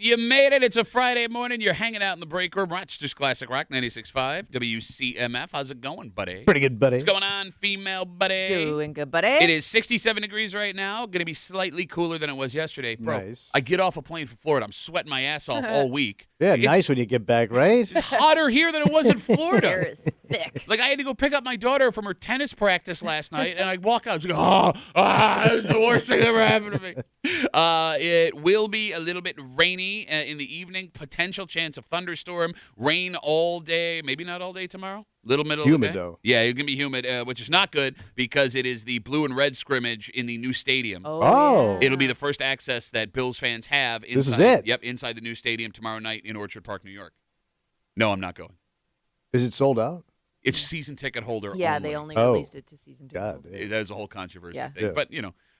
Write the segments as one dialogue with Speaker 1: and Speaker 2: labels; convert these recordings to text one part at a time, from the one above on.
Speaker 1: You made it. It's a Friday morning. You're hanging out in the break room. Rochester's Classic Rock 96.5 WCMF. How's it going, buddy?
Speaker 2: Pretty good, buddy.
Speaker 1: What's going on, female buddy?
Speaker 3: Doing good, buddy.
Speaker 1: It is 67 degrees right now. Going to be slightly cooler than it was yesterday. Bro,
Speaker 2: Nice.
Speaker 1: I get off a plane from Florida. I'm sweating my ass off all week.
Speaker 2: Yeah,
Speaker 1: It's
Speaker 2: nice when you get back, right?
Speaker 1: hotter here than it was in Florida.
Speaker 3: Hair is thick.
Speaker 1: Like, I had to go pick up my daughter from her tennis practice last night, and I walk out. I was like, that was the worst thing that ever happened to me. It will be a little bit rainy in the evening. Potential chance of thunderstorm. Rain all day. Maybe not all day tomorrow. Little middle
Speaker 2: Humid,
Speaker 1: of the day.
Speaker 2: though.
Speaker 1: Yeah, it's going to be humid, which is not good because it is the blue and red scrimmage in the new stadium.
Speaker 2: Oh.
Speaker 3: Yeah.
Speaker 1: It'll be the first access that Bills fans have. Inside,
Speaker 2: This is it?
Speaker 1: Yep, inside the new stadium tomorrow night in Orchard Park, New York. No, I'm not going.
Speaker 2: Is it sold out?
Speaker 1: It's season ticket holder
Speaker 3: Yeah,
Speaker 1: only.
Speaker 3: they only
Speaker 2: Oh.
Speaker 3: released it to season 2.
Speaker 2: God.
Speaker 1: There's a whole controversy
Speaker 3: Yeah.
Speaker 1: thing.
Speaker 2: Yeah.
Speaker 1: But,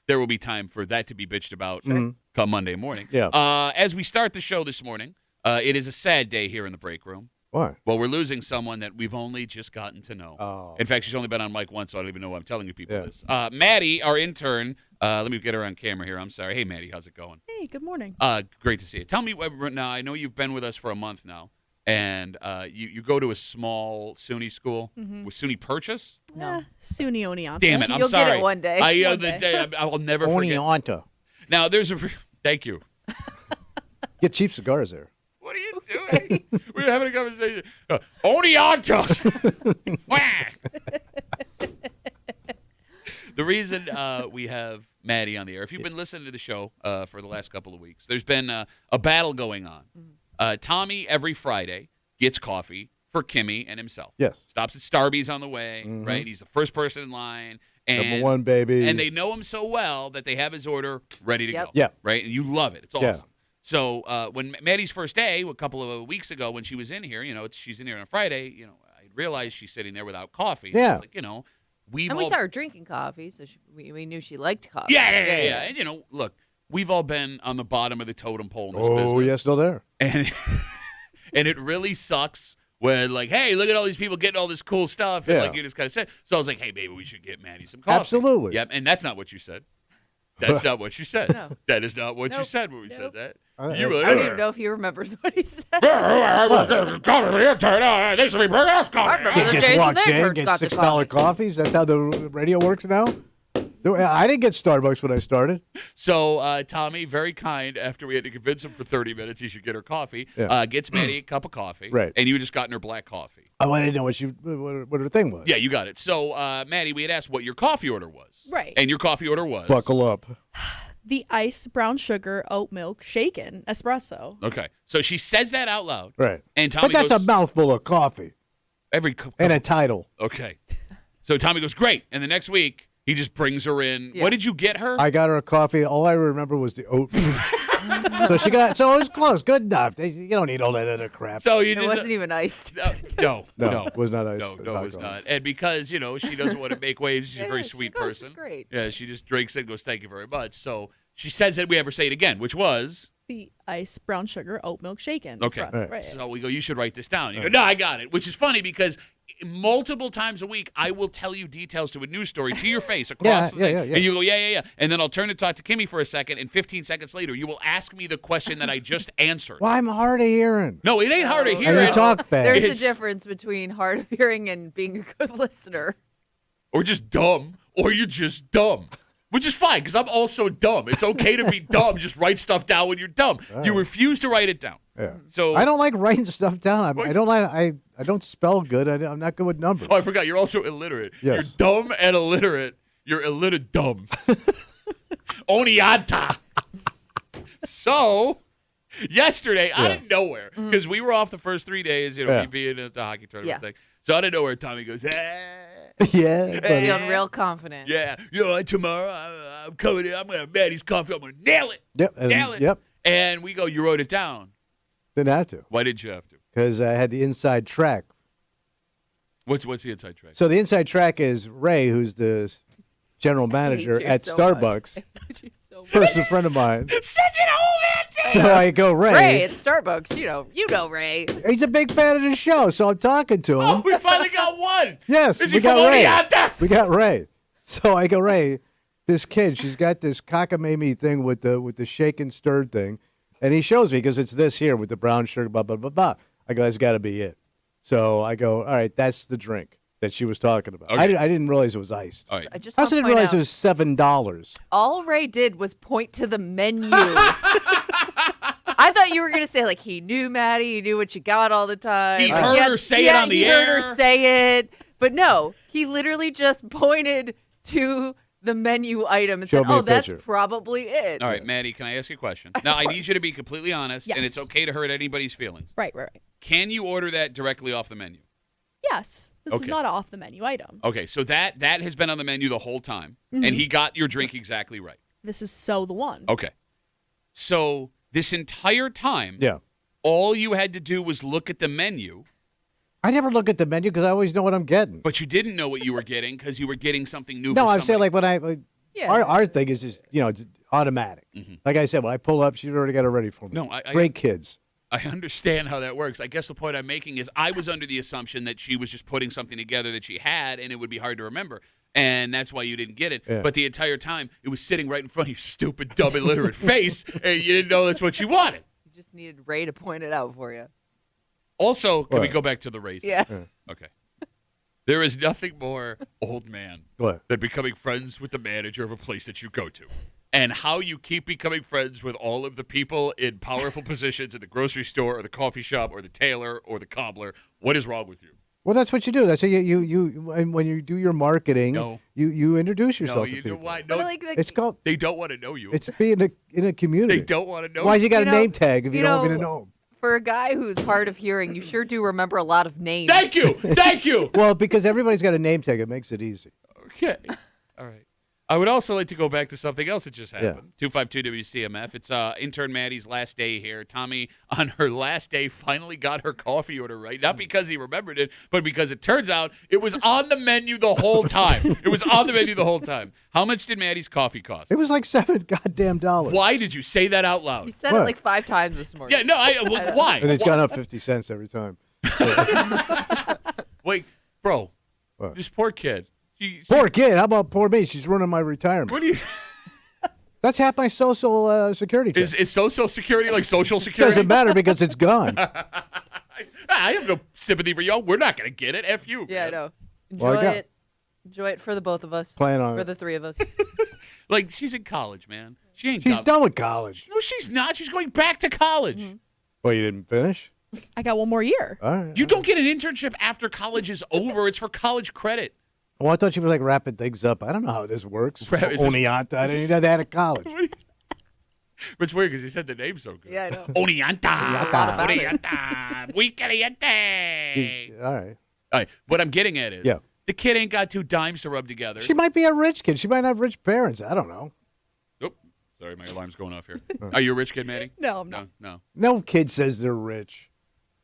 Speaker 1: there will be time for that to be bitched about come Monday morning.
Speaker 2: Yeah.
Speaker 1: As we start the show this morning, it is a sad day here in the break room.
Speaker 2: Why?
Speaker 1: Well, we're losing someone that we've only just gotten to know.
Speaker 2: Oh.
Speaker 1: In fact, she's only been on mic once, so I don't even know why I'm telling you people
Speaker 2: Yeah.
Speaker 1: this. Maddie, our intern, let me get her on camera here. I'm sorry. Hey, Maddie, how's it going?
Speaker 4: Hey, good morning.
Speaker 1: Great to see you. Tell me, now, I know you've been with us for a month now, and you go to a small SUNY school with SUNY Purchase?
Speaker 3: No.
Speaker 4: SUNY Oneonta.
Speaker 1: Damn it, I'm
Speaker 3: You'll
Speaker 1: sorry.
Speaker 3: get it one day.
Speaker 4: One day.
Speaker 1: I'll never forget.
Speaker 2: Oneonta.
Speaker 1: Now, there's a... Thank you.
Speaker 2: Get cheap cigars there.
Speaker 1: What are you doing? We're having a conversation. Oneonta! Wah! The reason we have Maddie on the air, if you've been listening to the show for the last couple of weeks, there's been a battle going on. Tommy, every Friday, gets coffee for Kimmy and himself.
Speaker 2: Yes.
Speaker 1: Stops at Starbucks on the way, right? He's the first person in line. And,
Speaker 2: Number one, baby.
Speaker 1: And they know him so well that they have his order ready to go.
Speaker 2: Yeah.
Speaker 1: Right? And you love it. It's awesome.
Speaker 2: Yeah.
Speaker 1: So when Maddie's first day, a couple of weeks ago when she was in here, she's in here on a Friday, I realized she's sitting there without coffee. So
Speaker 2: Yeah.
Speaker 1: I was like, we've
Speaker 3: And
Speaker 1: all...
Speaker 3: we saw her drinking coffee, so we knew she liked coffee.
Speaker 1: Yeah. And, look, we've all been on the bottom of the totem pole in this
Speaker 2: Oh,
Speaker 1: business.
Speaker 2: yeah, still there.
Speaker 1: And it really sucks when, like, hey, look at all these people getting all this cool stuff. And,
Speaker 2: Yeah.
Speaker 1: like, you just kind of say. So I was like, hey, maybe we should get Maddie some coffee.
Speaker 2: Absolutely.
Speaker 1: Yep, and that's not what you said. That's not what you said.
Speaker 3: No.
Speaker 1: That is not what you
Speaker 3: Nope.
Speaker 1: said when we said
Speaker 3: Nope.
Speaker 1: that.
Speaker 2: I-
Speaker 1: You really
Speaker 3: I don't even know if he remembers what he said.
Speaker 1: They should be bringing us coffee.
Speaker 3: remember
Speaker 2: He
Speaker 3: the
Speaker 2: just
Speaker 3: days when
Speaker 2: walks
Speaker 3: they
Speaker 2: in,
Speaker 3: first
Speaker 2: gets
Speaker 3: got the
Speaker 2: $6
Speaker 3: coffee.
Speaker 2: coffees. That's how the radio works now. I didn't get Starbucks when I started.
Speaker 1: So Tommy, very kind, after we had to convince him for 30 minutes he should get her coffee,
Speaker 2: Yeah.
Speaker 1: gets Maddie a cup of coffee.
Speaker 2: Right.
Speaker 1: And you just gotten her black coffee.
Speaker 2: Oh, I didn't know what her thing was.
Speaker 1: Yeah, you got it. So, Maddie, we had asked what your coffee order was.
Speaker 4: Right.
Speaker 1: And your coffee order was?
Speaker 2: Buckle up.
Speaker 4: The iced brown sugar oat milk shaken espresso.
Speaker 1: Okay. So she says that out loud.
Speaker 2: Right.
Speaker 1: And Tommy
Speaker 2: But that's
Speaker 1: goes,
Speaker 2: a mouthful of coffee
Speaker 1: every cup.
Speaker 2: and a title.
Speaker 1: Okay. So Tommy goes, great. And the next week, he just brings her in.
Speaker 3: Yeah.
Speaker 1: What did you get her?
Speaker 2: I got her a coffee. All I remember was the oat. So it was close. Good enough. You don't need all that other crap.
Speaker 1: So you
Speaker 3: It
Speaker 1: just
Speaker 3: wasn't even iced.
Speaker 1: no,
Speaker 2: No, it was not ice.
Speaker 1: No,
Speaker 2: It was
Speaker 1: no,
Speaker 2: hot
Speaker 1: it was
Speaker 2: coffee.
Speaker 1: not. And because she doesn't want to make waves, she's a very
Speaker 3: Yeah,
Speaker 1: sweet
Speaker 3: she goes, "This
Speaker 1: person.
Speaker 3: is great."
Speaker 1: Yeah, she just drinks it and goes, "Thank you very much." So she says that we ever say it again, which was
Speaker 4: The iced brown sugar oat milk shaken
Speaker 1: okay.
Speaker 4: espresso. Right.
Speaker 1: So we go, you should write this down. You go, no, I got it. Which is funny because multiple times a week I will tell you details to a news story to your face across the thing,
Speaker 2: yeah.
Speaker 1: and you go, yeah. And then I'll turn to talk to Kimmy for a second, and 15 seconds later you will ask me the question that I just answered.
Speaker 2: Well, I'm hard of hearing.
Speaker 1: No, it ain't hard to hear.
Speaker 2: And you
Speaker 1: it.
Speaker 2: talk fast.
Speaker 3: There's
Speaker 1: It's-
Speaker 3: a difference between hard of hearing and being a good listener.
Speaker 1: Or just dumb, or you're just dumb. Which is fine, because I'm also dumb. It's okay to be dumb. Just write stuff down when you're dumb. You refuse to write it down.
Speaker 2: Yeah.
Speaker 1: So
Speaker 2: I don't like writing stuff down. I don't spell good. I'm not good with numbers.
Speaker 1: Oh, I forgot. You're also illiterate.
Speaker 2: Yes.
Speaker 1: You're dumb and illiterate. You're illiterate dumb. Oniata. So, yesterday, out of nowhere, because we were off the first 3 days,
Speaker 2: Yeah.
Speaker 1: me being at the hockey tournament
Speaker 3: Yeah.
Speaker 1: thing. So, out of nowhere, Tommy goes,
Speaker 2: Yeah. buddy.
Speaker 3: Feeling real confident.
Speaker 1: yeah, tomorrow I'm coming in. I'm going to have Maddie's coffee. I'm going to nail it.
Speaker 2: Yep.
Speaker 1: Nail it.
Speaker 2: Yep.
Speaker 1: And we go, you wrote it down.
Speaker 2: Didn't have to
Speaker 1: Why did you have to?
Speaker 2: because I had the inside track.
Speaker 1: What's the inside track?
Speaker 2: So the inside track is Ray, who's the general manager
Speaker 3: you
Speaker 2: at
Speaker 3: so
Speaker 2: Starbucks, personal friend of mine.
Speaker 1: Such an old man.
Speaker 2: So I go,
Speaker 3: Ray, it's Starbucks. You know Ray.
Speaker 2: He's a big fan of the show, so I'm talking to him.
Speaker 1: Oh, we finally got one.
Speaker 2: Yes,
Speaker 1: Is
Speaker 2: we
Speaker 1: he from
Speaker 2: got Ray.
Speaker 1: Oneonta?
Speaker 2: We got Ray. So I go, Ray, this kid, she's got this cockamamie thing with the shake and stirred thing. And he shows me because it's this here with the brown sugar, blah, blah, blah, blah. I go, that's got to be it. So I go, all right, that's the drink that she was talking about.
Speaker 1: Okay.
Speaker 2: I didn't realize it was iced.
Speaker 1: All right.
Speaker 3: I just
Speaker 2: I
Speaker 3: want
Speaker 2: also
Speaker 3: to
Speaker 2: didn't
Speaker 3: point
Speaker 2: realize
Speaker 3: out,
Speaker 2: it was $7.
Speaker 3: all Ray did was point to the menu. I thought you were going to say, like, he knew Maddie, he knew what you got all the time.
Speaker 1: He heard her say it on the
Speaker 3: he heard
Speaker 1: air.
Speaker 3: her say it. But no, he literally just pointed to the menu item and
Speaker 2: Showed
Speaker 3: said,
Speaker 2: me a
Speaker 3: oh, that's
Speaker 2: picture.
Speaker 3: probably it.
Speaker 1: All right, Maddie, can I ask you a question? Now, I need you to be completely honest, and
Speaker 4: Yes.
Speaker 1: it's okay to hurt anybody's feelings.
Speaker 4: Right.
Speaker 1: Can you order that directly off the menu?
Speaker 4: Yes. This is
Speaker 1: Okay.
Speaker 4: not an off the menu item.
Speaker 1: Okay, so that has been on the menu the whole time,
Speaker 4: Mm-hmm.
Speaker 1: and he got your drink exactly right.
Speaker 4: This is so the one.
Speaker 1: Okay. So this entire time,
Speaker 2: Yeah.
Speaker 1: all you had to do was look at the menu,
Speaker 2: I never look at the menu because I always know what I'm getting.
Speaker 1: but you didn't know what you were getting because you were getting something new.
Speaker 2: No,
Speaker 1: for
Speaker 2: I'm saying
Speaker 1: somebody.
Speaker 2: like when
Speaker 3: Yeah.
Speaker 2: our thing is just, it's automatic. Like I said, when I pull up, she's already got it ready for me.
Speaker 1: No, I-
Speaker 2: Great kids.
Speaker 1: I understand how that works. I guess the point I'm making is I was under the assumption that she was just putting something together that she had and it would be hard to remember. And that's why you didn't get it.
Speaker 2: Yeah.
Speaker 1: But the entire time, it was sitting right in front of your stupid, dumb, illiterate face, and you didn't know that's what you wanted.
Speaker 3: You just needed Ray to point it out for you.
Speaker 1: Also, can we
Speaker 2: What?
Speaker 1: go back to the race?
Speaker 3: Yeah.
Speaker 1: Okay. There is nothing more old man
Speaker 2: What?
Speaker 1: than becoming friends with the manager of a place that you go to. And how you keep becoming friends with all of the people in powerful positions in the grocery store or the coffee shop or the tailor or the cobbler. What is wrong with you?
Speaker 2: Well, that's what you do. That's how you and when you do your marketing,
Speaker 1: No.
Speaker 2: you introduce
Speaker 1: No,
Speaker 2: yourself to
Speaker 1: you
Speaker 2: people.
Speaker 1: know why?
Speaker 3: But
Speaker 1: No,
Speaker 3: like,
Speaker 2: It's called.
Speaker 1: they don't want to know you.
Speaker 2: It's being in a community.
Speaker 1: They don't want to know
Speaker 2: Why
Speaker 1: you.
Speaker 2: you got
Speaker 3: You
Speaker 2: a
Speaker 3: know-
Speaker 2: name tag if you
Speaker 3: you
Speaker 2: don't want me
Speaker 3: know-
Speaker 2: to know 'em?
Speaker 3: for a guy who's hard of hearing, you sure do remember a lot of names.
Speaker 1: Thank you. Thank you.
Speaker 2: Well, because everybody's got a name tag, it makes it easy.
Speaker 1: Okay. All right. I would also like to go back to something else that just
Speaker 2: Yeah.
Speaker 1: happened. 252 WCMF. It's intern Maddie's last day here. Tommy, on her last day, finally got her coffee order right. Not because he remembered it, but because it turns out it was on the menu the whole time. It was on the menu the whole time. How much did Maddie's coffee cost?
Speaker 2: It was like $7 goddamn dollars.
Speaker 1: Why did you say that out loud?
Speaker 3: He said
Speaker 2: What?
Speaker 3: it like 5 times this morning.
Speaker 1: Yeah, no, why?
Speaker 2: And it's
Speaker 1: Why?
Speaker 2: gone up 50 cents every time.
Speaker 1: Wait, bro,
Speaker 2: What?
Speaker 1: this poor kid. She,
Speaker 2: Poor kid. How about poor me? She's ruining my retirement.
Speaker 1: what do you?
Speaker 2: That's half my social security check.
Speaker 1: Is Social Security like Social Security?
Speaker 2: Doesn't matter because it's gone.
Speaker 1: I have no sympathy for you. We're not going to get it. F you.
Speaker 3: Yeah, I
Speaker 1: man.
Speaker 3: know.
Speaker 2: Well, I
Speaker 3: Enjoy
Speaker 2: got-
Speaker 3: it. Enjoy it for the both of us.
Speaker 2: Plan on
Speaker 3: For
Speaker 2: it.
Speaker 3: the 3 of us.
Speaker 1: Like, she's in college, man. She ain't
Speaker 2: She's
Speaker 1: done.
Speaker 2: done with college.
Speaker 1: No, she's not. She's going back to college.
Speaker 2: Well, you didn't finish?
Speaker 4: I got one more year.
Speaker 2: All right.
Speaker 1: You don't get an internship after college is over. It's for college credit.
Speaker 2: Well, I thought you were like wrapping things up. I don't know how this works.
Speaker 1: Is this-
Speaker 2: Oneonta. I didn't know that at college.
Speaker 1: It's weird because you said the name so good.
Speaker 3: Yeah, I know.
Speaker 1: Oneonta.
Speaker 3: about it.
Speaker 1: Oneonta. Muy caliente.
Speaker 2: All right.
Speaker 1: All right. What I'm getting at is
Speaker 2: Yeah.
Speaker 1: the kid ain't got 2 dimes to rub together.
Speaker 2: She might be a rich kid. She might have rich parents. I don't know.
Speaker 1: Oop. Sorry, my alarm's going off here. Are you a rich kid, Maddie?
Speaker 4: No, I'm not.
Speaker 1: No.
Speaker 2: No kid says they're rich.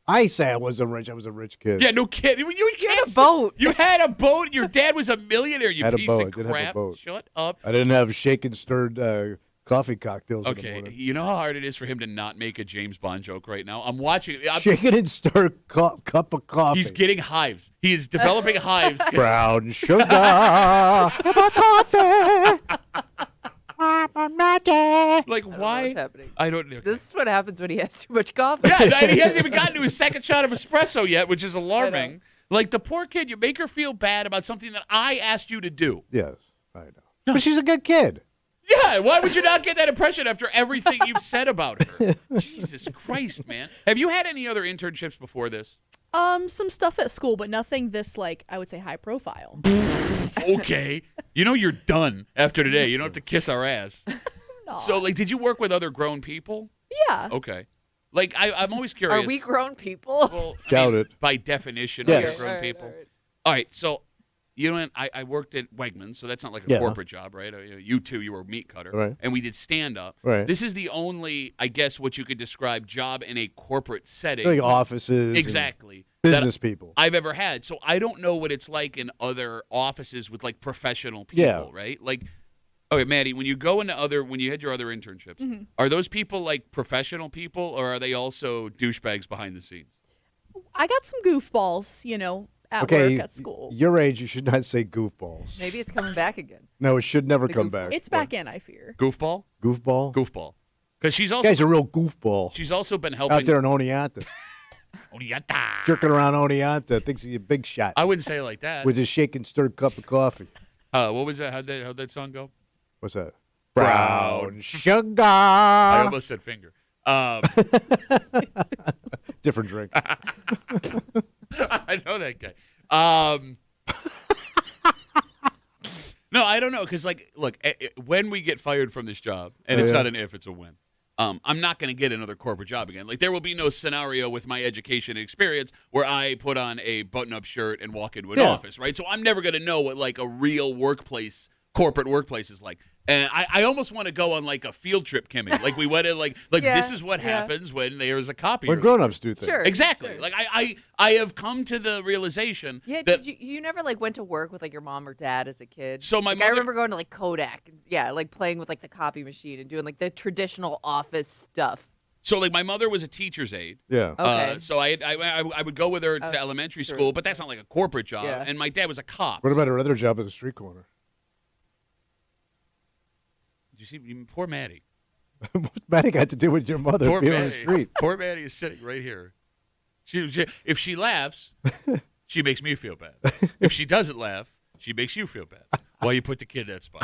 Speaker 2: I say I wasn't rich. I was a rich kid.
Speaker 1: Yeah, no kid. You
Speaker 3: had a boat.
Speaker 1: You had a boat. Your dad was a millionaire. You
Speaker 2: Had a
Speaker 1: piece
Speaker 2: boat.
Speaker 1: of
Speaker 2: I did have a
Speaker 1: crap.
Speaker 2: boat.
Speaker 1: Shut up.
Speaker 2: I didn't have shaken, stirred coffee cocktails in the
Speaker 1: Okay,
Speaker 2: morning.
Speaker 1: you know how hard it is for him to not make a James Bond joke right now. I'm watching.
Speaker 2: Shaken and stirred cup of coffee.
Speaker 1: He's getting hives. He is developing hives.
Speaker 2: brown sugar. Cup of coffee.
Speaker 1: Like, why?
Speaker 3: What's happening?
Speaker 1: I don't know.
Speaker 3: This is what happens when he has too much coffee.
Speaker 1: Yeah, and he hasn't even gotten to his second shot of espresso yet, which is alarming. Like, the poor kid, you make her feel bad about something that I asked you to do.
Speaker 2: Yes, I know. But she's a good kid.
Speaker 1: Yeah, why would you not get that impression after everything you've said about her? Jesus Christ, man. Have you had any other internships before this?
Speaker 4: Some stuff at school, but nothing this like I would say high profile.
Speaker 1: Okay. You know you're done after today. You don't have to kiss our ass.
Speaker 4: No.
Speaker 1: So, like, did you work with other grown people?
Speaker 4: Yeah.
Speaker 1: Okay. Like, I'm always curious.
Speaker 3: Are we grown people?
Speaker 1: Well,
Speaker 2: Doubt it.
Speaker 1: By definition,
Speaker 2: Yes.
Speaker 1: we're grown
Speaker 3: All right,
Speaker 1: people.
Speaker 3: all right.
Speaker 1: All right, so you know, I worked at Wegmans, so that's not like a
Speaker 2: Yeah.
Speaker 1: corporate job, right? You two, you were a meat cutter,
Speaker 2: Right.
Speaker 1: and we did stand up.
Speaker 2: Right.
Speaker 1: This is the only, I guess, what you could describe job in a corporate setting,
Speaker 2: Like offices. and
Speaker 1: exactly,
Speaker 2: Business
Speaker 1: that
Speaker 2: people.
Speaker 1: I've ever had. So I don't know what it's like in other offices with like professional people,
Speaker 2: Yeah.
Speaker 1: right? Like, okay, Maddie, when you go into when you had your other internships,
Speaker 4: Mm-hmm.
Speaker 1: are those people like professional people, or are they also douchebags behind the scenes?
Speaker 4: I got some goofballs, at
Speaker 2: Okay,
Speaker 4: work at school.
Speaker 2: your age, you should not say goofballs.
Speaker 3: Maybe it's coming back again.
Speaker 2: No, it should never
Speaker 3: The
Speaker 2: come
Speaker 3: goofball.
Speaker 2: back.
Speaker 4: It's back in, I fear.
Speaker 1: Goofball?
Speaker 2: Goofball?
Speaker 1: Goofball. Because she's
Speaker 2: This
Speaker 1: also
Speaker 2: guy's a real goofball
Speaker 1: she's also been helping.
Speaker 2: out there in Oneonta.
Speaker 1: Oneonta.
Speaker 2: Jerking around Oneonta. Thinks he's a big shot
Speaker 1: I wouldn't say it like that.
Speaker 2: with his shaken, stirred cup of coffee.
Speaker 1: What was that? How'd that song go?
Speaker 2: What's that?
Speaker 1: Brown
Speaker 2: sugar.
Speaker 1: I almost said finger.
Speaker 2: Different drink.
Speaker 1: I know that guy. No, I don't know. Because, like, look, when we get fired from this job, and it's not an if, it's a when, I'm not going to get another corporate job again. Like, there will be no scenario with my education and experience where I put on a button-up shirt and walk into an office, right? So I'm never going to know what, like, a real workplace, corporate workplace is like. And I almost want to go on, like, a field trip, Kimmy. Like, we went in, like this is what happens when there's a copy.
Speaker 2: When grown-ups do things.
Speaker 3: Sure.
Speaker 1: Exactly.
Speaker 3: Sure.
Speaker 1: Like, I have come to the realization
Speaker 3: Yeah,
Speaker 1: that
Speaker 3: did you never like went to work with like your mom or dad as a kid?
Speaker 1: So my
Speaker 3: I
Speaker 1: mother-
Speaker 3: remember going to like Kodak, like playing with like the copy machine and doing like the traditional office stuff.
Speaker 1: So, like, my mother was a teacher's aide.
Speaker 2: Yeah.
Speaker 3: Okay.
Speaker 1: So I would go with her to elementary school, but that's not like a corporate job.
Speaker 3: Yeah.
Speaker 1: And my dad was a cop.
Speaker 2: What about her other job at the street corner?
Speaker 1: Did you see? Poor Maddie.
Speaker 2: What's Maddie got to do with your mother
Speaker 1: Poor
Speaker 2: being on the
Speaker 1: Maddie.
Speaker 2: street?
Speaker 1: Poor Maddie is sitting right here. If she laughs, she makes me feel bad. If she doesn't laugh, she makes you feel bad. Why you put the kid in that spot?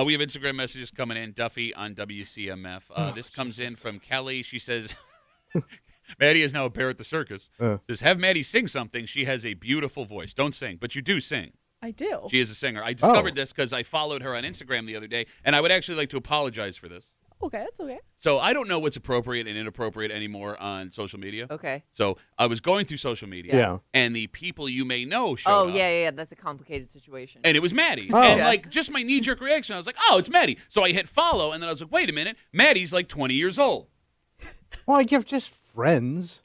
Speaker 1: We have Instagram messages coming in. Duffy on WCMF. This comes in from Kelly. She says, Maddie is now a bear at the circus. Says, have Maddie sing something. She has a beautiful voice. Don't sing, but you do sing.
Speaker 4: I do.
Speaker 1: She is a singer. I discovered this because I followed her on Instagram the other day, and I would actually like to apologize for this.
Speaker 4: Okay, that's okay.
Speaker 1: So I don't know what's appropriate and inappropriate anymore on social media.
Speaker 3: Okay.
Speaker 1: So I was going through social media,
Speaker 2: Yeah.
Speaker 1: and the people you may know showed up.
Speaker 3: Yeah. That's a complicated situation.
Speaker 1: And it was Maddie.
Speaker 2: Oh.
Speaker 1: And,
Speaker 3: Yeah.
Speaker 1: like, just my knee-jerk reaction, I was like, oh, it's Maddie. So I hit follow, and then I was like, wait a minute. Maddie's like 20 years old.
Speaker 2: Well, you're just friends.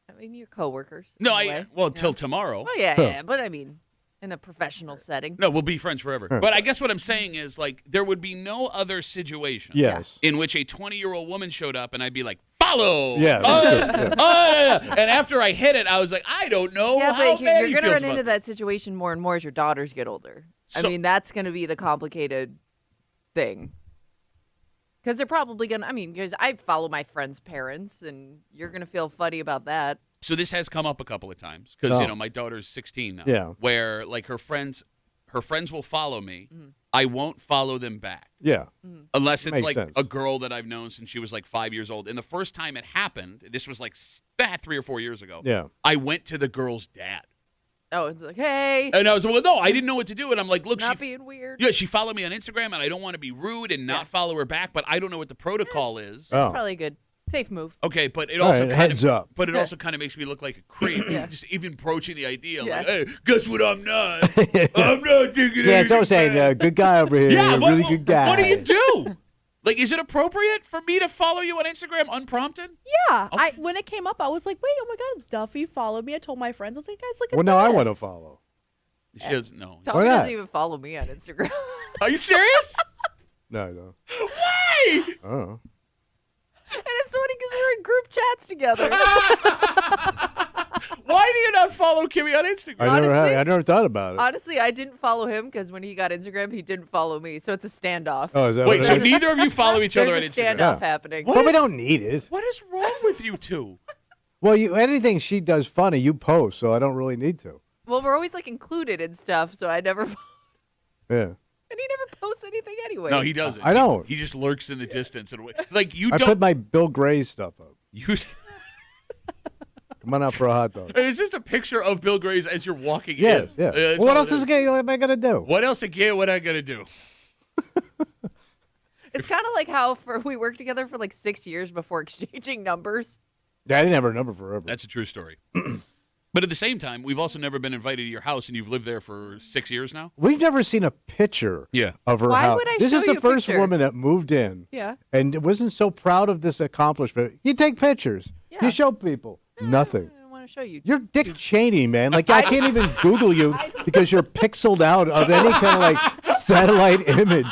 Speaker 3: I mean, you're coworkers.
Speaker 1: No,
Speaker 3: in a way,
Speaker 1: till tomorrow.
Speaker 3: Oh yeah, but I mean, in a professional setting.
Speaker 1: No, we'll be friends forever. But I guess what I'm saying is, like, there would be no other situation
Speaker 2: Yes.
Speaker 1: in which a 20-year-old woman showed up, and I'd be like, follow.
Speaker 2: Yeah.
Speaker 1: Yeah. And after I hit it, I was like, I don't know
Speaker 3: Yeah,
Speaker 1: how
Speaker 3: but
Speaker 1: Maddie
Speaker 3: you're gonna
Speaker 1: feels
Speaker 3: run
Speaker 1: about
Speaker 3: into
Speaker 1: this.
Speaker 3: that situation more and more as your daughters get older. I
Speaker 1: So-
Speaker 3: mean, that's gonna be the complicated thing. Because they're probably gonna. I mean, because I follow my friends' parents, and you're gonna feel funny about that.
Speaker 1: So this has come up a couple of times because
Speaker 2: Oh.
Speaker 1: my daughter's 16 now.
Speaker 2: Yeah.
Speaker 1: Where like her friends will follow me.
Speaker 3: Mm-hmm.
Speaker 1: I won't follow them back
Speaker 2: Yeah.
Speaker 1: unless it's
Speaker 2: Makes
Speaker 1: like
Speaker 2: sense.
Speaker 1: a girl that I've known since she was like 5 years old. And the first time it happened, this was like 3 or 4 years ago.
Speaker 2: Yeah.
Speaker 1: I went to the girl's dad,
Speaker 3: Oh, it's like, hey,
Speaker 1: and I was like, well, no, I didn't know what to do. And I'm like, look,
Speaker 3: not
Speaker 1: she.
Speaker 3: being weird.
Speaker 1: Yeah, she followed me on Instagram, and I don't want to be rude and not follow her back, but I don't know what the protocol is.
Speaker 2: Oh.
Speaker 3: Probably a good, safe move.
Speaker 1: Okay, but it
Speaker 2: All
Speaker 1: also
Speaker 2: right,
Speaker 1: kind
Speaker 2: heads
Speaker 1: of,
Speaker 2: up.
Speaker 1: But it also kind of makes me look like a creep.
Speaker 3: Yeah.
Speaker 1: Just even broaching the idea,
Speaker 3: Yeah.
Speaker 1: like, hey, guess what? I'm not. I'm not thinking.
Speaker 2: Yeah, it's
Speaker 1: anything
Speaker 2: always saying,
Speaker 1: bad."
Speaker 2: good guy over here.
Speaker 1: Yeah,
Speaker 2: really good guy.
Speaker 1: What do you do? Like, is it appropriate for me to follow you on Instagram unprompted?
Speaker 4: Yeah, when it came up, I was like, wait, oh my God, it's Duffy followed me. I told my friends, I was like, guys, look at
Speaker 2: Well,
Speaker 4: this.
Speaker 2: now I want to follow.
Speaker 1: She doesn't know.
Speaker 3: Tommy
Speaker 2: not?
Speaker 3: doesn't even follow me on Instagram.
Speaker 1: Are you serious?
Speaker 2: No, no.
Speaker 1: Why?
Speaker 2: Oh.
Speaker 3: And it's funny because we were in group chats together.
Speaker 1: Why do you not follow Kimmy on Instagram?
Speaker 2: I never thought about it.
Speaker 3: Honestly, I didn't follow him because when he got Instagram, he didn't follow me. So it's a standoff.
Speaker 2: Oh, is that
Speaker 1: Wait,
Speaker 2: what
Speaker 1: so
Speaker 2: it is?
Speaker 1: neither of you follow each other on
Speaker 3: There's a
Speaker 1: Instagram?
Speaker 3: standoff
Speaker 2: Yeah.
Speaker 3: happening.
Speaker 1: What
Speaker 2: But we
Speaker 1: is-
Speaker 2: don't need it.
Speaker 1: What is wrong with you two?
Speaker 2: Well, anything she does funny, you post, so I don't really need to.
Speaker 3: Well, we're always like included in stuff, so I never.
Speaker 2: Yeah.
Speaker 3: And he never posts anything anyway.
Speaker 1: No, he doesn't.
Speaker 2: I don't.
Speaker 1: He just lurks in the distance and like you
Speaker 2: I
Speaker 1: don't.
Speaker 2: put my Bill Gray's stuff up.
Speaker 1: You.
Speaker 2: Come on out for a hot dog.
Speaker 1: And it's just a picture of Bill Gray's as you're walking
Speaker 2: Yes,
Speaker 1: in.
Speaker 2: yeah.
Speaker 1: That's
Speaker 2: Well, what
Speaker 1: all
Speaker 2: else
Speaker 1: it
Speaker 2: am I going to do?
Speaker 1: What else again? What I gotta do?
Speaker 3: It's kind of like how we worked together for like 6 years before exchanging numbers.
Speaker 2: Yeah, I didn't have her number forever.
Speaker 1: That's a true story. But at the same time, we've also never been invited to your house, and you've lived there for 6 years now.
Speaker 2: We've never seen a picture
Speaker 1: Yeah.
Speaker 2: of her
Speaker 3: Why
Speaker 2: house.
Speaker 3: would I
Speaker 2: This
Speaker 3: show
Speaker 2: is the
Speaker 3: you a
Speaker 2: first
Speaker 3: picture?
Speaker 2: woman that moved in
Speaker 3: Yeah.
Speaker 2: and wasn't so proud of this accomplishment. You take pictures.
Speaker 3: Yeah.
Speaker 2: You show people. Nothing.
Speaker 3: I want to show you.
Speaker 2: You're Dick Cheney, man. Like, I can't even Google you because you're pixeled out of any kind of, like, satellite image.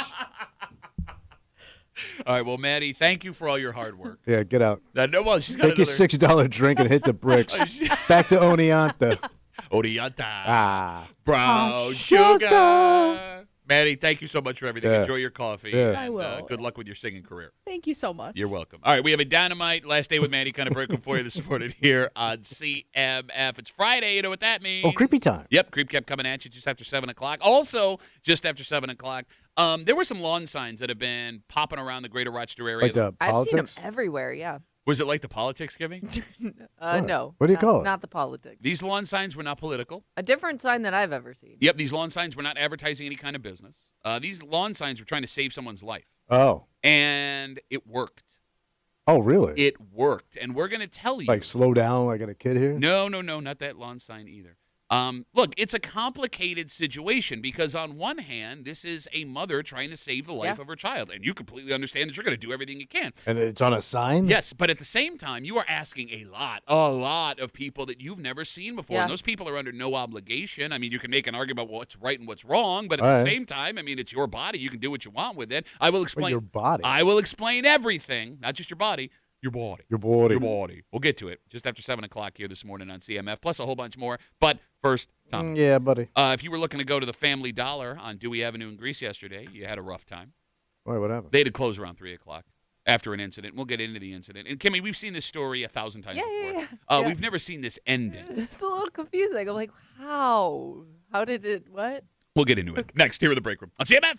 Speaker 1: All right. Well, Maddie, thank you for all your hard work.
Speaker 2: Yeah, get out.
Speaker 1: Well, she's got
Speaker 2: Take your
Speaker 1: another.
Speaker 2: $6 drink and hit the bricks. Back to Oneonta.
Speaker 1: Orienta.
Speaker 2: Ah.
Speaker 1: Brown
Speaker 2: sugar.
Speaker 1: sugar. Maddie, thank you so much for everything.
Speaker 2: Yeah.
Speaker 1: Enjoy your coffee.
Speaker 2: Yeah.
Speaker 1: And,
Speaker 4: I will.
Speaker 1: good luck with your singing career.
Speaker 4: Thank you so much.
Speaker 1: You're welcome. All right, we have a dynamite last day with Maddie kind of breaking for you this morning here on CMF. It's Friday. You know what that means?
Speaker 2: Oh, creepy time.
Speaker 1: Yep, Creep kept coming at you just after 7 o'clock. Also, just after 7 o'clock, there were some lawn signs that have been popping around the greater Rochester area.
Speaker 2: Like the
Speaker 3: I've seen them
Speaker 2: politics.
Speaker 3: everywhere. Yeah.
Speaker 1: Was it like the politics giving?
Speaker 3: No.
Speaker 2: What do you
Speaker 3: not-
Speaker 2: call it?
Speaker 3: Not the politics.
Speaker 1: These lawn signs were not political.
Speaker 3: A different sign than I've ever seen.
Speaker 1: Yep, these lawn signs were not advertising any kind of business. These lawn signs were trying to save someone's life.
Speaker 2: Oh.
Speaker 1: And it worked.
Speaker 2: Oh, really?
Speaker 1: It worked. And we're going to tell you.
Speaker 2: Like slow down, like I got a kid here.
Speaker 1: No, not that lawn sign either. Look, it's a complicated situation because on one hand, this is a mother trying to save the life
Speaker 3: Yeah.
Speaker 1: of her child. And you completely understand that you're going to do everything you can.
Speaker 2: And it's on a sign.
Speaker 1: Yes, but at the same time, you are asking a lot of people that you've never seen before.
Speaker 3: Yeah.
Speaker 1: And those people are under no obligation. I mean, you can make an argument about what's right and what's wrong, but at
Speaker 2: All
Speaker 1: the
Speaker 2: right.
Speaker 1: same time, I mean, it's your body. You can do what you want with it. I will explain.
Speaker 2: your body.
Speaker 1: I will explain everything, not just your body. Your body.
Speaker 2: Your body.
Speaker 1: Your body. We'll get to it just after 7 o'clock here this morning on CMF, plus a whole bunch more. But first, Tom.
Speaker 2: Yeah, buddy.
Speaker 1: If you were looking to go to the Family Dollar on Dewey Avenue in Greece yesterday, you had a rough time.
Speaker 2: Wait, what happened?
Speaker 1: They had to close around 3 o'clock after an incident. We'll get into the incident. And, Kimmy, we've seen this story 1,000 times before.
Speaker 3: Yeah.
Speaker 1: We've never seen this ending.
Speaker 3: It's a little confusing. I'm like, how? How did it? What?
Speaker 1: We'll get into it next here with the break room on CMF.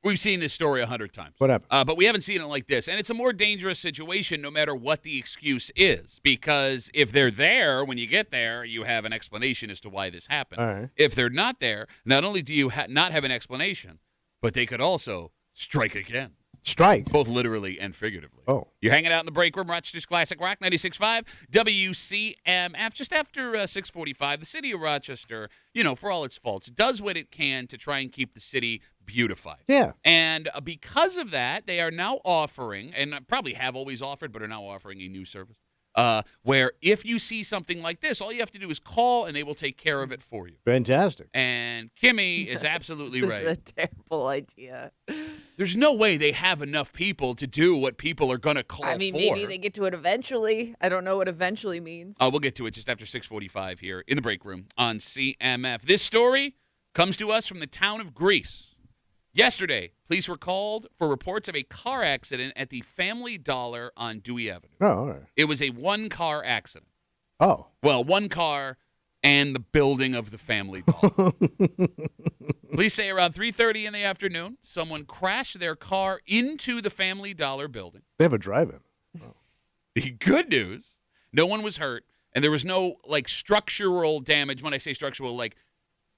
Speaker 1: We've seen this story 100 times.
Speaker 2: What happened?
Speaker 1: But we haven't seen it like this. And it's a more dangerous situation no matter what the excuse is. Because if they're there when you get there, you have an explanation as to why this happened.
Speaker 2: All right.
Speaker 1: If they're not there, not only do you not have an explanation, but they could also strike again.
Speaker 2: Strike.
Speaker 1: Both literally and figuratively.
Speaker 2: Oh.
Speaker 1: You're hanging out in the break room, Rochester's Classic Rock, 96.5, WCMF. Just after 6:45, the city of Rochester, for all its faults, does what it can to try and keep the city beautified.
Speaker 2: Yeah.
Speaker 1: And because of that, they are now offering, and probably have always offered, but are now offering a new service, where if you see something like this, all you have to do is call, and they will take care of it for you.
Speaker 2: Fantastic.
Speaker 1: And Kimmy is absolutely
Speaker 3: This
Speaker 1: right.
Speaker 3: is a terrible idea.
Speaker 1: There's no way they have enough people to do what people are going to call
Speaker 3: I mean,
Speaker 1: for.
Speaker 3: maybe they get to it eventually. I don't know what eventually means.
Speaker 1: We'll get to it just after 6:45 here in the break room on CMF. This story comes to us from the town of Greece. Yesterday, police were called for reports of a car accident at the Family Dollar on Dewey Avenue.
Speaker 2: Oh, all right.
Speaker 1: It was a one-car accident.
Speaker 2: Oh.
Speaker 1: Well, one car and the building of the Family Dollar. Police say around 3:30 in the afternoon, someone crashed their car into the Family Dollar building.
Speaker 2: They have a drive-in.
Speaker 1: The good news, no one was hurt, and there was no, structural damage. When I say structural,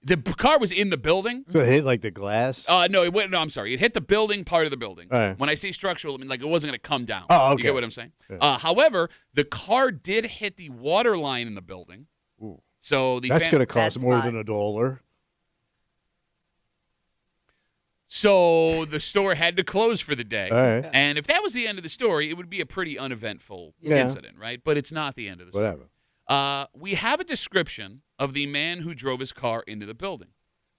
Speaker 1: the car was in the building.
Speaker 2: So it hit like the glass?
Speaker 1: No, I'm sorry. It hit the building, part of the building.
Speaker 2: All right.
Speaker 1: When I say structural, I mean, it wasn't going to come down.
Speaker 2: Oh, okay.
Speaker 1: You get what I'm saying?
Speaker 2: Yeah.
Speaker 1: However, the car did hit the water line in the building.
Speaker 2: Ooh.
Speaker 1: So
Speaker 2: That's going to cost
Speaker 3: That's
Speaker 2: more
Speaker 3: fine.
Speaker 2: than $1.
Speaker 1: So the store had to close for the day.
Speaker 2: All right.
Speaker 1: And if that was the end of the story, it would be a pretty uneventful
Speaker 2: Yeah.
Speaker 1: incident, right? But it's not the end of the story.
Speaker 2: Whatever.
Speaker 1: We have a description of the man who drove his car into the building.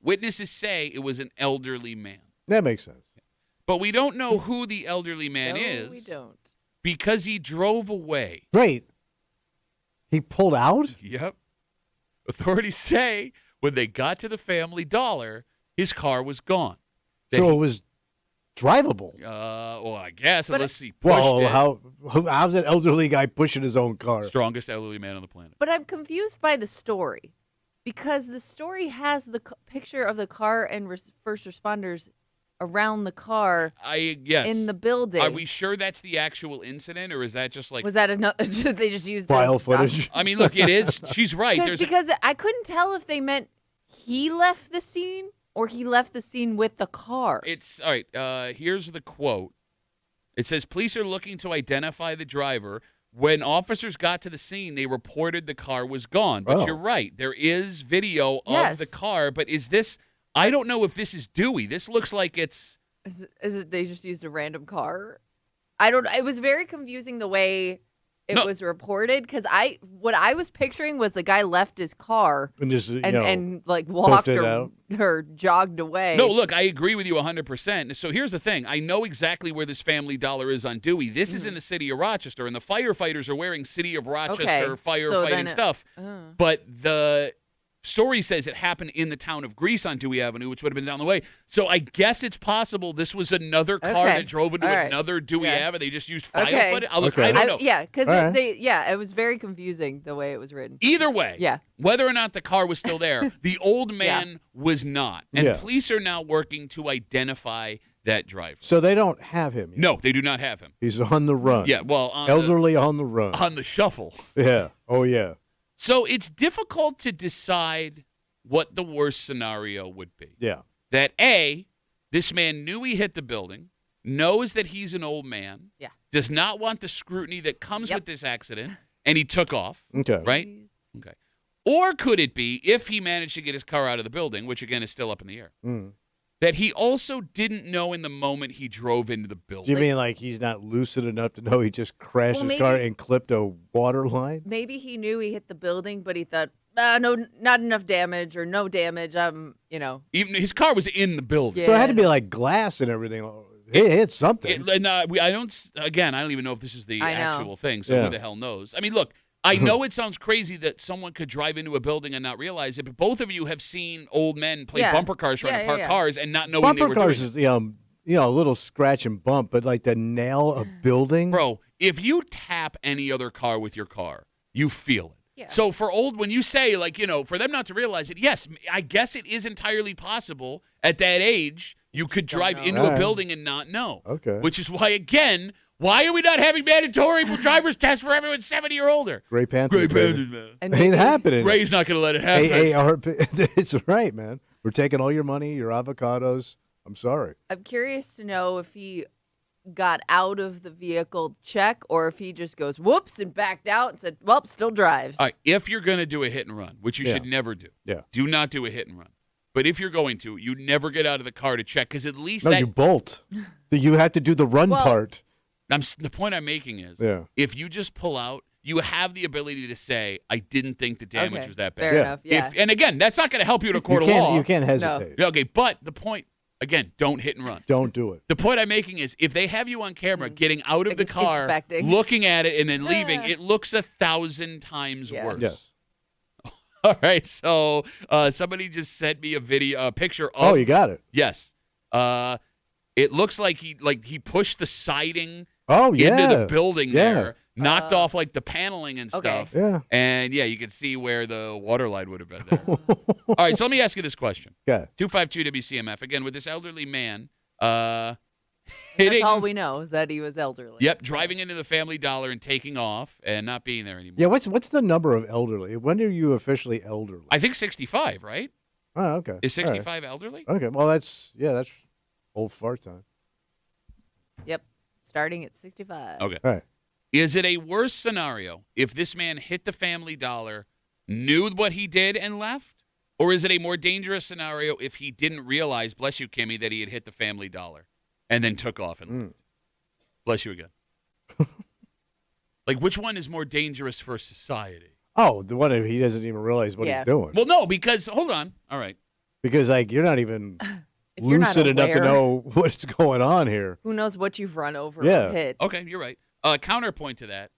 Speaker 1: Witnesses say it was an elderly man.
Speaker 2: That makes sense.
Speaker 1: But we don't know who the elderly man
Speaker 3: no,
Speaker 1: is
Speaker 3: we don't.
Speaker 1: because he drove away.
Speaker 2: Wait. He pulled out?
Speaker 1: Yep. Authorities say when they got to the Family Dollar, his car was gone.
Speaker 2: So it was drivable.
Speaker 1: Well, I guess,
Speaker 3: But
Speaker 1: unless he pushed
Speaker 2: Well,
Speaker 1: it.
Speaker 2: how's an elderly guy pushing his own car?
Speaker 1: Strongest elderly man on the planet.
Speaker 3: But I'm confused by the story because the story has the picture of the car and first responders around the car
Speaker 1: Yes.
Speaker 3: in the building.
Speaker 1: Are we sure that's the actual incident, or is that just
Speaker 3: Was that another? They just used
Speaker 2: File
Speaker 3: those stock-
Speaker 2: footage.
Speaker 1: I mean, look, it is. She's right.
Speaker 3: Because I couldn't tell if they meant he left the scene or he left the scene with the car.
Speaker 1: It's all right. Here's the quote. It says police are looking to identify the driver. When officers got to the scene, they reported the car was gone. But
Speaker 2: Oh.
Speaker 1: you're right. There is video of
Speaker 3: Yes.
Speaker 1: the car. But is this? I don't know if this is Dewey. This looks like it's.
Speaker 3: Is it they just used a random car? I don't. It was very confusing the way it
Speaker 1: No.
Speaker 3: was reported because what I was picturing was the guy left his car
Speaker 2: And just,
Speaker 3: and walked
Speaker 2: it
Speaker 3: or,
Speaker 2: out.
Speaker 3: or jogged away.
Speaker 1: No, look, I agree with you 100%. So here's the thing. I know exactly where this Family Dollar is on Dewey. This is in the city of Rochester, and the firefighters are wearing city of Rochester
Speaker 3: So then
Speaker 1: firefighting stuff.
Speaker 3: uh.
Speaker 1: But the story says it happened in the town of Greece on Dewey Avenue, which would have been down the way. So I guess it's possible this was another car
Speaker 3: Okay.
Speaker 1: that drove into
Speaker 3: All right.
Speaker 1: another Dewey
Speaker 3: Yeah.
Speaker 1: Avenue. They just used file
Speaker 3: Okay.
Speaker 1: footage. Look,
Speaker 2: Okay.
Speaker 1: I don't know.
Speaker 3: Yeah, because
Speaker 2: All right.
Speaker 3: it was very confusing the way it was written.
Speaker 1: Either way,
Speaker 3: Yeah.
Speaker 1: whether or not the car was still there, the old man was not. And
Speaker 2: Yeah.
Speaker 1: police are now working to identify that driver.
Speaker 2: So they don't have him yet.
Speaker 1: No, they do not have him.
Speaker 2: He's on the run.
Speaker 1: Yeah, well,
Speaker 2: Elderly on the run.
Speaker 1: on the shuffle.
Speaker 2: Yeah. Oh, yeah.
Speaker 1: So it's difficult to decide what the worst scenario would be.
Speaker 2: Yeah.
Speaker 1: That A, this man knew he hit the building, knows that he's an old man,
Speaker 3: Yeah.
Speaker 1: does not want the scrutiny that comes
Speaker 3: Yep.
Speaker 1: with this accident, and he took off.
Speaker 2: Okay.
Speaker 1: Right? Okay. Or could it be, if he managed to get his car out of the building, which again is still up in the air,
Speaker 2: Mm.
Speaker 1: that he also didn't know in the moment he drove into the
Speaker 2: Do
Speaker 1: building?
Speaker 2: you mean like he's not lucid enough to know he just crashed
Speaker 3: Well,
Speaker 2: his car
Speaker 3: maybe-
Speaker 2: and clipped a water line?
Speaker 3: Maybe he knew he hit the building, but he thought, no, not enough damage or no damage.
Speaker 1: Even his car was in the building.
Speaker 3: Yeah.
Speaker 2: So it had to be like glass and everything. It hit something.
Speaker 1: I don't even know if this is the
Speaker 3: I know.
Speaker 1: actual thing, so
Speaker 2: Yeah.
Speaker 1: who the hell knows? I mean, look, I know it sounds crazy that someone could drive into a building and not realize it, but both of you have seen old men play
Speaker 3: Yeah.
Speaker 1: bumper cars trying
Speaker 3: Yeah,
Speaker 1: to
Speaker 3: yeah,
Speaker 1: park
Speaker 3: yeah.
Speaker 1: cars and not knowing they
Speaker 2: Bumper
Speaker 1: were
Speaker 2: cars
Speaker 1: doing
Speaker 2: is a little scratch and bump, but like the nail a building.
Speaker 1: it. Bro, if you tap any other car with your car, you feel it.
Speaker 3: Yeah.
Speaker 1: So when you say, for them not to realize it, yes, I guess it is entirely possible at that age You could
Speaker 3: Just don't
Speaker 1: drive
Speaker 3: know.
Speaker 1: into
Speaker 2: All
Speaker 1: a
Speaker 2: right.
Speaker 1: building and not know.
Speaker 2: Okay.
Speaker 1: Which is why, again, why are we not having mandatory driver's tests for everyone 70 or older?
Speaker 2: Gray Panthers. baby.
Speaker 1: man.
Speaker 3: And
Speaker 2: Ain't
Speaker 3: maybe-
Speaker 2: happening.
Speaker 1: Ray's not going to let it happen.
Speaker 2: AARP. It's right, man. We're taking all your money, your avocados. I'm sorry.
Speaker 3: I'm curious to know if he got out of the vehicle check or if he just goes whoops and backed out and said, well, still drives.
Speaker 1: All right, if you're going to do a hit and run, which you
Speaker 2: Yeah.
Speaker 1: should never do,
Speaker 2: Yeah.
Speaker 1: do not do a hit and run. But if you're going to, you never get out of the car to check because at least
Speaker 2: No,
Speaker 1: that.
Speaker 2: you bolt. You have to do the run
Speaker 3: Well-
Speaker 2: part.
Speaker 1: The point I'm making is,
Speaker 2: Yeah.
Speaker 1: if you just pull out, you have the ability to say, "I didn't think the damage
Speaker 3: Okay,
Speaker 1: was that bad."
Speaker 3: fair
Speaker 2: Yeah.
Speaker 3: enough. Yeah.
Speaker 1: And again, that's not going to help you in a court
Speaker 2: You
Speaker 1: of law.
Speaker 2: can't hesitate.
Speaker 1: Yeah, okay, but the point again, don't hit and run.
Speaker 2: Don't do it.
Speaker 1: The point I'm making is, if they have you on camera getting out of the car,
Speaker 3: Inspecting.
Speaker 1: looking at it, and then leaving, it looks 1,000 times
Speaker 3: Yeah.
Speaker 1: worse.
Speaker 2: Yes.
Speaker 1: All right, so somebody just sent me a picture of.
Speaker 2: Oh, you got it.
Speaker 1: Yes. It looks like he pushed the siding
Speaker 2: Oh, yeah.
Speaker 1: into the building
Speaker 2: Yeah.
Speaker 1: there, knocked off like the paneling and
Speaker 3: Okay.
Speaker 1: stuff.
Speaker 2: Yeah.
Speaker 1: And yeah, you can see where the water line would have been there. All right, so let me ask you this question.
Speaker 2: Yeah.
Speaker 1: 252 WCMF again with this elderly man
Speaker 3: That's
Speaker 1: hitting.
Speaker 3: all we know is that he was elderly.
Speaker 1: Yep, driving into the Family Dollar and taking off and not being there anymore.
Speaker 2: Yeah. What's the number of elderly? When are you officially elderly?
Speaker 1: I think 65, right?
Speaker 2: Oh, okay.
Speaker 1: Is
Speaker 2: All right.
Speaker 1: 65 elderly?
Speaker 2: Okay. Well, that's old fart time.
Speaker 3: Yep. Starting at 65.
Speaker 1: Okay.
Speaker 2: All right.
Speaker 1: Is it a worse scenario if this man hit the Family Dollar, knew what he did, and left? Or is it a more dangerous scenario if he didn't realize, bless you, Kimmy, that he had hit the Family Dollar and then took off and left? Bless you again. Like, which one is more dangerous for society?
Speaker 2: Oh, the one he doesn't even realize what
Speaker 3: Yeah.
Speaker 2: he's doing.
Speaker 1: Well, no, because, hold on. All right.
Speaker 2: Because you're not even
Speaker 3: If you're not
Speaker 2: lucid enough to
Speaker 3: aware,
Speaker 2: know what's going on here.
Speaker 3: who knows what you've run over
Speaker 2: Yeah.
Speaker 3: or hit.
Speaker 1: Okay, you're right. Counterpoint to that,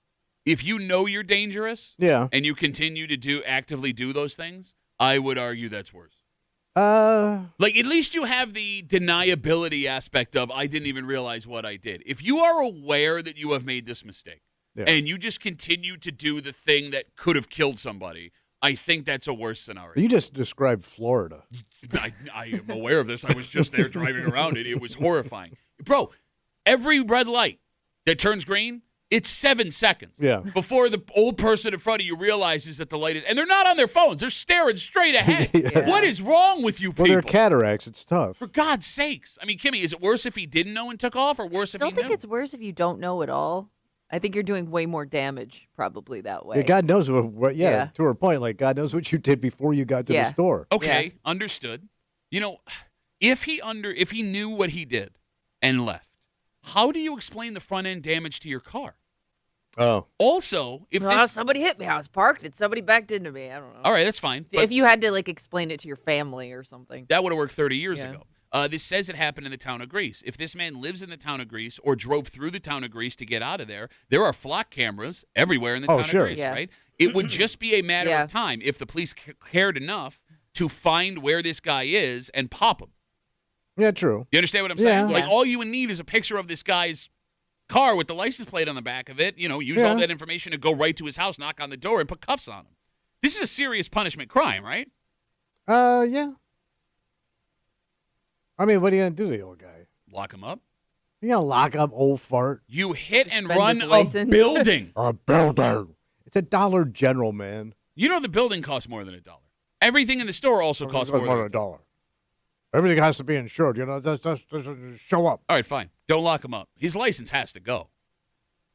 Speaker 1: if you know you're dangerous
Speaker 2: Yeah.
Speaker 1: and you continue to actively do those things, I would argue that's worse.
Speaker 2: Like
Speaker 1: At least you have the deniability aspect of, I didn't even realize what I did. If you are aware that you have made this mistake
Speaker 2: Yeah.
Speaker 1: and you just continue to do the thing that could have killed somebody, I think that's a worse scenario.
Speaker 2: you just described Florida.
Speaker 1: I am aware of this. I was just there driving around it. It was horrifying. Bro, every red light that turns green, it's 7 seconds.
Speaker 2: Yeah.
Speaker 1: Before the old person in front of you realizes that the light is, and they're not on their phones. They're staring straight ahead.
Speaker 2: Yes.
Speaker 1: What is wrong with you people?
Speaker 2: Well, they're cataracts. It's tough.
Speaker 1: For God's sakes. I mean, Kimmy, is it worse if he didn't know and took off or worse if
Speaker 3: I
Speaker 1: he
Speaker 3: don't think
Speaker 1: knew?
Speaker 3: it's worse if you don't know at all. I think you're doing way more damage probably that way.
Speaker 2: Yeah, God knows what. Yeah,
Speaker 3: Yeah.
Speaker 2: to her point, like God knows what you did before you got to
Speaker 3: Yeah.
Speaker 2: the store.
Speaker 1: Okay, understood. You know, if he knew what he did and left, how do you explain the front end damage to your car?
Speaker 2: Oh,
Speaker 1: Also, if
Speaker 3: Well,
Speaker 1: this,
Speaker 3: somebody hit me. I was parked and somebody backed into me. I don't know.
Speaker 1: all right, that's fine. But
Speaker 3: If you had to like explain it to your family or something.
Speaker 1: that would have worked 30 years
Speaker 3: Yeah.
Speaker 1: ago. This says it happened in the town of Greece. If this man lives in the town of Greece or drove through the town of Greece to get out of there are flock cameras everywhere in the town
Speaker 2: sure.
Speaker 1: of Greece,
Speaker 3: Yeah.
Speaker 1: right? It would just be a matter
Speaker 3: Yeah.
Speaker 1: of time if the police cared enough to find where this guy is and pop him.
Speaker 2: yeah, true.
Speaker 1: You understand what I'm
Speaker 2: Yeah.
Speaker 1: saying? Like,
Speaker 3: Yeah.
Speaker 1: all you would need is a picture of this guy's car with the license plate on the back of it. You know, use
Speaker 2: Yeah.
Speaker 1: all that information to go right to his house, knock on the door, and put cuffs on him. This is a serious punishment crime, right?
Speaker 2: Yeah. I mean, what are you gonna do to the old guy?
Speaker 1: Lock him up.
Speaker 2: You gonna lock up old fart
Speaker 1: You hit and
Speaker 3: Suspend
Speaker 1: run
Speaker 3: his
Speaker 1: a
Speaker 3: license.
Speaker 1: building.
Speaker 2: or a builder? It's a Dollar General, man.
Speaker 1: You know the building costs more than $1. Everything in the store also costs more than
Speaker 2: than $1. Everything has to be insured. You know, just show up.
Speaker 1: All right, fine. Don't lock him up. His license has to go.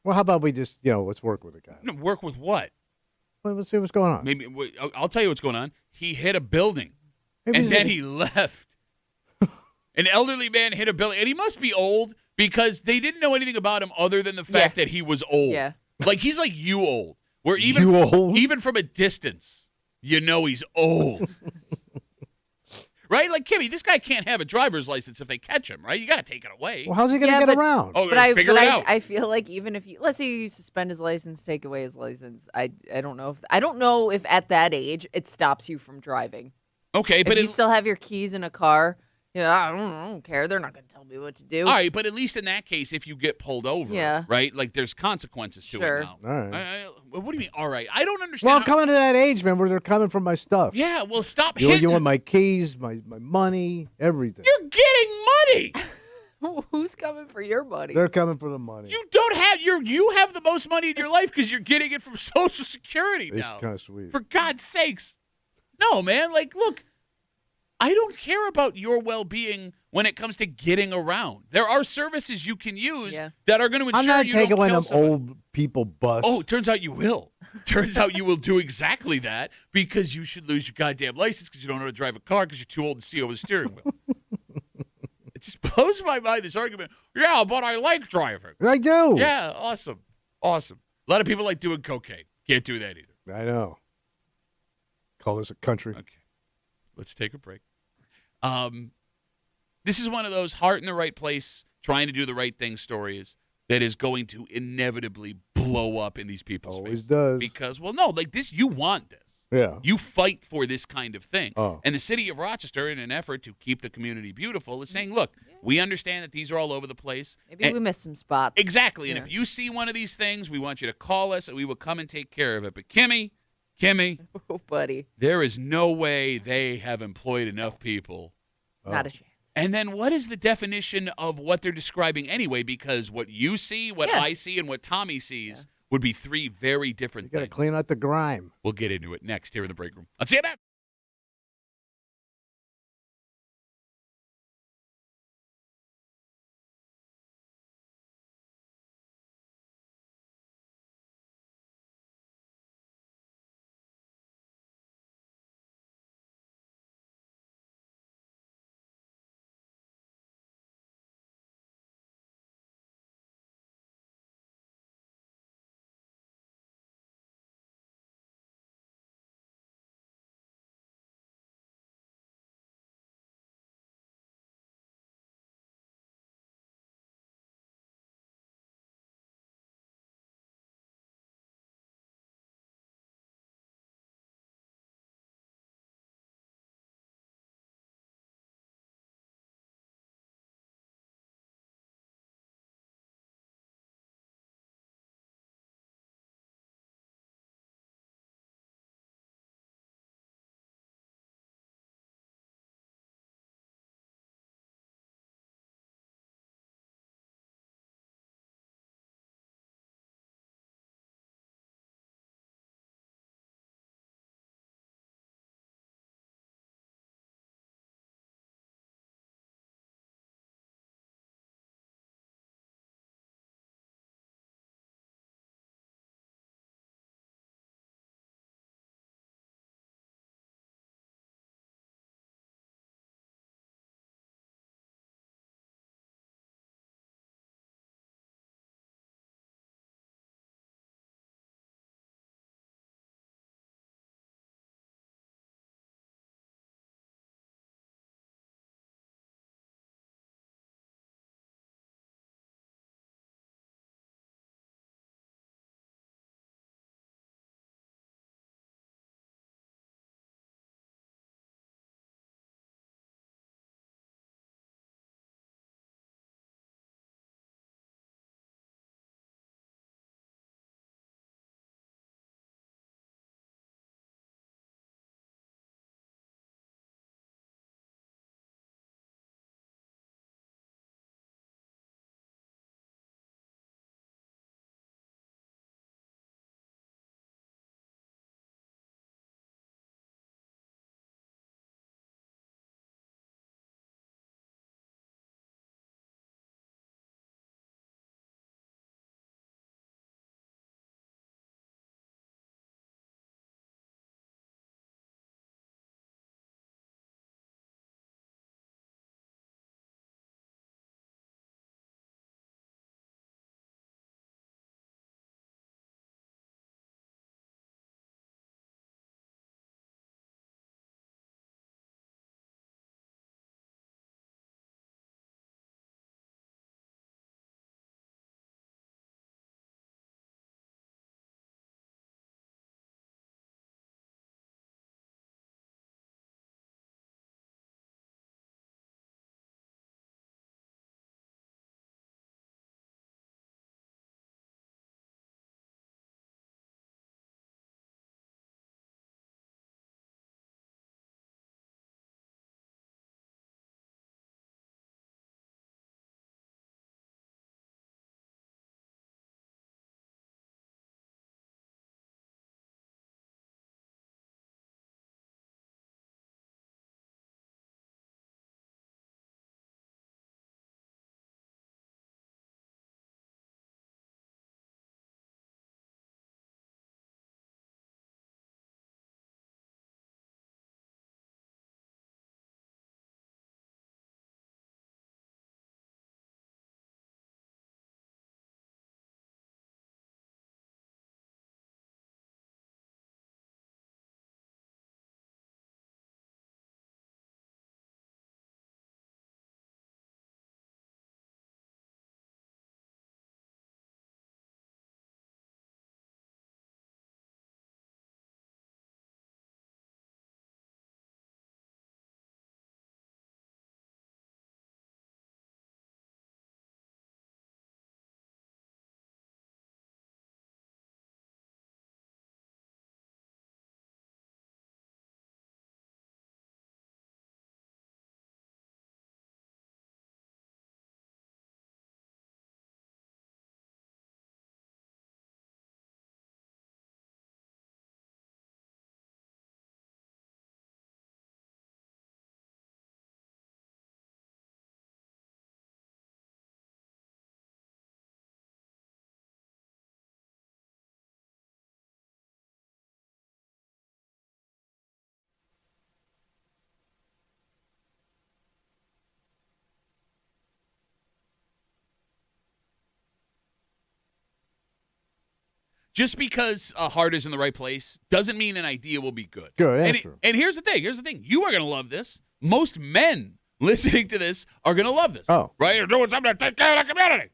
Speaker 2: Well, how about we just let's work with the guy.
Speaker 1: No, work with what?
Speaker 2: Well, let's see what's going on.
Speaker 1: Maybe I'll tell you what's going on. He hit a building,
Speaker 2: Maybe
Speaker 1: and
Speaker 2: he's
Speaker 1: then
Speaker 2: a-
Speaker 1: he left. An elderly man hit a building, and he must be old because they didn't know anything about him other than the fact that he was old.
Speaker 3: Yeah.
Speaker 1: Like he's like you old. Where even
Speaker 2: You old?
Speaker 1: even from a distance, you know he's old. Right? Like Kimmy, this guy can't have a driver's license if they catch him, right? You got to take it away.
Speaker 2: Well, how's he gonna
Speaker 3: Yeah,
Speaker 2: get
Speaker 3: but-
Speaker 2: around?
Speaker 1: Oh,
Speaker 3: But I,
Speaker 1: figure
Speaker 3: but
Speaker 1: it
Speaker 3: I,
Speaker 1: out.
Speaker 3: I feel like even if you let's say you suspend his license, take away his license, I don't know if at that age it stops you from driving.
Speaker 1: Okay,
Speaker 3: If
Speaker 1: but
Speaker 3: you still have your keys in a car, I don't care. They're not going to tell me what to do.
Speaker 1: all right, but at least in that case, if you get pulled over,
Speaker 3: Yeah.
Speaker 1: right? Like there's consequences to
Speaker 3: Sure.
Speaker 1: it now.
Speaker 2: All right.
Speaker 1: What do you mean? All right, I don't understand.
Speaker 2: Well, I'm coming to that age, man, where they're coming for my stuff.
Speaker 1: Yeah, well, stop
Speaker 2: You
Speaker 1: hitting.
Speaker 2: want my keys, my money, everything.
Speaker 1: You're getting money.
Speaker 3: Who's coming for your money?
Speaker 2: They're coming for the money.
Speaker 1: You don't have you have the most money in your life because you're getting it from Social Security
Speaker 2: It's
Speaker 1: now.
Speaker 2: kind of sweet.
Speaker 1: For God's sakes. No, man. Like, look, I don't care about your well-being when it comes to getting around. There are services you can use that are going to ensure
Speaker 2: I'm not
Speaker 1: you
Speaker 2: taking
Speaker 1: don't
Speaker 2: one
Speaker 1: kill
Speaker 2: of them
Speaker 1: someone.
Speaker 2: old people bus.
Speaker 1: Oh, it turns out you will. Turns out you will do exactly that because you should lose your goddamn license because you don't know how to drive a car because you're too old to see over the steering wheel. It just blows my mind, this argument. Yeah, but I like driving.
Speaker 2: I do.
Speaker 1: Yeah, awesome. Awesome. A lot of people like doing cocaine. Can't do that either.
Speaker 2: I know. Call this a country.
Speaker 1: Okay. Let's take a break. This is one of those heart in the right place, trying to do the right thing stories that is going to inevitably blow up in these people's
Speaker 2: Always
Speaker 1: faces.
Speaker 2: does.
Speaker 1: Because, well, no, like this, you want this.
Speaker 2: Yeah.
Speaker 1: You fight for this kind of thing.
Speaker 2: Oh.
Speaker 1: And the city of Rochester, in an effort to keep the community beautiful, is saying, look, we understand that these are all over the place.
Speaker 3: Maybe we missed some spots.
Speaker 1: Exactly. And if you see one of these things, we want you to call us and we will come and take care of it. But Kimmy,
Speaker 3: Oh, buddy.
Speaker 1: there is no way they have employed enough people.
Speaker 3: Not a chance.
Speaker 1: And then what is the definition of what they're describing anyway? Because what you see, what I see, and what Tommy sees would be three very different
Speaker 2: You got to
Speaker 1: things.
Speaker 2: clean out the grime.
Speaker 1: We'll get into it next here in the break room. Let's see you back. just because a heart is in the right place doesn't mean an idea will be good.
Speaker 2: Good,
Speaker 1: And,
Speaker 2: that's true.
Speaker 1: and here's the thing. You are going to love this. Most men listening to this are going to love this.
Speaker 2: Oh.
Speaker 1: Right? You're doing something to take care of the community.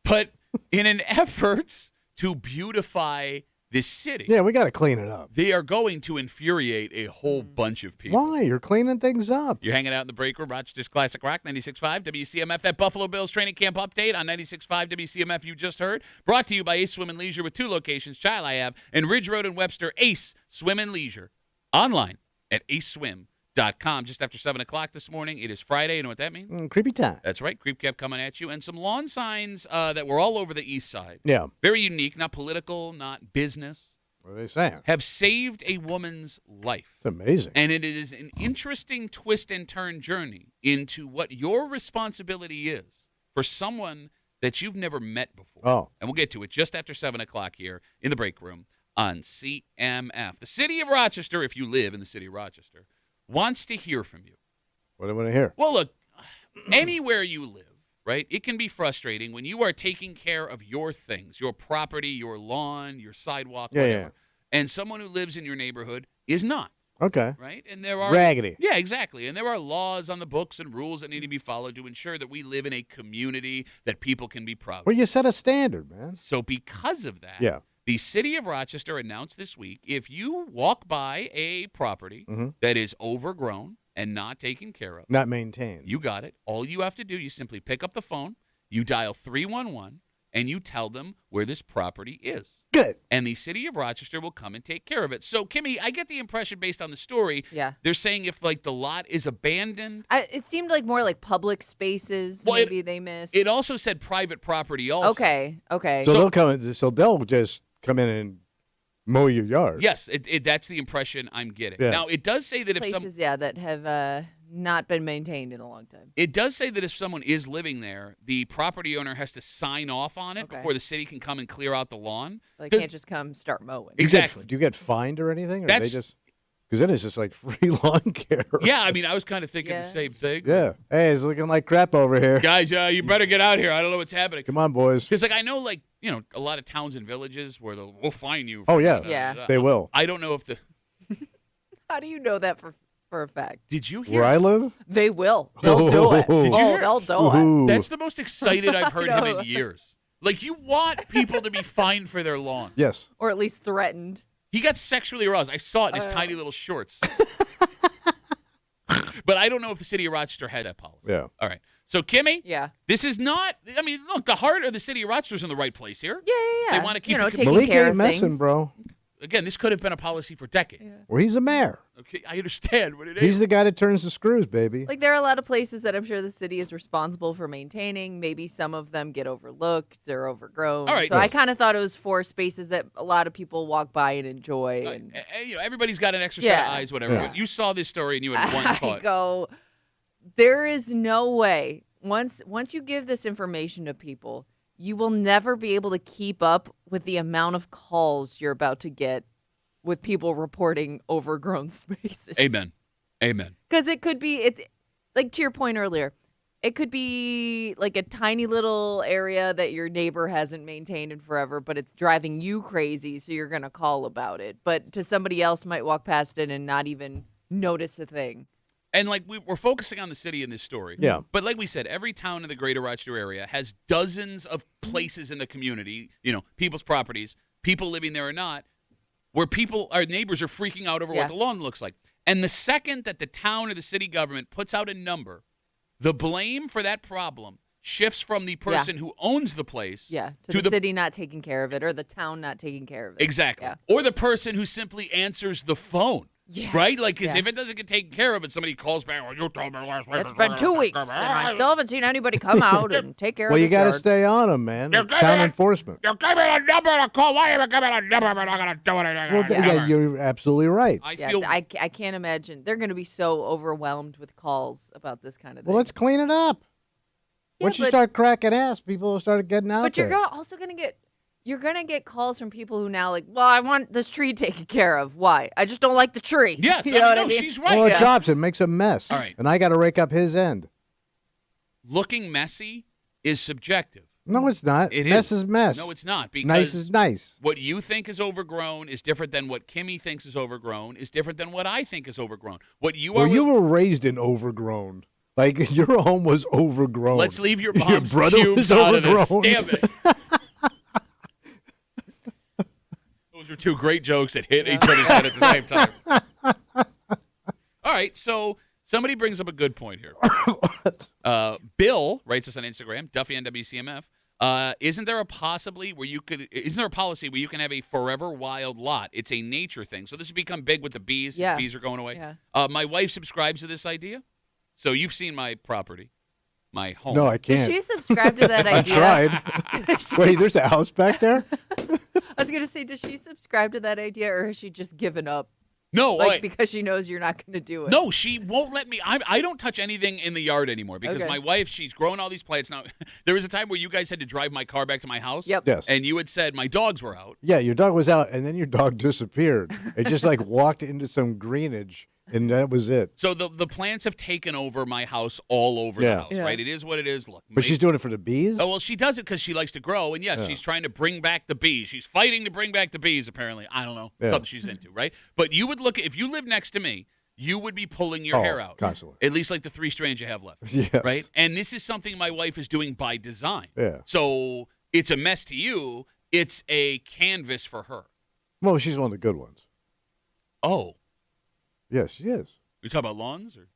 Speaker 1: But in an effort to beautify this city,
Speaker 2: Yeah, we got to clean it up.
Speaker 1: they are going to infuriate a whole bunch of people.
Speaker 2: Why? You're cleaning things up.
Speaker 1: You're hanging out in the break room, Rochester's Classic Rock, 96.5 WCMF. That Buffalo Bills training camp update on 96.5 WCMF you just heard. Brought to you by Ace Swim and Leisure with 2 locations, Chili Ave and Ridge Road in Webster. Ace Swim and Leisure. Online at aceswim.com. Just after 7 o'clock this morning. It is Friday. You know what that means?
Speaker 2: Creepy time.
Speaker 1: That's right. Creep kept coming at you. And some lawn signs that were all over the east side.
Speaker 2: Yeah.
Speaker 1: Very unique, not political, not business.
Speaker 2: What are they saying?
Speaker 1: Have saved a woman's life.
Speaker 2: It's amazing.
Speaker 1: And it is an interesting twist and turn journey into what your responsibility is for someone that you've never met before.
Speaker 2: Oh.
Speaker 1: And we'll get to it just after 7 o'clock here in the break room on CMF. The city of Rochester, if you live in the city of Rochester, wants to hear from you.
Speaker 2: What do I want to hear?
Speaker 1: Well, look, anywhere you live, right, it can be frustrating when you are taking care of your things, your property, your lawn, your sidewalk,
Speaker 2: Yeah,
Speaker 1: whatever,
Speaker 2: yeah.
Speaker 1: and someone who lives in your neighborhood is not.
Speaker 2: Okay.
Speaker 1: Right? And there are
Speaker 2: Raggedy.
Speaker 1: Yeah, exactly. And there are laws on the books and rules that need to be followed to ensure that we live in a community that people can be proud
Speaker 2: Well,
Speaker 1: of.
Speaker 2: you set a standard, man.
Speaker 1: So because of that,
Speaker 2: Yeah.
Speaker 1: the city of Rochester announced this week, if you walk by a property
Speaker 2: Mhm.
Speaker 1: that is overgrown and not taken care of,
Speaker 2: Not maintained.
Speaker 1: you got it. All you have to do, you simply pick up the phone, you dial 311, and you tell them where this property is.
Speaker 2: Good.
Speaker 1: And the city of Rochester will come and take care of it. So, Kimmy, I get the impression based on the story,
Speaker 3: Yeah.
Speaker 1: they're saying if, like, the lot is abandoned.
Speaker 3: It seemed like more like public spaces.
Speaker 1: Well,
Speaker 3: maybe they missed.
Speaker 1: It also said private property also.
Speaker 3: Okay.
Speaker 2: So they'll come in. So they'll just come in and mow your yard.
Speaker 1: Yes, that's the impression I'm getting.
Speaker 2: Yeah.
Speaker 1: Now, it does say that if
Speaker 3: places,
Speaker 1: some...
Speaker 3: that have not been maintained in a long time.
Speaker 1: It does say that if someone is living there, the property owner has to sign off on it
Speaker 3: Okay.
Speaker 1: before the city can come and clear out the lawn.
Speaker 3: They
Speaker 1: Does-
Speaker 3: can't just come start mowing.
Speaker 1: Exactly.
Speaker 2: Do you get fined or anything? Or
Speaker 1: That's-
Speaker 2: they just because then it's just like free lawn care.
Speaker 1: Yeah, I mean, I was kind of thinking
Speaker 3: Yeah.
Speaker 1: the same thing.
Speaker 2: Yeah. Hey, it's looking like crap over here.
Speaker 1: Guys, you better get out here. I don't know what's happening.
Speaker 2: Come on, boys.
Speaker 1: Because, like, I know, like, you know, a lot of towns and villages where we'll fine you.
Speaker 2: Oh, yeah.
Speaker 3: Yeah.
Speaker 2: They will.
Speaker 1: I don't know if the...
Speaker 3: How do you know that for a fact?
Speaker 1: Did you hear?
Speaker 2: Where I live?
Speaker 3: They will. They'll do it.
Speaker 2: Did you
Speaker 1: hear-
Speaker 3: They'll do it.
Speaker 2: Ooh.
Speaker 1: That's the most excited I've heard him
Speaker 3: know.
Speaker 1: in years. Like, you want people to be fined for their lawn.
Speaker 2: Yes.
Speaker 3: Or at least threatened.
Speaker 1: He got sexually aroused. I saw it in his tiny little shorts. But I don't know if the city of Rochester had that policy.
Speaker 2: Yeah.
Speaker 1: All right. So, Kimmy,
Speaker 3: Yeah.
Speaker 1: this is not, I mean, look, the heart of the city of Rochester's in the right place here.
Speaker 3: Yeah.
Speaker 1: They wanna keep
Speaker 3: you know,
Speaker 1: the
Speaker 3: taking
Speaker 2: Malik
Speaker 3: care
Speaker 2: ain't
Speaker 3: of
Speaker 2: messing,
Speaker 3: things.
Speaker 2: bro.
Speaker 1: Again, this could have been a policy for decades.
Speaker 2: Well, he's a mayor.
Speaker 1: Okay, I understand what it
Speaker 2: He's
Speaker 1: is.
Speaker 2: the guy that turns the screws, baby.
Speaker 3: Like there are a lot of places that I'm sure the city is responsible for maintaining. Maybe some of them get overlooked or overgrown.
Speaker 1: All right.
Speaker 3: So I kind of thought it was for spaces that a lot of people walk by and enjoy. And
Speaker 1: You know, everybody's got an extra set of
Speaker 3: Yeah.
Speaker 1: eyes, whatever.
Speaker 2: Yeah.
Speaker 1: But you saw this story and you had one
Speaker 3: I
Speaker 1: thought.
Speaker 3: go, there is no way once you give this information to people, you will never be able to keep up with the amount of calls you're about to get with people reporting overgrown spaces.
Speaker 1: Amen. Amen.
Speaker 3: Because it could be like to your point earlier, it could be like a tiny little area that your neighbor hasn't maintained in forever, but it's driving you crazy, so you're gonna call about it. But to somebody else might walk past it and not even notice a thing.
Speaker 1: And like we're focusing on the city in this story.
Speaker 2: Yeah.
Speaker 1: But like we said, every town in the greater Rochester area has dozens of places in the community, you know, people's properties, people living there or not, where our neighbors are freaking out over
Speaker 3: Yeah.
Speaker 1: what the lawn looks like. And the second that the town or the city government puts out a number, the blame for that problem shifts from the person who owns the place
Speaker 3: Yeah, to the city not taking care of it or the town not taking care of it.
Speaker 1: Exactly.
Speaker 3: Yeah.
Speaker 1: Or the person who simply answers the phone.
Speaker 3: Yeah.
Speaker 1: Right? Like, because
Speaker 3: Yeah.
Speaker 1: if it doesn't get taken care of and somebody calls back, well, you told me last week.
Speaker 3: It's been 2 weeks, and I still haven't seen anybody come out and take care
Speaker 2: Well,
Speaker 3: of
Speaker 2: you
Speaker 3: this
Speaker 2: got to
Speaker 3: yard.
Speaker 2: stay on him, man.
Speaker 1: You're
Speaker 2: It's
Speaker 1: giving
Speaker 2: town
Speaker 1: it-
Speaker 2: enforcement.
Speaker 1: You gave me a number to call. Why are you giving me a number? I'm not going to do anything.
Speaker 2: Well, yeah, you're absolutely right.
Speaker 1: I
Speaker 3: Yeah,
Speaker 1: feel
Speaker 3: I can't imagine. They're going to be so overwhelmed with calls about this kind of thing.
Speaker 2: Well, let's clean it up.
Speaker 3: Yeah,
Speaker 2: Once you
Speaker 3: but-
Speaker 2: start cracking ass, people will start getting out
Speaker 3: But
Speaker 2: there.
Speaker 3: you're also going to get calls from people who now like, well, I want this tree taken care of. Why? I just don't like the tree.
Speaker 1: Yes,
Speaker 3: you know what I
Speaker 1: no,
Speaker 3: mean?
Speaker 1: she's right.
Speaker 2: Well, it
Speaker 3: Yeah.
Speaker 2: drops. It makes a mess.
Speaker 1: All right.
Speaker 2: And I got to rake up his end.
Speaker 1: Looking messy is subjective.
Speaker 2: No, it's not.
Speaker 1: It
Speaker 2: mess
Speaker 1: is.
Speaker 2: is mess.
Speaker 1: No, it's not. Because
Speaker 2: Nice is nice.
Speaker 1: what you think is overgrown is different than what Kimmy thinks is overgrown is different than what I think is overgrown. What you
Speaker 2: Well,
Speaker 1: are.
Speaker 2: you were raised in overgrown. Like, your home was overgrown.
Speaker 1: Let's leave your mom's
Speaker 2: brother
Speaker 1: pubes
Speaker 2: was
Speaker 1: out of this.
Speaker 2: overgrown.
Speaker 1: Damn it. Those are two great jokes that hit each other's head at the same time. All right, so somebody brings up a good point here. Bill writes us on Instagram, Duffy and WCMF. Isn't there a policy where you can have a forever wild lot? It's a nature thing. So this has become big with the bees.
Speaker 3: Yeah.
Speaker 1: The bees are going away.
Speaker 3: Yeah.
Speaker 1: My wife subscribes to this idea. So you've seen my property, my home.
Speaker 2: No, I can't.
Speaker 3: Does she subscribe to that
Speaker 2: I
Speaker 3: idea?
Speaker 2: tried. Wait, there's a house back there?
Speaker 3: I was going to say, does she subscribe to that idea, or has she just given up?
Speaker 1: No,
Speaker 3: Like, because she knows you're not going to do it.
Speaker 1: No, she won't let me. I don't touch anything in the yard anymore because
Speaker 3: Okay.
Speaker 1: my wife, she's grown all these plants. Now, there was a time where you guys had to drive my car back to my house.
Speaker 3: Yep.
Speaker 2: Yes.
Speaker 1: And you had said my dogs were out.
Speaker 2: Yeah, your dog was out, and then your dog disappeared. It just, like, walked into some greenage, and that was it.
Speaker 1: So the plants have taken over my house all over
Speaker 2: Yeah.
Speaker 1: the house,
Speaker 3: Yeah.
Speaker 1: right? It is what it is. Look,
Speaker 2: But she's doing it for the bees?
Speaker 1: Oh, well, she does it because she likes to grow. And, yes, she's trying to bring back the bees. She's fighting to bring back the bees, apparently. I don't know.
Speaker 2: Yeah.
Speaker 1: Something she's into, right? But you would look, if you lived next to me, you would be pulling your hair out.
Speaker 2: Constantly.
Speaker 1: At least like the 3 strands you have left.
Speaker 2: Yes.
Speaker 1: Right? And this is something my wife is doing by design.
Speaker 2: Yeah.
Speaker 1: So it's a mess to you. It's a canvas for her.
Speaker 2: Well, she's one of the good ones.
Speaker 1: Oh,
Speaker 2: Yes, she is.
Speaker 1: you talking about lawns? Or?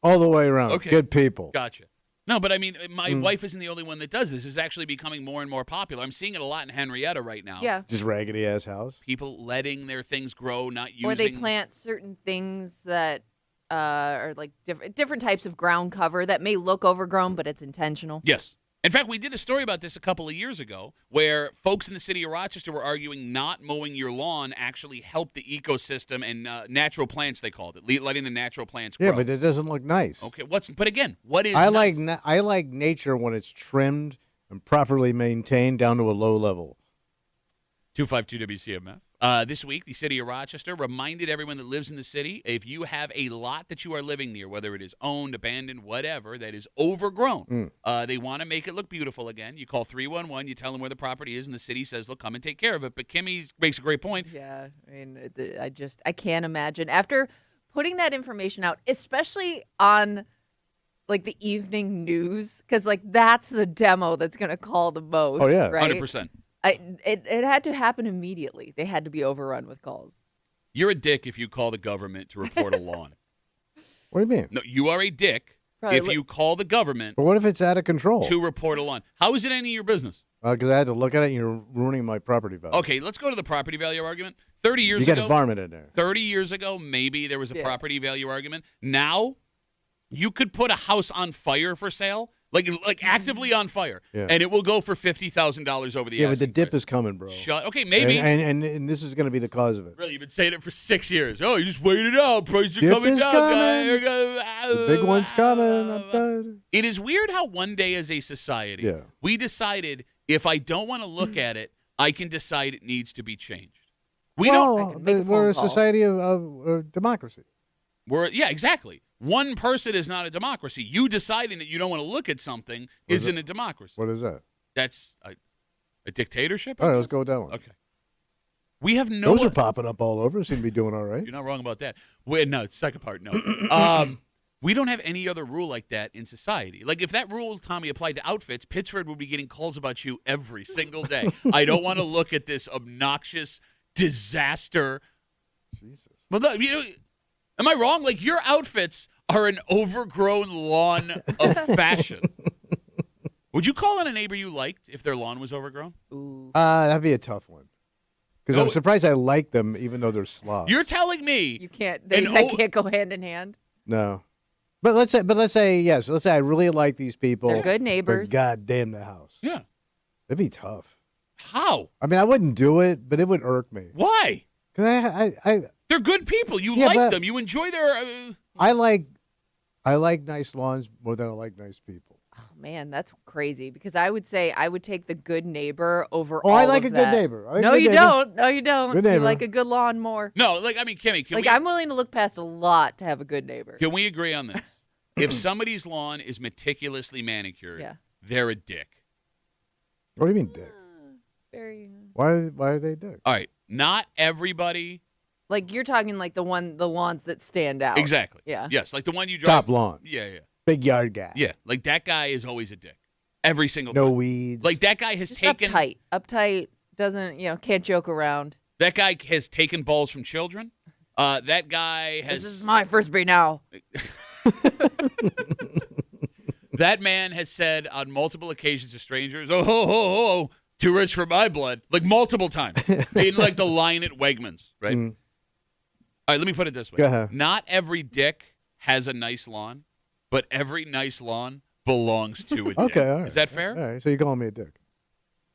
Speaker 2: All the way around.
Speaker 1: Okay.
Speaker 2: Good people.
Speaker 1: Gotcha. No, but I mean, my wife isn't the only one that does this. This is actually becoming more and more popular. I'm seeing it a lot in Henrietta right now.
Speaker 3: Yeah.
Speaker 2: Just raggedy-ass house.
Speaker 1: People letting their things grow, not using.
Speaker 3: Or they plant certain things that are like different types of ground cover that may look overgrown, but it's intentional.
Speaker 1: Yes. In fact, we did a story about this a couple of years ago where folks in the city of Rochester were arguing not mowing your lawn actually helped the ecosystem and natural plants, they called it, letting the natural plants grow.
Speaker 2: Yeah, but it doesn't look nice.
Speaker 1: Okay, but again, what is
Speaker 2: I
Speaker 1: nice?
Speaker 2: like nature when it's trimmed and properly maintained down to a low level.
Speaker 1: 252 WCMF. This week, the city of Rochester reminded everyone that lives in the city, if you have a lot that you are living near, whether it is owned, abandoned, whatever, that is overgrown, they want to make it look beautiful again. You call 311, you tell them where the property is, and the city says, look, come and take care of it. But Kimmy makes a great point.
Speaker 3: Yeah, I mean, I can't imagine after putting that information out, especially on like the evening news, because like that's the demo that's gonna call the most.
Speaker 2: Oh, yeah.
Speaker 3: right?
Speaker 1: 100%.
Speaker 3: It had to happen immediately. They had to be overrun with calls.
Speaker 1: You're a dick if you call the government to report a lawn.
Speaker 2: What do you mean?
Speaker 1: No, you are a dick
Speaker 3: Probably
Speaker 1: if you call the government
Speaker 2: But what if it's out of control?
Speaker 1: to report a lawn. How is it any of your business?
Speaker 2: Because I had to look at it, and you're ruining my property value.
Speaker 1: Okay, let's go to the property value argument. 30 years
Speaker 2: You got
Speaker 1: ago,
Speaker 2: a varmint in there.
Speaker 1: 30 years ago, maybe there was a
Speaker 3: Yeah.
Speaker 1: property value argument. Now, you could put a house on fire for sale, like actively on fire,
Speaker 2: Yeah.
Speaker 1: and it will go for $50,000 over the
Speaker 2: Yeah, but the
Speaker 1: asking
Speaker 2: dip
Speaker 1: price.
Speaker 2: is coming, bro.
Speaker 1: Shut. Okay, maybe.
Speaker 2: And this is going to be the cause of it.
Speaker 1: Really, you've been saying it for 6 years. Oh, you just wait it out. Prices are
Speaker 2: Dip
Speaker 1: coming
Speaker 2: is
Speaker 1: down.
Speaker 2: coming.
Speaker 1: Guys.
Speaker 2: The big one's coming. I'm tired.
Speaker 1: It is weird how one day as a society,
Speaker 2: Yeah.
Speaker 1: we decided if I don't want to look at it, I can decide it needs to be changed. We don't.
Speaker 3: I can make a
Speaker 2: We're a
Speaker 3: phone call.
Speaker 2: society of democracy.
Speaker 1: Yeah, exactly. One person is not a democracy. You deciding that you don't want to look at something isn't a democracy.
Speaker 2: What is that?
Speaker 1: That's a dictatorship. I
Speaker 2: All right, let's
Speaker 1: guess?
Speaker 2: go with that one.
Speaker 1: Okay. We have no.
Speaker 2: Those are popping up all over. Seem to be doing all right.
Speaker 1: You're not wrong about that. Wait, no, second part, no. We don't have any other rule like that in society. Like if that rule, Tommy, applied to outfits, Pittsburgh would be getting calls about you every single day. I don't want to look at this obnoxious disaster.
Speaker 2: Jesus.
Speaker 1: Well, am I wrong? Like your outfits are an overgrown lawn of fashion. Would you call on a neighbor you liked if their lawn was overgrown?
Speaker 3: Ooh.
Speaker 2: That'd be a tough one. Because
Speaker 1: Oh.
Speaker 2: I'm surprised I like them, even though they're slobs.
Speaker 1: You're telling me
Speaker 3: You can't.
Speaker 1: And
Speaker 3: They can't go hand in hand.
Speaker 2: No. But let's say yes. Let's say I really like these people.
Speaker 3: They're good neighbors.
Speaker 2: But God damn the house.
Speaker 1: Yeah.
Speaker 2: It'd be tough.
Speaker 1: How?
Speaker 2: I mean, I wouldn't do it, but it would irk me.
Speaker 1: Why?
Speaker 2: Because
Speaker 1: They're good people. You
Speaker 2: Yeah,
Speaker 1: like
Speaker 2: but-
Speaker 1: them. You enjoy their.
Speaker 2: I like nice lawns more than I like nice people.
Speaker 3: Oh, man, that's crazy. Because I would say I would take the good neighbor over.
Speaker 2: Oh,
Speaker 3: all
Speaker 2: I like
Speaker 3: of
Speaker 2: a good
Speaker 3: that.
Speaker 2: neighbor. I like a
Speaker 3: No,
Speaker 2: good
Speaker 3: you
Speaker 2: neighbor.
Speaker 3: don't. No, you don't.
Speaker 2: Good
Speaker 3: You
Speaker 2: neighbor.
Speaker 3: like a good lawn more.
Speaker 1: No, like I mean, Kimmy,
Speaker 3: Like I'm willing to look past a lot to have a good neighbor.
Speaker 1: can we agree on this? If somebody's lawn is meticulously manicured,
Speaker 3: Yeah.
Speaker 1: they're a dick.
Speaker 2: What do you mean, dick?
Speaker 3: Very.
Speaker 2: Why are they dick?
Speaker 1: All right, not everybody.
Speaker 3: Like you're talking like the lawns that stand out.
Speaker 1: Exactly.
Speaker 3: Yeah.
Speaker 1: Yes, like the one you drive.
Speaker 2: Top lawn.
Speaker 1: Yeah.
Speaker 2: Big yard guy.
Speaker 1: Yeah, like that guy is always a dick. Every single
Speaker 2: No
Speaker 1: time.
Speaker 2: weeds.
Speaker 1: Like that guy has
Speaker 3: Just
Speaker 1: taken.
Speaker 3: uptight. Doesn't can't joke around.
Speaker 1: That guy has taken balls from children. That guy has.
Speaker 3: This is my frisbee now.
Speaker 1: That man has said on multiple occasions to strangers, "Oh, ho, ho, ho, too rich for my blood," like multiple times in like the line at Wegmans, right?
Speaker 2: Mm.
Speaker 1: All right, let me put it this way:
Speaker 2: Go ahead.
Speaker 1: not every dick has a nice lawn, but every nice lawn belongs to a dick.
Speaker 2: Okay, all right.
Speaker 1: Is that fair?
Speaker 2: All right, so you're calling me a dick.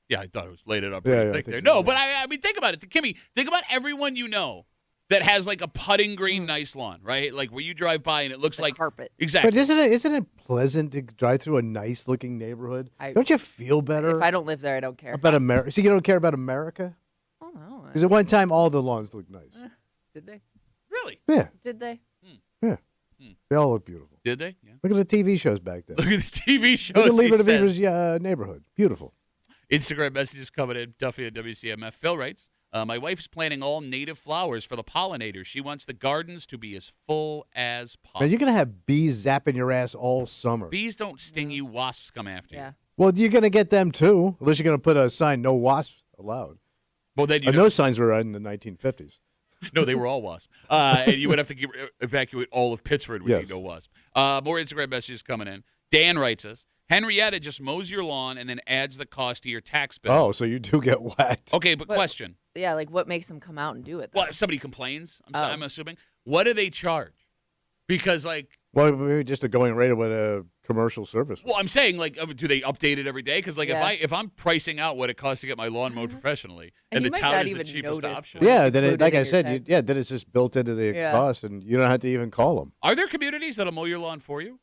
Speaker 1: Yeah, I thought it was laid it up
Speaker 2: Yeah,
Speaker 1: pretty
Speaker 2: yeah, I
Speaker 1: thick
Speaker 2: think
Speaker 1: there.
Speaker 2: so,
Speaker 1: No,
Speaker 2: yeah.
Speaker 1: but I mean, think about it, Kimmy. Think about everyone you know that has like a putting green nice lawn, right? Like where you drive by and it looks
Speaker 3: The
Speaker 1: like
Speaker 3: carpet.
Speaker 1: Exactly.
Speaker 2: But isn't it pleasant to drive through a nice looking neighborhood? Don't you feel better
Speaker 3: If I don't live there, I don't care.
Speaker 2: about America? So you don't care about America?
Speaker 3: Oh no.
Speaker 2: Because at one time all the lawns looked nice.
Speaker 3: Did they?
Speaker 1: Really?
Speaker 2: Yeah,
Speaker 3: Did they?
Speaker 2: they all look beautiful.
Speaker 1: Did they? Yeah.
Speaker 2: Look at the TV shows back then.
Speaker 1: Look at the TV shows.
Speaker 2: Look at Leave
Speaker 1: he
Speaker 2: It to
Speaker 1: said.
Speaker 2: Beaver's neighborhood. Beautiful.
Speaker 1: Instagram messages coming in. Duffy at WCMF. Phil writes, my wife is planting all native flowers for the pollinators. She wants the gardens to be as full as
Speaker 2: Now
Speaker 1: possible.
Speaker 2: you're gonna have bees zapping your ass all summer.
Speaker 1: Bees don't sting you. Wasps come after you.
Speaker 3: Yeah.
Speaker 2: Well, you're gonna get them too, unless you're gonna put a sign "No wasps allowed."
Speaker 1: Well, then you
Speaker 2: And those signs were in the 1950s.
Speaker 1: No, they were all wasps. And you would have to evacuate all of Pittsburgh with
Speaker 2: Yes.
Speaker 1: no wasp. More Instagram messages coming in. Dan writes us, Henrietta just mows your lawn and then adds the cost to your tax bill.
Speaker 2: Oh, so you do get whacked.
Speaker 1: Okay, but
Speaker 3: But-
Speaker 1: question.
Speaker 3: Yeah, like what makes them come out and do it?
Speaker 1: Well,
Speaker 3: though?
Speaker 1: if somebody complains,
Speaker 3: Oh.
Speaker 1: I'm assuming. What do they charge? Because, like,
Speaker 2: Well, maybe just a going rate of what a commercial service.
Speaker 1: well, I'm saying, like, do they update it every day? Because, like,
Speaker 3: Yeah.
Speaker 1: if I'm pricing out what it costs to get my lawn mowed professionally,
Speaker 3: And
Speaker 1: and,
Speaker 3: you
Speaker 1: the
Speaker 3: might
Speaker 1: town
Speaker 3: not
Speaker 1: is the
Speaker 3: even
Speaker 1: cheapest
Speaker 3: notice
Speaker 1: option.
Speaker 3: when
Speaker 2: Yeah,
Speaker 3: it's
Speaker 2: then
Speaker 3: included
Speaker 2: like
Speaker 3: in
Speaker 2: I
Speaker 3: your
Speaker 2: said,
Speaker 3: tax.
Speaker 2: then it's just built into the
Speaker 3: Yeah.
Speaker 2: cost, and you don't have to even call them.
Speaker 1: Are there communities that'll mow your lawn for you?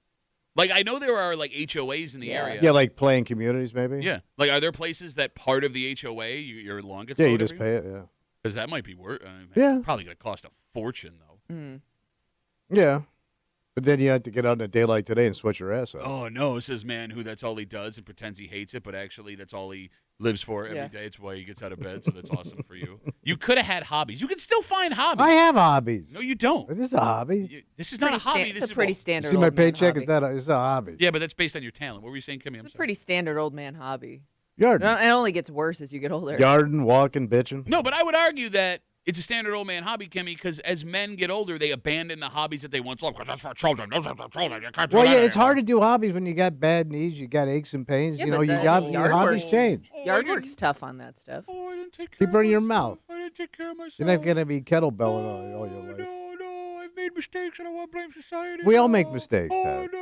Speaker 1: Like, I know there are, like, HOAs in the
Speaker 3: Yeah.
Speaker 1: area.
Speaker 2: Yeah, like playing communities, maybe.
Speaker 1: Yeah. Like, are there places that part of the HOA, your lawn gets
Speaker 2: Yeah,
Speaker 1: mowed
Speaker 2: you just
Speaker 1: every
Speaker 2: pay it. Yeah.
Speaker 1: Because that might be worth.
Speaker 2: Yeah.
Speaker 1: Probably going to cost a fortune, though.
Speaker 3: Mm.
Speaker 2: Yeah. But then you have to get out in a day like today and sweat your ass off.
Speaker 1: Oh, no, says man who that's all he does and pretends he hates it, but actually that's all he lives for every day.
Speaker 3: Yeah.
Speaker 1: It's why he gets out of bed, so that's awesome for you. You could have had hobbies. You can still find hobbies.
Speaker 2: I have hobbies.
Speaker 1: No, you don't.
Speaker 2: This is a hobby.
Speaker 1: This is not a hobby. This
Speaker 3: It's
Speaker 1: is
Speaker 3: a pretty
Speaker 2: You
Speaker 3: standard.
Speaker 2: see my
Speaker 3: old man
Speaker 2: paycheck?
Speaker 3: hobby.
Speaker 2: It's a hobby.
Speaker 1: Yeah, but that's based on your talent. What were you saying, Kimmy? I'm
Speaker 3: It's a
Speaker 1: sorry.
Speaker 3: pretty standard old man hobby.
Speaker 2: Garden.
Speaker 3: It only gets worse as you get older.
Speaker 2: Garden, walking, bitching.
Speaker 1: No, but I would argue that it's a standard old man hobby, Kimmy, because as men get older, they abandon the hobbies that they once loved. 'Cause that's for children. Those are for children. You can't do
Speaker 2: Well,
Speaker 1: that
Speaker 2: yeah, it's
Speaker 1: anymore.
Speaker 2: hard to do hobbies when you got bad knees, you got aches and pains.
Speaker 3: Yeah,
Speaker 2: you know,
Speaker 3: but
Speaker 2: you
Speaker 3: the
Speaker 2: got
Speaker 3: yard
Speaker 2: your hobbies
Speaker 3: work-
Speaker 2: change.
Speaker 3: Yard
Speaker 1: I
Speaker 3: work's tough on that stuff.
Speaker 1: Oh, I didn't take care
Speaker 2: Keep
Speaker 1: of
Speaker 2: running your
Speaker 1: myself.
Speaker 2: mouth.
Speaker 1: I didn't take care of myself.
Speaker 2: You're not gonna be kettlebelling all your life.
Speaker 1: No, I've made mistakes and I want to blame society.
Speaker 2: We all make
Speaker 1: No.
Speaker 2: mistakes,
Speaker 1: Oh,
Speaker 2: Pat.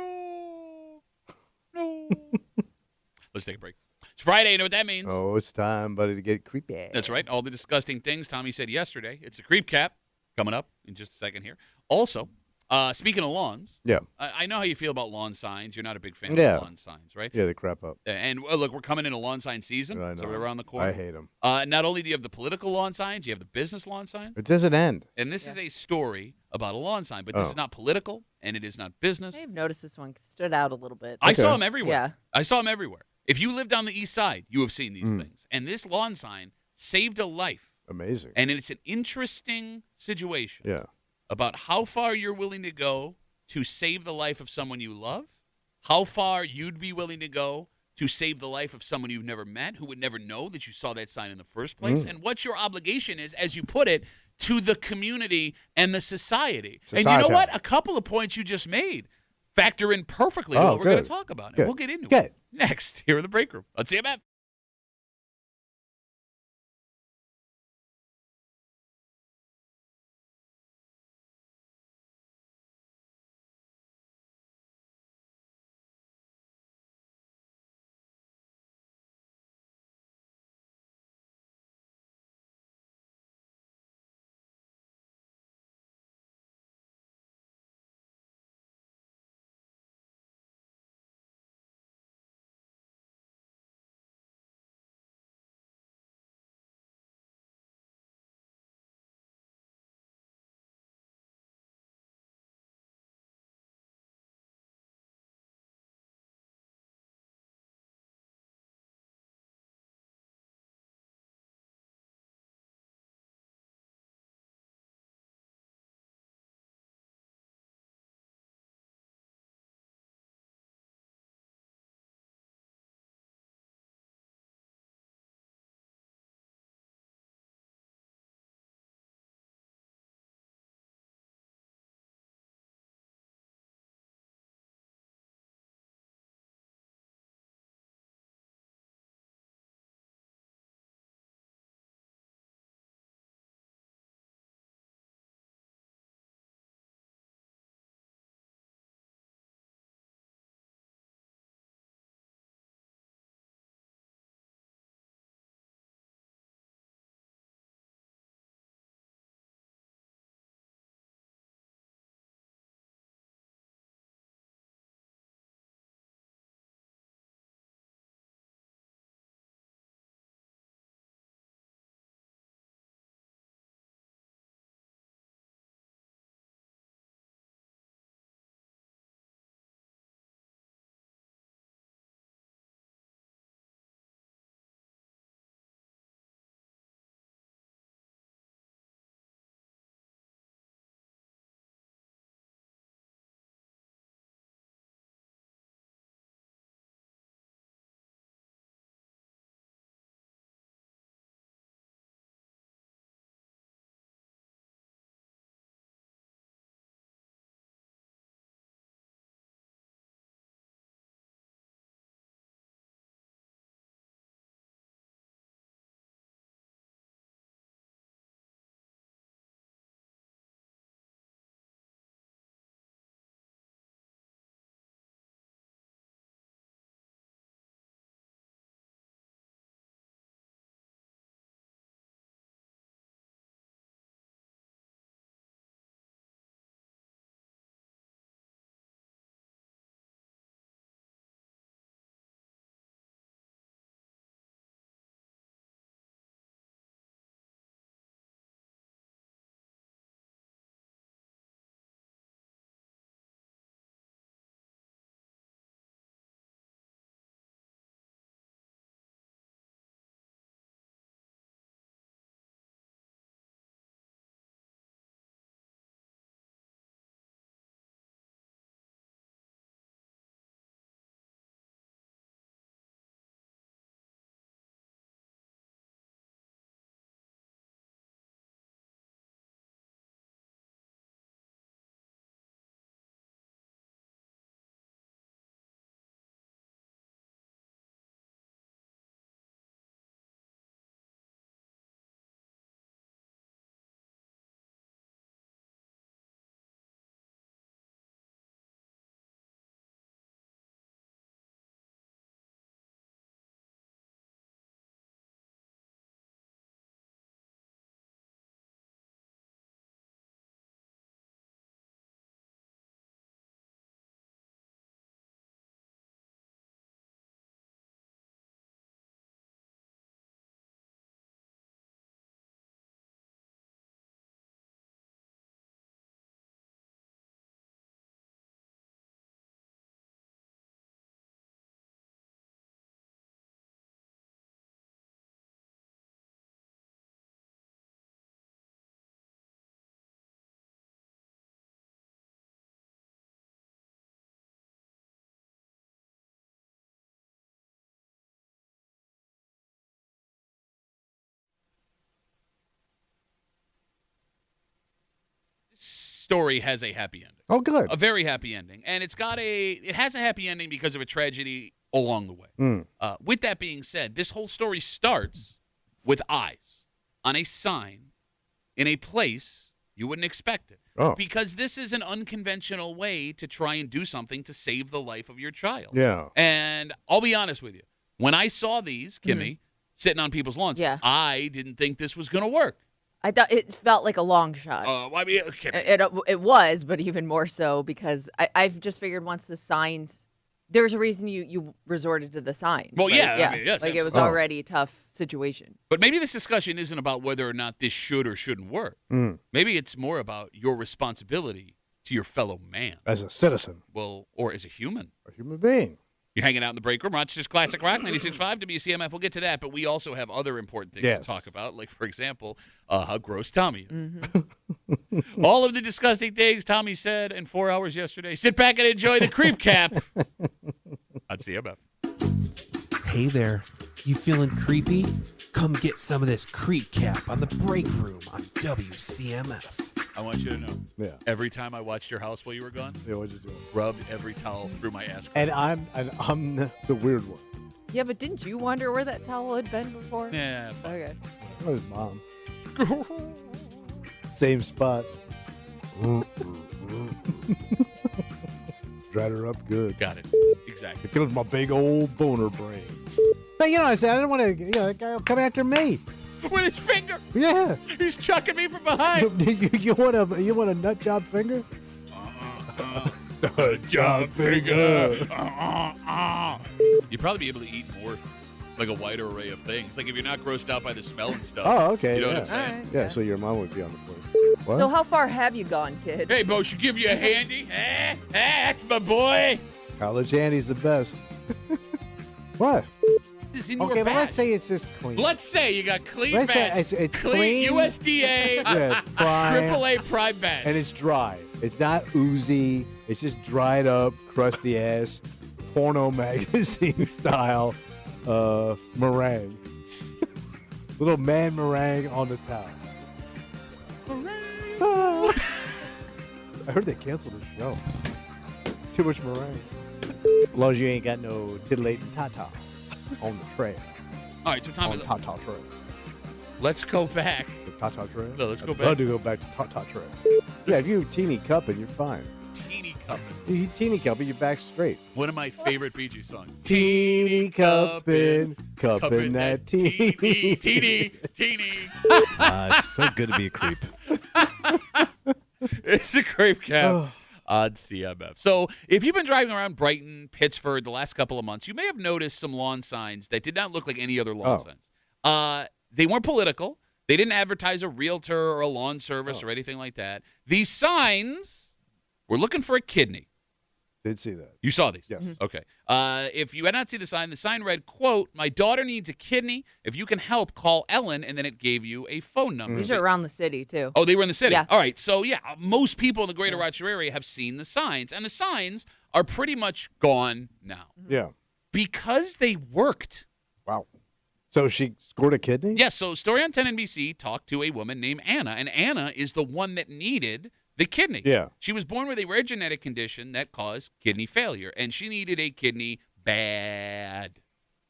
Speaker 1: no. Let's take a break. It's Friday. You know what that means?
Speaker 2: Oh, it's time, buddy, to get creepy.
Speaker 1: That's right. All the disgusting things Tommy said yesterday. It's the creep cap coming up in just a second here. Also, speaking of lawns,
Speaker 2: Yeah,
Speaker 1: I know how you feel about lawn signs. You're not a big fan
Speaker 2: Yeah.
Speaker 1: of lawn signs, right?
Speaker 2: yeah, they crap up.
Speaker 1: And look, we're coming into lawn sign season,
Speaker 2: I know.
Speaker 1: so we're around the corner.
Speaker 2: I hate them.
Speaker 1: Not only do you have the political lawn signs, you have the business lawn signs.
Speaker 2: It doesn't end.
Speaker 1: And this is a story about a lawn sign, but this
Speaker 2: Oh.
Speaker 1: is not political and it is not business.
Speaker 3: I've noticed this one stood out a little bit.
Speaker 1: I saw
Speaker 2: Okay.
Speaker 1: them everywhere.
Speaker 3: Yeah.
Speaker 1: I saw them everywhere. If you lived on the east side, you have seen these
Speaker 2: Mm.
Speaker 1: things. And this lawn sign saved a life.
Speaker 2: Amazing.
Speaker 1: And it's an interesting situation
Speaker 2: Yeah.
Speaker 1: about how far you're willing to go to save the life of someone you love, how far you'd be willing to go to save the life of someone you've never met who would never know that you saw that sign in the first place, and what your obligation is, as you put it, to the community and the society. And you know
Speaker 2: Society.
Speaker 1: what? A couple of points you just made factor in perfectly to
Speaker 2: Oh,
Speaker 1: what we're going
Speaker 2: good.
Speaker 1: to talk about. And
Speaker 2: Good.
Speaker 1: we'll get into
Speaker 2: Good.
Speaker 1: it next here in the break room. Let's see you, story has a happy ending.
Speaker 2: Oh, good.
Speaker 1: A very happy ending. And it has a happy ending because of a tragedy along the way. With that being said, this whole story starts with eyes on a sign in a place you wouldn't expect it.
Speaker 2: Oh.
Speaker 1: Because this is an unconventional way to try and do something to save the life of your child.
Speaker 2: Yeah.
Speaker 1: And I'll be honest with you. When I saw these, Kimmy, sitting on people's lawns,
Speaker 3: Yeah.
Speaker 1: I didn't think this was going to work.
Speaker 3: I thought it felt like a long shot.
Speaker 1: I mean, Kimmy.
Speaker 3: It was, but even more so because I've just figured once the signs, there's a reason you resorted to the signs.
Speaker 1: Well,
Speaker 3: right?
Speaker 1: yeah, I mean, yes,
Speaker 3: like it was
Speaker 2: absolutely.
Speaker 3: already a tough situation.
Speaker 1: But maybe this discussion isn't about whether or not this should or shouldn't work. Maybe it's more about your responsibility to your fellow man.
Speaker 2: As a citizen,
Speaker 1: Well, or as a human.
Speaker 2: a human being.
Speaker 1: You're hanging out in the break room. Rochester's Classic Rock, 96.5 WCMF. We'll get to that, but we also have other important things
Speaker 2: Yes.
Speaker 1: to talk about, like, for example, how gross Tommy is. All of the disgusting things Tommy said in 4 hours yesterday. Sit back and enjoy the creep cap on CMF.
Speaker 5: Hey there, you feeling creepy? Come get some of this creep cap on the break room on WCMF.
Speaker 1: I want you to know,
Speaker 2: Yeah.
Speaker 1: every time I watched your house while you were gone,
Speaker 2: Yeah, what'd you do?
Speaker 1: rubbed every towel through my ass.
Speaker 2: And I'm the weird one.
Speaker 3: Yeah, but didn't you wonder where that towel had been before?
Speaker 1: Yeah, fine.
Speaker 3: Okay.
Speaker 2: That was mom. Same spot. Dried her up good.
Speaker 1: Got it. Exactly.
Speaker 2: It kills my big old boner brain. But I said I didn't want to. That guy will come after me.
Speaker 1: With his finger.
Speaker 2: Yeah.
Speaker 1: He's chucking me from behind.
Speaker 2: you want a nut job finger?
Speaker 1: Job finger. You'd probably be able to eat more, like a wider array of things. Like if you're not grossed out by the smell and stuff.
Speaker 2: Oh, okay.
Speaker 1: You know
Speaker 2: yeah.
Speaker 1: what I'm saying?
Speaker 3: All right.
Speaker 2: Yeah. So your mom would be on the plane. What?
Speaker 3: So how far have you gone, kid?
Speaker 1: Hey, Bo, should give you a handy? That's my boy.
Speaker 2: College Andy's the best. What?
Speaker 1: It's in
Speaker 2: Okay,
Speaker 1: your
Speaker 2: but
Speaker 1: bag.
Speaker 2: let's say it's just clean.
Speaker 1: Let's say you got clean
Speaker 2: Let's say
Speaker 1: badge.
Speaker 2: it's clean.
Speaker 1: USDA,
Speaker 2: Yeah, prime.
Speaker 1: AAA Prime badge.
Speaker 2: And it's dry. It's not oozy. It's just dried up, crusty ass, porno magazine style meringue. Little man meringue on the towel. Ah. I heard they canceled the show. Too much meringue. As long as you ain't got no titillating tata on the trail.
Speaker 1: All right, so Tommy,
Speaker 2: On Tata Trail.
Speaker 1: let's go back.
Speaker 2: The Tata Trail?
Speaker 1: No, let's go
Speaker 2: I'd
Speaker 1: back.
Speaker 2: love to go back to Tata Trail. Yeah, if you teeny cupping, you're fine.
Speaker 1: Teeny cupping.
Speaker 2: You teeny cupping, your back straight.
Speaker 1: One of my favorite Bee Gees songs.
Speaker 2: Teeny cupping, cupping that teeny.
Speaker 1: teeny.
Speaker 6: It's so good to be a creep.
Speaker 1: It's a creep cap on CMF. So if you've been driving around Brighton, Pittsford the last couple of months, you may have noticed some lawn signs that did not look like any other lawn signs. They weren't political. They didn't advertise a realtor or a lawn service or anything like that. These signs were looking for a kidney.
Speaker 2: Did see that.
Speaker 1: You saw these?
Speaker 2: Yes.
Speaker 1: Okay. If you had not seen the sign read, quote, "My daughter needs a kidney. If you can help, call Ellen," and then it gave you a phone number.
Speaker 3: These are around the city too.
Speaker 1: Oh, they were in the city?
Speaker 3: Yeah.
Speaker 1: All right. So, yeah, most people in the greater Rochester area have seen the signs, and the signs are pretty much gone now
Speaker 2: Yeah.
Speaker 1: because they worked.
Speaker 2: Wow. So she scored a kidney?
Speaker 1: Yes, so Story on 10 NBC talked to a woman named Anna, and Anna is the one that needed the kidney.
Speaker 2: Yeah.
Speaker 1: She was born with a rare genetic condition that caused kidney failure, and she needed a kidney bad.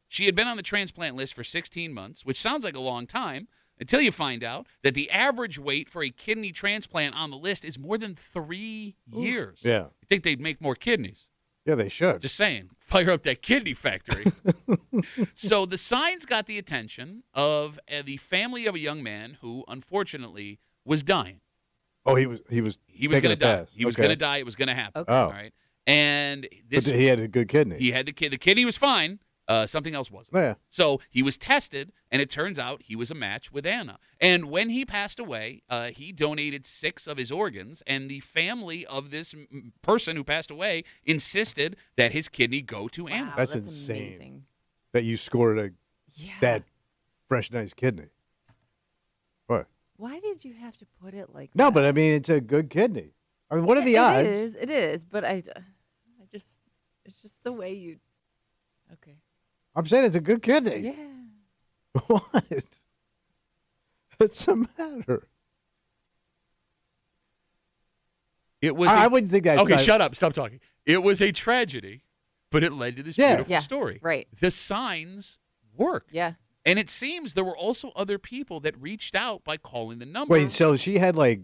Speaker 1: She had been on the transplant list for 16 months, which sounds like a long time, until you find out that the average wait for a kidney transplant on the list is more than 3 years.
Speaker 2: Yeah.
Speaker 1: You think they'd make more kidneys?
Speaker 2: Yeah, they should.
Speaker 1: Just saying. Fire up that kidney factory. So the signs got the attention of the family of a young man who, unfortunately, was dying.
Speaker 2: Oh, he was
Speaker 1: He was
Speaker 2: taking
Speaker 1: going to
Speaker 2: a
Speaker 1: die.
Speaker 2: pass.
Speaker 1: He was
Speaker 2: Okay.
Speaker 1: going to die. It was going to happen.
Speaker 3: Okay.
Speaker 2: Oh.
Speaker 1: All right. And
Speaker 2: But
Speaker 1: this,
Speaker 2: he had a good kidney.
Speaker 1: he had the kid. The kidney was fine. Something else wasn't.
Speaker 2: Yeah.
Speaker 1: So he was tested, and it turns out he was a match with Anna. And when he passed away, he donated 6 of his organs, and the family of this person who passed away insisted that his kidney go to Anna.
Speaker 3: Wow,
Speaker 2: That's insane.
Speaker 3: Amazing.
Speaker 2: That you scored
Speaker 3: Yeah.
Speaker 2: that fresh, nice kidney. What?
Speaker 3: Why did you have to put it like
Speaker 2: No,
Speaker 3: that?
Speaker 2: but I mean, it's a good kidney. I mean, what are the odds?
Speaker 3: It is, but I just, it's just the way you. Okay.
Speaker 2: I'm saying it's a good kidney.
Speaker 3: Yeah.
Speaker 2: What? What's the matter?
Speaker 1: It was.
Speaker 2: I wouldn't think that's
Speaker 1: Okay, shut up. Stop talking. It was a tragedy, but it led to this beautiful
Speaker 3: Yeah,
Speaker 1: story.
Speaker 3: right.
Speaker 1: The signs worked.
Speaker 3: Yeah.
Speaker 1: And it seems there were also other people that reached out by calling the number.
Speaker 2: Wait, so she had like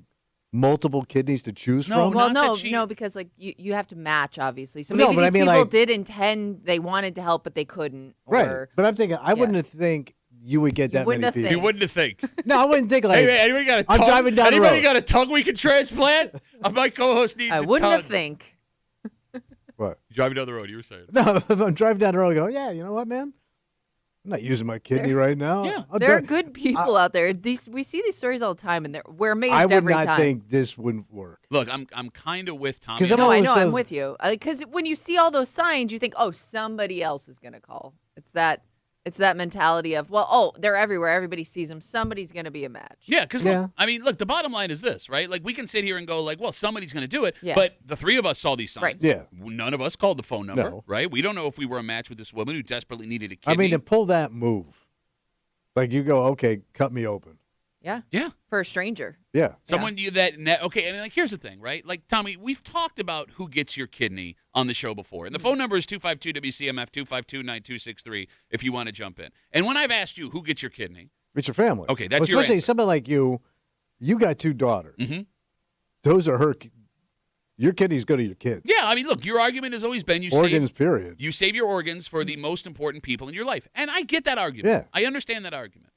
Speaker 2: multiple kidneys to choose
Speaker 1: No,
Speaker 2: from?
Speaker 3: Well,
Speaker 1: not
Speaker 3: no,
Speaker 1: that she-
Speaker 3: no, because like you have to match, obviously. So
Speaker 2: No,
Speaker 3: maybe
Speaker 2: but I
Speaker 3: these
Speaker 2: mean,
Speaker 3: people
Speaker 2: like-
Speaker 3: did intend, they wanted to help, but they couldn't.
Speaker 2: Right.
Speaker 3: Or,
Speaker 2: But I'm thinking, I wouldn't think you would get
Speaker 3: You
Speaker 2: that
Speaker 3: wouldn't
Speaker 2: many
Speaker 3: have
Speaker 2: people.
Speaker 1: You wouldn't have think.
Speaker 2: No, I wouldn't think like.
Speaker 1: Hey, man, anybody got a
Speaker 2: I'm
Speaker 1: tongue?
Speaker 2: driving down the
Speaker 1: Anybody
Speaker 2: road.
Speaker 1: got a tongue we can transplant? My co-host needs
Speaker 3: I
Speaker 1: a
Speaker 3: wouldn't
Speaker 1: tongue.
Speaker 3: have think.
Speaker 2: What?
Speaker 1: Driving down the road, you were saying.
Speaker 2: No, if I'm driving down the road, I go, yeah, you know what, man? I'm not using my kidney right now.
Speaker 1: Yeah.
Speaker 2: I'll
Speaker 3: There are
Speaker 2: do-
Speaker 3: good people out there. We see these stories all the time, and we're amazed
Speaker 2: I would
Speaker 3: every
Speaker 2: not
Speaker 3: time.
Speaker 2: think this wouldn't work.
Speaker 1: Look, I'm kind of with Tommy.
Speaker 2: 'Cause I'm
Speaker 3: No, I
Speaker 2: always
Speaker 3: know. I'm
Speaker 2: says-
Speaker 3: with you. Because when you see all those signs, you think, oh, somebody else is going to call. It's that mentality of, well, oh, they're everywhere. Everybody sees them. Somebody's going to be a match.
Speaker 1: Yeah, because
Speaker 2: Yeah.
Speaker 1: look, the bottom line is this, right? Like, we can sit here and go, like, well, somebody's going to do it,
Speaker 3: Yeah.
Speaker 1: but the three of us saw these signs.
Speaker 3: Right.
Speaker 2: Yeah.
Speaker 1: None of us called the phone number,
Speaker 2: No.
Speaker 1: right? We don't know if we were a match with this woman who desperately needed a
Speaker 2: I
Speaker 1: kidney.
Speaker 2: mean, to pull that move, like you go, okay, cut me open.
Speaker 3: Yeah.
Speaker 1: yeah.
Speaker 3: For a stranger.
Speaker 2: Yeah.
Speaker 1: Someone you that okay, and like here's the thing, right? Like Tommy, we've talked about who gets your kidney on the show before, and the phone number is 252 WCMF 252-9263 if you want to jump in. And when I've asked you who gets your kidney,
Speaker 2: It's your family.
Speaker 1: Okay, that's
Speaker 2: well,
Speaker 1: your
Speaker 2: especially
Speaker 1: answer.
Speaker 2: somebody like you. You got two daughters.
Speaker 1: Mhm.
Speaker 2: Those are her. Your kidneys go to your kids.
Speaker 1: yeah, I mean, look, your argument has always been
Speaker 2: Organs, period.
Speaker 1: you save your organs for the most important people in your life, and I get that argument.
Speaker 2: Yeah.
Speaker 1: I understand that argument.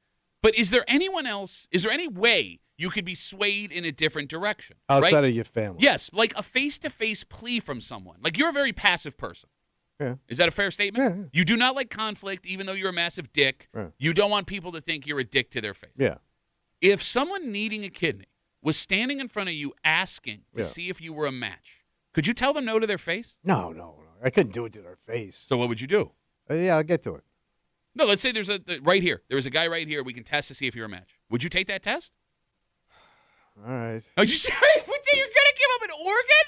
Speaker 1: But is there anyone else? Is there any way you could be swayed in a different direction
Speaker 2: Outside
Speaker 1: right?
Speaker 2: of your family.
Speaker 1: Yes, like a face-to-face plea from someone. Like you're a very passive person.
Speaker 2: Yeah.
Speaker 1: Is that a fair statement?
Speaker 2: Yeah, yeah.
Speaker 1: You do not like conflict, even though you're a massive dick.
Speaker 2: Right.
Speaker 1: You don't want people to think you're a dick to their face.
Speaker 2: Yeah.
Speaker 1: If someone needing a kidney was standing in front of you asking to
Speaker 2: Yeah.
Speaker 1: see if you were a match, could you tell them no to their face?
Speaker 2: No. I couldn't do it to their face.
Speaker 1: So what would you do?
Speaker 2: Yeah, I'll get to it.
Speaker 1: No, let's say there's right here. There's a guy right here. We can test to see if you're a match. Would you take that test?
Speaker 2: All right.
Speaker 1: Are you serious? You're gonna give up an organ?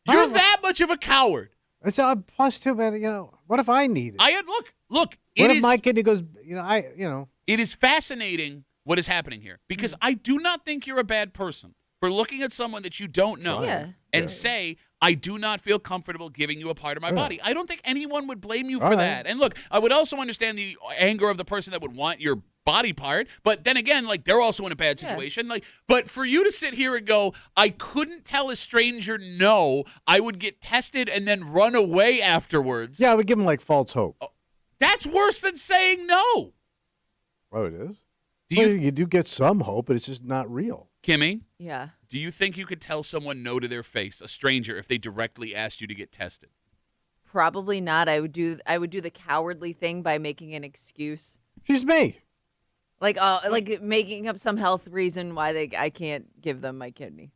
Speaker 1: You're that much of a coward.
Speaker 2: It's plus two, man. You know, what if I need it?
Speaker 1: Look.
Speaker 2: What
Speaker 1: It
Speaker 2: if
Speaker 1: is.
Speaker 2: my kidney goes?
Speaker 1: It is fascinating what is happening here because I do not think you're a bad person for looking at someone that you don't know
Speaker 3: Yeah.
Speaker 1: and say, I do not feel comfortable giving you a part of my body. I don't think anyone would blame you for
Speaker 2: All right.
Speaker 1: that. And look, I would also understand the anger of the person that would want your body part, but then again, like they're also in a bad situation. Like, but for you to sit here and go, I couldn't tell a stranger no, I would get tested and then run away afterwards.
Speaker 2: Yeah, I would give them like false hope.
Speaker 1: That's worse than saying no.
Speaker 2: Oh, it is.
Speaker 1: Do
Speaker 2: Well,
Speaker 1: you,
Speaker 2: you do get some hope, but it's just not real.
Speaker 1: Kimmy?
Speaker 3: Yeah.
Speaker 1: Do you think you could tell someone no to their face, a stranger, if they directly asked you to get tested?
Speaker 3: Probably not. I would do the cowardly thing by making an excuse.
Speaker 2: She's me.
Speaker 3: Like making up some health reason why I can't give them my kidney.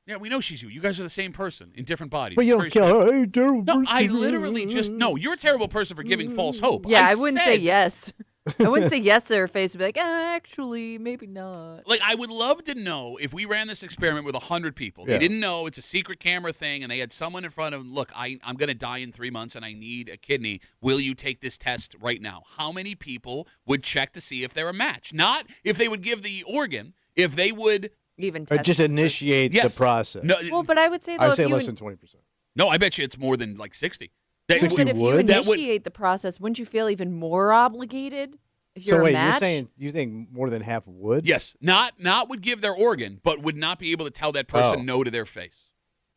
Speaker 1: Yeah, we know she's you. You guys are the same person in different bodies.
Speaker 2: But you
Speaker 1: Very
Speaker 2: don't kill
Speaker 1: strange.
Speaker 2: her. Hey, terrible
Speaker 1: No, I
Speaker 2: person.
Speaker 1: literally just no. You're a terrible person for giving false hope.
Speaker 3: Yeah, I wouldn't say
Speaker 1: said-
Speaker 3: yes. I wouldn't say yes to her face and be like, actually, maybe not.
Speaker 1: Like, I would love to know if we ran this experiment with 100 people. They
Speaker 2: Yeah.
Speaker 1: didn't know it's a secret camera thing, and they had someone in front of them. Look, I'm going to die in 3 months, and I need a kidney. Will you take this test right now? How many people would check to see if they're a match? Not if they would give the organ. If they would.
Speaker 3: Even
Speaker 2: Or
Speaker 3: test
Speaker 2: just initiate
Speaker 1: Yes.
Speaker 2: the process.
Speaker 1: No,
Speaker 3: Well, but I would say though,
Speaker 2: I
Speaker 3: if
Speaker 2: say
Speaker 3: you
Speaker 2: less than 20%.
Speaker 1: no, I bet you it's more than like 60. That
Speaker 2: 60
Speaker 3: but if you
Speaker 2: would?
Speaker 1: That would-
Speaker 3: initiate the process, wouldn't you feel even more obligated if
Speaker 2: So
Speaker 3: you're
Speaker 2: wait,
Speaker 3: a match?
Speaker 2: you're saying you think more than half would?
Speaker 1: Yes, not would give their organ, but would not be able to tell that person
Speaker 2: Oh.
Speaker 1: no to their face,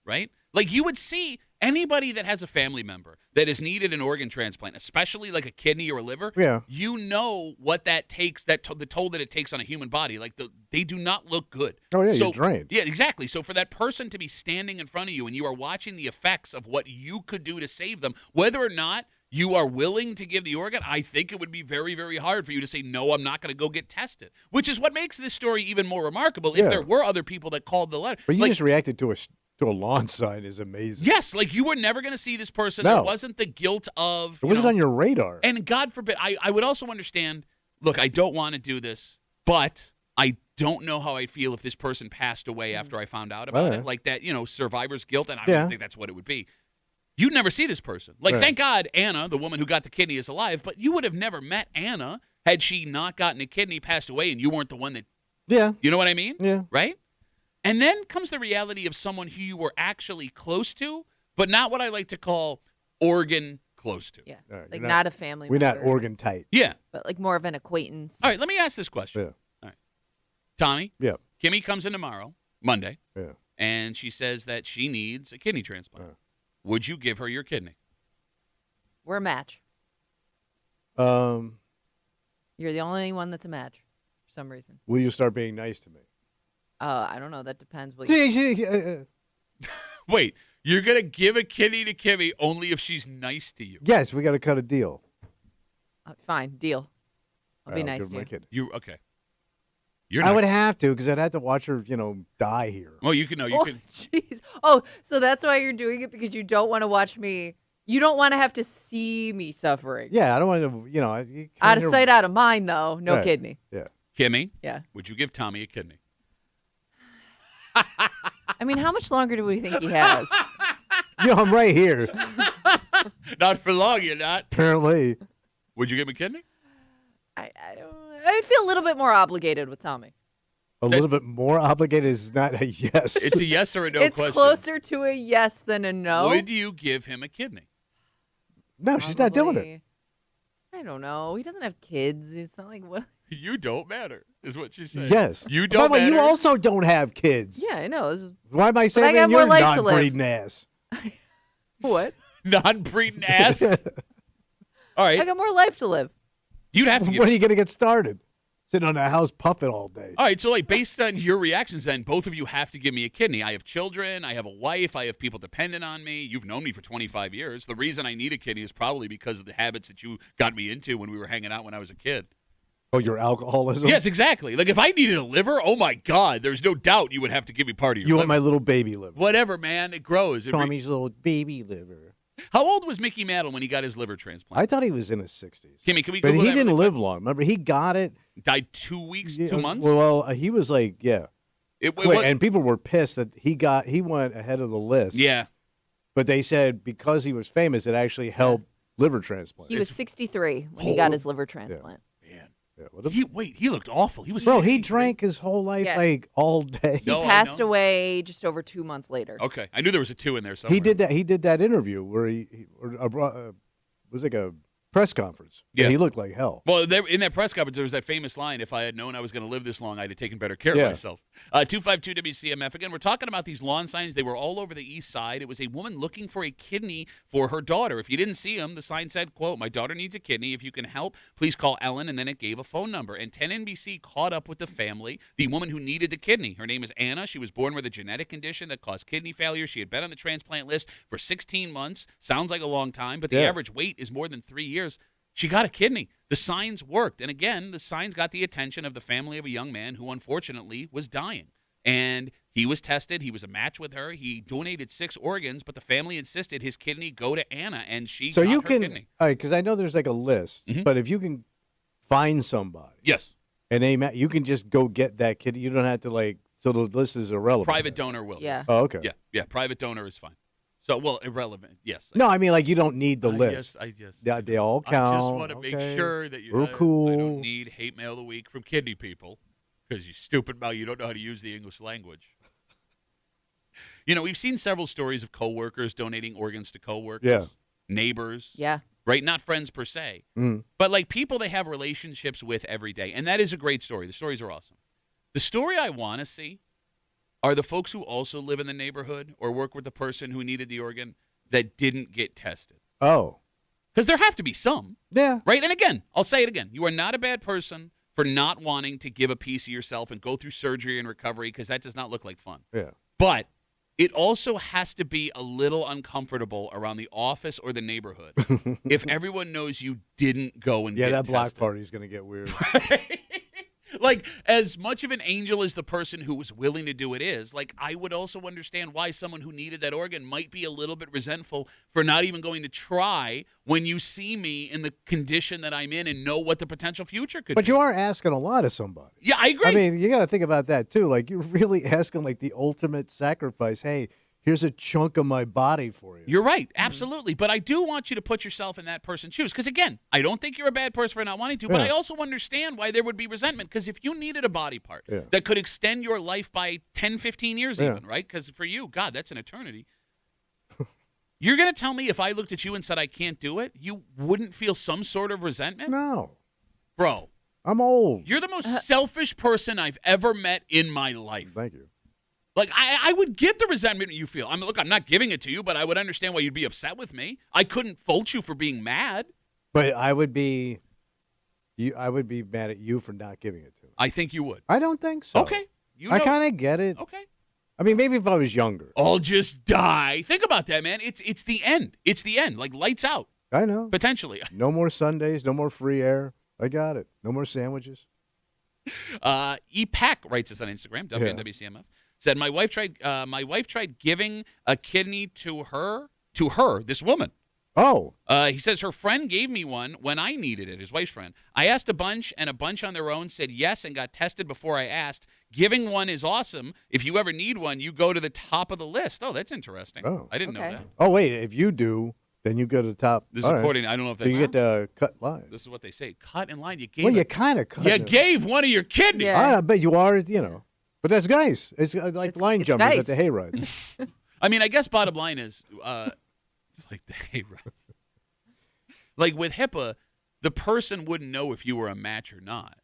Speaker 1: right? Like you would see anybody that has a family member that has needed an organ transplant, especially like a kidney or a liver.
Speaker 2: Yeah.
Speaker 1: You know what that takes, the toll that it takes on a human body. Like they do not look good.
Speaker 2: Oh, yeah,
Speaker 1: so,
Speaker 2: you're drained.
Speaker 1: Yeah, exactly. So for that person to be standing in front of you and you are watching the effects of what you could do to save them, whether or not you are willing to give the organ, I think it would be very, very hard for you to say, no, I'm not going to go get tested, which is what makes this story even more remarkable. If
Speaker 2: Yeah.
Speaker 1: there were other people that called the letter.
Speaker 2: But you
Speaker 1: Like,
Speaker 2: just reacted to a lawn sign is amazing.
Speaker 1: yes, like you were never going to see this person.
Speaker 2: No.
Speaker 1: There wasn't the guilt of.
Speaker 2: It wasn't
Speaker 1: know,
Speaker 2: on your radar.
Speaker 1: And God forbid, I would also understand, look, I don't want to do this, but I don't know how I'd feel if this person passed away after I found out about
Speaker 2: Right.
Speaker 1: it. Like that, survivor's guilt, and I
Speaker 2: Yeah.
Speaker 1: don't think that's what it would be. You'd never see this person. Like,
Speaker 2: Right.
Speaker 1: thank God Anna, the woman who got the kidney, is alive, but you would have never met Anna had she not gotten a kidney, passed away, and you weren't the one that,
Speaker 2: Yeah.
Speaker 1: you know what I mean?
Speaker 2: Yeah.
Speaker 1: Right? And then comes the reality of someone who you were actually close to, but not what I like to call organ close to.
Speaker 3: Yeah.
Speaker 2: All right,
Speaker 3: Like
Speaker 2: you're
Speaker 3: not a family
Speaker 2: We're not
Speaker 3: member,
Speaker 2: organ tight.
Speaker 1: Yeah.
Speaker 3: but like more of an acquaintance.
Speaker 1: All right, let me ask this question.
Speaker 2: Yeah.
Speaker 1: All right. Tommy,
Speaker 2: Yeah.
Speaker 1: Kimmy comes in tomorrow, Monday,
Speaker 2: Yeah.
Speaker 1: and she says that she needs a kidney transplant.
Speaker 2: Yeah.
Speaker 1: Would you give her your kidney?
Speaker 3: We're a match.
Speaker 2: Um,
Speaker 3: You're the only one that's a match for some reason.
Speaker 2: will you start being nice to me?
Speaker 3: I don't know. That depends. What you,
Speaker 1: Wait, you're going to give a kidney to Kimmy only if she's nice to you?
Speaker 2: Yes, we got to cut a deal.
Speaker 3: fine, deal. I'll be
Speaker 2: I'll
Speaker 3: nice
Speaker 2: give
Speaker 3: to
Speaker 2: my
Speaker 3: you.
Speaker 2: kid.
Speaker 1: You okay? You're
Speaker 2: I
Speaker 1: not.
Speaker 2: would have to because I'd have to watch her, die here.
Speaker 1: Well, you can know. You
Speaker 3: Oh,
Speaker 1: can.
Speaker 3: jeez. Oh, so that's why you're doing it because you don't want to watch me. You don't want to have to see me suffering.
Speaker 2: Yeah, I don't want to, you
Speaker 3: Out of
Speaker 2: kinda-
Speaker 3: sight, out of mind, though. No
Speaker 2: Right.
Speaker 3: kidney.
Speaker 2: Yeah.
Speaker 1: Kimmy,
Speaker 3: Yeah.
Speaker 1: would you give Tommy a kidney?
Speaker 3: I mean, how much longer do we think he has?
Speaker 2: I'm right here.
Speaker 1: Not for long, you're not.
Speaker 2: Apparently.
Speaker 1: Would you give him a kidney?
Speaker 3: I'd feel a little bit more obligated with Tommy.
Speaker 2: A little bit more obligated is not a yes.
Speaker 1: It's a yes or a no
Speaker 3: It's
Speaker 1: question.
Speaker 3: closer to a yes than a no.
Speaker 1: Would you give him a kidney?
Speaker 2: No, she's not doing it.
Speaker 3: Probably. I don't know. He doesn't have kids. It's not like what.
Speaker 1: You don't matter, is what she said.
Speaker 2: Yes.
Speaker 1: You
Speaker 2: By
Speaker 1: don't
Speaker 2: the way,
Speaker 1: matter.
Speaker 2: you also don't have kids.
Speaker 3: Yeah, I know. This is-
Speaker 2: Why am I
Speaker 3: I
Speaker 2: saying
Speaker 3: got
Speaker 2: you're
Speaker 3: more life to
Speaker 2: not
Speaker 3: live.
Speaker 2: breeding ass?
Speaker 3: What?
Speaker 1: Non-breeding ass. All
Speaker 3: I
Speaker 1: right.
Speaker 3: got more life to live.
Speaker 1: You'd have to give
Speaker 2: When are you going to get started? Sitting on the house puffing all day.
Speaker 1: All right, so like based on your reactions, then both of you have to give me a kidney. I have children, I have a wife, I have people dependent on me. You've known me for 25 years. The reason I need a kidney is probably because of the habits that you got me into when we were hanging out when I was a kid.
Speaker 2: Oh, your alcoholism?
Speaker 1: Yes, exactly. Like if I needed a liver, oh my God, there's no doubt you would have to give me part of your
Speaker 2: You
Speaker 1: liver.
Speaker 2: want my little baby liver.
Speaker 1: Whatever, man, it grows.
Speaker 2: Tommy's little baby liver.
Speaker 1: How old was Mickey Mantle when he got his liver transplant?
Speaker 2: I thought he was in his 60s.
Speaker 1: Kimmy, can we
Speaker 2: But
Speaker 1: Google
Speaker 2: he
Speaker 1: that
Speaker 2: didn't
Speaker 1: really
Speaker 2: live long. Remember, he got it.
Speaker 1: quick? Died 2 weeks,
Speaker 2: Yeah,
Speaker 1: 2 months?
Speaker 2: Well, he was like, yeah.
Speaker 1: it
Speaker 2: Quick,
Speaker 1: was,
Speaker 2: and people were pissed that he went ahead of the list.
Speaker 1: yeah.
Speaker 2: But they said because he was famous, it actually helped liver transplant.
Speaker 3: He was 63 when he got his liver transplant.
Speaker 1: Man.
Speaker 2: Yeah, what a-
Speaker 1: He looked awful. He was
Speaker 2: bro, he
Speaker 1: 63.
Speaker 2: drank his whole life
Speaker 3: Yeah.
Speaker 2: like all day.
Speaker 3: He
Speaker 1: No, I
Speaker 3: passed
Speaker 1: know.
Speaker 3: away just over 2 months later.
Speaker 1: Okay, I knew there was a 2 in there somewhere.
Speaker 2: He did that. He did that interview where he was like a press conference.
Speaker 1: Yeah.
Speaker 2: And he looked like hell.
Speaker 1: Well, in that press conference, there was that famous line, if I had known I was going to live this long, I'd have taken better care
Speaker 2: Yeah.
Speaker 1: of myself. 252 WCMF. Again, we're talking about these lawn signs. They were all over the east side. It was a woman looking for a kidney for her daughter. If you didn't see them, the sign said, quote, "My daughter needs a kidney. If you can help, please call Ellen." And then it gave a phone number. And 10 NBC caught up with the family, the woman who needed the kidney. Her name is Anna. She was born with a genetic condition that caused kidney failure. She had been on the transplant list for 16 months. Sounds like a long time, but the
Speaker 2: Yeah.
Speaker 1: average wait is more than 3 years. She got a kidney. The signs worked. And again, the signs got the attention of the family of a young man who unfortunately was dying. And he was tested. He was a match with her. He donated 6 organs, but the family insisted his kidney go to Anna, and she
Speaker 2: So
Speaker 1: got
Speaker 2: you
Speaker 1: her
Speaker 2: can,
Speaker 1: kidney.
Speaker 2: because I know there's like a list,
Speaker 1: Mhm.
Speaker 2: but if you can find somebody
Speaker 1: Yes.
Speaker 2: and you can just go get that kid. You don't have to so the list is irrelevant.
Speaker 1: Private donor will.
Speaker 3: Yeah.
Speaker 2: Oh, okay.
Speaker 1: Yeah. Private donor is fine. So, well, irrelevant. Yes.
Speaker 2: No, I mean you don't need the list.
Speaker 1: I just
Speaker 2: They all count.
Speaker 1: I just want to make
Speaker 2: okay.
Speaker 1: sure that
Speaker 2: We're
Speaker 1: I
Speaker 2: cool.
Speaker 1: don't need hate mail of the week from kidney people because you stupid mouth, you don't know how to use the English language. We've seen several stories of coworkers donating organs to coworkers,
Speaker 2: Yeah.
Speaker 1: neighbors,
Speaker 3: Yeah.
Speaker 1: right? Not friends per se,
Speaker 2: Mm.
Speaker 1: but people they have relationships with every day, and that is a great story. The stories are awesome. The story I want to see are the folks who also live in the neighborhood or work with the person who needed the organ that didn't get tested.
Speaker 2: Oh,
Speaker 1: Because there have to be some,
Speaker 2: yeah.
Speaker 1: right? And again, I'll say it again. You are not a bad person for not wanting to give a piece of yourself and go through surgery and recovery because that does not look like fun.
Speaker 2: Yeah.
Speaker 1: But it also has to be a little uncomfortable around the office or the neighborhood if everyone knows you didn't go and
Speaker 2: Yeah,
Speaker 1: get
Speaker 2: that block
Speaker 1: tested.
Speaker 2: party is going to get weird.
Speaker 1: As much of an angel as the person who was willing to do it is, I would also understand why someone who needed that organ might be a little bit resentful for not even going to try when you see me in the condition that I'm in and know what the potential future could
Speaker 2: But
Speaker 1: be.
Speaker 2: you are asking a lot of somebody.
Speaker 1: Yeah, I agree.
Speaker 2: I mean, you got to think about that too. You're really asking the ultimate sacrifice. Hey, Here's a chunk of my body for you.
Speaker 1: You're right, absolutely. But I do want you to put yourself in that person's shoes. Because, again, I don't think you're a bad person for not wanting to, but
Speaker 2: Yeah.
Speaker 1: I also understand why there would be resentment. Because if you needed a body part that could extend your life by 10, 15 years even, right? Because for you, God, that's an eternity. You're going to tell me if I looked at you and said I can't do it, you wouldn't feel some sort of resentment?
Speaker 2: No.
Speaker 1: Bro,
Speaker 2: I'm old.
Speaker 1: you're the most selfish person I've ever met in my life.
Speaker 2: Thank you.
Speaker 1: Like, I would get the resentment you feel. I mean, look, I'm not giving it to you, but I would understand why you'd be upset with me. I couldn't fault you for being mad.
Speaker 2: But I would be mad at you for not giving it to me.
Speaker 1: I think you would.
Speaker 2: I don't think so.
Speaker 1: Okay.
Speaker 2: I kind of get it.
Speaker 1: Okay.
Speaker 2: I mean, maybe if I was younger.
Speaker 1: I'll just die. Think about that, man. It's the end. It's the end. Like, lights out,
Speaker 2: I know.
Speaker 1: potentially.
Speaker 2: No more Sundays, no more free air. I got it. No more sandwiches.
Speaker 1: EPAC writes us on Instagram, WCMF. Said my wife tried giving a kidney to her, this woman.
Speaker 2: Oh.
Speaker 1: He says her friend gave me one when I needed it, his wife's friend. I asked a bunch, and a bunch on their own said yes and got tested before I asked. Giving one is awesome. If you ever need one, you go to the top of the list. Oh, that's interesting.
Speaker 2: Oh.
Speaker 1: I didn't know
Speaker 3: Okay.
Speaker 1: that.
Speaker 2: Oh, wait. If you do, then you go to the top.
Speaker 1: This is
Speaker 2: All right.
Speaker 1: according. I don't know if
Speaker 2: So
Speaker 1: they.
Speaker 2: you get to cut line.
Speaker 1: This is what they say. Cut in line. You gave.
Speaker 2: Well, you
Speaker 1: it.
Speaker 2: kind of cut
Speaker 1: You
Speaker 2: it.
Speaker 1: gave one of your kidneys.
Speaker 3: Yeah.
Speaker 2: I bet you are, But that's nice. It's like
Speaker 3: It's-
Speaker 2: line
Speaker 3: it's
Speaker 2: jumpers
Speaker 3: nice.
Speaker 2: at the hay rides.
Speaker 1: I mean, I guess bottom line is, it's like the hay rides. Like with HIPAA, the person wouldn't know if you were a match or not.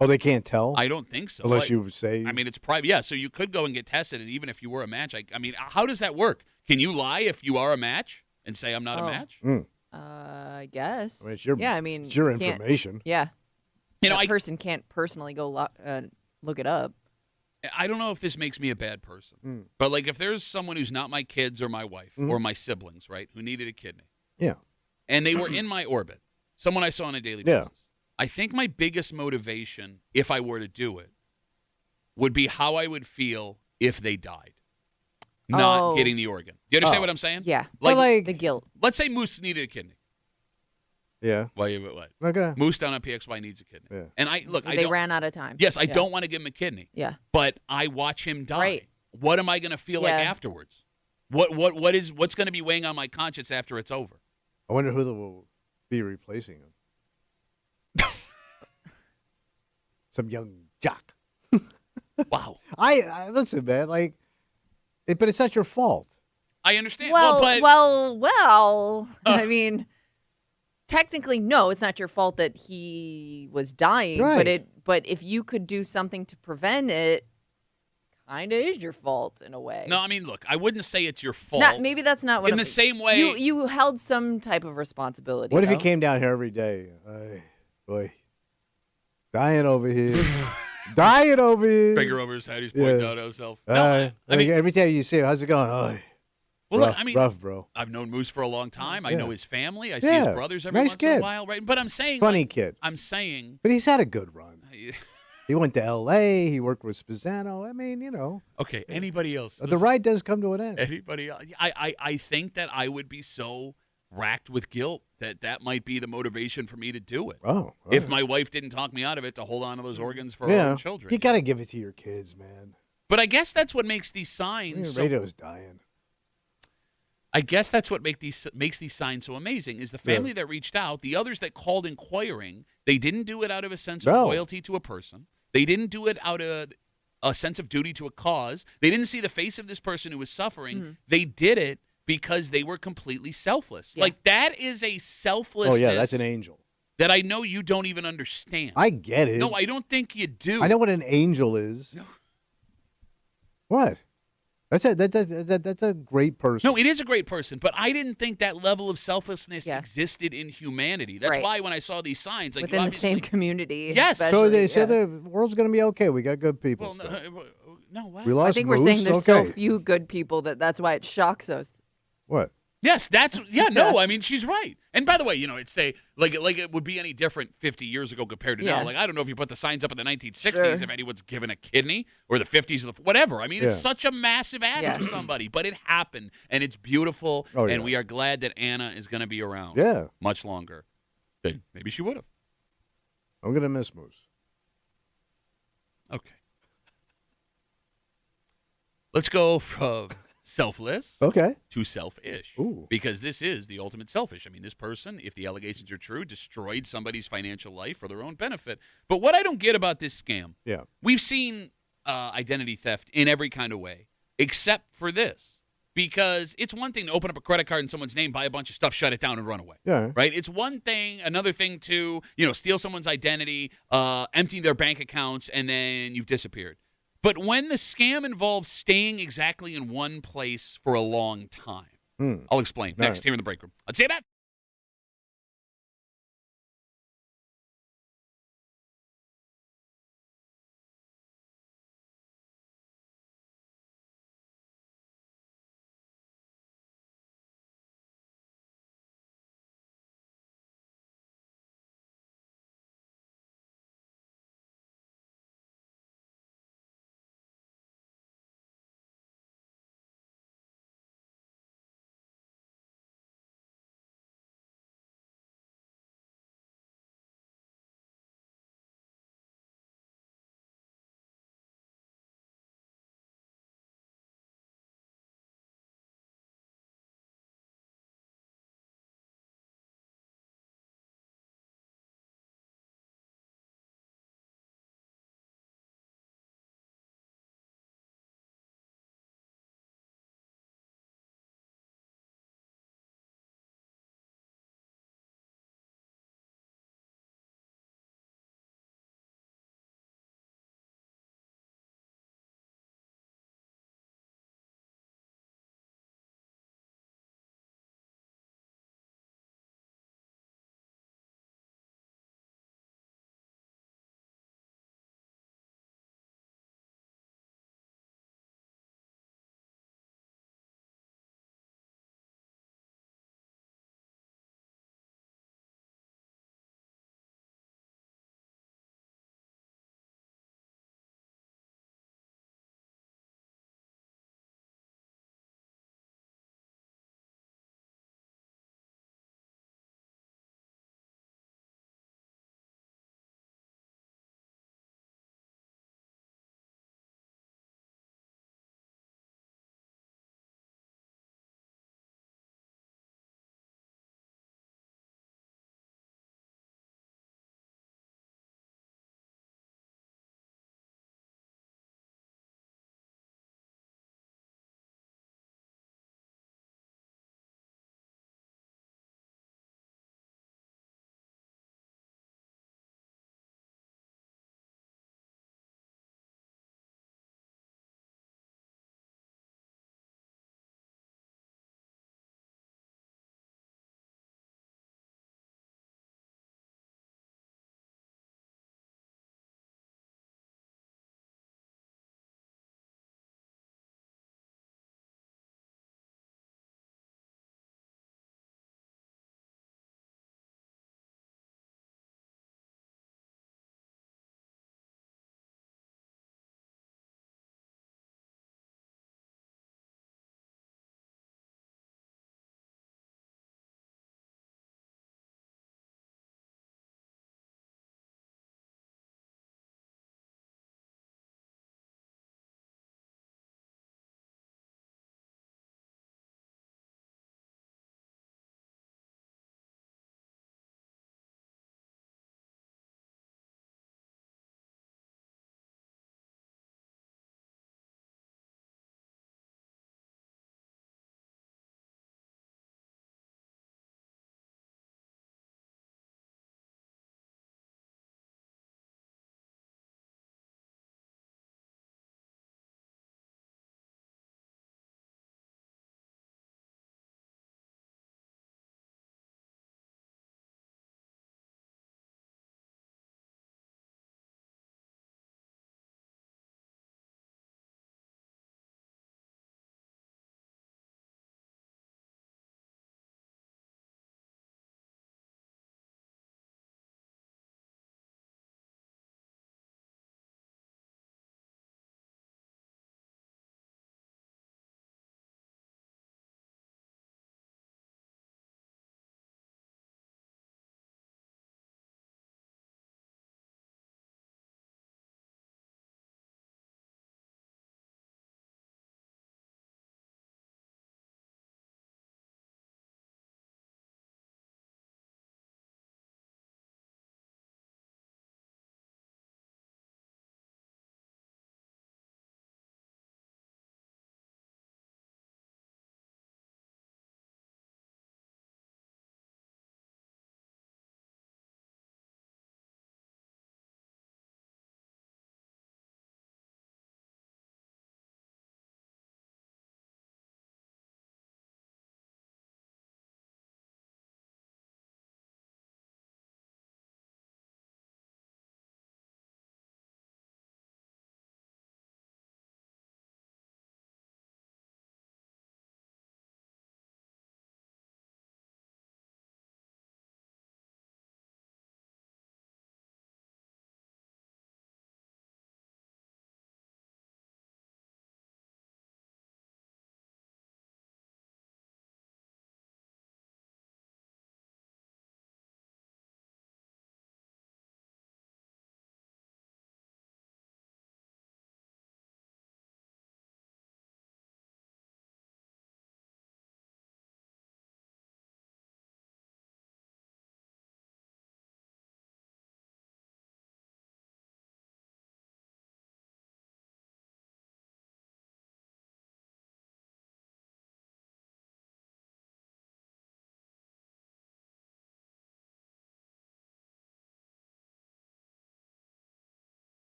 Speaker 2: Oh, they can't tell?
Speaker 1: I don't think so.
Speaker 2: Unless you say.
Speaker 1: I mean, it's private. Yeah, so you could go and get tested, and even if you were a match, I mean, how does that work? Can you lie if you are a match and say I'm not a match?
Speaker 3: I guess.
Speaker 2: I mean, it's your,
Speaker 3: yeah, I mean,
Speaker 2: it's your
Speaker 3: you can't-
Speaker 2: information.
Speaker 3: Yeah.
Speaker 1: You know,
Speaker 3: That person can't personally go look it up.
Speaker 1: I don't know if this makes me a bad person, but like if there's someone who's not my kids or my wife or my siblings, right, who needed a kidney,
Speaker 2: Yeah.
Speaker 1: and they were in my orbit, someone I saw on a daily
Speaker 2: Yeah.
Speaker 1: basis, I think my biggest motivation, if I were to do it, would be how I would feel if they died, not
Speaker 3: Oh.
Speaker 1: getting the organ. Do you understand
Speaker 2: Oh.
Speaker 1: what I'm saying?
Speaker 3: Yeah.
Speaker 2: Like-
Speaker 3: the guilt.
Speaker 1: Let's say Moose needed a kidney.
Speaker 2: Yeah.
Speaker 1: What?
Speaker 2: Okay.
Speaker 1: Moose down on PXY needs a kidney.
Speaker 2: Yeah.
Speaker 1: And I look, I
Speaker 3: They
Speaker 1: don't,
Speaker 3: ran out of time.
Speaker 1: yes, I
Speaker 3: Yeah.
Speaker 1: don't want to give him a kidney,
Speaker 3: Yeah.
Speaker 1: but I watch him die.
Speaker 3: Right.
Speaker 1: What am I going to feel like
Speaker 3: Yeah.
Speaker 1: afterwards? What's going to be weighing on my conscience after it's over?
Speaker 2: I wonder who will be replacing him. Some young jock.
Speaker 1: Wow.
Speaker 2: I listen, man. Like, but it's not your fault.
Speaker 1: I understand.
Speaker 3: Well,
Speaker 1: but
Speaker 3: I mean, technically, no, it's not your fault that he was dying.
Speaker 2: Right.
Speaker 3: But if you could do something to prevent it, kind of is your fault in a way.
Speaker 1: no, I mean, look, I wouldn't say it's your fault.
Speaker 3: Maybe that's not what.
Speaker 1: In the same way-
Speaker 3: you held some type of responsibility.
Speaker 2: What if he
Speaker 3: though.
Speaker 2: came down here every day? Boy, dying over here. Dying over here.
Speaker 1: Finger over his head, he's pointing
Speaker 2: Yeah.
Speaker 1: out himself. No, I mean,
Speaker 2: every time you see him, how's it going? Oh,
Speaker 1: well,
Speaker 2: rough,
Speaker 1: look, I mean,
Speaker 2: rough, bro.
Speaker 1: I've known Moose for a long time. I
Speaker 2: Yeah.
Speaker 1: know his family. I see his
Speaker 2: Yeah.
Speaker 1: brothers every
Speaker 2: Nice
Speaker 1: once in a
Speaker 2: kid.
Speaker 1: while, right? But I'm saying,
Speaker 2: Funny
Speaker 1: like,
Speaker 2: kid.
Speaker 1: I'm saying,
Speaker 2: But he's had a good run. He went to L.A. He worked with Spezzano. I mean,
Speaker 1: okay, anybody else?
Speaker 2: the ride does come to an end.
Speaker 1: Anybody else? I think that I would be so racked with guilt that might be the motivation for me to do it.
Speaker 2: Oh, all
Speaker 1: If
Speaker 2: right.
Speaker 1: my wife didn't talk me out of it to hold on to those organs for our
Speaker 2: yeah,
Speaker 1: own children.
Speaker 2: you got to give it to your kids, man.
Speaker 1: But I guess that's what makes these
Speaker 2: Your
Speaker 1: signs.
Speaker 2: radio's dying.
Speaker 1: I guess that's what makes these signs so amazing. Is the family that reached out, the others that called inquiring, they didn't do it out of a sense of
Speaker 2: No.
Speaker 1: loyalty to a person. They didn't do it out of a sense of duty to a cause. They didn't see the face of this person who was suffering. They did it because they were completely selfless.
Speaker 3: Yeah.
Speaker 1: Like that is a selflessness.
Speaker 2: Oh yeah, that's an angel.
Speaker 1: that I know you don't even understand.
Speaker 2: I get it.
Speaker 1: No, I don't think you do.
Speaker 2: I know what an angel is.
Speaker 1: No.
Speaker 2: What? That's a great person.
Speaker 1: No, it is a great person, but I didn't think that level of selflessness
Speaker 3: Yeah.
Speaker 1: existed in humanity. That's
Speaker 3: Right.
Speaker 1: why when I saw these signs, like
Speaker 3: within the
Speaker 1: obviously,
Speaker 3: same community.
Speaker 1: Yes.
Speaker 2: So
Speaker 3: especially,
Speaker 2: they said
Speaker 3: yeah.
Speaker 2: the world's going to be okay. We got good people.
Speaker 1: Well,
Speaker 2: still.
Speaker 1: no, what?
Speaker 2: We
Speaker 3: I
Speaker 2: lost
Speaker 3: think we're
Speaker 2: Moose.
Speaker 3: saying there's
Speaker 2: okay.
Speaker 3: so few good people that's why it shocks us.
Speaker 2: What?
Speaker 1: Yes, that's no. I mean, she's right. And by the way, it's say like it would be any different 50 years ago compared to
Speaker 3: Yeah.
Speaker 1: now. Like I don't know if you put the signs up in the 1960s
Speaker 3: Sure.
Speaker 1: if anyone's given a kidney or the 50s or whatever. I mean, it's
Speaker 2: Yeah.
Speaker 1: such a massive ask
Speaker 3: Yeah.
Speaker 1: of somebody, but it happened and it's beautiful.
Speaker 2: Oh,
Speaker 1: and
Speaker 2: yeah.
Speaker 1: we are glad that Anna is going to be around.
Speaker 2: Yeah.
Speaker 1: much longer than maybe she would have.
Speaker 2: I'm going to miss Moose.
Speaker 1: Okay. Let's go from selfless
Speaker 2: Okay.
Speaker 1: to selfish.
Speaker 2: Ooh.
Speaker 1: Because this is the ultimate selfish. I mean, this person, if the allegations are true, destroyed somebody's financial life for their own benefit. But what I don't get about this scam,
Speaker 2: Yeah.
Speaker 1: we've seen identity theft in every kind of way, except for this. Because it's one thing to open up a credit card in someone's name, buy a bunch of stuff, shut it down, and run away.
Speaker 2: Yeah.
Speaker 1: Right? It's one thing, another thing to, steal someone's identity, empty their bank accounts, and then you've disappeared. But when the scam involves staying exactly in one place for a long time, I'll explain next here in the break room. Let's see that.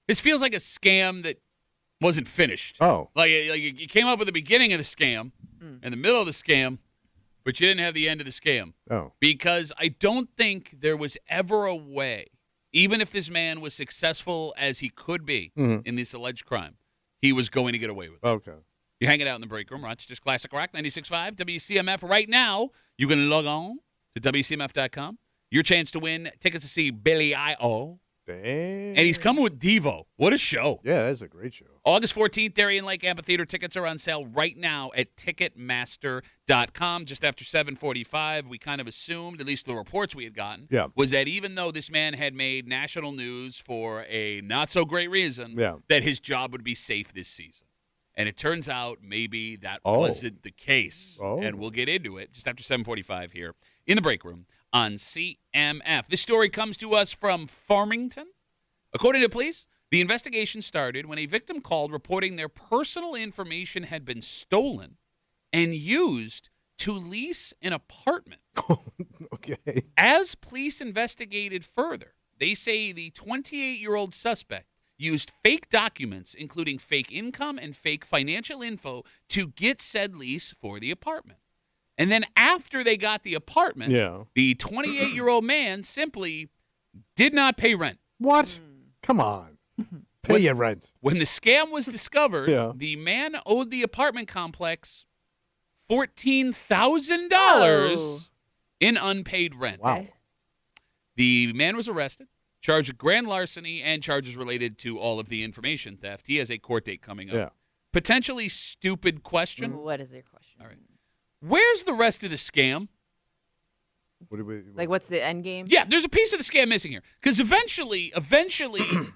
Speaker 1: This feels like a scam that wasn't finished.
Speaker 2: Oh.
Speaker 1: Like you came up with the beginning of the scam and the middle of the scam, but you didn't have the end of the scam.
Speaker 2: Oh.
Speaker 1: Because I don't think there was ever a way, even if this man was successful as he could be in this alleged crime, he was going to get away with it.
Speaker 2: Okay.
Speaker 1: You're hanging out in the break room. Rochester's Classic Rock 96.5 WCMF. Right now, you can log on to WCMF.com. Your chance to win tickets to see Billy I.O.
Speaker 2: Damn.
Speaker 1: And he's coming with Devo. What a show.
Speaker 2: Yeah, that's a great show.
Speaker 1: August 14th, Darien Lake Amphitheater. Tickets are on sale right now at Ticketmaster.com. Just after 7:45, we kind of assumed, at least the reports we had gotten, was that even though this man had made national news for a not-so-great reason, that his job would be safe this season. And it turns out maybe that wasn't the case. And we'll get into it just after 7:45 here in the break room on CMF. This story comes to us from Farmington. According to police, the investigation started when a victim called reporting their personal information had been stolen and used to lease an apartment.
Speaker 2: Okay.
Speaker 1: As police investigated further, they say the 28-year-old suspect used fake documents, including fake income and fake financial info, to get said lease for the apartment. And then after they got the apartment, the 28-year-old man simply did not pay rent.
Speaker 2: What? Come on. Pay your rent.
Speaker 1: When the scam was discovered, the man owed the apartment complex $14,000 in unpaid rent.
Speaker 2: Wow.
Speaker 1: The man was arrested, charged with grand larceny and charges related to all of the information theft. He has a court date coming up.
Speaker 2: Yeah.
Speaker 1: Potentially stupid question.
Speaker 3: What is your question?
Speaker 1: All right. Where's the rest of the scam?
Speaker 2: What do we,
Speaker 3: Like, what's the end game?
Speaker 1: Yeah, there's a piece of the scam missing here. Because eventually,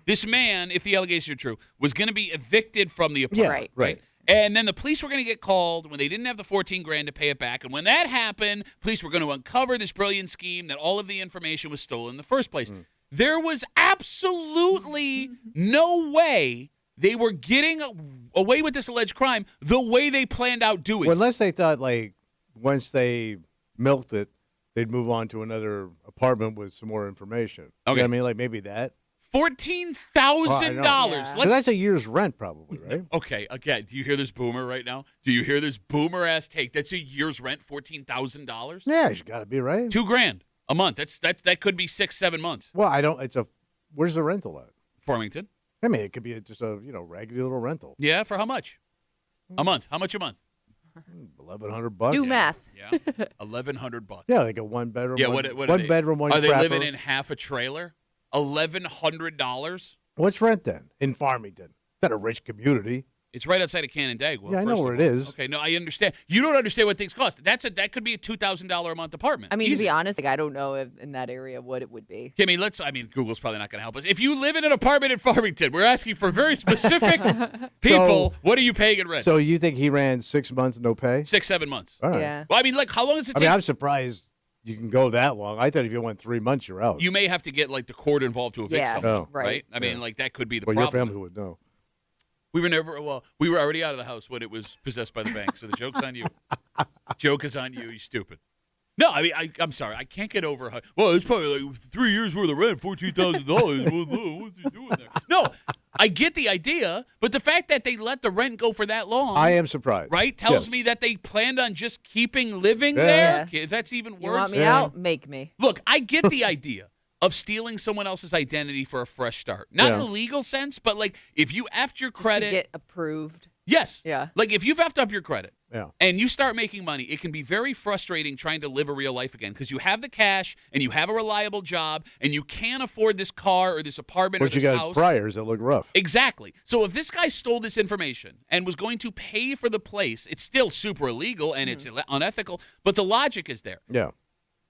Speaker 1: this man, if the allegations are true, was going to be evicted from the apartment.
Speaker 2: Right.
Speaker 1: And then the police were going to get called when they didn't have the $14,000 to pay it back. And when that happened, police were going to uncover this brilliant scheme that all of the information was stolen in the first place. There was absolutely no way they were getting away with this alleged crime the way they planned out doing
Speaker 2: well,
Speaker 1: it.
Speaker 2: unless they thought, like, once they milked it, they'd move on to another apartment with some more information.
Speaker 1: Okay.
Speaker 2: You know what I mean? Like, maybe that.
Speaker 1: $14,000.
Speaker 3: Yeah.
Speaker 2: So that's a year's rent, probably, right?
Speaker 1: Okay, again, do you hear this boomer right now? Do you hear this boomer-ass take? That's a year's rent, $14,000?
Speaker 2: Yeah, it's got to be, right?
Speaker 1: $2,000 a month. That could be 6-7 months.
Speaker 2: Well, I don't. Where's the rental at?
Speaker 1: Farmington.
Speaker 2: I mean, it could be just a regular little rental.
Speaker 1: Yeah, for how much? A month. How much a month?
Speaker 2: $1,100.
Speaker 3: Do math.
Speaker 1: Yeah, $1,100.
Speaker 2: Yeah, like a one bedroom.
Speaker 1: Yeah,
Speaker 2: one
Speaker 1: are they?
Speaker 2: bedroom, one.
Speaker 1: Are they
Speaker 2: crapper.
Speaker 1: living in half a trailer? $1,100.
Speaker 2: What's rent then in Farmington? Not a rich community.
Speaker 1: It's right outside of Canandaigua.
Speaker 2: Yeah, I know where it is.
Speaker 1: Okay, no, I understand. You don't understand what things cost. That could be a $2,000 a month apartment.
Speaker 3: I mean,
Speaker 1: Easy.
Speaker 3: to be honest, like, I don't know if in that area what it would be.
Speaker 1: Kimmy, Google's probably not going to help us. If you live in an apartment in Farmington, we're asking for very specific people. What are you paying in rent?
Speaker 2: So you think he ran 6 months no pay?
Speaker 1: 6-7 months.
Speaker 2: All right.
Speaker 3: Yeah.
Speaker 1: Well, I mean, like, how long does it
Speaker 2: I
Speaker 1: take?
Speaker 2: mean, I'm surprised you can go that long. I thought if you went 3 months, you're out.
Speaker 1: You may have to get, like, the court involved to evict
Speaker 3: Yeah,
Speaker 1: someone,
Speaker 2: Oh.
Speaker 1: right? I mean, like, that could be the
Speaker 2: well, your
Speaker 1: problem.
Speaker 2: family would know.
Speaker 1: We were already out of the house when it was possessed by the bank, so the joke's on you. Joke is on you, you stupid. No, I mean, I'm sorry. I can't get over how, well, it's probably like 3 years worth of rent, $14,000. What's he doing there? No, I get the idea, but the fact that they let the rent go for that long.
Speaker 2: I am surprised.
Speaker 1: Right? Tells
Speaker 2: Yes.
Speaker 1: me that they planned on just keeping living
Speaker 2: Yeah.
Speaker 1: there. Okay, that's even worse.
Speaker 3: You want me
Speaker 2: Yeah.
Speaker 3: out? Make me.
Speaker 1: Look, I get the idea of stealing someone else's identity for a fresh start. Not in
Speaker 2: Yeah.
Speaker 1: a legal sense, but like if you effed your
Speaker 3: Just
Speaker 1: credit.
Speaker 3: to get approved.
Speaker 1: Yes.
Speaker 3: Yeah.
Speaker 1: Like if you've effed up your credit
Speaker 2: Yeah.
Speaker 1: and you start making money, it can be very frustrating trying to live a real life again because you have the cash and you have a reliable job and you can't afford this car or this apartment
Speaker 2: But
Speaker 1: or
Speaker 2: you
Speaker 1: this
Speaker 2: got
Speaker 1: house.
Speaker 2: priors that look rough.
Speaker 1: Exactly. So if this guy stole this information and was going to pay for the place, it's still super illegal and it's unethical, but the logic is there.
Speaker 2: Yeah.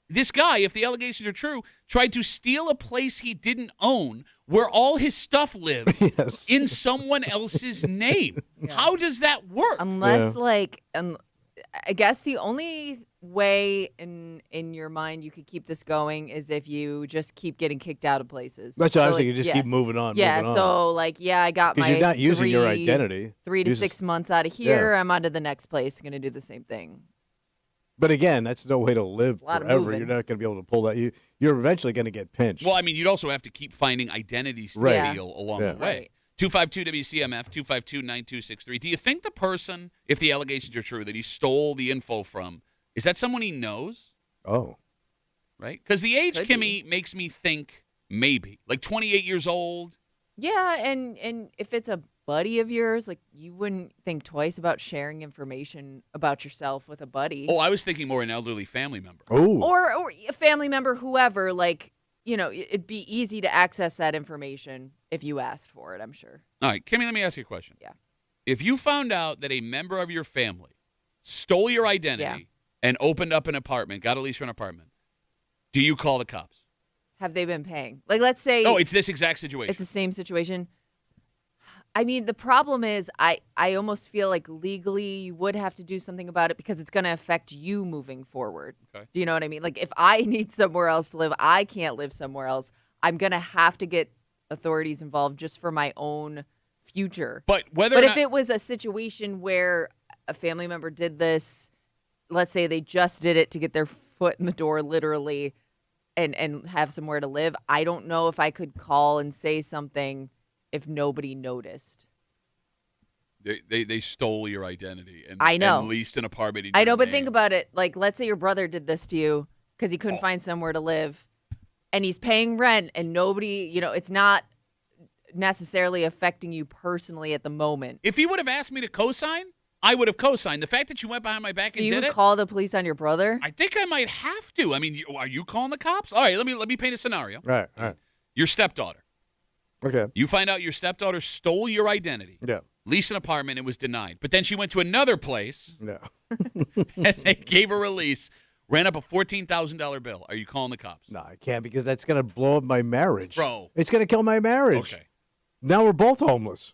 Speaker 1: This guy, if the allegations are true, tried to steal a place he didn't own where all his stuff lived
Speaker 2: Yes.
Speaker 1: in someone else's name. How does that work?
Speaker 3: Unless, I guess the only way in your mind you could keep this going is if you just keep getting kicked out of places.
Speaker 2: That's what I
Speaker 3: So,
Speaker 2: was thinking. Just
Speaker 3: yeah.
Speaker 2: keep moving on.
Speaker 3: Yeah,
Speaker 2: moving on.
Speaker 3: so I got my
Speaker 2: Because you're not using your
Speaker 3: 3
Speaker 2: identity.
Speaker 3: 3 to
Speaker 2: You're
Speaker 3: 6
Speaker 2: just-
Speaker 3: months out of here. I'm on to the next place. Going to do the same thing.
Speaker 2: But again, that's no way to live
Speaker 3: lot of
Speaker 2: forever.
Speaker 3: moving.
Speaker 2: You're not going to be able to pull that. You're eventually going to get pinched.
Speaker 1: Well, I mean, you'd also have to keep finding identity steal
Speaker 3: Right.
Speaker 1: along
Speaker 2: Yeah.
Speaker 1: the way.
Speaker 3: Right.
Speaker 1: 252 WCMF 252-9263. Do you think the person, if the allegations are true, that he stole the info from, is that someone he knows?
Speaker 2: Oh.
Speaker 1: Right? Because the age,
Speaker 3: Could
Speaker 1: Kimmy, makes me think maybe. Like 28 years old.
Speaker 3: Yeah, and if it's a buddy of yours, like you wouldn't think twice about sharing information about yourself with a buddy.
Speaker 1: Oh, I was thinking more an elderly family member.
Speaker 2: Oh.
Speaker 3: Or a family member, whoever, like, it'd be easy to access that information if you asked for it, I'm sure.
Speaker 1: All right, Kimmy, let me ask you a question.
Speaker 3: Yeah.
Speaker 1: If you found out that a member of your family stole your identity and opened up an apartment, got a lease for an apartment, do you call the cops?
Speaker 3: Have they been paying? Like, let's say
Speaker 1: No, it's this exact situation.
Speaker 3: it's the same situation. I mean, the problem is I almost feel like legally you would have to do something about it because it's going to affect you moving forward.
Speaker 1: Okay.
Speaker 3: Do you know what I mean? Like, if I need somewhere else to live, I can't live somewhere else. I'm going to have to get authorities involved just for my own future.
Speaker 1: But whether
Speaker 3: But
Speaker 1: or
Speaker 3: if
Speaker 1: not,
Speaker 3: it was a situation where a family member did this, let's say they just did it to get their foot in the door, literally, and have somewhere to live, I don't know if I could call and say something if nobody noticed.
Speaker 1: they stole your identity and,
Speaker 3: I know.
Speaker 1: and leased an apartment in
Speaker 3: I
Speaker 1: your
Speaker 3: know, but
Speaker 1: name.
Speaker 3: think about it. Like, let's say your brother did this to you because he
Speaker 1: Oh.
Speaker 3: couldn't find somewhere to live, and he's paying rent, and nobody, it's not necessarily affecting you personally at the moment.
Speaker 1: If he would have asked me to co-sign, I would have co-signed. The fact that you went behind my back
Speaker 3: So
Speaker 1: and
Speaker 3: you
Speaker 1: did
Speaker 3: would
Speaker 1: it,
Speaker 3: call the police on your brother?
Speaker 1: I think I might have to. I mean, are you calling the cops? All right, let me paint a scenario.
Speaker 2: Right. All right.
Speaker 1: Your stepdaughter.
Speaker 2: Okay.
Speaker 1: You find out your stepdaughter stole your identity,
Speaker 2: Yeah.
Speaker 1: leased an apartment, and was denied. But then she went to another place,
Speaker 2: Yeah.
Speaker 1: and they gave her a lease, ran up a $14,000 bill. Are you calling the cops?
Speaker 2: No, I can't because that's going to blow up my marriage.
Speaker 1: Bro.
Speaker 2: It's going to kill my marriage.
Speaker 1: Okay.
Speaker 2: Now we're both homeless.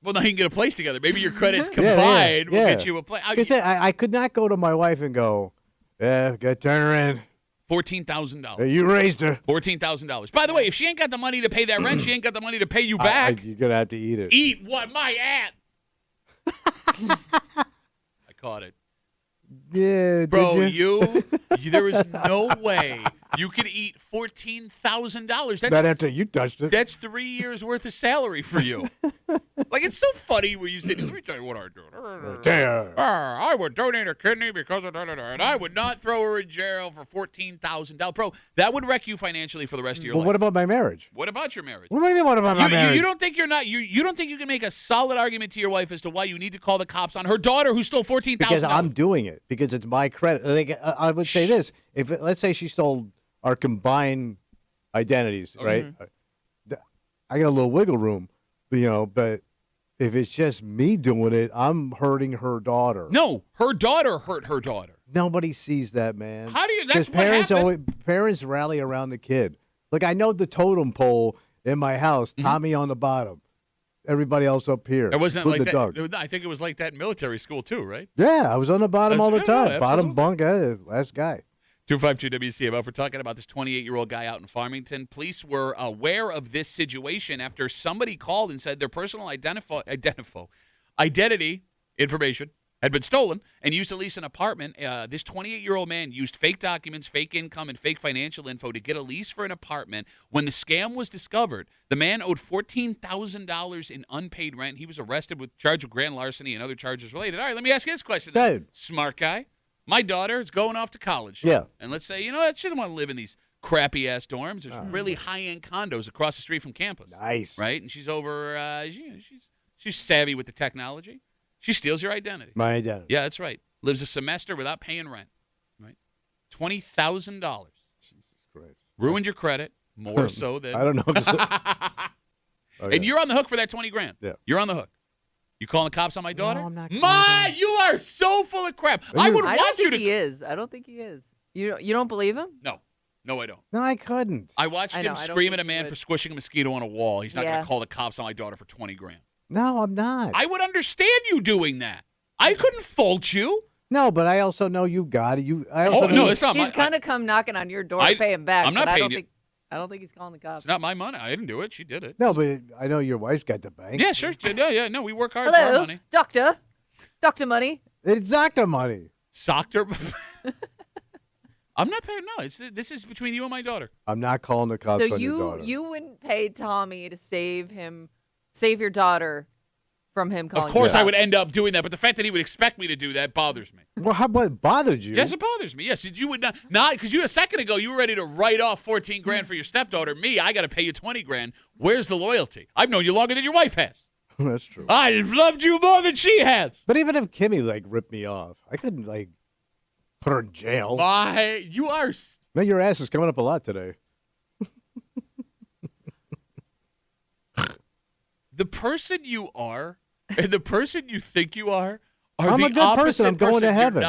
Speaker 1: Well, now you can get a place together. Maybe your credits
Speaker 2: Yeah, yeah,
Speaker 1: combined will
Speaker 2: yeah.
Speaker 1: get you a place.
Speaker 2: Because I could not go to my wife and go, yeah, got to turn her in.
Speaker 1: $14,000.
Speaker 2: You raised her.
Speaker 1: $14,000. By the way, if she ain't got the money to pay that rent, she ain't got the money to pay you back.
Speaker 2: You're going to have to eat it.
Speaker 1: Eat what? My aunt. I caught it.
Speaker 2: Yeah,
Speaker 1: Bro,
Speaker 2: did you?
Speaker 1: there is no way you could eat $14,000.
Speaker 2: Not after you touched it.
Speaker 1: That's 3 years worth of salary for you. Like, it's so funny when you say, let me tell you what I do.
Speaker 2: Damn.
Speaker 1: I would donate a kidney because of da-da-da, and I would not throw her in jail for $14,000. Bro, that would wreck you financially for the rest of your
Speaker 2: Well,
Speaker 1: life.
Speaker 2: what about my marriage?
Speaker 1: What about your marriage?
Speaker 2: What do you mean, what about my marriage?
Speaker 1: You don't think you don't think you can make a solid argument to your wife as to why you need to call the cops on her daughter who stole $14,000?
Speaker 2: Because I'm doing it. Because it's my credit. Like, I would say this. If let's say she stole our combined identities, right? I got a little wiggle room, but if it's just me doing it, I'm hurting her daughter.
Speaker 1: No, her daughter hurt her daughter.
Speaker 2: Nobody sees that, man.
Speaker 1: How do you? That's what
Speaker 2: parents
Speaker 1: happened.
Speaker 2: parents rally around the kid. Like, I know the totem pole in my house, Tommy on the bottom, everybody else up here.
Speaker 1: It wasn't
Speaker 2: including
Speaker 1: like
Speaker 2: the
Speaker 1: that.
Speaker 2: dog.
Speaker 1: I think it was like that in military school too, right?
Speaker 2: Yeah, I was on the bottom all the
Speaker 1: That's- yeah,
Speaker 2: time. Bottom
Speaker 1: absolutely.
Speaker 2: bunk, last guy.
Speaker 1: 252 WCMF. We're talking about this 28-year-old guy out in Farmington. Police were aware of this situation after somebody called and said their personal identity information had been stolen and used to lease an apartment. This 28-year-old man used fake documents, fake income, and fake financial info to get a lease for an apartment. When the scam was discovered, the man owed $14,000 in unpaid rent. He was arrested with charge of grand larceny and other charges related. All right, let me ask you this question. then.
Speaker 2: Dude.
Speaker 1: Smart guy. My daughter is going off to college.
Speaker 2: Yeah.
Speaker 1: And let's say, she doesn't want to live in these crappy-ass dorms. There's really high-end condos across the street from campus.
Speaker 2: Nice.
Speaker 1: Right? And she's over, she's savvy with the technology. She steals your identity.
Speaker 2: My identity.
Speaker 1: Yeah, that's right. Lives a semester without paying rent. Right? $20,000.
Speaker 2: Jesus Christ.
Speaker 1: Ruined your credit more so than.
Speaker 2: I don't know. Okay.
Speaker 1: And you're on the hook for that $20,000.
Speaker 2: Yeah.
Speaker 1: You're on the hook. You calling the cops on my daughter?
Speaker 2: I'm not calling
Speaker 1: My,
Speaker 2: them.
Speaker 1: you are so full of crap.
Speaker 2: Are
Speaker 1: I
Speaker 2: you-
Speaker 1: would
Speaker 3: I
Speaker 1: want
Speaker 3: don't
Speaker 1: you
Speaker 3: think
Speaker 1: to.
Speaker 3: he is. I don't think he is. You don't believe him?
Speaker 1: No, I don't.
Speaker 2: No, I couldn't.
Speaker 1: I watched
Speaker 3: I know,
Speaker 1: him
Speaker 3: I don't
Speaker 1: scream at
Speaker 3: think
Speaker 1: a
Speaker 3: he
Speaker 1: man
Speaker 3: would.
Speaker 1: for squishing a mosquito on a wall. He's not going
Speaker 3: Yeah.
Speaker 1: to call the cops on my daughter for $20,000.
Speaker 2: No, I'm not.
Speaker 1: I would understand you doing that. I couldn't fault you.
Speaker 2: No, but I also know you got it. I also
Speaker 1: Oh,
Speaker 2: know
Speaker 1: no,
Speaker 2: you-
Speaker 1: it's not
Speaker 3: He's
Speaker 1: my.
Speaker 3: kind of come knocking on your door
Speaker 1: I-
Speaker 3: to pay him back.
Speaker 1: I'm not
Speaker 3: but I
Speaker 1: paying
Speaker 3: don't
Speaker 1: you.
Speaker 3: think. I don't think he's calling the cops.
Speaker 1: It's not my money. I didn't do it. She did it.
Speaker 2: No, but I know your wife's got the bank.
Speaker 1: Yeah, sure. Yeah. No, we work hard for our
Speaker 3: Hello,
Speaker 1: money.
Speaker 3: doctor. Doctor money.
Speaker 2: It's doctor money.
Speaker 1: socked her. I'm not paying. No, this is between you and my daughter.
Speaker 2: I'm not calling the cops
Speaker 3: So
Speaker 2: on your daughter.
Speaker 3: you wouldn't pay Tommy to save your daughter from him calling.
Speaker 1: Of course,
Speaker 3: the
Speaker 1: I would
Speaker 3: cops.
Speaker 1: end up doing that, but the fact that he would expect me to do that bothers me.
Speaker 2: Well, how about it bothered you?
Speaker 1: Yes, it bothers me. Yes, you would not because you a second ago you were ready to write off 14 grand for your stepdaughter. Me, I got to pay you 20 grand. Where's the loyalty? I've known you longer than your wife has.
Speaker 2: That's true.
Speaker 1: I've loved you more than she has.
Speaker 2: But even if Kimmy ripped me off, I couldn't put her in jail.
Speaker 1: You are.
Speaker 2: No, your ass is coming up a lot today.
Speaker 1: The person you are and the person you think you are
Speaker 2: I'm
Speaker 1: the
Speaker 2: a good
Speaker 1: opposite
Speaker 2: person. I'm going to heaven.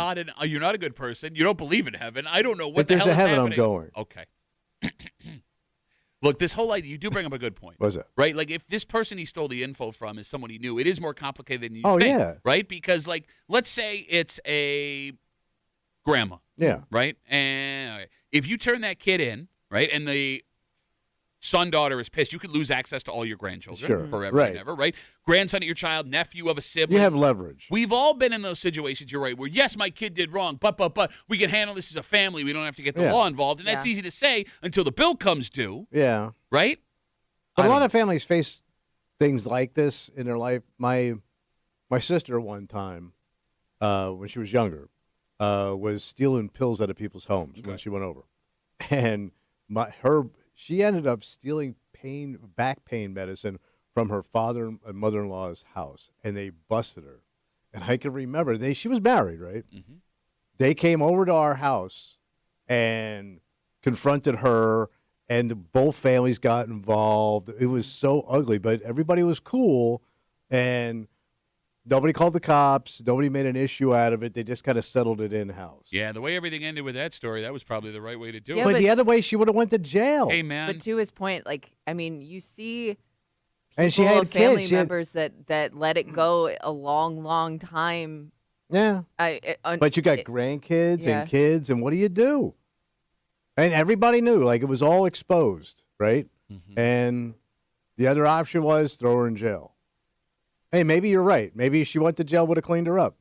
Speaker 1: You're not a good person. You don't believe in heaven. I don't know what
Speaker 2: If
Speaker 1: the
Speaker 2: there's
Speaker 1: hell
Speaker 2: a
Speaker 1: is
Speaker 2: heaven, I'm
Speaker 1: happening.
Speaker 2: going.
Speaker 1: Okay. Look, this whole idea, you do bring up a good point.
Speaker 2: What's that?
Speaker 1: Right? Like, if this person he stole the info from is someone he knew, it is more complicated than you
Speaker 2: Oh,
Speaker 1: think.
Speaker 2: yeah.
Speaker 1: Right? Because, let's say it's a grandma.
Speaker 2: Yeah.
Speaker 1: Right? And if you turn that kid in, right, and the son-daughter is pissed, you could lose access to all your grandchildren
Speaker 2: Sure.
Speaker 1: forever
Speaker 2: Right.
Speaker 1: and ever, right? Grandson of your child, nephew of a sibling.
Speaker 2: You have leverage.
Speaker 1: We've all been in those situations, you're right, where, yes, my kid did wrong, but we can handle this as a family. We don't have to get the
Speaker 2: Yeah.
Speaker 1: law involved. And that's
Speaker 3: Yeah.
Speaker 1: easy to say until the bill comes due,
Speaker 2: Yeah.
Speaker 1: right?
Speaker 2: But
Speaker 1: I
Speaker 2: a lot
Speaker 1: don't
Speaker 2: of families face things like this in their life. My sister one time, when she was younger, was stealing pills out of people's homes when
Speaker 1: Okay.
Speaker 2: she went over, and she ended up stealing back pain medicine from her father and mother-in-law's house, and they busted her. And I can remember she was married, right?
Speaker 1: Mm-hmm.
Speaker 2: They came over to our house and confronted her, and both families got involved. It was so ugly, but everybody was cool, and nobody called the cops. Nobody made an issue out of it. They just kind of settled it in-house.
Speaker 1: Yeah, the way everything ended with that story, that was probably the right way to do
Speaker 3: Yeah,
Speaker 1: it.
Speaker 2: But
Speaker 3: but-
Speaker 2: the other way, she would have went to jail.
Speaker 1: Hey, man.
Speaker 3: But to his point, you see
Speaker 2: And she
Speaker 3: people
Speaker 2: had
Speaker 3: of family
Speaker 2: kids. She had-
Speaker 3: members that let it go a long, long time.
Speaker 2: yeah. But you got grandkids
Speaker 3: Yeah.
Speaker 2: and kids, and what do you do? And everybody knew, it was all exposed, right?
Speaker 1: Mm-hmm.
Speaker 2: And the other option was throw her in jail. Hey, maybe you're right. Maybe she went to jail, would have cleaned her up.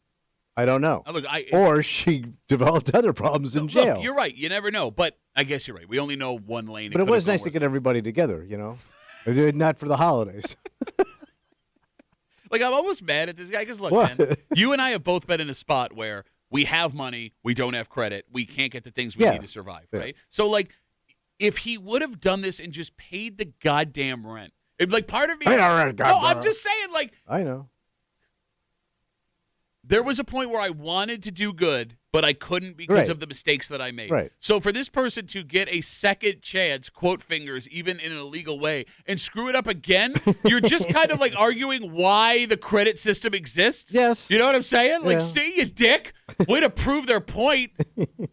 Speaker 2: I don't know.
Speaker 1: Look,
Speaker 2: Or she developed other problems in jail.
Speaker 1: Look, you're right. You never know. But I guess you're right. We only know one lane.
Speaker 2: But it was nice to get everybody together, Not for the holidays.
Speaker 1: I'm almost mad at this guy because, look,
Speaker 2: What?
Speaker 1: man, you and I have both been in a spot where we have money, we don't have credit, we can't get the things we
Speaker 2: Yeah.
Speaker 1: need to survive,
Speaker 2: Yeah.
Speaker 1: right? So, if he would have done this and just paid the goddamn rent, part of me.
Speaker 2: Hey, all right,
Speaker 1: no,
Speaker 2: goddamn.
Speaker 1: I'm just saying,
Speaker 2: I know.
Speaker 1: there was a point where I wanted to do good, but I couldn't because
Speaker 2: Right.
Speaker 1: of the mistakes that I made.
Speaker 2: Right.
Speaker 1: So for this person to get a second chance, quote fingers, even in an illegal way, and screw it up again, you're just kind of arguing why the credit system exists.
Speaker 2: Yes.
Speaker 1: You know what I'm saying?
Speaker 2: Yeah.
Speaker 1: See, you dick. Way to prove their point.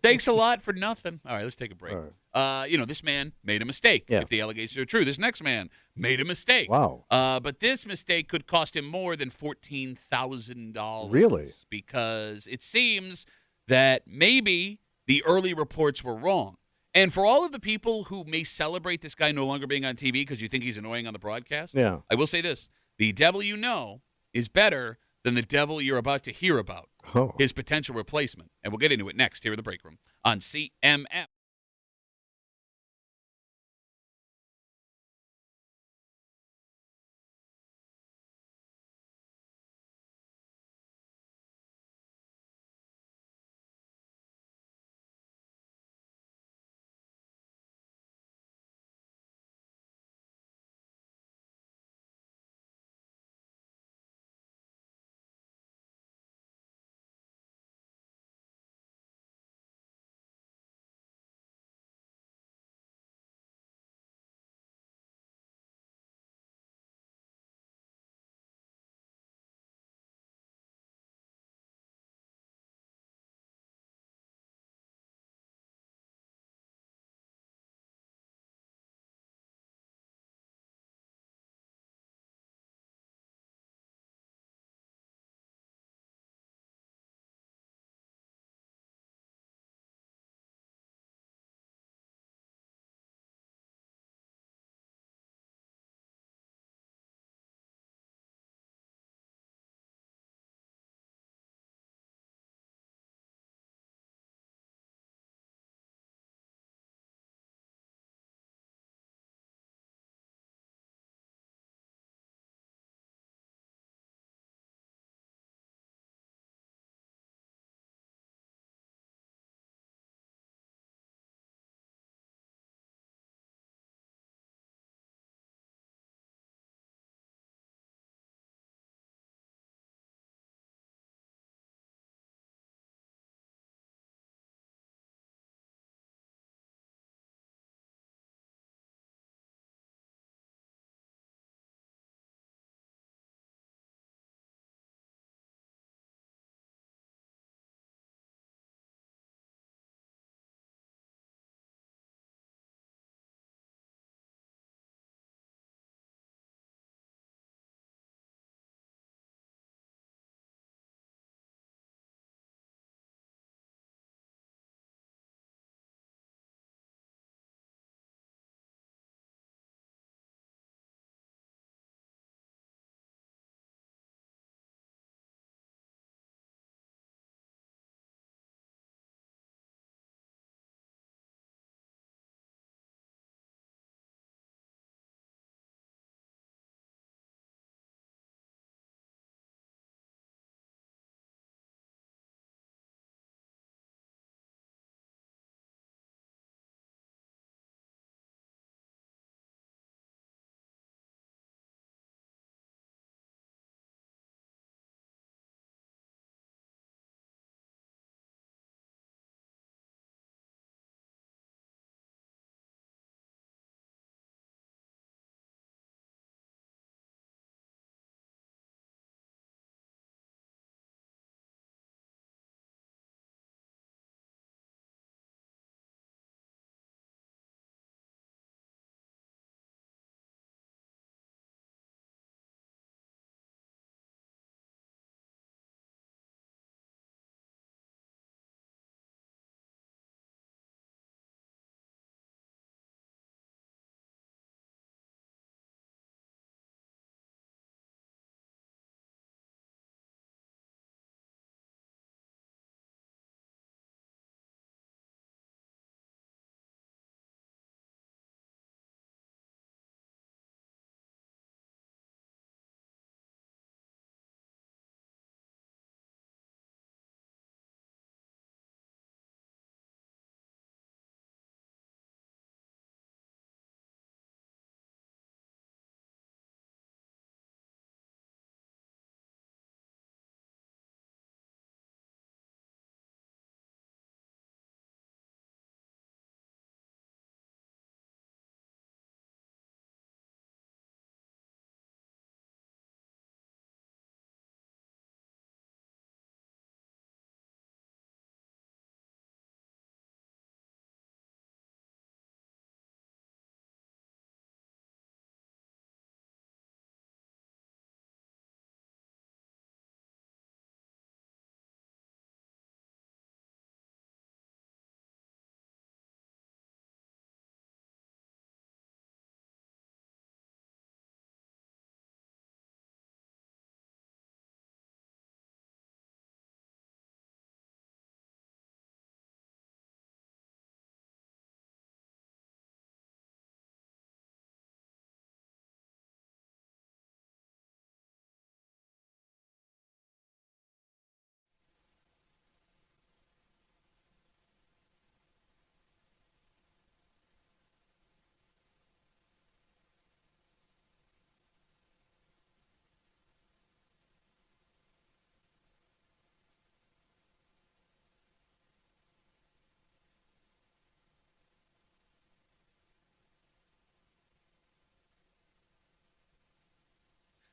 Speaker 1: Thanks a lot for nothing. All right, let's take a break.
Speaker 2: All
Speaker 1: This man made a mistake.
Speaker 2: Yeah.
Speaker 1: If the allegations are true, this next man made a mistake.
Speaker 2: Wow.
Speaker 1: But this mistake could cost him more than $14,000.
Speaker 2: Really?
Speaker 1: Because it seems that maybe the early reports were wrong. And for all of the people who may celebrate this guy no longer being on TV because you think he's annoying on the broadcast,
Speaker 2: Yeah.
Speaker 1: I will say this. The devil you know is better than the devil you're about to hear about,
Speaker 2: Oh.
Speaker 1: his potential replacement. And we'll get into it next here in the break room on CMF.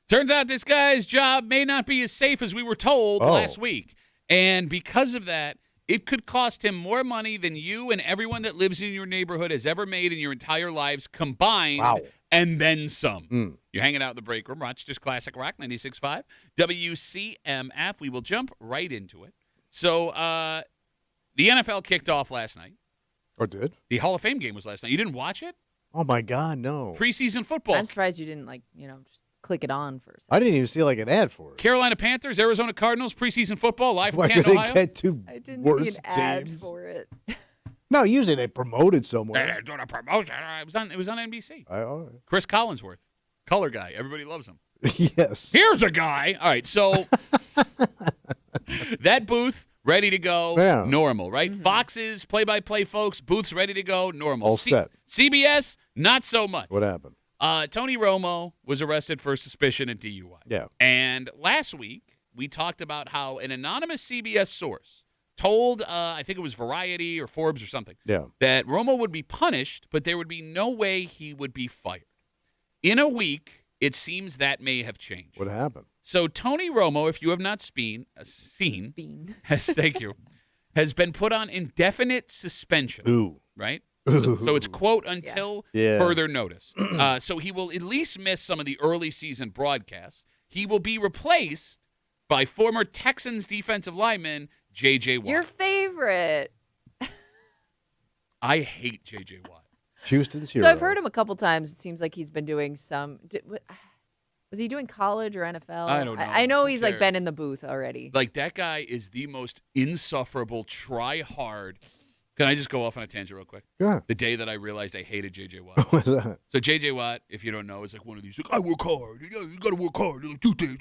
Speaker 1: Turns out this guy's job may not be as safe as we were told last week. And because of that, it could cost him more money than you and everyone that lives in your neighborhood has ever made in your entire lives combined, and then some. You're hanging out in the break room, Rochester's Classic Rock 96.5, WCMF. We will jump right into it. So the NFL kicked off last night.
Speaker 2: Or did?
Speaker 1: The Hall of Fame game was last night. You didn't watch it?
Speaker 2: Oh, my God, no.
Speaker 1: Preseason football.
Speaker 3: I'm surprised you didn't, just click it on for a second.
Speaker 2: I didn't even see like an ad for it.
Speaker 1: Carolina Panthers, Arizona Cardinals, preseason football, live from
Speaker 2: Why
Speaker 1: Canton,
Speaker 2: could they
Speaker 1: Ohio.
Speaker 2: get two
Speaker 3: I didn't
Speaker 2: worst
Speaker 3: see an ad
Speaker 2: teams?
Speaker 3: for it.
Speaker 2: No, usually they promote it somewhere.
Speaker 1: They're doing a promotion. It was on NBC.
Speaker 2: All right.
Speaker 1: Chris Collinsworth, color guy. Everybody loves him.
Speaker 2: Yes.
Speaker 1: Here's a guy. All right, so that booth ready to go,
Speaker 2: Yeah.
Speaker 1: normal, right? Fox's play-by-play folks, booths ready to go, normal.
Speaker 2: All set.
Speaker 1: CBS, not so much.
Speaker 2: What happened?
Speaker 1: Tony Romo was arrested for suspicion of DUI.
Speaker 2: Yeah.
Speaker 1: And last week, we talked about how an anonymous CBS source told, I think it was Variety or Forbes or something, that Romo would be punished, but there would be no way he would be fired. In a week, it seems that may have changed.
Speaker 2: What happened?
Speaker 1: So Tony Romo, if you have not seen, thank you, has been put on indefinite suspension.
Speaker 2: Ooh.
Speaker 1: Right? So it's, quote, until further notice. So he will at least miss some of the early season broadcasts. He will be replaced by former Texans defensive lineman J.J. Watt.
Speaker 3: Your favorite.
Speaker 1: I hate J.J. Watt.
Speaker 2: Houston's hero.
Speaker 3: So I've heard him a couple times. It seems like he's been doing some. Was he doing college or NFL?
Speaker 1: I don't know.
Speaker 3: I know he's
Speaker 1: Who
Speaker 3: like been
Speaker 1: cares?
Speaker 3: in the booth already.
Speaker 1: Like, that guy is the most insufferable, try-hard. Can I just go off on a tangent real quick?
Speaker 2: Yeah.
Speaker 1: The day that I realized I hated J.J. Watt.
Speaker 2: What's that?
Speaker 1: So J.J. Watt, if you don't know, is like one of these, like, I work hard. You got to work hard. Like, do things.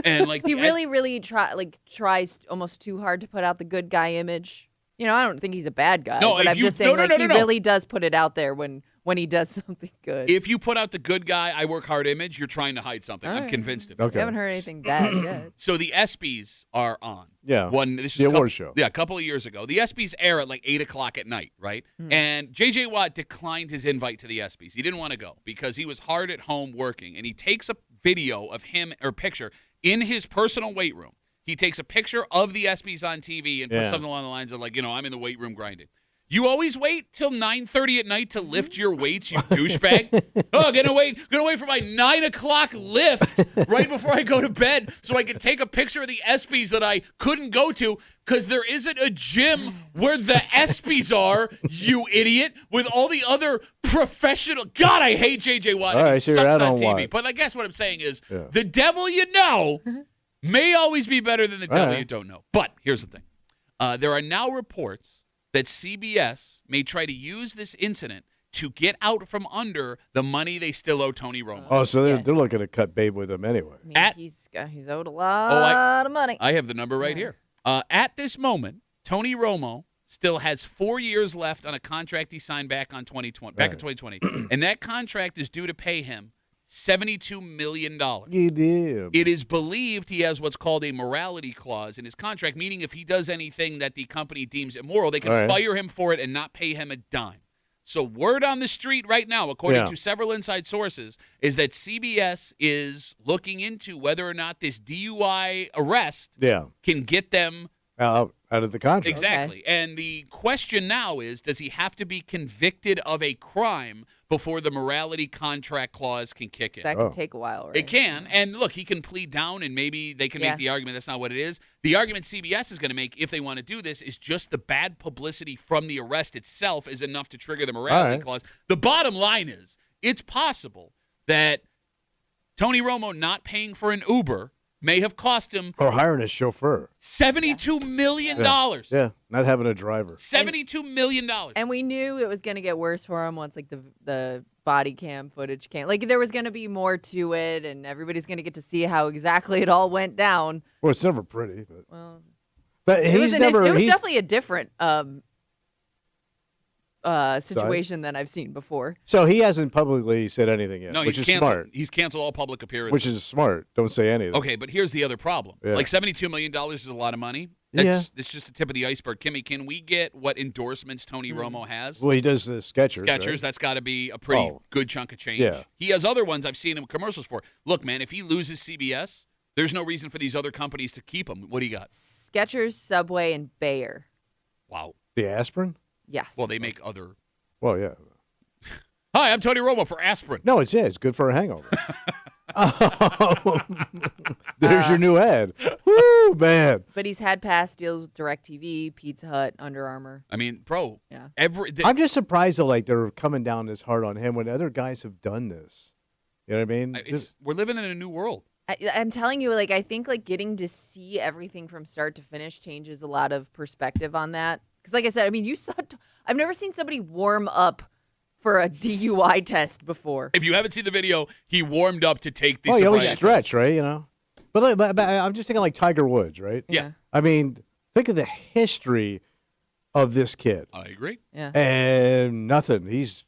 Speaker 1: And like
Speaker 3: He really tries almost too hard to put out the good guy image. You know, I don't think he's a bad guy.
Speaker 1: No,
Speaker 3: but
Speaker 1: if
Speaker 3: I'm
Speaker 1: you-
Speaker 3: just saying,
Speaker 1: no,
Speaker 3: he really does put it out there when he does something good.
Speaker 1: If you put out the good guy, I work hard image, you're trying to hide something.
Speaker 3: All
Speaker 1: I'm
Speaker 3: right.
Speaker 1: convinced of it.
Speaker 2: Okay.
Speaker 3: We haven't heard anything bad yet.
Speaker 1: So the ESPYs are on.
Speaker 2: Yeah.
Speaker 1: This is
Speaker 2: The award show.
Speaker 1: Yeah, a couple of years ago. The ESPYs air at like 8 o'clock at night, right? And J.J. Watt declined his invite to the ESPYs. He didn't want to go because he was hard at home working. And he takes a video of him, or picture, in his personal weight room. He takes a picture of the ESPYs on TV and puts something along the lines of, like, I'm in the weight room grinding. You always wait till 9:30 at night to lift your weights, you douchebag. Oh, gonna wait for my 9 o'clock lift right before I go to bed so I can take a picture of the ESPYs that I couldn't go to because there isn't a gym where the ESPYs are, you idiot, with all the other professional. God, I hate J.J. Watt.
Speaker 2: All right,
Speaker 1: He
Speaker 2: so you're
Speaker 1: sucks
Speaker 2: out
Speaker 1: on
Speaker 2: on
Speaker 1: TV.
Speaker 2: Watt.
Speaker 1: But I guess what I'm saying is the devil you know may always be better than the devil you don't know. But here's the thing. There are now reports that CBS may try to use this incident to get out from under the money they still owe Tony Romo.
Speaker 2: Oh, so they're looking to cut Babe with him anyway.
Speaker 3: I mean, he's owed a lot of money.
Speaker 1: I have the number right here. At this moment, Tony Romo still has 4 years left on a contract he signed back in 2020. And that contract is due to pay him $72 million.
Speaker 2: You did.
Speaker 1: It is believed he has what's called a morality clause in his contract, meaning if he does anything that the company deems immoral, they can fire him for it and not pay him a dime. So word on the street right now, according to several inside sources, is that CBS is looking into whether or not this DUI arrest can get them
Speaker 2: out of the contract.
Speaker 1: Exactly. Okay. And the question now is, does he have to be convicted of a crime before the morality contract clause can kick in?
Speaker 3: That can take a while, right?
Speaker 1: It can. And look, he can plead down and maybe they can make the argument that's not what it is. The argument CBS is going to make, if they want to do this, is just the bad publicity from the arrest itself is enough to trigger the morality clause. The bottom line is, it's possible that Tony Romo not paying for an Uber may have cost him
Speaker 2: or hiring a chauffeur.
Speaker 1: $72 million.
Speaker 2: Yeah, not having a driver.
Speaker 1: $72 million.
Speaker 3: And we knew it was going to get worse for him once, like, the body cam footage came. Like, there was going to be more to it, and everybody's going to get to see how exactly it all went down.
Speaker 2: Well, it's never pretty.
Speaker 3: But
Speaker 2: he's
Speaker 3: it was definitely a different situation than I've seen before.
Speaker 2: So he hasn't publicly said anything yet,
Speaker 1: No,
Speaker 2: which is
Speaker 1: canceled.
Speaker 2: smart.
Speaker 1: He's canceled all public appearances.
Speaker 2: Which is smart. Don't say anything.
Speaker 1: Okay, but here's the other problem.
Speaker 2: Yeah.
Speaker 1: Like $72 million is a lot of money. That's just the tip of the iceberg. Kimmy, can we get what endorsements Tony Romo has?
Speaker 2: Well, he does the Skechers.
Speaker 1: Skechers,
Speaker 2: right?
Speaker 1: that's got to be a pretty good chunk of change.
Speaker 2: Yeah.
Speaker 1: He has other ones I've seen him commercials for. Look, man, if he loses CBS, there's no reason for these other companies to keep him. What do you got?
Speaker 3: Skechers, Subway, and Bayer.
Speaker 1: Wow.
Speaker 2: The aspirin?
Speaker 3: Yes.
Speaker 1: Well, they make other.
Speaker 2: Well, yeah.
Speaker 1: Hi, I'm Tony Romo for aspirin.
Speaker 2: No, it's good for a hangover. There's your new ad. Woo, man.
Speaker 3: But he's had past deals with DirecTV, Pizza Hut, Under Armour.
Speaker 1: I mean, bro.
Speaker 3: Yeah.
Speaker 2: I'm just surprised though, like they're coming down this hard on him when other guys have done this. You know what I mean?
Speaker 1: We're living in a new world.
Speaker 3: I'm telling you, like, I think like getting to see everything from start to finish changes a lot of perspective on that. Because, like I said, I mean, you saw. I've never seen somebody warm up for a DUI test before.
Speaker 1: If you haven't seen the video, he warmed up to take the.
Speaker 2: Oh, you always
Speaker 1: surprise
Speaker 2: stretch,
Speaker 1: test.
Speaker 2: right? You know. But I'm just thinking like Tiger Woods, right?
Speaker 1: Yeah.
Speaker 2: I mean, think of the history of this kid.
Speaker 1: I agree.
Speaker 3: Yeah.
Speaker 2: And nothing. He's,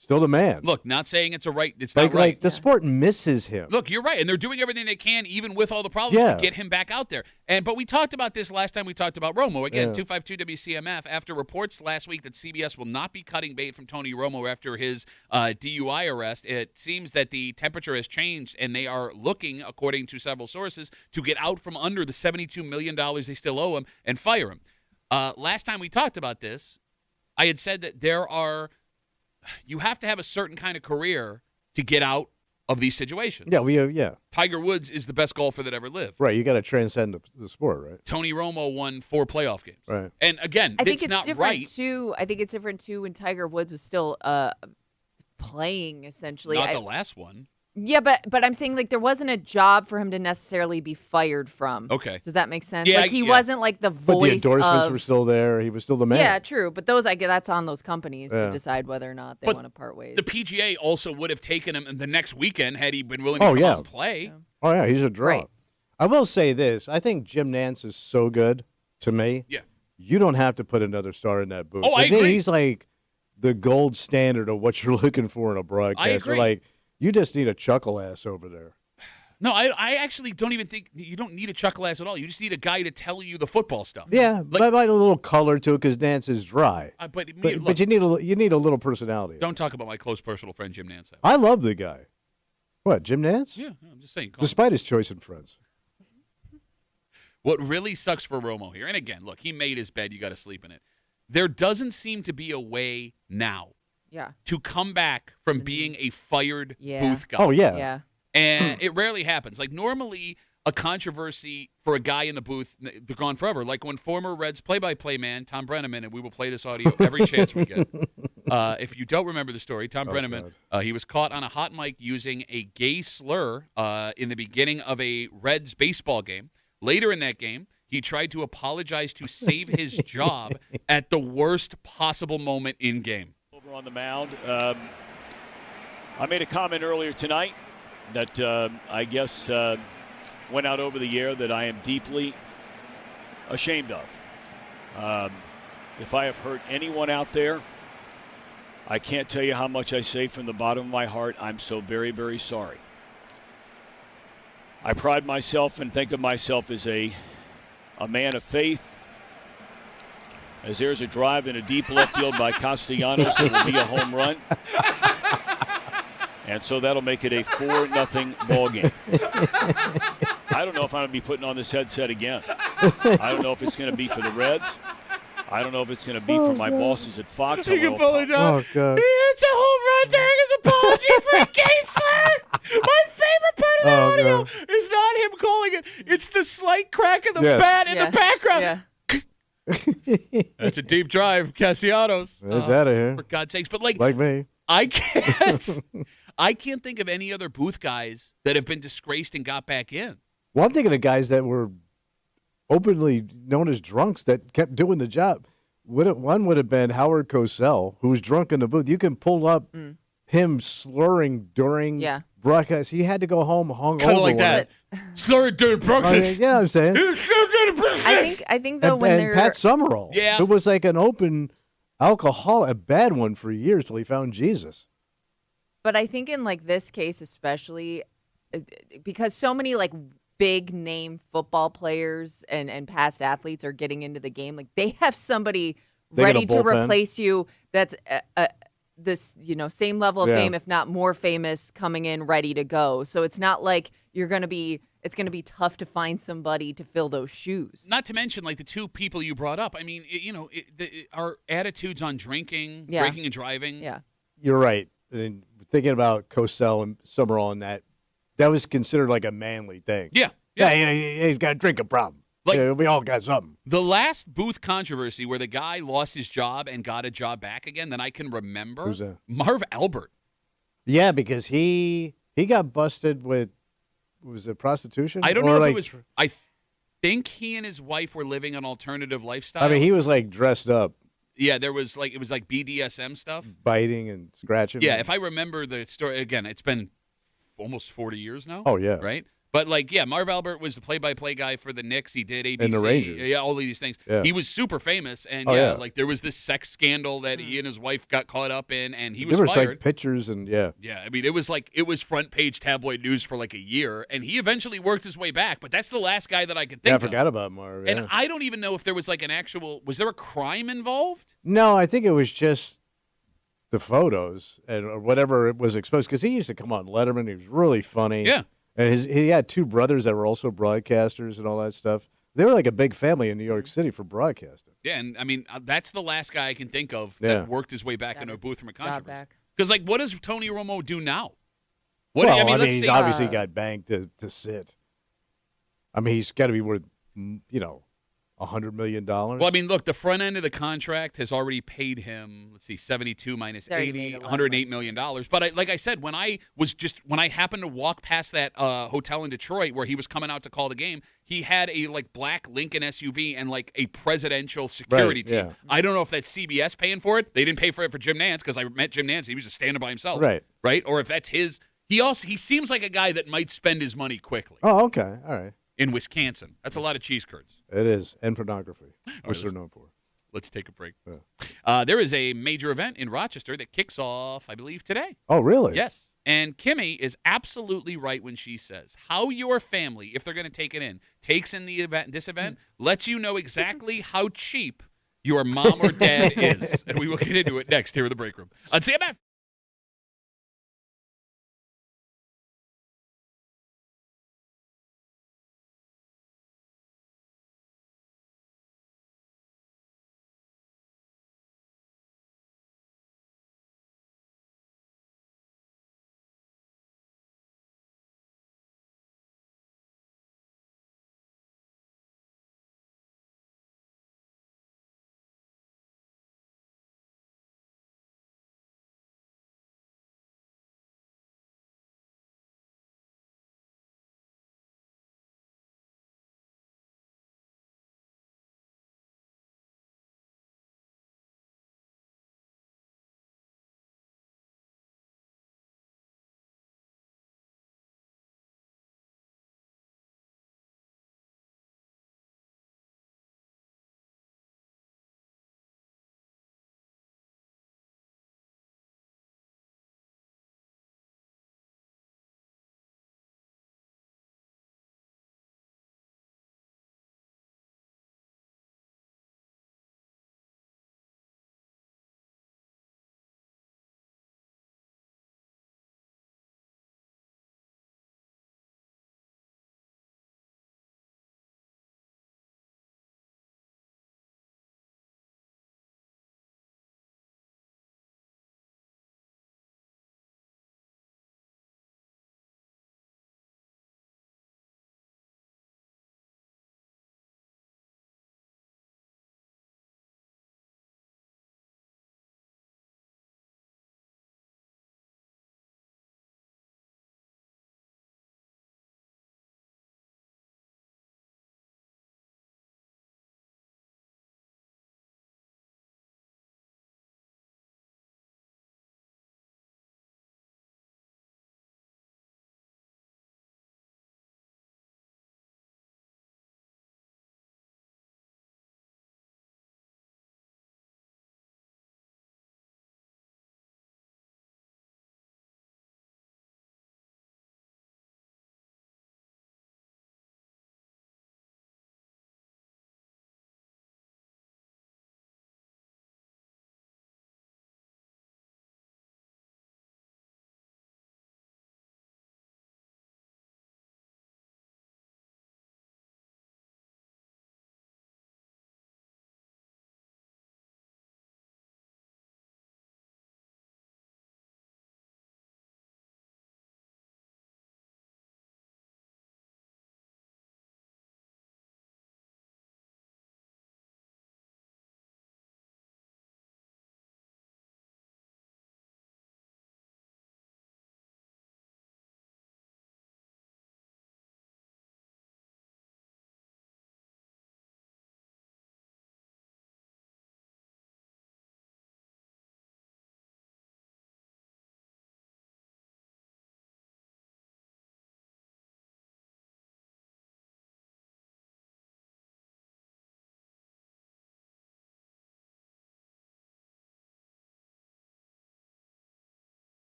Speaker 2: still the man.
Speaker 1: Look, not saying it's not right.
Speaker 2: Like the sport misses him.
Speaker 1: Look, you're right, and they're doing everything they can, even with all the problems,
Speaker 2: Yeah.
Speaker 1: to get him back out there. But we talked about this last time we talked about Romo. Again,
Speaker 2: Yeah.
Speaker 1: 252 WCMF. After reports last week that CBS will not be cutting bait from Tony Romo after his DUI arrest, it seems that the temperature has changed, and they are looking, according to several sources, to get out from under the $72 million they still owe him and fire him. Last time we talked about this, I had said that you have to have a certain kind of career to get out of these situations.
Speaker 2: Yeah,
Speaker 1: Tiger Woods is the best golfer that ever lived.
Speaker 2: Right, you got to transcend the sport, right?
Speaker 1: Tony Romo won 4 playoff games.
Speaker 2: Right.
Speaker 1: And again,
Speaker 3: I think
Speaker 1: it's
Speaker 3: it's
Speaker 1: not
Speaker 3: different
Speaker 1: right.
Speaker 3: too. I think it's different too when Tiger Woods was still playing essentially.
Speaker 1: Not the last one.
Speaker 3: Yeah, but I'm saying like there wasn't a job for him to necessarily be fired from.
Speaker 1: Okay.
Speaker 3: Does that make sense?
Speaker 1: Yeah,
Speaker 3: Like he
Speaker 1: yeah.
Speaker 3: wasn't like the voice
Speaker 2: But the endorsements
Speaker 3: of,
Speaker 2: were still there. He was still the man.
Speaker 3: Yeah, true. But that's on those companies
Speaker 2: Yeah.
Speaker 3: to decide whether or not they
Speaker 1: But
Speaker 3: want to part ways.
Speaker 1: The PGA also would have taken him the next weekend had he been willing to come out and play.
Speaker 2: Oh, yeah, he's a draw.
Speaker 3: Right.
Speaker 2: I will say this. I think Jim Nance is so good to me.
Speaker 1: Yeah.
Speaker 2: You don't have to put another star in that booth.
Speaker 1: Oh, I
Speaker 2: think
Speaker 1: agree.
Speaker 2: He's like the gold standard of what you're looking for in a broadcaster.
Speaker 1: agree.
Speaker 2: Like, you just need a chuckle ass over there.
Speaker 1: No, I actually don't even think you don't need a chuckle ass at all. You just need a guy to tell you the football stuff.
Speaker 2: Yeah, but a little color to it because Nance is dry.
Speaker 1: But
Speaker 2: But you need a little personality.
Speaker 1: don't talk about my close personal friend Jim Nance.
Speaker 2: I love the guy. What, Jim Nance?
Speaker 1: Yeah, I'm just saying.
Speaker 2: Despite his choice in friends.
Speaker 1: What really sucks for Romo here, and again, look, he made his bed. You got to sleep in it. There doesn't seem to be a way now
Speaker 3: yeah.
Speaker 1: to come back from being a fired
Speaker 3: Yeah.
Speaker 1: booth guy.
Speaker 2: Oh, yeah.
Speaker 3: Yeah.
Speaker 1: And it rarely happens. Like normally a controversy for a guy in the booth, they're gone forever. Like when former Reds play-by-play man Tom Brenneman, and we will play this audio every chance we get. If you don't remember the story, Tom Brenneman, he was caught on a hot mic using a gay slur in the beginning of a Reds baseball game. Later in that game, he tried to apologize to save his job at the worst possible moment in game.
Speaker 7: Over on the mound. I made a comment earlier tonight that I guess went out over the air that I am deeply ashamed of. If I have hurt anyone out there, I can't tell you how much I say from the bottom of my heart. I'm so very, very sorry. I pride myself and think of myself as a man of faith. As there's a drive in a deep left field by Castellanos, it will be a home run. And so that'll make it a 4-0 ball game. I don't know if I'm going to be putting on this headset again. I don't know if it's going to be for the Reds. I don't know if it's going to be for my bosses at Fox.
Speaker 1: You can pull it down.
Speaker 2: Oh, God.
Speaker 1: It's a home run during his apology for a gay slur. My favorite part of the audio is not him calling it. It's the slight crack of the bat in the background.
Speaker 3: Yeah.
Speaker 1: That's a deep drive, Castellanos.
Speaker 2: It's out of here.
Speaker 1: For God's sakes. But
Speaker 2: Like me.
Speaker 1: I can't think of any other booth guys that have been disgraced and got back in.
Speaker 2: Well, I'm thinking of guys that were openly known as drunks that kept doing the job. One would have been Howard Cosell, who was drunk in the booth. You can pull up him slurring during broadcast. He had to go home hungover.
Speaker 1: Kind of like that. Slurring during broadcast.
Speaker 2: You know what I'm saying?
Speaker 3: I think though when
Speaker 2: and
Speaker 3: they're
Speaker 2: Pat Summerall,
Speaker 1: Yeah.
Speaker 2: who was like an open alcoholic, a bad one for years till he found Jesus.
Speaker 3: But I think in like this case especially because so many like big name football players and past athletes are getting into the game, like they have somebody
Speaker 2: They got a
Speaker 3: ready to
Speaker 2: bullpen.
Speaker 3: replace you that's this same level of
Speaker 2: Yeah.
Speaker 3: fame, if not more famous, coming in ready to go. So it's not like it's gonna be tough to find somebody to fill those shoes.
Speaker 1: Not to mention, like the two people you brought up. I mean, our attitudes on drinking,
Speaker 3: Yeah.
Speaker 1: drinking and driving.
Speaker 3: Yeah.
Speaker 2: You're right. And thinking about Cosell and Summerall and that was considered like a manly thing.
Speaker 1: Yeah.
Speaker 2: Yeah, he's got a drinking problem.
Speaker 1: Like-
Speaker 2: Yeah, we all got something.
Speaker 1: The last Booth controversy where the guy lost his job and got a job back again that I can remember.
Speaker 2: Who's that?
Speaker 1: Marv Albert.
Speaker 2: Yeah, because he got busted with, was it prostitution?
Speaker 1: I don't
Speaker 2: Or
Speaker 1: know if
Speaker 2: like,
Speaker 1: it was. I think he and his wife were living an alternative lifestyle.
Speaker 2: I mean, he was like dressed up,
Speaker 1: Yeah, it was like BDSM stuff.
Speaker 2: biting and scratching.
Speaker 1: Yeah, if I remember the story again, it's been almost 40 years now.
Speaker 2: Oh, yeah.
Speaker 1: Right? But Marv Albert was the play-by-play guy for the Knicks. He did ABC.
Speaker 2: And the Rangers.
Speaker 1: Yeah, all of these things.
Speaker 2: Yeah.
Speaker 1: He was super famous, and
Speaker 2: Oh, yeah.
Speaker 1: like there was this sex scandal that he and his wife got caught up in, and he was
Speaker 2: there were
Speaker 1: fired.
Speaker 2: like pictures and yeah.
Speaker 1: Yeah, I mean, it was front page tabloid news for like a year, and he eventually worked his way back. But that's the last guy that I could think
Speaker 2: Yeah, I
Speaker 1: of.
Speaker 2: forgot about Marv. Yeah.
Speaker 1: And I don't even know if there was like an actual. Was there a crime involved?
Speaker 2: No, I think it was just the photos and or whatever it was exposed because he used to come on Letterman. He was really funny.
Speaker 1: Yeah.
Speaker 2: And he had two brothers that were also broadcasters and all that stuff. They were like a big family in New York City for broadcasting.
Speaker 1: Yeah, and I mean that's the last guy I can think of
Speaker 2: Yeah.
Speaker 1: that worked his way back
Speaker 3: Got
Speaker 1: into a
Speaker 3: his
Speaker 1: booth from a
Speaker 3: job
Speaker 1: controversy.
Speaker 3: back.
Speaker 1: Because like, what does Tony Romo do now?
Speaker 2: Well,
Speaker 1: Let's
Speaker 2: he's
Speaker 1: see.
Speaker 2: obviously got banked to sit. I mean, he's got to be worth, $100 million.
Speaker 1: Well, I mean, look, the front end of the contract has already paid him, let's see, 72 minus
Speaker 3: He's already
Speaker 1: 80,
Speaker 3: made a lot of
Speaker 1: $108 million. But like I said, when I happened to walk past that hotel in Detroit where he was coming out to call the game, he had a like black Lincoln SUV and like a presidential security
Speaker 2: Right,
Speaker 1: team.
Speaker 2: yeah.
Speaker 1: I don't know if that's CBS paying for it. They didn't pay for it for Jim Nantz because I met Jim Nantz. He was just standing by himself. Right? Or if that's his. He seems like a guy that might spend his money quickly
Speaker 2: Oh, okay. All right.
Speaker 1: in Wisconsin. That's a lot of cheese curds.
Speaker 2: It is. And pornography, which they're
Speaker 1: let's-
Speaker 2: known for.
Speaker 1: Let's take a break.
Speaker 2: Yeah.
Speaker 1: There is a major event in Rochester that kicks off, I believe, today.
Speaker 2: Oh, really?
Speaker 1: Yes. And Kimmy is absolutely right when she says how your family, if they're going to take it in, takes in this event, lets you know exactly how cheap your mom or dad is. And we will get into it next here in the break room on CMF.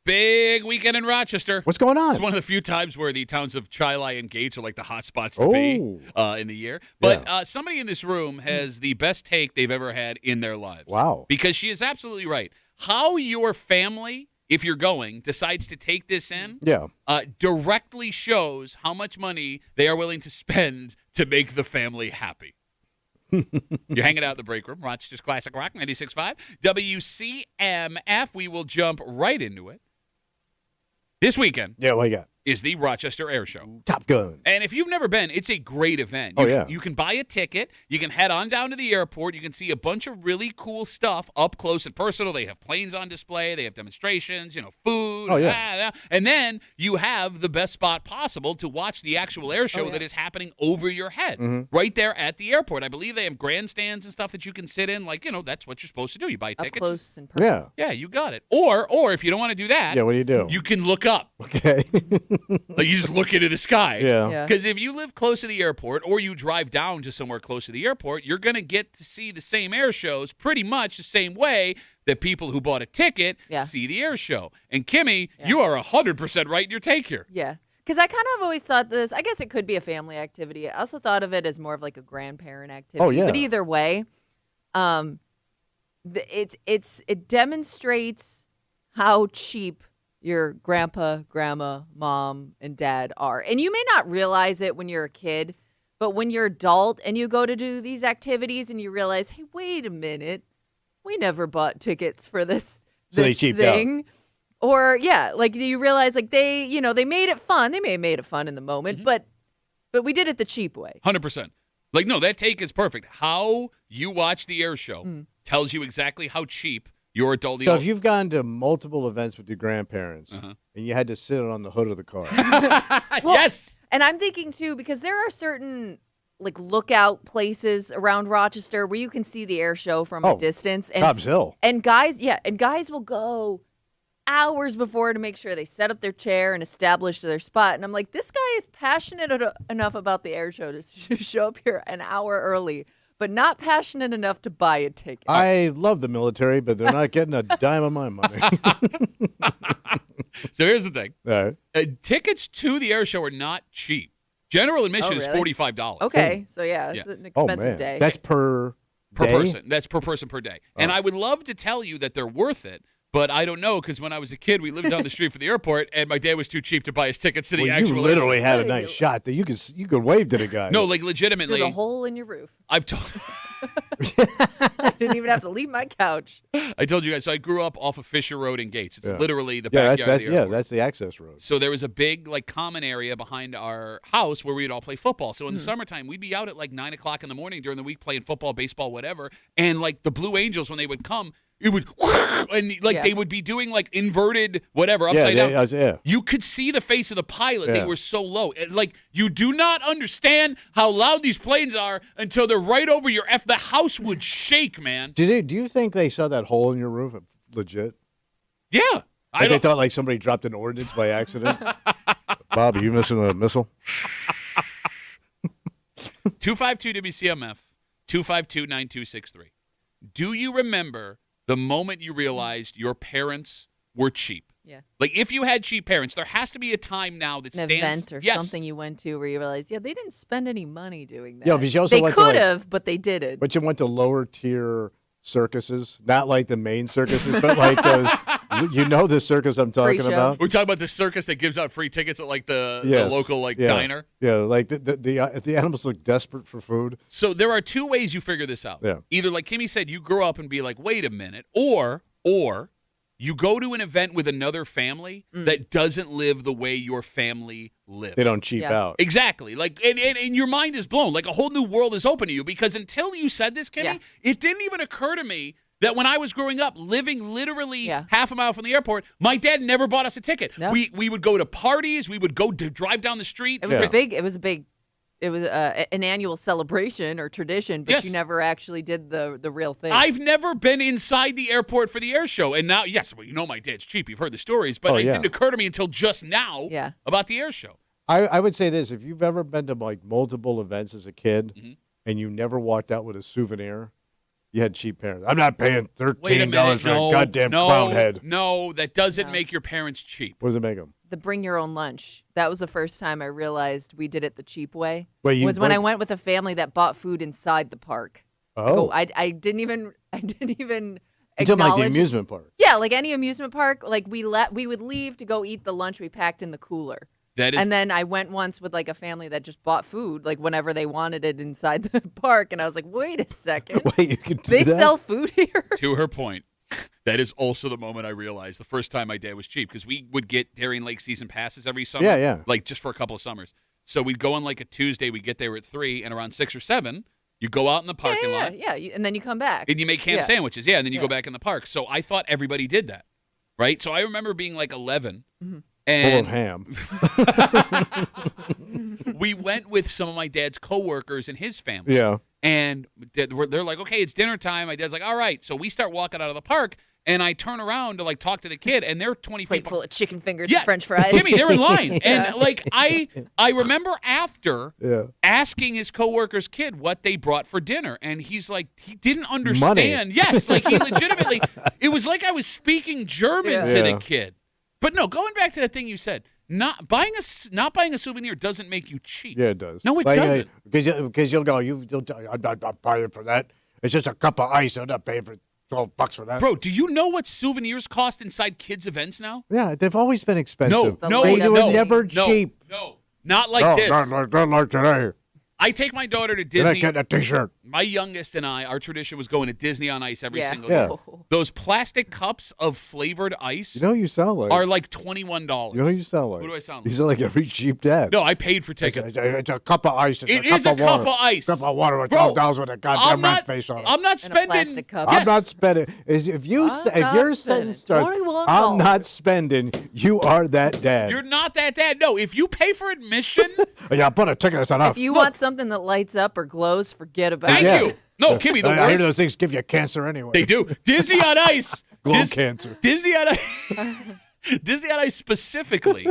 Speaker 1: Big weekend in Rochester.
Speaker 2: What's going on?
Speaker 1: It's one of the few times where the towns of Chili and Gates are like the hot spots to be in the year. But somebody in this room has the best take they've ever had in their lives.
Speaker 2: Wow.
Speaker 1: Because she is absolutely right. How your family, if you're going, decides to take this in directly shows how much money they are willing to spend to make the family happy. You're hanging out in the break room, Rochester's Classic Rock 96.5. WCMF. We will jump right into it. This weekend
Speaker 2: what you got?
Speaker 1: is the Rochester Air Show.
Speaker 2: Top Gun.
Speaker 1: And if you've never been, it's a great event. You can buy a ticket. You can head on down to the airport. You can see a bunch of really cool stuff up close and personal. They have planes on display. They have demonstrations, food. And then you have the best spot possible to watch the actual air show that is happening over your head right there at the airport. I believe they have grandstands and stuff that you can sit in. That's what you're supposed to do. You buy tickets.
Speaker 3: Up close and personal.
Speaker 1: Yeah, you got it. Or if you don't want to do that,
Speaker 2: what do you do?
Speaker 1: You can look up.
Speaker 2: Okay.
Speaker 1: Like you just look into the sky.
Speaker 2: Yeah.
Speaker 1: Because if you live close to the airport or you drive down to somewhere close to the airport, you're going to get to see the same air shows pretty much the same way that people who bought a ticket see the air show. And Kimmy, you are 100% right in your take here.
Speaker 3: Yeah. Because I kind of always thought I guess it could be a family activity. I also thought of it as more of like a grandparent activity.
Speaker 2: Oh, yeah.
Speaker 3: But either way, it demonstrates how cheap your grandpa, grandma, mom, and dad are. And you may not realize it when you're a kid, but when you're adult and you go to do these activities and you realize, hey, wait a minute, we never bought tickets for this
Speaker 2: they cheaped
Speaker 3: thing.
Speaker 2: out.
Speaker 3: Or you realize they made it fun. They may have made it fun in the moment, but we did it the cheap way.
Speaker 1: 100%. No, that take is perfect. How you watch the air show tells you exactly how cheap your adult.
Speaker 2: So if you've gone to multiple events with your grandparents and you had to sit on the hood of the car.
Speaker 1: Yes.
Speaker 3: And I'm thinking too, because there are certain lookout places around Rochester where you can see the air show from a distance. And,
Speaker 2: Cobb's Hill.
Speaker 3: And guys will go hours before to make sure they set up their chair and establish their spot. And I'm like, this guy is passionate enough about the air show to show up here an hour early, but not passionate enough to buy a ticket.
Speaker 2: I love the military, but they're not getting a dime of my money.
Speaker 1: So here's the thing.
Speaker 2: All right.
Speaker 1: Tickets to the air show are not cheap. General admission is $45.
Speaker 3: Okay, so it's an expensive day.
Speaker 2: That's per day?
Speaker 1: Person. That's per person per day. And I would love to tell you that they're worth it, but I don't know because when I was a kid, we lived down the street from the airport, and my dad was too cheap to buy us tickets to the actual.
Speaker 2: You literally had a nice shot that you could wave to the guys.
Speaker 1: No, legitimately.
Speaker 3: There's a hole in your roof.
Speaker 1: I've told.
Speaker 3: I didn't even have to leave my couch.
Speaker 1: I told you guys. So I grew up off of Fisher Road in Gates. It's literally the backyard of the airport.
Speaker 2: That's the access road.
Speaker 1: So there was a big common area behind our house where we'd all play football. So in the summertime, we'd be out at 9 o'clock in the morning during the week playing football, baseball, whatever. And the Blue Angels, when they would come, it would and they would be doing inverted whatever upside down.
Speaker 2: Yeah.
Speaker 1: You could see the face of the pilot. They were so low. You do not understand how loud these planes are until they're right over your F. The house would shake, man.
Speaker 2: Do you think they saw that hole in your roof legit?
Speaker 1: Yeah.
Speaker 2: They thought somebody dropped an ordnance by accident? Bob, are you missing a missile?
Speaker 1: 252 WCMF 252-9263. Do you remember the moment you realized your parents were cheap?
Speaker 3: Yeah.
Speaker 1: If you had cheap parents, there has to be a time now that
Speaker 3: An
Speaker 1: stands.
Speaker 3: event or something you went to where you realized, they didn't spend any money doing that.
Speaker 2: Yeah, because you also
Speaker 3: they could have, but they didn't.
Speaker 2: But you went to lower tier circuses, not the main circuses, but those. The circus I'm talking about.
Speaker 1: We're talking about the circus that gives out free tickets at the local diner.
Speaker 2: Yeah, the animals look desperate for food.
Speaker 1: So there are two ways you figure this out.
Speaker 2: Yeah.
Speaker 1: Either like Kimmy said, you grow up and be like, wait a minute, or you go to an event with another family that doesn't live the way your family lives.
Speaker 2: They don't cheap out.
Speaker 1: Exactly. And your mind is blown. A whole new world is open to you because until you said this, Kimmy, it didn't even occur to me that when I was growing up, living literally half a mile from the airport, my dad never bought us a ticket.
Speaker 3: No.
Speaker 1: We would go to parties. We would go to drive down the street.
Speaker 3: It was an annual celebration or tradition, but you never actually did the real thing.
Speaker 1: I've never been inside the airport for the air show. And now, my dad's cheap. You've heard the stories. But it didn't occur to me until just now about the air show.
Speaker 2: I would say this. If you've ever been to multiple events as a kid and you never walked out with a souvenir, You had cheap parents. I'm not paying
Speaker 1: Wait a
Speaker 2: $13
Speaker 1: minute.
Speaker 2: for a goddamn clown head.
Speaker 1: No, that doesn't
Speaker 3: No.
Speaker 1: make your parents cheap.
Speaker 2: What does it make them?
Speaker 3: The bring your own lunch. That was the first time I realized we did it the cheap way.
Speaker 2: Wait, you
Speaker 3: was when I
Speaker 2: bring-
Speaker 3: went with a family that bought food inside the park.
Speaker 2: Oh.
Speaker 3: I didn't even
Speaker 2: You're talking
Speaker 3: acknowledge.
Speaker 2: about the amusement park.
Speaker 3: Yeah, like any amusement park, like we would leave to go eat the lunch we packed in the cooler.
Speaker 1: That is
Speaker 3: And then I went once with like a family that just bought food, like whenever they wanted it inside the park, and I was like, wait a second,
Speaker 2: Wait, you can do
Speaker 3: they
Speaker 2: that?
Speaker 3: sell food here?
Speaker 1: to her point. That is also the moment I realized the first time my dad was cheap because we would get Darien Lake season passes every summer.
Speaker 2: Yeah, yeah.
Speaker 1: Like just for a couple of summers. So we'd go on like a Tuesday. We'd get there at 3, and around 6 or 7, you go out in the parking lot
Speaker 3: And then you come back.
Speaker 1: and you make ham
Speaker 3: Yeah.
Speaker 1: sandwiches. Yeah, and then you go
Speaker 3: Yeah.
Speaker 1: back in the park. So I thought everybody did that, right? So I remember being like 11,
Speaker 3: Mm-hmm.
Speaker 2: Full of
Speaker 1: and
Speaker 2: ham.
Speaker 1: we went with some of my dad's coworkers and his family.
Speaker 2: Yeah.
Speaker 1: And they're like, okay, it's dinner time. My dad's like, all right. So we start walking out of the park, and I turn around to like talk to the kid, and they're 20
Speaker 3: Plate
Speaker 1: feet.
Speaker 3: full of chicken fingers
Speaker 1: Yeah,
Speaker 3: and French fries.
Speaker 1: Jimmy, they're in line,
Speaker 3: Yeah.
Speaker 1: and like I remember after
Speaker 2: Yeah.
Speaker 1: asking his coworker's kid what they brought for dinner, and he's like, he didn't understand. Yes, like he legitimately. It was like I was speaking German to the
Speaker 2: Yeah.
Speaker 1: kid. But no, going back to that thing you said, not buying a souvenir doesn't make you cheap.
Speaker 2: Yeah, it does.
Speaker 1: No, it doesn't.
Speaker 2: Because you'll go, I'm not buying for that. It's just a cup of ice. I'm not paying for $12 for that.
Speaker 1: Bro, do you know what souvenirs cost inside kids' events now?
Speaker 2: Yeah, they've always been expensive.
Speaker 1: No,
Speaker 2: they
Speaker 3: no,
Speaker 2: were
Speaker 3: no,
Speaker 2: never
Speaker 1: no,
Speaker 2: cheap.
Speaker 1: No, not like
Speaker 2: No,
Speaker 1: this.
Speaker 2: not like today.
Speaker 1: I take my daughter to
Speaker 2: You're not
Speaker 1: Disney.
Speaker 2: getting a T-shirt.
Speaker 1: My youngest and I, our tradition was going to Disney on Ice every
Speaker 3: Yeah.
Speaker 1: single
Speaker 2: Yeah.
Speaker 1: year. Those plastic cups of flavored ice
Speaker 2: You know who you sound like?
Speaker 1: are like $21.
Speaker 2: You know who you sound like?
Speaker 1: Who do I sound
Speaker 2: You
Speaker 1: like?
Speaker 2: sound like every cheap dad.
Speaker 1: No, I paid for
Speaker 2: It's
Speaker 1: tickets.
Speaker 2: a cup of ice. It's
Speaker 1: It
Speaker 2: a cup
Speaker 1: is a
Speaker 2: of
Speaker 1: cup
Speaker 2: water.
Speaker 1: of ice.
Speaker 2: Cup of water with
Speaker 1: Bro,
Speaker 2: $12 with a
Speaker 1: I'm
Speaker 2: goddamn rat
Speaker 1: not,
Speaker 2: face on it.
Speaker 1: I'm not spending.
Speaker 3: plastic cup.
Speaker 2: I'm
Speaker 1: Yes.
Speaker 2: not spending. If your
Speaker 3: spending
Speaker 2: sentence starts,
Speaker 3: $21.
Speaker 2: I'm not spending, you are that dad.
Speaker 1: You're not that dad. No, if you pay for admission,
Speaker 2: Yeah, put a ticket. It's enough.
Speaker 3: If you want something that lights up or glows, forget about
Speaker 1: thank
Speaker 3: it.
Speaker 2: Yeah.
Speaker 1: you. No, Kimmy, the
Speaker 2: I hear
Speaker 1: worst.
Speaker 2: those things give you cancer anyway.
Speaker 1: They do. Disney on Ice.
Speaker 2: Lung cancer.
Speaker 1: Disney on Ice. Disney on Ice specifically.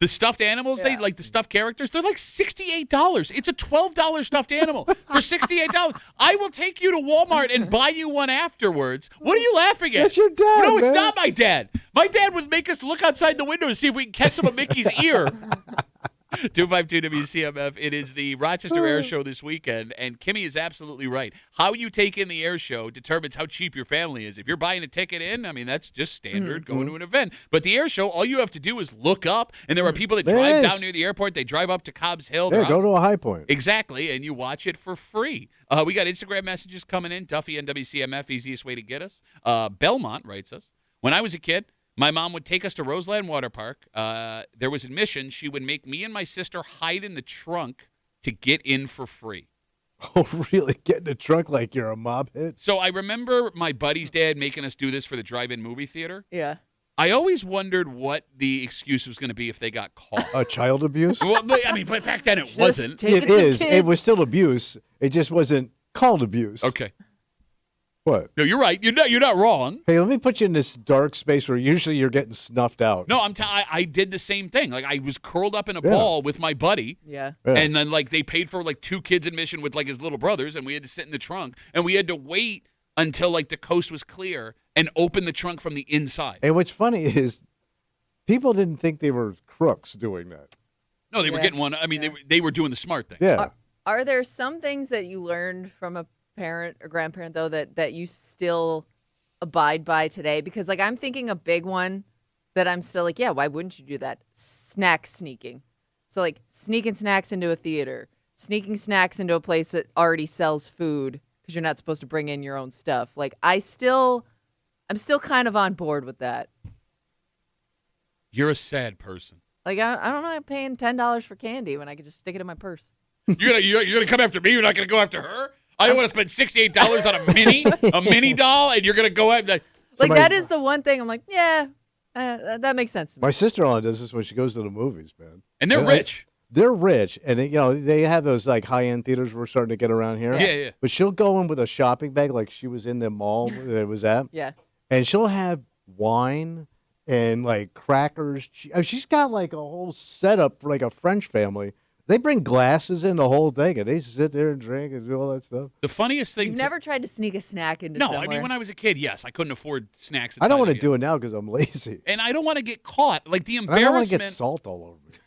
Speaker 1: The stuffed animals, they like the stuffed characters. They're like $68. It's a $12 stuffed animal for $68. I will take you to Walmart and buy you one afterwards. What are you laughing at?
Speaker 2: That's your dad,
Speaker 1: No, it's
Speaker 2: man.
Speaker 1: not my dad. My dad would make us look outside the window to see if we can catch some of Mickey's ear. 252 WCMF. It is the Rochester Air Show this weekend, and Kimmy is absolutely right. How you take in the air show determines how cheap your family is. If you're buying a ticket in, I mean, that's just standard going to an event. But the air show, all you have to do is look up, and there are people that
Speaker 2: There
Speaker 1: drive
Speaker 2: is.
Speaker 1: down near the airport. They drive up to Cobb's Hill.
Speaker 2: Yeah,
Speaker 1: They're
Speaker 2: go
Speaker 1: out-
Speaker 2: to a high point.
Speaker 1: Exactly, and you watch it for free. We got Instagram messages coming in. Duffy and WCMF, easiest way to get us. Belmont writes us. When I was a kid, my mom would take us to Roseland Water Park. There was admission. She would make me and my sister hide in the trunk to get in for free.
Speaker 2: Oh, really? Get in the trunk like you're a mob hit?
Speaker 1: So I remember my buddy's dad making us do this for the drive-in movie theater.
Speaker 3: Yeah.
Speaker 1: I always wondered what the excuse was going to be if they got caught.
Speaker 2: Child abuse?
Speaker 1: Well, I mean, but back then it
Speaker 3: Just
Speaker 1: wasn't.
Speaker 3: take
Speaker 2: It
Speaker 3: some
Speaker 2: is. It
Speaker 3: kids.
Speaker 2: was still abuse. It just wasn't called abuse.
Speaker 1: Okay.
Speaker 2: What?
Speaker 1: No, you're right. You're not wrong.
Speaker 2: Hey, let me put you in this dark space where usually you're getting snuffed out.
Speaker 1: No, I did the same thing. Like I was curled up in a
Speaker 2: Yeah.
Speaker 1: ball with my buddy.
Speaker 3: Yeah.
Speaker 2: Yeah.
Speaker 1: And then like they paid for like 2 kids admission with like his little brothers, and we had to sit in the trunk, and we had to wait until like the coast was clear and open the trunk from the inside.
Speaker 2: And what's funny is people didn't think they were crooks doing that.
Speaker 1: No, they were
Speaker 3: Yeah.
Speaker 1: getting one. I mean, they were doing the smart thing.
Speaker 2: Yeah.
Speaker 3: Are there some things that you learned from a parent or grandparent though that you still abide by today? Because like I'm thinking a big one that I'm still like, yeah, why wouldn't you do that? Snack sneaking. So like sneaking snacks into a theater, sneaking snacks into a place that already sells food because you're not supposed to bring in your own stuff. Like I'm still kind of on board with that.
Speaker 1: You're a sad person.
Speaker 3: Like I don't know, I'm paying $10 for candy when I could just stick it in my purse.
Speaker 1: You're gonna come after me. You're not gonna go after her. I don't want to spend $68 on a mini doll, and you're gonna go after.
Speaker 3: Like
Speaker 2: Somebody-
Speaker 3: that is the one thing I'm like, yeah, that makes sense to me.
Speaker 2: My sister-in-law does this when she goes to the movies, man.
Speaker 1: And they're
Speaker 2: Yeah,
Speaker 1: rich.
Speaker 2: They're rich, and they have those like high-end theaters we're starting to get around here.
Speaker 1: Yeah, yeah.
Speaker 2: But she'll go in with a shopping bag like she was in the mall that it was at,
Speaker 3: Yeah.
Speaker 2: and she'll have wine and like crackers. She's got like a whole setup for like a French family They bring glasses in the whole thing, and they sit there and drink and do all that stuff.
Speaker 1: The funniest thing.
Speaker 3: You've never tried to sneak a snack into
Speaker 1: No,
Speaker 3: somewhere?
Speaker 1: I mean, when I was a kid, yes, I couldn't afford snacks.
Speaker 2: I don't want to do it now because I'm lazy.
Speaker 1: And I don't want to get caught. Like the
Speaker 2: And I don't want to
Speaker 1: embarrassment.
Speaker 2: get salt all over me.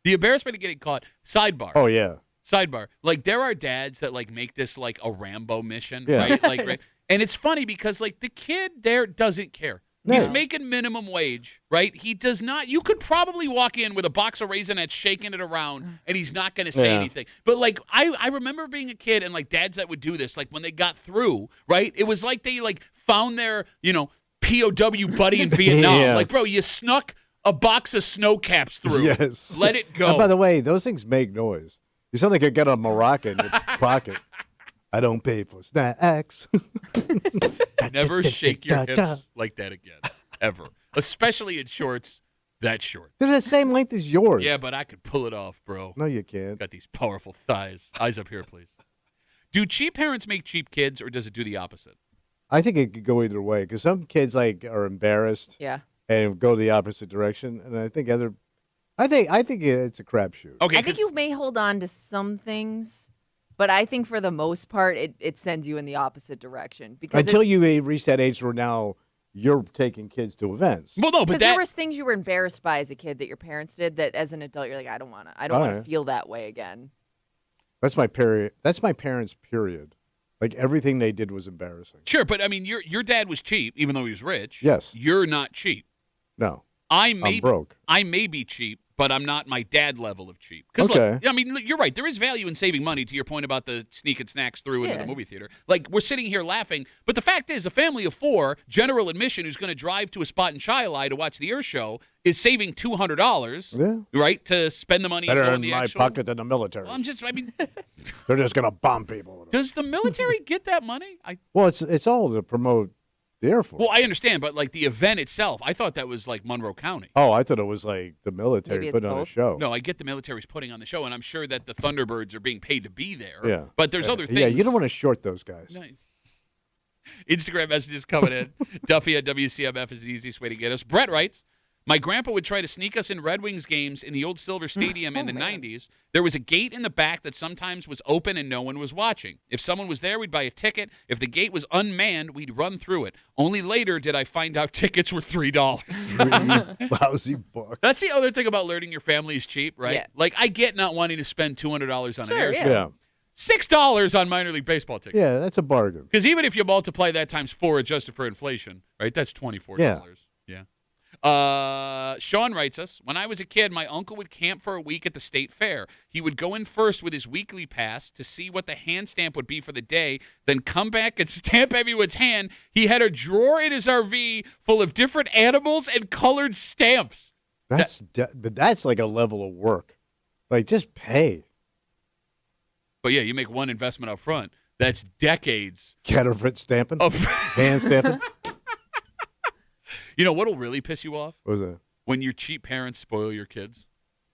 Speaker 1: The embarrassment of getting caught. Sidebar.
Speaker 2: Oh, yeah.
Speaker 1: Sidebar. Like there are dads that like make this like a Rambo mission,
Speaker 2: Yeah.
Speaker 1: right? Like, right? And it's funny because like the kid there doesn't care. He's
Speaker 2: No.
Speaker 1: making minimum wage, right? He does not. You could probably walk in with a box of Raisinets, shaking it around, and he's not going to say
Speaker 2: Yeah.
Speaker 1: anything. But like, I remember being a kid and like dads that would do this. Like when they got through, right? It was like they like found their POW buddy in Vietnam.
Speaker 2: Yeah.
Speaker 1: Like, bro, you snuck a box of snow caps through.
Speaker 2: Yes.
Speaker 1: Let it go.
Speaker 2: And by the way, those things make noise. You sound like you got a maraca in your pocket. I don't pay for snacks.
Speaker 1: Never shake your hips like that again, ever. Especially in shorts that short.
Speaker 2: They're the same length as yours.
Speaker 1: Yeah, but I could pull it off, bro.
Speaker 2: No, you can't.
Speaker 1: Got these powerful thighs. Eyes up here, please. Do cheap parents make cheap kids, or does it do the opposite?
Speaker 2: I think it could go either way because some kids like are embarrassed
Speaker 3: Yeah.
Speaker 2: and go the opposite direction, and I think I think it's a crapshoot.
Speaker 1: Okay,
Speaker 3: I think you may hold on to some things, but I think for the most part, it sends you in the opposite direction. Because
Speaker 2: Until you reach that age where now you're taking kids to events.
Speaker 1: Well, no, but
Speaker 3: Because
Speaker 1: that
Speaker 3: there was things you were embarrassed by as a kid that your parents did that as an adult you're like, I don't want to
Speaker 2: Alright.
Speaker 3: feel that way again.
Speaker 2: That's my period. That's my parents' period. Like everything they did was embarrassing.
Speaker 1: sure, but I mean, your dad was cheap, even though he was rich.
Speaker 2: Yes.
Speaker 1: You're not cheap.
Speaker 2: No,
Speaker 1: I'm
Speaker 2: broke.
Speaker 1: I may be cheap, but I'm not my dad level of cheap. Because
Speaker 2: Okay.
Speaker 1: I mean, look, you're right. There is value in saving money. To your point about the sneaking snacks through into
Speaker 3: Yeah.
Speaker 1: the movie theater, like we're sitting here laughing, but the fact is, a family of 4, general admission, who's going to drive to a spot in Shiloh to watch the Air Show, is saving $200,
Speaker 2: Yeah.
Speaker 1: right, to spend the money
Speaker 2: Better
Speaker 1: on
Speaker 2: in
Speaker 1: the
Speaker 2: my
Speaker 1: actual.
Speaker 2: pocket than the military.
Speaker 1: Well, I mean,
Speaker 2: They're just gonna bomb people. with it.
Speaker 1: does the military get that money?
Speaker 2: Well, it's all to promote the Air Force.
Speaker 1: Well, I understand, but like the event itself, I thought that was like Monroe County.
Speaker 2: Oh, I thought it was like the
Speaker 3: Maybe
Speaker 2: military
Speaker 3: it's
Speaker 2: putting on a
Speaker 3: both.
Speaker 2: show.
Speaker 1: No, I get the military's putting on the show, and I'm sure that the Thunderbirds are being paid to be there.
Speaker 2: Yeah.
Speaker 1: But there's other things.
Speaker 2: Yeah, you don't want to short those guys.
Speaker 1: No. Instagram messages coming in. Duffy at WCMF is the easiest way to get us. Brett writes, my grandpa would try to sneak us in Red Wings games in the old Silver Stadium in the 90s. There was a gate in the back that sometimes was open and no one was watching. If someone was there, we'd buy a ticket. If the gate was unmanned, we'd run through it. Only later did I find out tickets were $3.
Speaker 2: You lousy book.
Speaker 1: That's the other thing about learning your family is cheap, right?
Speaker 3: Yeah.
Speaker 1: Like, I get not wanting to spend $200 on an
Speaker 3: Sure,
Speaker 1: air
Speaker 3: yeah.
Speaker 1: show.
Speaker 2: Yeah.
Speaker 1: $6 on minor league baseball tickets.
Speaker 2: Yeah, that's a bargain.
Speaker 1: Because even if you multiply that times 4 adjusted for inflation, right, that's $24.
Speaker 2: Yeah.
Speaker 1: Sean writes us, when I was a kid, my uncle would camp for a week at the state fair. He would go in first with his weekly pass to see what the hand stamp would be for the day, then come back and stamp everyone's hand. He had a drawer in his RV full of different animals and colored stamps.
Speaker 2: But that's like a level of work. Like just pay.
Speaker 1: But yeah, you make one investment up front. That's decades
Speaker 2: Counterfeit stamping.
Speaker 1: of.
Speaker 2: Hand stamping.
Speaker 1: You know what'll really piss you off?
Speaker 2: What was that?
Speaker 1: When your cheap parents spoil your kids.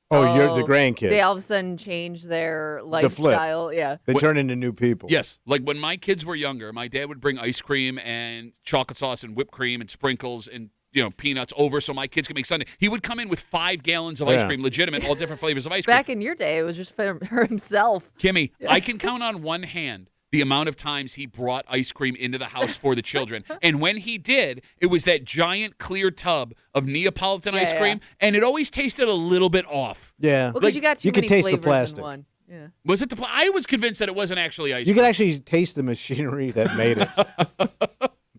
Speaker 2: Oh, you're the grandkid.
Speaker 3: They all of a sudden change their
Speaker 2: The flip.
Speaker 3: lifestyle. Yeah.
Speaker 2: They turn into new people.
Speaker 1: Yes, like when my kids were younger, my dad would bring ice cream and chocolate sauce and whipped cream and sprinkles and peanuts over so my kids could make Sunday. He would come in with 5 gallons of ice
Speaker 2: Yeah.
Speaker 1: cream, legitimate, all different flavors of ice cream.
Speaker 3: Back in your day, it was just for himself.
Speaker 1: Kimmy, I can count on one hand the amount of times he brought ice cream into the house for the children. And when he did, it was that giant clear tub of Neapolitan ice
Speaker 3: Yeah.
Speaker 1: cream, and it always tasted a little bit off.
Speaker 2: Yeah.
Speaker 3: Well, because you got too
Speaker 2: you could
Speaker 3: many
Speaker 2: taste the
Speaker 3: flavors
Speaker 2: plastic.
Speaker 3: in one. Yeah.
Speaker 1: Was it I was convinced that it wasn't actually ice
Speaker 2: You
Speaker 1: cream.
Speaker 2: could actually taste the machinery that made it.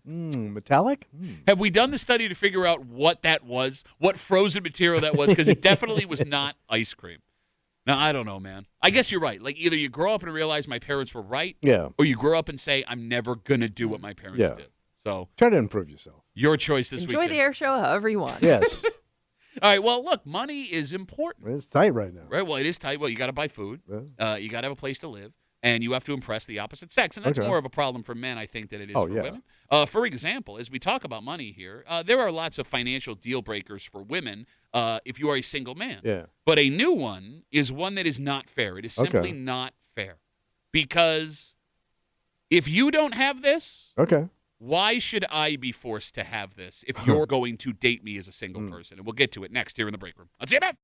Speaker 2: Metallic?
Speaker 1: Have we done the study to figure out what that was, what frozen material that was? Because it definitely was not ice cream. Now, I don't know, man. I guess you're right. Like, either you grow up and realize my parents were right,
Speaker 2: Yeah.
Speaker 1: or you grow up and say, I'm never going to do what my parents
Speaker 2: Yeah.
Speaker 1: did. So,
Speaker 2: Try to improve yourself.
Speaker 1: your choice this
Speaker 3: Enjoy
Speaker 1: weekend.
Speaker 3: the air show however you want.
Speaker 2: Yes.
Speaker 1: All right, well, look, money is important,
Speaker 2: It's tight right now.
Speaker 1: right? Well, it is tight. Well, you got to buy food.
Speaker 2: Yeah.
Speaker 1: You got to have a place to live. And you have to impress the opposite sex. And that's
Speaker 2: Okay.
Speaker 1: more of a problem for men, I think, than it is
Speaker 2: Oh,
Speaker 1: for
Speaker 2: yeah.
Speaker 1: women. For example, as we talk about money here, there are lots of financial deal breakers for women if you are a single man.
Speaker 2: Yeah.
Speaker 1: But a new one is one that is not fair. It is simply
Speaker 2: Okay.
Speaker 1: not fair. Because if you don't have this,
Speaker 2: Okay.
Speaker 1: why should I be forced to have this if you're going to date me as a single person? And we'll get to it next here in the break room. On CMF.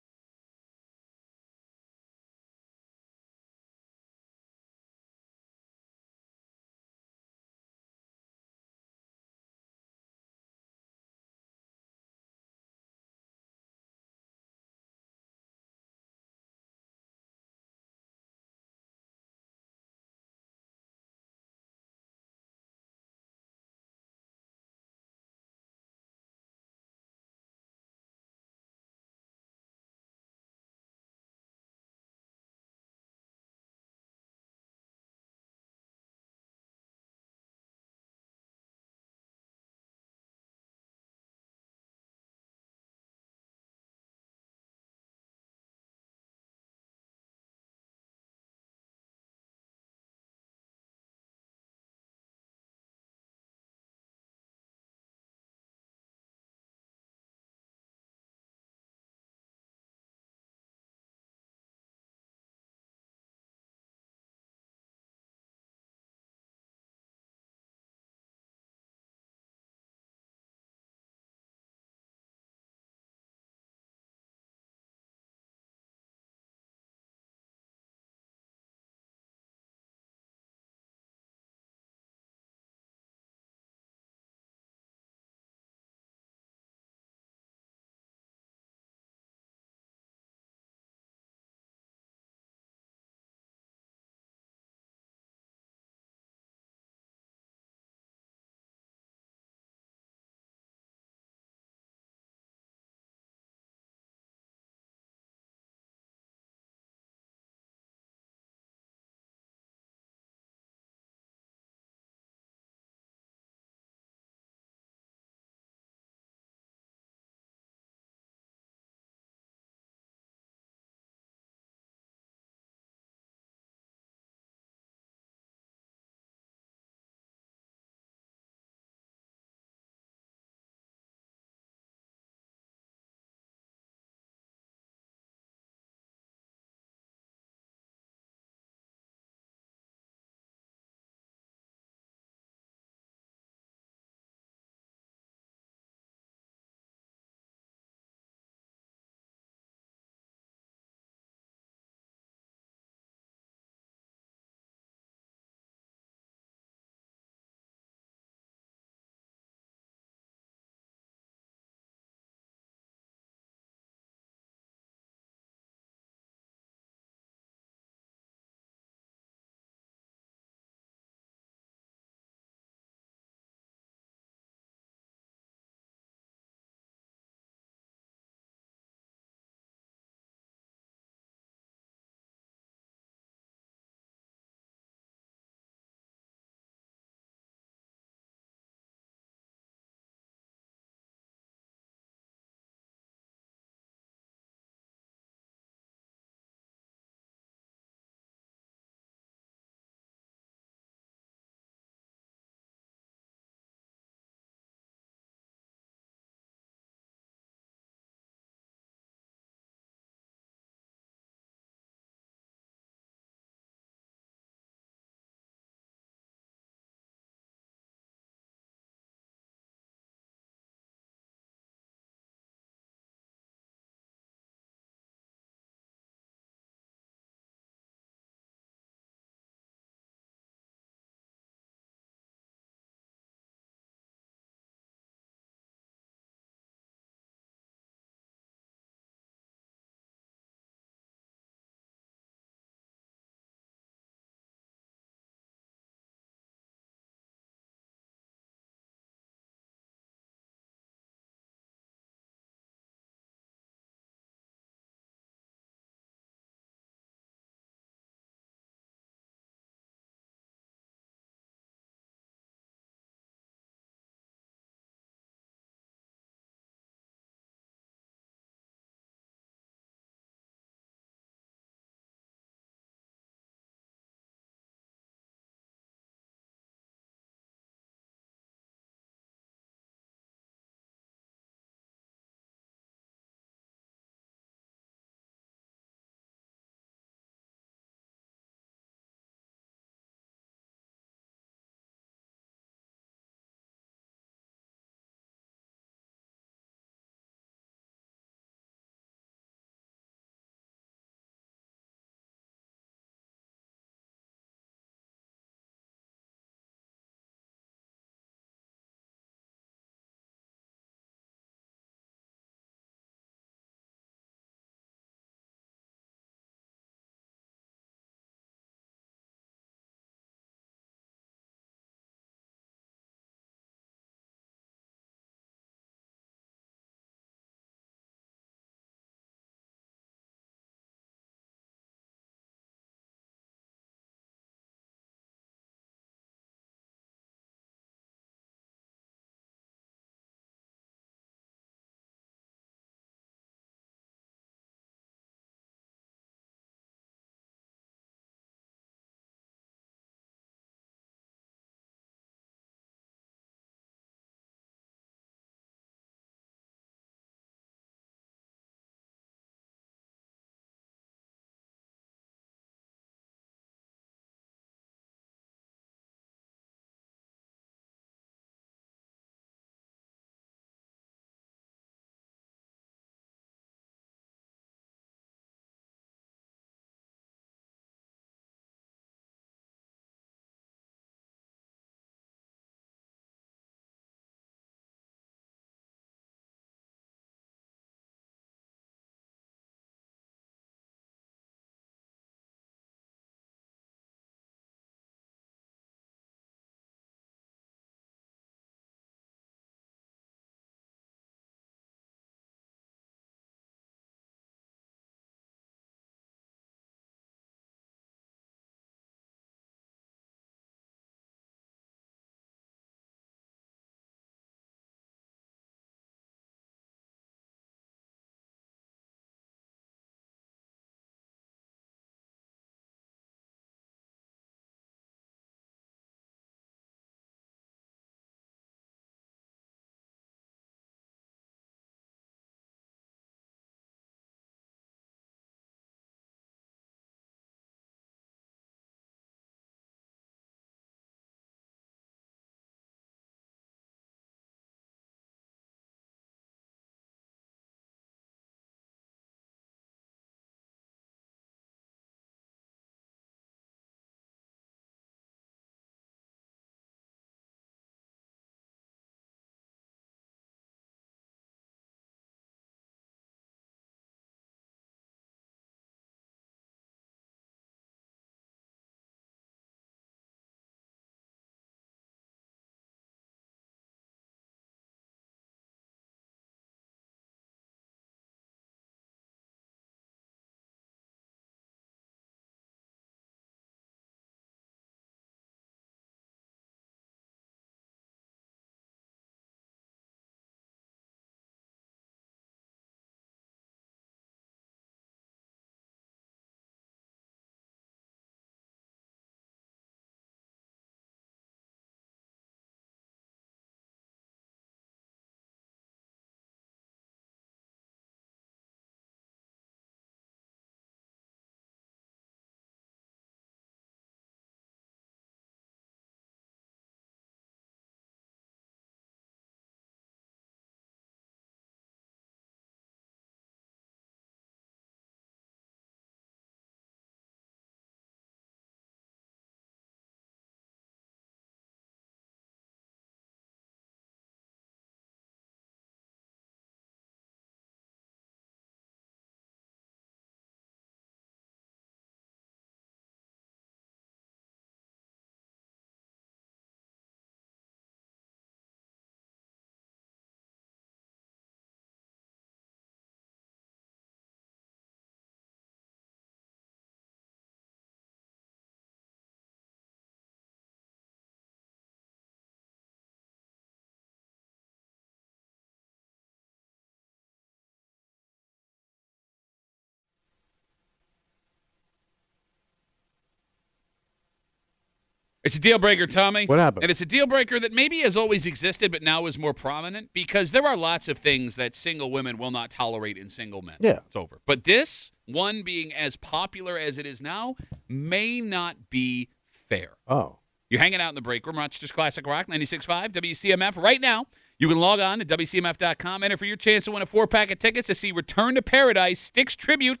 Speaker 1: It's a deal breaker, Tommy.
Speaker 2: What happened?
Speaker 1: And it's a deal breaker that maybe has always existed, but now is more prominent because there are lots of things that single women will not tolerate in single men.
Speaker 2: Yeah.
Speaker 1: It's over. But this one being as popular as it is now may not be fair.
Speaker 2: Oh.
Speaker 1: You're hanging out in the break room, Rochester's Classic Rock, 96.5, WCMF. Right now, you can log on to WCMF.com, enter for your chance to win a 4-pack of tickets to see Return to Paradise, Styx Tribute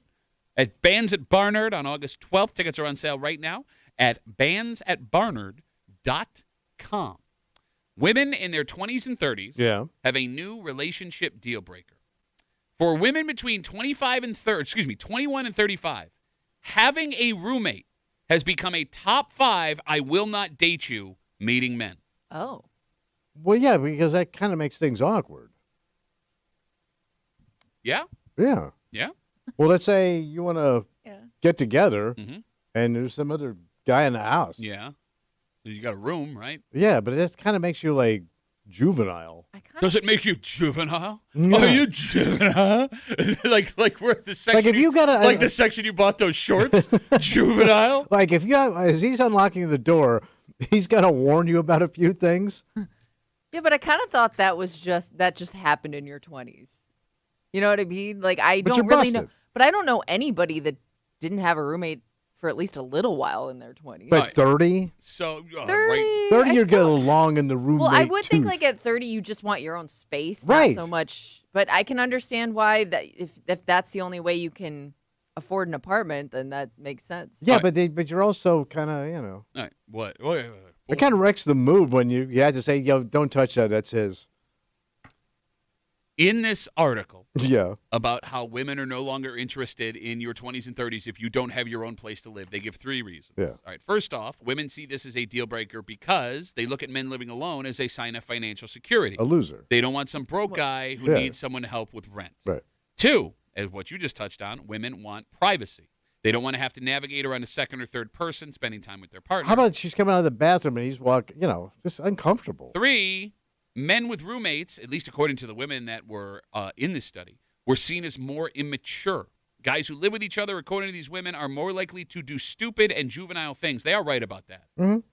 Speaker 1: at Bands at Barnard on August 12th. Tickets are on sale right now at bandsatbarnard.com. Women in their 20s and 30s have a new relationship deal breaker. For women between 21 and 35, having a roommate has become a top 5 I will not date you meeting men.
Speaker 3: Oh.
Speaker 2: Well, yeah, because that kind of makes things awkward.
Speaker 1: Yeah?
Speaker 2: Yeah.
Speaker 1: Yeah?
Speaker 2: Well, let's say you want to get together,
Speaker 1: Mhm.
Speaker 2: and there's some other guy in the house.
Speaker 1: Yeah. You got a room, right?
Speaker 2: Yeah, but that kind of makes you, like, juvenile.
Speaker 1: Does it make you juvenile?
Speaker 2: Yeah.
Speaker 1: Are you juvenile? like we're the section.
Speaker 2: Like, if you got a...
Speaker 1: the section you bought those shorts, juvenile.
Speaker 2: Like, if you got, as he's unlocking the door, he's got to warn you about a few things.
Speaker 3: Yeah, but I kind of thought that just happened in your 20s. You know what I mean? Like, I
Speaker 2: But
Speaker 3: don't
Speaker 2: you're
Speaker 3: really know.
Speaker 2: busted.
Speaker 3: But I don't know anybody that didn't have a roommate for at least a little while in their 20s.
Speaker 2: But 30?
Speaker 1: So,
Speaker 3: 30,
Speaker 1: right.
Speaker 2: 30,
Speaker 3: I
Speaker 2: you're
Speaker 3: still-
Speaker 2: getting along in the roommate
Speaker 3: Well, I would think
Speaker 2: tooth.
Speaker 3: like at 30 you just want your own space,
Speaker 2: Right.
Speaker 3: not so much. But I can understand why that if that's the only way you can afford an apartment, then that makes sense.
Speaker 2: Yeah,
Speaker 1: All right.
Speaker 2: but you're also kind of, you know.
Speaker 1: All right. What? Wait.
Speaker 2: It kind of wrecks the mood when you have to say, yo, don't touch that. That's his.
Speaker 1: In this article
Speaker 2: Yeah.
Speaker 1: about how women are no longer interested in your 20s and 30s if you don't have your own place to live, they give 3 reasons.
Speaker 2: Yeah.
Speaker 1: All right. First off, women see this as a deal breaker because they look at men living alone as a sign of financial security.
Speaker 2: A loser.
Speaker 1: They don't want some broke guy who
Speaker 2: Yeah.
Speaker 1: needs someone to help with rent.
Speaker 2: Right.
Speaker 1: 2, as what you just touched on, women want privacy. They don't want to have to navigate around a second or third person spending time with their partner.
Speaker 2: How about she's coming out of the bathroom and he's walking, just uncomfortable.
Speaker 1: 3, men with roommates, at least according to the women that were in this study, were seen as more immature. Guys who live with each other, according to these women, are more likely to do stupid and juvenile things. They are right about that.
Speaker 2: Mhm.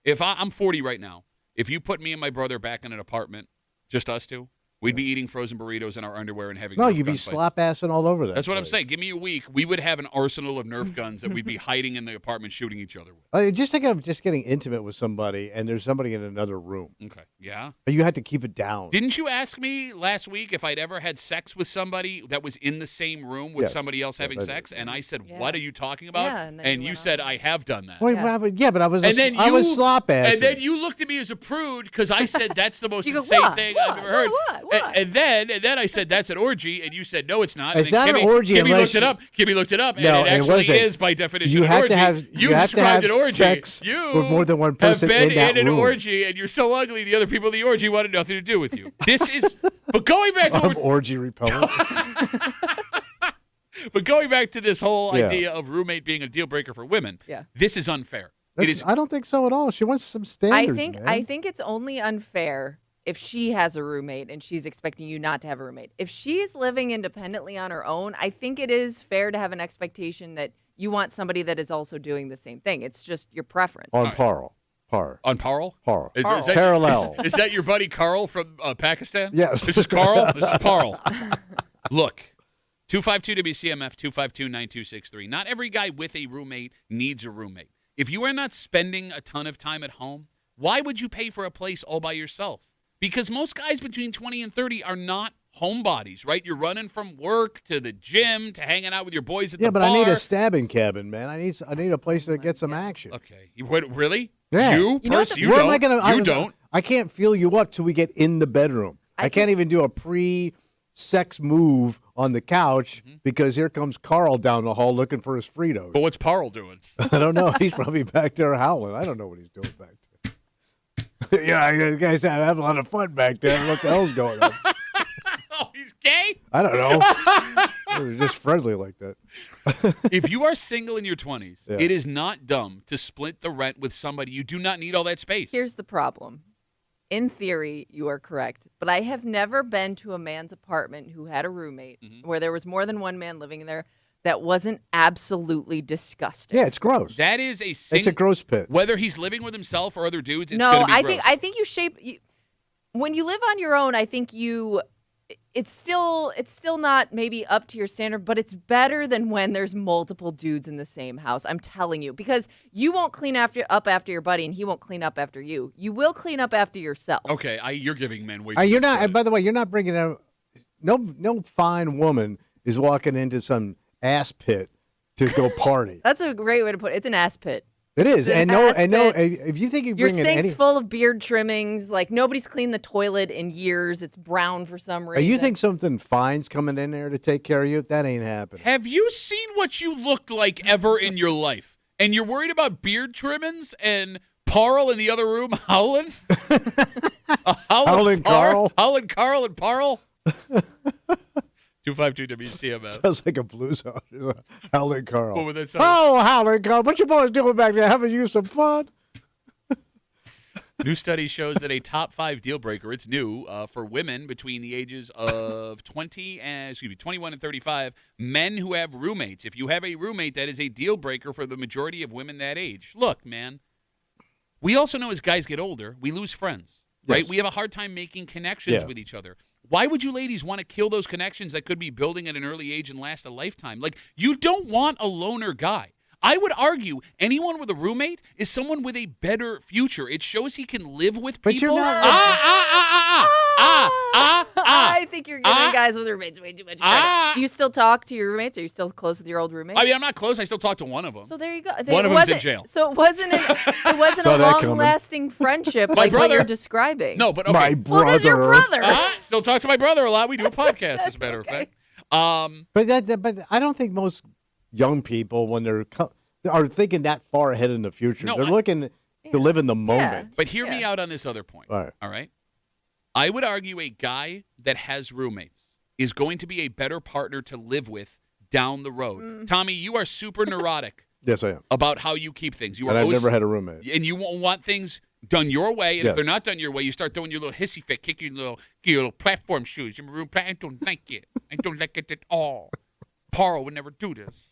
Speaker 1: If I'm 40 right now, if you put me and my brother back in an apartment, just us two, we'd be eating frozen burritos in our underwear and having
Speaker 2: No,
Speaker 1: Nerf
Speaker 2: you'd be
Speaker 1: gun fights.
Speaker 2: slap-assing all over that.
Speaker 1: That's what I'm
Speaker 2: place.
Speaker 1: saying. Give me a week. We would have an arsenal of Nerf guns that we'd be hiding in the apartment shooting each other with.
Speaker 2: Just think of just getting intimate with somebody and there's somebody in another room.
Speaker 1: Okay. Yeah.
Speaker 2: But you had to keep it down.
Speaker 1: Didn't you ask me last week if I'd ever had sex with somebody that was in the same room with
Speaker 2: Yes.
Speaker 1: somebody else
Speaker 2: Yes,
Speaker 1: having
Speaker 2: I did.
Speaker 1: sex? And I said,
Speaker 3: Yeah.
Speaker 1: what are you talking about?
Speaker 3: Yeah, and then
Speaker 1: and
Speaker 3: you
Speaker 1: you
Speaker 3: went
Speaker 1: said,
Speaker 3: on.
Speaker 1: I have done that.
Speaker 2: Wait,
Speaker 3: Yeah.
Speaker 2: but I was
Speaker 1: And then
Speaker 2: I was
Speaker 1: you-
Speaker 2: slop-assing.
Speaker 1: And then you looked at me as a prude because I said that's the most
Speaker 3: You go,
Speaker 1: insane
Speaker 3: "What?
Speaker 1: thing
Speaker 3: What?
Speaker 1: I've ever heard.
Speaker 3: What?
Speaker 1: And then I said that's an orgy, and you said no, it's not. And
Speaker 2: It's
Speaker 1: then
Speaker 2: not an
Speaker 1: Kimmy-
Speaker 2: orgy
Speaker 1: Kimmy
Speaker 2: unless
Speaker 1: looked it
Speaker 2: you-
Speaker 1: up. Kimmy looked it up, and
Speaker 2: No,
Speaker 1: it
Speaker 2: it
Speaker 1: actually
Speaker 2: wasn't.
Speaker 1: is by definition
Speaker 2: You
Speaker 1: an
Speaker 2: have
Speaker 1: orgy.
Speaker 2: to have
Speaker 1: you
Speaker 2: have to
Speaker 1: described
Speaker 2: have
Speaker 1: an orgy.
Speaker 2: sex
Speaker 1: You
Speaker 2: with more than one person
Speaker 1: have been
Speaker 2: in that
Speaker 1: an
Speaker 2: room.
Speaker 1: orgy, and you're so ugly. The other people in the orgy wanted nothing to do with you. This is. But going back to what
Speaker 2: I'm
Speaker 1: we're
Speaker 2: orgy repellent.
Speaker 1: But going back to this whole
Speaker 2: Yeah.
Speaker 1: idea of roommate being a deal breaker for women,
Speaker 3: Yeah.
Speaker 1: this is unfair. It is.
Speaker 2: I don't think so at all. She wants some standards. man.
Speaker 3: I think it's only unfair if she has a roommate and she's expecting you not to have a roommate. If she's living independently on her own, I think it is fair to have an expectation that you want somebody that is also doing the same thing. It's just your preference.
Speaker 2: on par.
Speaker 1: On Parl?
Speaker 2: Par.
Speaker 1: Is that,
Speaker 2: Parallel.
Speaker 1: Is that your buddy Carl from Pakistan?
Speaker 2: Yes.
Speaker 1: This is Carl. This is Parl. Look, 252-WCMF, 252-9263. Not every guy with a roommate needs a roommate. If you are not spending a ton of time at home, why would you pay for a place all by yourself? Because most guys between 20 and 30 are not homebodies, right? You're running from work to the gym to hanging out with your boys at
Speaker 2: Yeah,
Speaker 1: the
Speaker 2: but
Speaker 1: bar.
Speaker 2: I need a stabbing cabin, man. I need a place to get some action.
Speaker 1: Okay. Really?
Speaker 2: Yeah.
Speaker 1: You,
Speaker 3: You know what
Speaker 1: person,
Speaker 3: the-
Speaker 1: you
Speaker 2: Where
Speaker 1: don't.
Speaker 2: am I gonna?
Speaker 1: You don't.
Speaker 2: I can't feel you up till we get in the bedroom. I can't even do a pre-sex move on the couch because here comes Carl down the hall looking for his Fritos.
Speaker 1: But what's Parl doing?
Speaker 2: I don't know. He's probably back there howling. I don't know what he's doing back there. Yeah, you guys have a lot of fun back there. What the hell's going on?
Speaker 1: Oh, he's gay?
Speaker 2: I don't know. They're just friendly like that.
Speaker 1: If you are single in your 20s,
Speaker 2: Yeah.
Speaker 1: it is not dumb to split the rent with somebody. You do not need all that space.
Speaker 3: Here's the problem. In theory, you are correct, but I have never been to a man's apartment who had a roommate where there was more than one man living in there that wasn't absolutely disgusting.
Speaker 2: Yeah, it's gross.
Speaker 1: That is a
Speaker 2: It's a gross pit.
Speaker 1: Whether he's living with himself or other dudes, it's
Speaker 3: No,
Speaker 1: gonna be gross.
Speaker 3: I think you shape when you live on your own. I think it's still not maybe up to your standard, but it's better than when there's multiple dudes in the same house. I'm telling you, because you won't clean up after your buddy, and he won't clean up after you. You will clean up after yourself.
Speaker 1: Okay, you're giving men way.
Speaker 2: You're
Speaker 1: too much
Speaker 2: not.
Speaker 1: credit.
Speaker 2: By the way, you're not bringing out. No fine woman is walking into some ass pit to go party.
Speaker 3: That's a great way to put it. It's an ass pit.
Speaker 2: It is,
Speaker 3: It's an
Speaker 2: and no,
Speaker 3: ass
Speaker 2: and no.
Speaker 3: pit.
Speaker 2: If you think you
Speaker 3: Your
Speaker 2: bring in
Speaker 3: sink's
Speaker 2: any,
Speaker 3: full of beard trimmings. Like nobody's cleaned the toilet in years. It's brown for some reason.
Speaker 2: you think something fine's coming in there to take care of you? That ain't happening.
Speaker 1: Have you seen what you looked like ever in your life? And you're worried about beard trimmings and Parl in the other room howling?
Speaker 2: Howling Carl?
Speaker 1: Howling Carl and Parl? 252 WCMF.
Speaker 2: Sounds like a blues artist. Howling Carl.
Speaker 1: What would that sound?
Speaker 2: Oh, Howling Carl. What you boys doing back there? Having you some fun?
Speaker 1: New study shows that a top 5 deal breaker, it's new, for women between the ages of 21 and 35, men who have roommates. If you have a roommate, that is a deal breaker for the majority of women that age. Look, man, we also know as guys get older, we lose friends, right?
Speaker 2: Yes.
Speaker 1: We have a hard time making connections with each other. Why would you ladies want to kill those connections that could be building at an early age and last a lifetime? Like, you don't want a loner guy. I would argue anyone with a roommate is someone with a better future. It shows he can live with people.
Speaker 2: But you're not.
Speaker 3: I think you're giving guys with roommates way too much credit. Do you still talk to your roommates? Are you still close with your old roommate?
Speaker 1: I mean, I'm not close. I still talk to one of them.
Speaker 3: So there you go.
Speaker 1: One of them's in jail.
Speaker 3: So it wasn't a
Speaker 2: Saw that coming.
Speaker 3: long-lasting friendship like what
Speaker 1: brother.
Speaker 3: you're describing.
Speaker 1: No, but okay.
Speaker 2: My
Speaker 3: Well,
Speaker 2: brother.
Speaker 3: that's your brother.
Speaker 1: Still talk to my brother a lot. We do a podcast, as a matter of fact.
Speaker 2: But I don't think most young people, when they're are thinking that far ahead in the future.
Speaker 1: No,
Speaker 2: They're looking to live in the moment.
Speaker 1: But hear me out on this other point.
Speaker 2: All
Speaker 1: right? I would argue a guy that has roommates is going to be a better partner to live with down the road. Tommy, you are super neurotic
Speaker 2: Yes, I am.
Speaker 1: about how you keep things. You
Speaker 2: And
Speaker 1: are
Speaker 2: I've never had a roommate.
Speaker 1: and you won't want things done your way. And
Speaker 2: Yes.
Speaker 1: if they're not done your way, you start throwing your little hissy fit, kicking your little platform shoes. Your maroon I don't like it. I don't like it at all. Parl would never do this.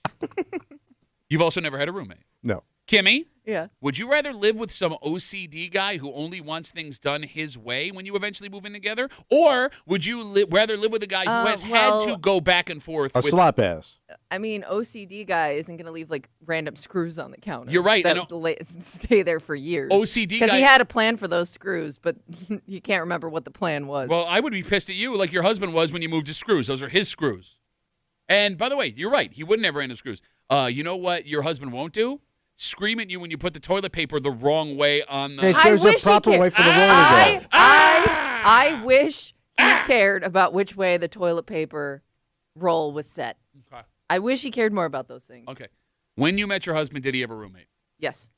Speaker 1: You've also never had a roommate.
Speaker 2: No.
Speaker 1: Kimmy,
Speaker 3: Yeah.
Speaker 1: would you rather live with some OCD guy who only wants things done his way when you eventually move in together? Or would you rather live with a guy who has had to go back and forth
Speaker 2: A
Speaker 1: with
Speaker 2: slop ass.
Speaker 3: I mean, OCD guy isn't going to leave like random screws on the counter.
Speaker 1: You're right,
Speaker 3: That stay there for years.
Speaker 1: OCD
Speaker 3: because
Speaker 1: guy-
Speaker 3: he had a plan for those screws, but you can't remember what the plan was.
Speaker 1: Well, I would be pissed at you like your husband was when you moved his screws. Those are his screws. And by the way, you're right. He wouldn't have random screws. You know what your husband won't do? Scream at you when you put the toilet paper the wrong way on the...
Speaker 2: Hey, there's a proper way for the roll to go.
Speaker 3: I wish he cared about which way the toilet paper roll was set.
Speaker 1: Okay.
Speaker 3: I wish he cared more about those things.
Speaker 1: Okay. When you met your husband, did he have a roommate?
Speaker 3: Yes.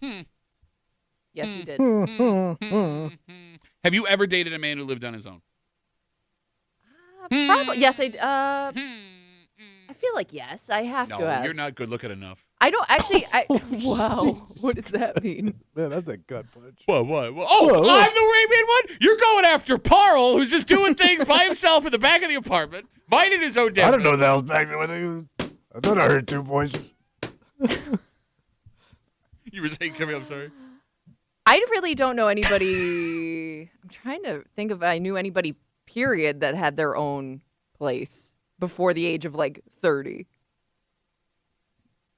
Speaker 3: Yes, he did.
Speaker 1: Have you ever dated a man who lived on his own?
Speaker 3: Probably. Yes, I feel like yes. I have
Speaker 1: No,
Speaker 3: to have.
Speaker 1: you're not good looking enough.
Speaker 3: I don't actually. Wow. What does that mean?
Speaker 2: Man, that's a gut punch.
Speaker 1: What? Oh,
Speaker 2: Whoa.
Speaker 1: I'm the Arabian one? You're going after Parl, who's just doing things by himself in the back of the apartment, minding his own
Speaker 2: I
Speaker 1: business.
Speaker 2: don't know that was back there with you. I thought I heard two voices.
Speaker 1: You were saying, Kimmy, I'm sorry.
Speaker 3: I really don't know anybody. I'm trying to think if I knew anybody, period, that had their own place before the age of like 30.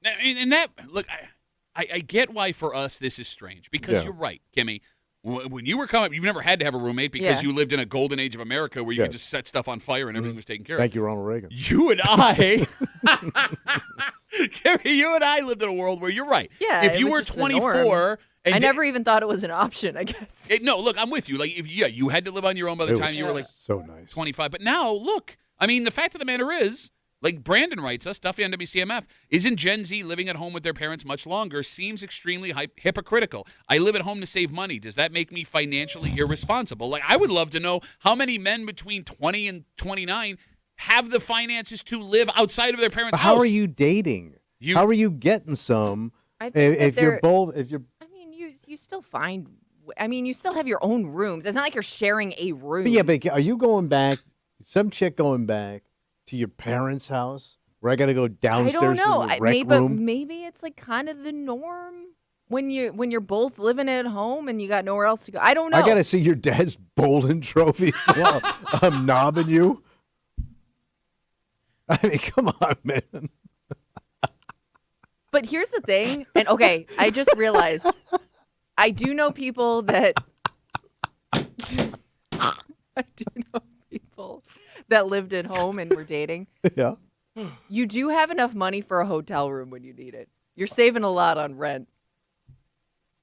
Speaker 1: And that, look, I get why for us this is strange because
Speaker 2: Yeah.
Speaker 1: you're right, Kimmy. When you were coming up, you've never had to have a roommate because
Speaker 3: Yeah.
Speaker 1: you lived in a golden age of America where you could
Speaker 2: Yes.
Speaker 1: just set stuff on fire and everything was taken care of.
Speaker 2: Thank you, Ronald Reagan.
Speaker 1: You and I, Kimmy, you and I lived in a world where you're right.
Speaker 3: Yeah,
Speaker 1: If
Speaker 3: it
Speaker 1: you
Speaker 3: was
Speaker 1: were
Speaker 3: just the
Speaker 1: 24 and
Speaker 3: I never even thought it was an option, I guess.
Speaker 1: no, look, I'm with you. Like, you had to live on your own by the
Speaker 2: It
Speaker 1: time
Speaker 2: was
Speaker 1: you were like
Speaker 2: so nice.
Speaker 1: 25. But now, look, I mean, the fact of the matter is, like Brandon writes us, Duffy on WCMF, isn't Gen Z living at home with their parents much longer seems extremely hypocritical. I live at home to save money. Does that make me financially irresponsible? Like, I would love to know how many men between 20 and 29 have the finances to live outside of their parents'
Speaker 2: How
Speaker 1: house.
Speaker 2: are you dating? How are you getting some?
Speaker 3: I think
Speaker 2: If
Speaker 3: that
Speaker 2: you're
Speaker 3: they're-
Speaker 2: both, if you're,
Speaker 3: I mean, you still find. I mean, you still have your own rooms. It's not like you're sharing a room.
Speaker 2: but yeah, but are you going back? Some chick going back to your parents' house where I got to go
Speaker 3: I
Speaker 2: downstairs
Speaker 3: don't know.
Speaker 2: to the rec room.
Speaker 3: Maybe it's like kind of the norm when you're both living at home and you got nowhere else to go. I don't know.
Speaker 2: I got to see your dad's Bolden trophies while I'm knobbing you. I mean, come on, man.
Speaker 3: But here's the thing, and okay, I just realized I do know people that lived at home and were dating.
Speaker 2: Yeah.
Speaker 3: You do have enough money for a hotel room when you need it. You're saving a lot on rent.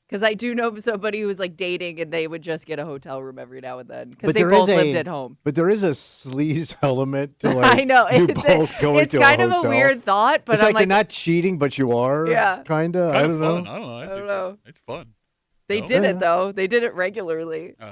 Speaker 3: Because I do know somebody who was like dating and they would just get a hotel room every now and then because they both lived at home.
Speaker 2: But there is a sleaze element to like
Speaker 3: I know.
Speaker 2: you
Speaker 3: It's
Speaker 2: both going
Speaker 3: it's
Speaker 2: to
Speaker 3: kind
Speaker 2: a
Speaker 3: of
Speaker 2: hotel.
Speaker 3: a weird thought, but
Speaker 2: it's
Speaker 3: I'm
Speaker 2: like
Speaker 3: like,
Speaker 2: you're not cheating, but you are.
Speaker 3: Yeah.
Speaker 2: Kind of. I don't know.
Speaker 1: I don't know. I
Speaker 3: don't know.
Speaker 1: It's fun.
Speaker 3: they
Speaker 1: No?
Speaker 3: did it though. They did it regularly.
Speaker 1: All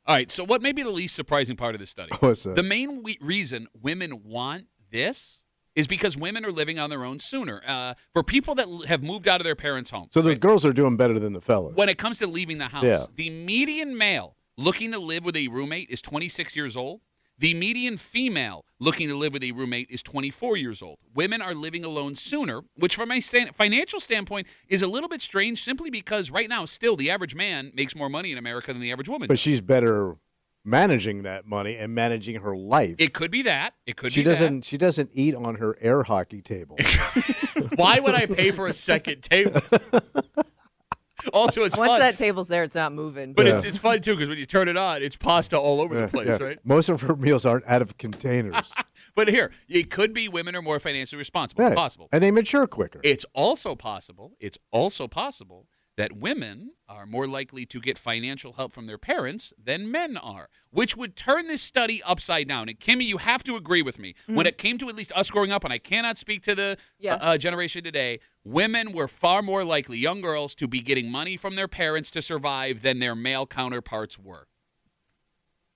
Speaker 1: right. So what may be the least surprising part of this study?
Speaker 2: What's that?
Speaker 1: The main reason women want this is because women are living on their own sooner. For people that have moved out of their parents' homes.
Speaker 2: So the
Speaker 1: right?
Speaker 2: girls are doing better than the fellas.
Speaker 1: When it comes to leaving the house,
Speaker 2: Yeah.
Speaker 1: the median male looking to live with a roommate is 26 years old. The median female looking to live with a roommate is 24 years old. Women are living alone sooner, which from a financial standpoint is a little bit strange simply because right now still the average man makes more money in America than the average woman.
Speaker 2: But she's better managing that money and managing her life.
Speaker 1: It could be that. It could
Speaker 2: She
Speaker 1: be
Speaker 2: doesn't. She doesn't eat on her air hockey table.
Speaker 1: that. Why would I pay for a second table? Also, it's
Speaker 3: Once
Speaker 1: fun.
Speaker 3: that table's there, it's not moving.
Speaker 1: But
Speaker 2: Yeah.
Speaker 1: it's fun, too, because when you turn it on, it's pasta all over the place, right?
Speaker 2: Most of her meals aren't out of containers.
Speaker 1: But here, it could be women are more financially responsible.
Speaker 2: Right.
Speaker 1: It's possible.
Speaker 2: And they mature quicker.
Speaker 1: It's also possible that women are more likely to get financial help from their parents than men are, which would turn this study upside down. And Kimmy, you have to agree with me. When it came to at least us growing up, and I cannot speak to the generation today, women were far more likely, young girls, to be getting money from their parents to survive than their male counterparts were.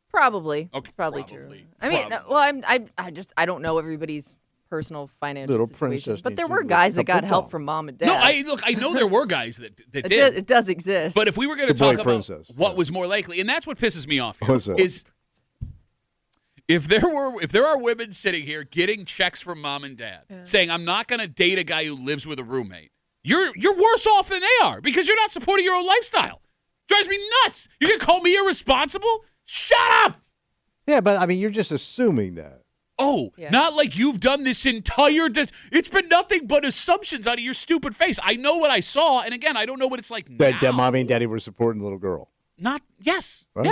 Speaker 3: Probably.
Speaker 1: Okay,
Speaker 3: It's probably
Speaker 1: probably.
Speaker 3: true. I mean,
Speaker 1: Probably.
Speaker 3: I don't know everybody's personal financial
Speaker 2: Little
Speaker 3: situation,
Speaker 2: princess
Speaker 3: but there
Speaker 2: needs
Speaker 3: were
Speaker 2: to
Speaker 3: guys that
Speaker 2: look
Speaker 3: got
Speaker 2: up
Speaker 3: help
Speaker 2: top.
Speaker 3: from mom and dad.
Speaker 1: No, I know there were guys that
Speaker 3: it,
Speaker 1: did.
Speaker 3: it does exist.
Speaker 1: But if we were going to
Speaker 2: The boy
Speaker 1: talk about
Speaker 2: princess.
Speaker 1: what
Speaker 2: Yeah.
Speaker 1: was more likely, and that's what pisses me off here,
Speaker 2: What's that?
Speaker 1: is if there are women sitting here getting checks from mom and dad saying, I'm not going to date a guy who lives with a roommate, you're worse off than they are because you're not supporting your own lifestyle. Drives me nuts. You're going to call me irresponsible? Shut up.
Speaker 2: Yeah, but I mean, you're just assuming that.
Speaker 1: Oh,
Speaker 3: Yeah.
Speaker 1: not like you've done this entire. It's been nothing but assumptions out of your stupid face. I know what I saw, and again, I don't know what it's like
Speaker 2: That
Speaker 1: now.
Speaker 2: mommy and daddy were supporting the little girl.
Speaker 1: Not yes,
Speaker 2: Right.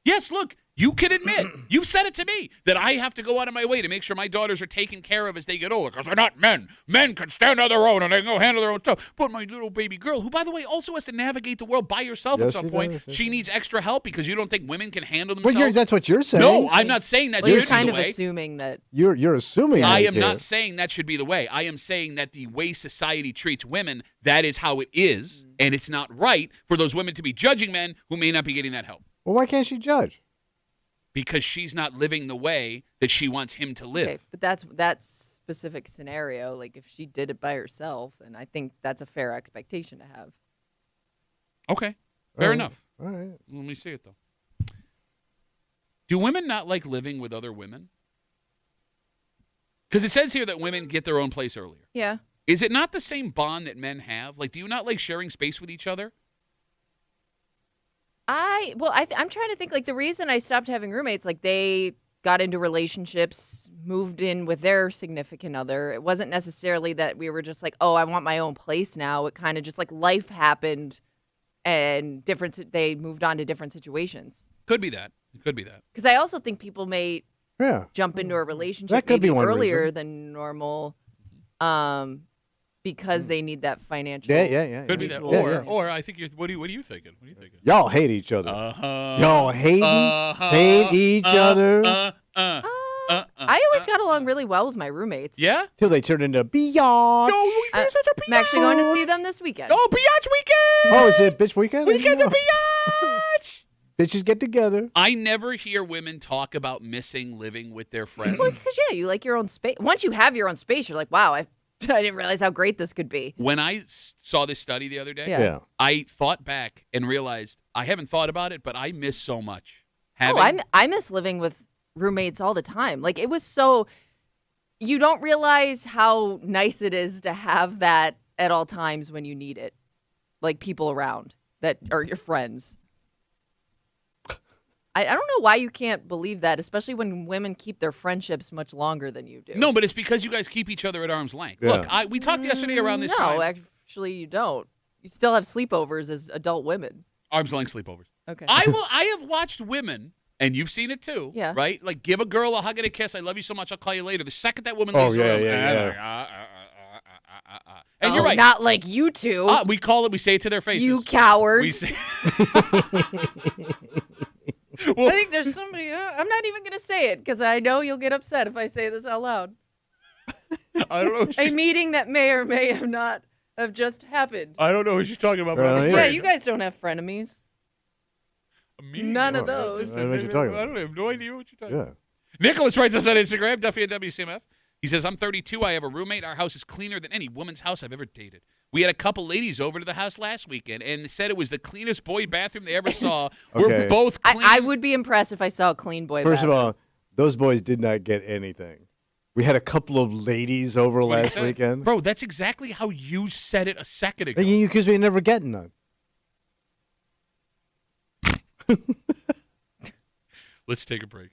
Speaker 1: yes. Look, you can admit you've said it to me that I have to go out of my way to make sure my daughters are taken care of as they get older because they're not men. Men can stand on their own and they can go handle their own stuff. But my little baby girl, who by the way also has to navigate the world by herself at
Speaker 2: Yes,
Speaker 1: some
Speaker 2: she
Speaker 1: point,
Speaker 2: does, yes,
Speaker 1: she
Speaker 2: she
Speaker 1: needs extra help because you don't think women can handle
Speaker 2: But
Speaker 1: themselves.
Speaker 2: that's what you're saying.
Speaker 1: No, I'm not saying that
Speaker 3: well, you're
Speaker 1: should be
Speaker 3: kind
Speaker 1: the
Speaker 3: of
Speaker 1: way.
Speaker 3: assuming that.
Speaker 2: You're assuming.
Speaker 1: I
Speaker 2: they
Speaker 1: am
Speaker 2: care.
Speaker 1: not saying that should be the way. I am saying that the way society treats women, that is how it is, and it's not right for those women to be judging men who may not be getting that help
Speaker 2: Well, why can't she judge?
Speaker 1: because she's not living the way that she wants him to live.
Speaker 3: Okay, but that's that specific scenario. Like if she did it by herself, and I think that's a fair expectation to have.
Speaker 1: Okay, fair
Speaker 2: All right.
Speaker 1: enough.
Speaker 2: All right.
Speaker 1: Let me see it, though. Do women not like living with other women? Because it says here that women get their own place earlier.
Speaker 3: Yeah.
Speaker 1: Is it not the same bond that men have? Like, do you not like sharing space with each other?
Speaker 3: I'm trying to think. Like the reason I stopped having roommates, like they got into relationships, moved in with their significant other. It wasn't necessarily that we were just like, oh, I want my own place now. It kind of just like life happened, and they moved on to different situations.
Speaker 1: Could be that. It could be that.
Speaker 3: Because I also think people may
Speaker 2: Yeah.
Speaker 3: jump into a relationship
Speaker 2: That could be
Speaker 3: maybe
Speaker 2: one
Speaker 3: earlier
Speaker 2: reason.
Speaker 3: than normal, because they need that financial.
Speaker 2: Yeah.
Speaker 1: Could be that.
Speaker 3: mutual
Speaker 1: Or,
Speaker 2: Yeah.
Speaker 1: or I think what are you thinking? What are you thinking?
Speaker 2: Y'all hate each other.
Speaker 1: Uh-huh.
Speaker 2: Y'all hate each other
Speaker 3: I always got along really well with my roommates.
Speaker 1: Yeah?
Speaker 2: till they turn into beyond.
Speaker 3: I'm actually going to see them this weekend.
Speaker 1: Oh, biatch weekend!
Speaker 2: Oh, is it bitch weekend?
Speaker 1: Weekend of
Speaker 2: Yeah.
Speaker 1: biatch!
Speaker 2: Bitches get together.
Speaker 1: I never hear women talk about missing living with their friends.
Speaker 3: Well, because you like your own space. Once you have your own space, you're like, wow, I didn't realize how great this could be.
Speaker 1: When I saw this study the other day,
Speaker 3: Yeah.
Speaker 1: I thought back and realized I haven't thought about it, but I miss so much.
Speaker 3: I miss living with roommates all the time. Like it was so. You don't realize how nice it is to have that at all times when you need it. Like people around that are your friends. I don't know why you can't believe that, especially when women keep their friendships much longer than you do.
Speaker 1: No, but it's because you guys keep each other at arm's length.
Speaker 2: Yeah.
Speaker 1: Look, we talked yesterday around this
Speaker 3: no,
Speaker 1: time.
Speaker 3: actually you don't. You still have sleepovers as adult women.
Speaker 1: Arm's length sleepovers.
Speaker 3: Okay.
Speaker 1: I have watched women, and you've seen it too.
Speaker 3: Yeah.
Speaker 1: Right? Like give a girl a hug and a kiss. I love you so much. I'll call you later. The second that woman
Speaker 2: Oh,
Speaker 1: leaves
Speaker 2: yeah,
Speaker 1: the room,
Speaker 2: yeah.
Speaker 1: and you're right.
Speaker 3: Not like you two.
Speaker 1: We call it. We say it to their faces.
Speaker 3: You cowards.
Speaker 1: We say.
Speaker 3: I think there's somebody. I'm not even going to say it because I know you'll get upset if I say this out loud.
Speaker 1: I don't know.
Speaker 3: A meeting that may or may have not have just happened.
Speaker 1: I don't know who she's talking about. But I'm
Speaker 2: Right.
Speaker 1: afraid.
Speaker 3: Yeah, you guys don't have frenemies. None of those.
Speaker 2: I know what you're talking about.
Speaker 1: I don't have no idea what you're talking about.
Speaker 2: Yeah.
Speaker 1: Nicholas writes us on Instagram, Duffy at WCMF. He says, I'm 32. I have a roommate. Our house is cleaner than any woman's house I've ever dated. We had a couple ladies over to the house last weekend and said it was the cleanest boy bathroom they ever saw.
Speaker 2: Okay.
Speaker 1: We're both clean.
Speaker 3: I would be impressed if I saw a clean boy.
Speaker 2: First of
Speaker 3: bathroom.
Speaker 2: all, those boys did not get anything. We had a couple of ladies over
Speaker 1: What he
Speaker 2: last
Speaker 1: said.
Speaker 2: weekend.
Speaker 1: Bro, that's exactly how you said it a second ago.
Speaker 2: Because we never get none.
Speaker 1: Let's take a break.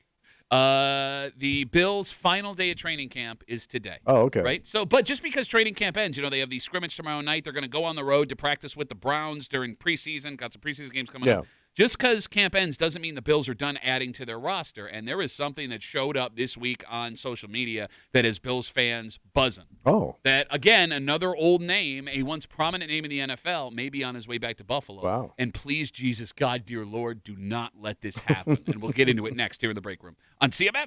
Speaker 1: The Bills' final day of training camp is today.
Speaker 2: Oh, okay.
Speaker 1: Right? So, but just because training camp ends, they have the scrimmage tomorrow night. They're going to go on the road to practice with the Browns during preseason. Got some preseason games coming up. Just because camp ends doesn't mean the Bills are done adding to their roster. And there is something that showed up this week on social media that has Bills fans buzzing.
Speaker 2: Oh.
Speaker 1: That, again, another old name, a once prominent name in the NFL, may be on his way back to Buffalo.
Speaker 2: Wow.
Speaker 1: And please, Jesus, God, dear Lord, do not let this happen. And we'll get into it next here in the break room on CMF.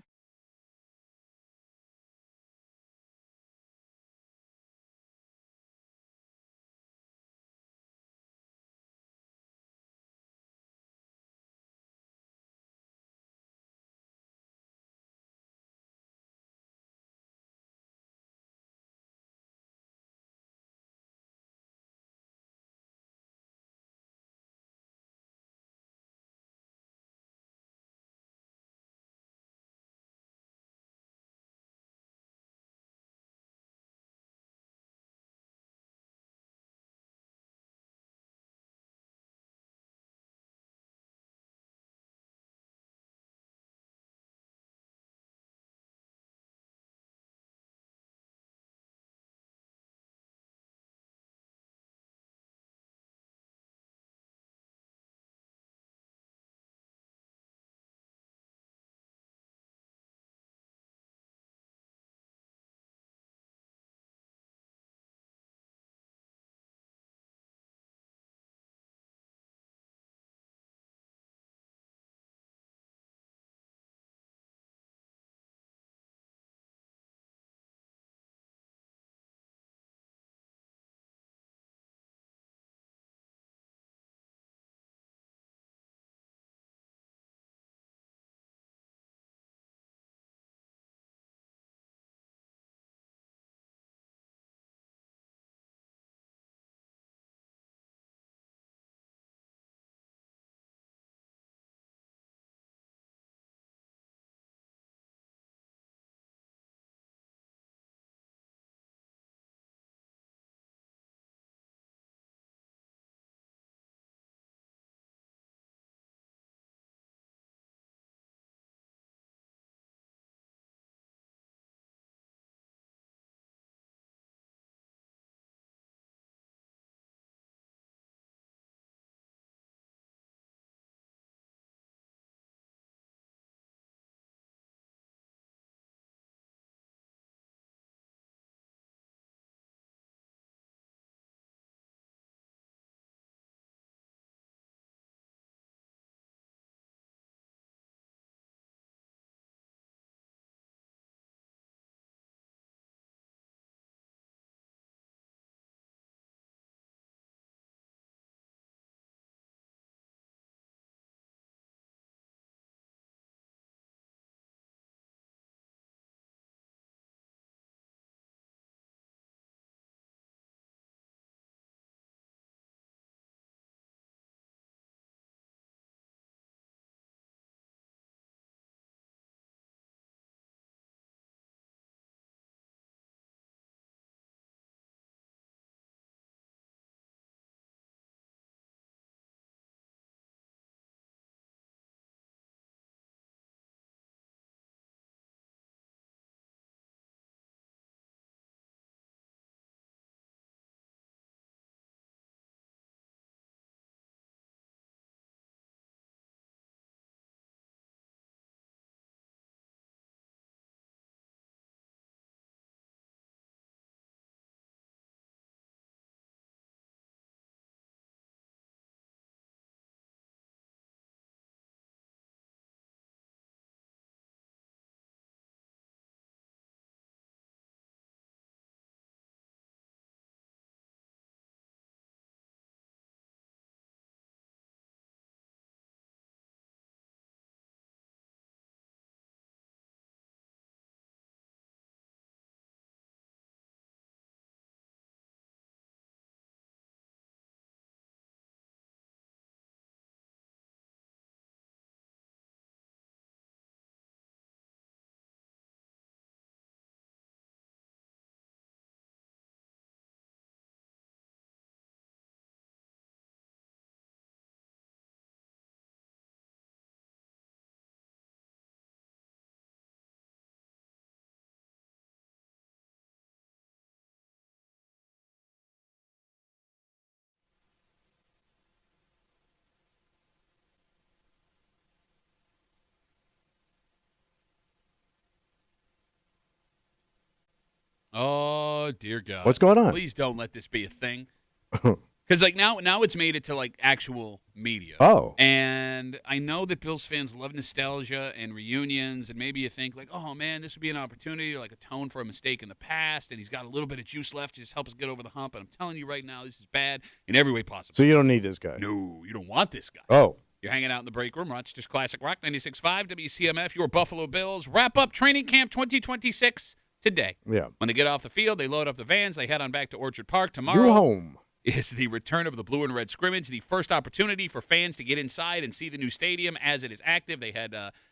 Speaker 1: Oh, dear God.
Speaker 2: What's going on?
Speaker 1: Please don't let this be a thing. Because like now it's made it to like actual media.
Speaker 2: Oh.
Speaker 1: And I know that Bills fans love nostalgia and reunions, and maybe you think like, oh man, this would be an opportunity to like atone for a mistake in the past, and he's got a little bit of juice left to just help us get over the hump. And I'm telling you right now, this is bad in every way possible.
Speaker 2: So you don't need this guy?
Speaker 1: No, you don't want this guy.
Speaker 2: Oh.
Speaker 1: You're hanging out in the break room. Rochester's Classic Rock 96.5 WCMF. Your Buffalo Bills wrap up training camp 2026 today.
Speaker 2: Yeah.
Speaker 1: When they get off the field, they load up the vans. They head on back to Orchard Park tomorrow.
Speaker 2: New home.
Speaker 1: Is the return of the blue and red scrimmage, the first opportunity for fans to get inside and see the new stadium as it is active. They had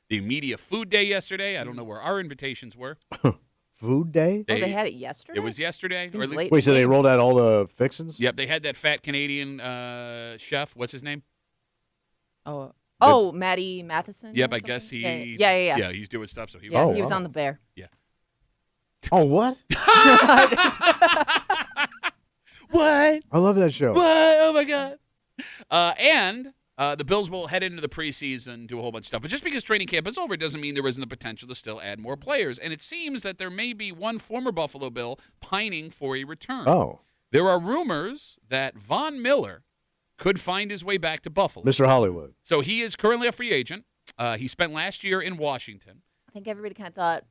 Speaker 1: the media food day yesterday. I don't know where our invitations were.
Speaker 2: Food day?
Speaker 3: They had it yesterday?
Speaker 1: It was yesterday.
Speaker 3: Seems late.
Speaker 2: Wait, so they rolled out all the fixins?
Speaker 1: Yep, they had that fat Canadian chef. What's his name?
Speaker 3: Oh, Matty Matheson?
Speaker 1: Yep,
Speaker 3: or
Speaker 1: I guess
Speaker 3: something?
Speaker 1: he's
Speaker 3: Yeah,
Speaker 1: he's doing stuff. So he
Speaker 3: Yeah,
Speaker 2: Oh,
Speaker 3: he was
Speaker 2: wow.
Speaker 3: on the bear.
Speaker 2: Oh, what?
Speaker 1: What?
Speaker 2: I love that show.
Speaker 1: What? Oh my God! And the Bills will head into the preseason, do a whole bunch of stuff. But just because training camp is over doesn't mean there isn't the potential to still add more players. And it seems that there may be one former Buffalo Bill pining for a return.
Speaker 2: Oh,
Speaker 1: There are rumors that Von Miller could find his way back to Buffalo.
Speaker 2: Mr. Hollywood.
Speaker 1: So he is currently a free agent. He spent last year in Washington.
Speaker 3: I think everybody kind of thought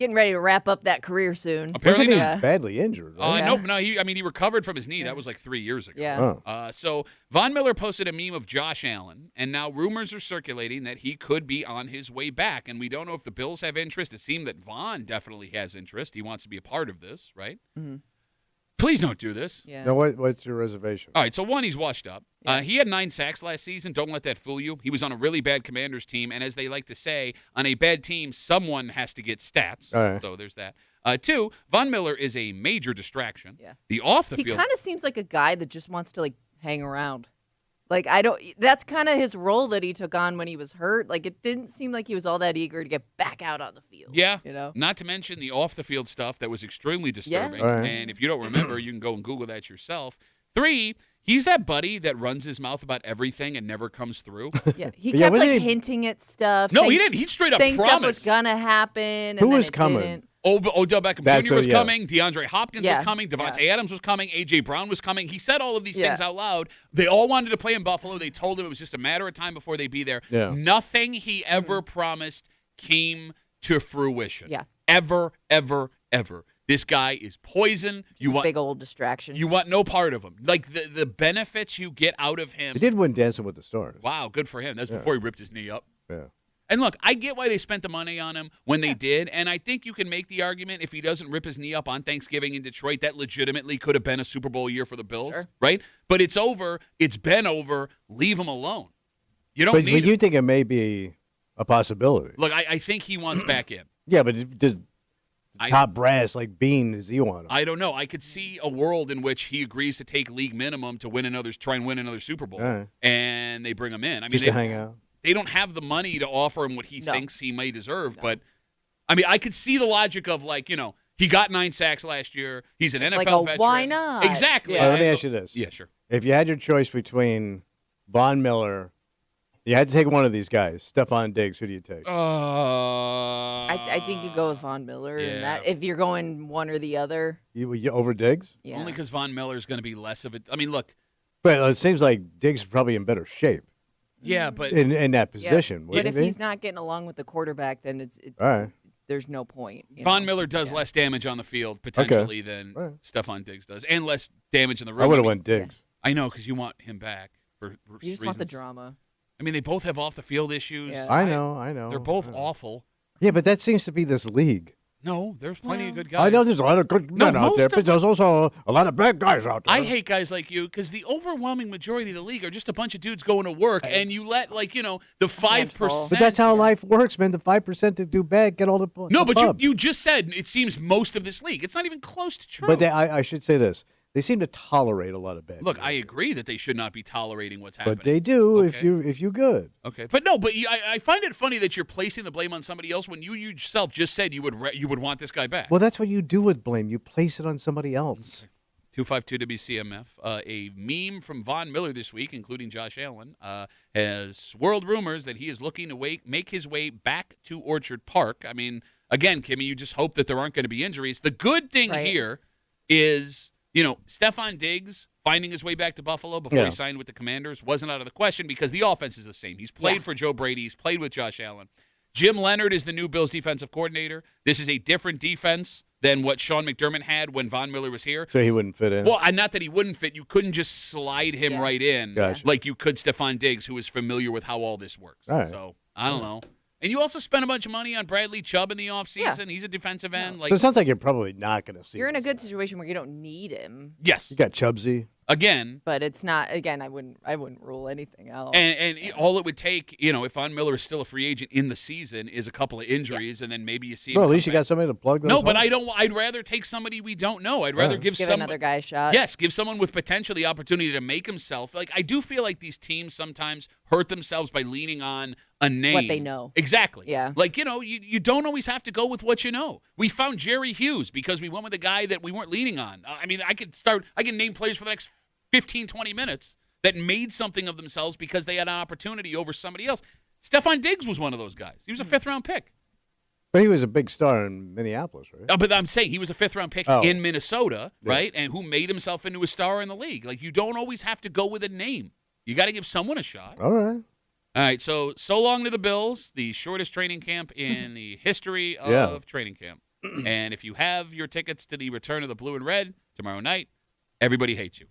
Speaker 3: getting ready to wrap up that career soon.
Speaker 1: Apparently
Speaker 2: Wasn't he
Speaker 1: not.
Speaker 2: badly injured? Right?
Speaker 1: Nope, no. He recovered from his knee. That was like 3 years ago.
Speaker 3: Yeah.
Speaker 2: Oh.
Speaker 1: So Von Miller posted a meme of Josh Allen, and now rumors are circulating that he could be on his way back. And we don't know if the Bills have interest. It seemed that Von definitely has interest. He wants to be a part of this, right?
Speaker 3: Mm-hmm.
Speaker 1: Please don't do this.
Speaker 3: Yeah.
Speaker 2: Now, what's your reservation?
Speaker 1: All right, so one, he's washed up.
Speaker 3: Yeah.
Speaker 1: He had 9 sacks last season. Don't let that fool you. He was on a really bad Commanders team, and as they like to say, on a bad team, someone has to get stats.
Speaker 2: All right.
Speaker 1: So there's that. 2, Von Miller is a major distraction.
Speaker 3: Yeah.
Speaker 1: The off the
Speaker 3: He
Speaker 1: field.
Speaker 3: kind of seems like a guy that just wants to like hang around. Like that's kind of his role that he took on when he was hurt. Like it didn't seem like he was all that eager to get back out on the field.
Speaker 1: Yeah,
Speaker 3: you know.
Speaker 1: Not to mention the off-the-field stuff that was extremely disturbing.
Speaker 2: All right.
Speaker 1: And if you don't remember, you can go and Google that yourself. 3, he's that buddy that runs his mouth about everything and never comes through.
Speaker 3: Yeah, he
Speaker 2: Yeah,
Speaker 3: kept
Speaker 2: wasn't
Speaker 3: like
Speaker 2: he-
Speaker 3: hinting at stuff.
Speaker 1: No,
Speaker 3: saying,
Speaker 1: he didn't. He straight up
Speaker 3: saying stuff was
Speaker 1: promised.
Speaker 3: gonna happen. And
Speaker 2: Who
Speaker 3: then
Speaker 2: was
Speaker 3: it
Speaker 2: coming?
Speaker 3: didn't.
Speaker 1: Odell Beckham
Speaker 2: That's
Speaker 1: Jr. was
Speaker 2: yeah.
Speaker 1: coming. DeAndre Hopkins
Speaker 3: Yeah,
Speaker 1: was coming. Devontae
Speaker 3: yeah.
Speaker 1: Adams was coming. A.J. Brown was coming. He said all of these
Speaker 3: Yeah.
Speaker 1: things out loud. They all wanted to play in Buffalo. They told him it was just a matter of time before they'd be there.
Speaker 2: Yeah.
Speaker 1: Nothing he ever promised came to fruition.
Speaker 3: Yeah.
Speaker 1: Ever, ever, ever. This guy is poison. You want
Speaker 3: Big old distraction.
Speaker 1: You want no part of him. Like the benefits you get out of him.
Speaker 2: He did win Dancing with the Stars.
Speaker 1: Wow, good for him. That's before he ripped his knee up.
Speaker 2: Yeah.
Speaker 1: And look, I get why they spent the money on him when they did, and I think you can make the argument if he doesn't rip his knee up on Thanksgiving in Detroit, that legitimately could have been a Super Bowl year for the Bills,
Speaker 3: Sure.
Speaker 1: right? But it's over. It's been over. Leave him alone. You don't
Speaker 2: But
Speaker 1: need
Speaker 2: you
Speaker 1: him.
Speaker 2: think it may be a possibility?
Speaker 1: Look, I think he wants back in.
Speaker 2: Yeah, but does
Speaker 1: I-
Speaker 2: top brass like Bean does he want him?
Speaker 1: I don't know. I could see a world in which he agrees to take league minimum to try and win another Super Bowl,
Speaker 2: All right.
Speaker 1: and they bring him in. I mean,
Speaker 2: Just to hang out.
Speaker 1: They don't have the money to offer him what he
Speaker 3: No.
Speaker 1: thinks he may deserve, but I mean, I could see the logic of like, he got 9 sacks last year. He's an NFL
Speaker 3: Like a
Speaker 1: veteran.
Speaker 3: why not?
Speaker 1: Exactly.
Speaker 3: Yeah.
Speaker 2: Let me ask you this.
Speaker 1: Yeah, sure.
Speaker 2: If you had your choice between Von Miller, you had to take one of these guys, Stephon Diggs, who do you take?
Speaker 3: I think you go with Von Miller
Speaker 1: Yeah.
Speaker 3: and that if you're going one or the other.
Speaker 2: You over Diggs?
Speaker 3: Yeah.
Speaker 1: Only because Von Miller is going to be less of it. I mean, look,
Speaker 2: But it seems like Diggs is probably in better shape
Speaker 1: yeah, but
Speaker 2: in that
Speaker 3: Yeah.
Speaker 2: position.
Speaker 3: But
Speaker 2: wouldn't
Speaker 3: if
Speaker 2: he?
Speaker 3: he's not getting along with the quarterback, then it's
Speaker 2: All right.
Speaker 3: there's no point. you
Speaker 1: Von
Speaker 3: know?
Speaker 1: Miller does
Speaker 3: Yeah.
Speaker 1: less damage on the field potentially than
Speaker 2: All right.
Speaker 1: Stephon Diggs does, and less damage in the room.
Speaker 2: I would have
Speaker 1: mean,
Speaker 2: went Diggs.
Speaker 1: I know because you want him back for
Speaker 3: You just want the
Speaker 1: reasons.
Speaker 3: drama.
Speaker 1: I mean, they both have off the field issues.
Speaker 3: Yeah.
Speaker 2: I know.
Speaker 1: They're both
Speaker 2: I know.
Speaker 1: awful.
Speaker 2: Yeah, but that seems to be this league.
Speaker 1: No, there's plenty of
Speaker 3: Well,
Speaker 1: good guys.
Speaker 2: I know there's a lot of good
Speaker 1: No,
Speaker 2: men out
Speaker 1: most
Speaker 2: there,
Speaker 1: of
Speaker 2: but there's also a lot of bad guys out there.
Speaker 1: I hate guys like you because the overwhelming majority of the league are just a bunch of dudes going to work, and you let the 5%.
Speaker 2: But that's how life works, man. The 5% that do bad get all the
Speaker 1: No,
Speaker 2: the
Speaker 1: but
Speaker 2: pub.
Speaker 1: you just said it seems most of this league. It's not even close to true.
Speaker 2: But I should say this: they seem to tolerate a lot of bad.
Speaker 1: Look, I
Speaker 2: behavior.
Speaker 1: agree that they should not be tolerating what's happening.
Speaker 2: But they do
Speaker 1: Okay.
Speaker 2: if you good.
Speaker 1: Okay, but no, but I find it funny that you're placing the blame on somebody else when you yourself just said you would want this guy back.
Speaker 2: Well, that's what you do with blame. You place it on somebody else.
Speaker 1: 252 WCMF. A meme from Von Miller this week, including Josh Allen, has swirled rumors that he is looking to make his way back to Orchard Park. I mean, again, Kimmy, you just hope that there aren't going to be injuries. The good thing
Speaker 3: Right.
Speaker 1: here is, Stephon Diggs finding his way back to Buffalo before he signed with the Commanders wasn't out of the question because the offense is the same. He's played for Joe Brady. He's played with Josh Allen. Jim Leonard is the new Bills defensive coordinator. This is a different defense than what Sean McDermott had when Von Miller was here.
Speaker 2: So he wouldn't fit in?
Speaker 1: Well, not that he wouldn't fit. You couldn't just slide him right in like you could Stephon Diggs, who is familiar with how all this works.
Speaker 2: All right.
Speaker 1: So, I don't know. And you also spent a bunch of money on Bradley Chubb in the offseason. He's a defensive end.
Speaker 2: So it sounds like you're probably not going to see
Speaker 3: You're in a
Speaker 2: this
Speaker 3: good
Speaker 2: guy.
Speaker 3: situation where you don't need him.
Speaker 1: Yes.
Speaker 2: You got Chubbsy.
Speaker 1: Again.
Speaker 3: But it's not. Again, I wouldn't rule anything out.
Speaker 1: And all it would take, if Von Miller is still a free agent in the season, is a couple of injuries, and then maybe you see him.
Speaker 2: Well, at least
Speaker 1: come
Speaker 2: you got
Speaker 1: back.
Speaker 2: somebody to plug those.
Speaker 1: No, but
Speaker 2: holes.
Speaker 1: I'd rather take somebody we don't know. I'd rather give
Speaker 3: another guy a shot.
Speaker 1: Yes, give someone with potential the opportunity to make himself. Like, I do feel like these teams sometimes hurt themselves by leaning on a name.
Speaker 3: What they know.
Speaker 1: Exactly.
Speaker 3: Yeah.
Speaker 1: Like, you don't always have to go with what you know. We found Jerry Hughes because we went with a guy that we weren't leaning on. I mean, I can name players for the next 15, 20 minutes that made something of themselves because they had an opportunity over somebody else. Stephon Diggs was one of those guys. He was a fifth-round pick.
Speaker 2: But he was a big star in Minneapolis, right?
Speaker 1: But I'm saying he was a fifth-round pick in Minnesota, right? And who made himself into a star in the league. Like, you don't always have to go with a name. You got to give someone a shot.
Speaker 2: All right.
Speaker 1: All right, so long to the Bills, the shortest training camp in the history of training camp. And if you have your tickets to the return of the blue and red tomorrow night, everybody hates you.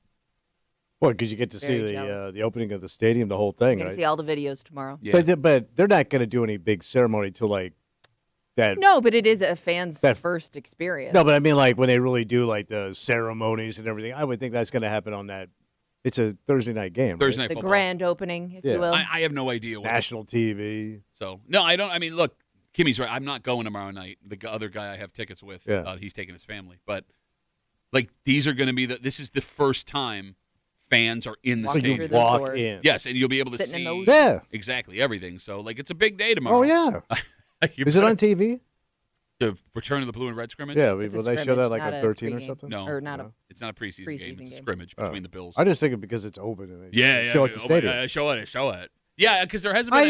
Speaker 2: Well, because you get to see
Speaker 3: Very jealous.
Speaker 2: the opening of the stadium, the whole thing,
Speaker 3: You're
Speaker 2: right?
Speaker 3: gonna see all the videos tomorrow.
Speaker 1: Yeah.
Speaker 2: But they're not going to do any big ceremony till like that.
Speaker 3: No, but it is a fan's first experience.
Speaker 2: No, but I mean like when they really do like the ceremonies and everything. I would think that's going to happen on that. It's a Thursday night game.
Speaker 1: Thursday
Speaker 2: right?
Speaker 1: night
Speaker 3: the
Speaker 1: football.
Speaker 3: grand opening, if you will.
Speaker 1: I have no idea.
Speaker 2: National TV.
Speaker 1: So, no, I don't. I mean, look, Kimmy's right. I'm not going tomorrow night. The other guy I have tickets with, he's taking his family. But, like, these are going to be this is the first time fans are in the
Speaker 3: Walking
Speaker 1: stadium.
Speaker 3: through those
Speaker 2: Walk
Speaker 3: doors.
Speaker 2: in.
Speaker 1: Yes, and you'll be able to
Speaker 3: Sitting
Speaker 1: see
Speaker 3: in those
Speaker 2: Yeah.
Speaker 1: exactly everything. So, like, it's a big day tomorrow.
Speaker 2: Oh yeah. Is it on TV?
Speaker 1: The return of the blue and red scrimmage?
Speaker 2: Yeah.
Speaker 3: It's a
Speaker 2: Will they show
Speaker 3: scrimmage,
Speaker 2: that like
Speaker 3: not
Speaker 2: on
Speaker 3: a
Speaker 2: 13 or
Speaker 3: pregame.
Speaker 2: something?
Speaker 1: No,
Speaker 3: Or not a
Speaker 1: it's not a preseason, game. It's
Speaker 3: preseason
Speaker 1: a
Speaker 3: game.
Speaker 1: scrimmage between the Bills.
Speaker 2: I just think it because it's open. And they
Speaker 1: Yeah.
Speaker 2: show at the stadium.
Speaker 1: Show it. Yeah, because there hasn't been.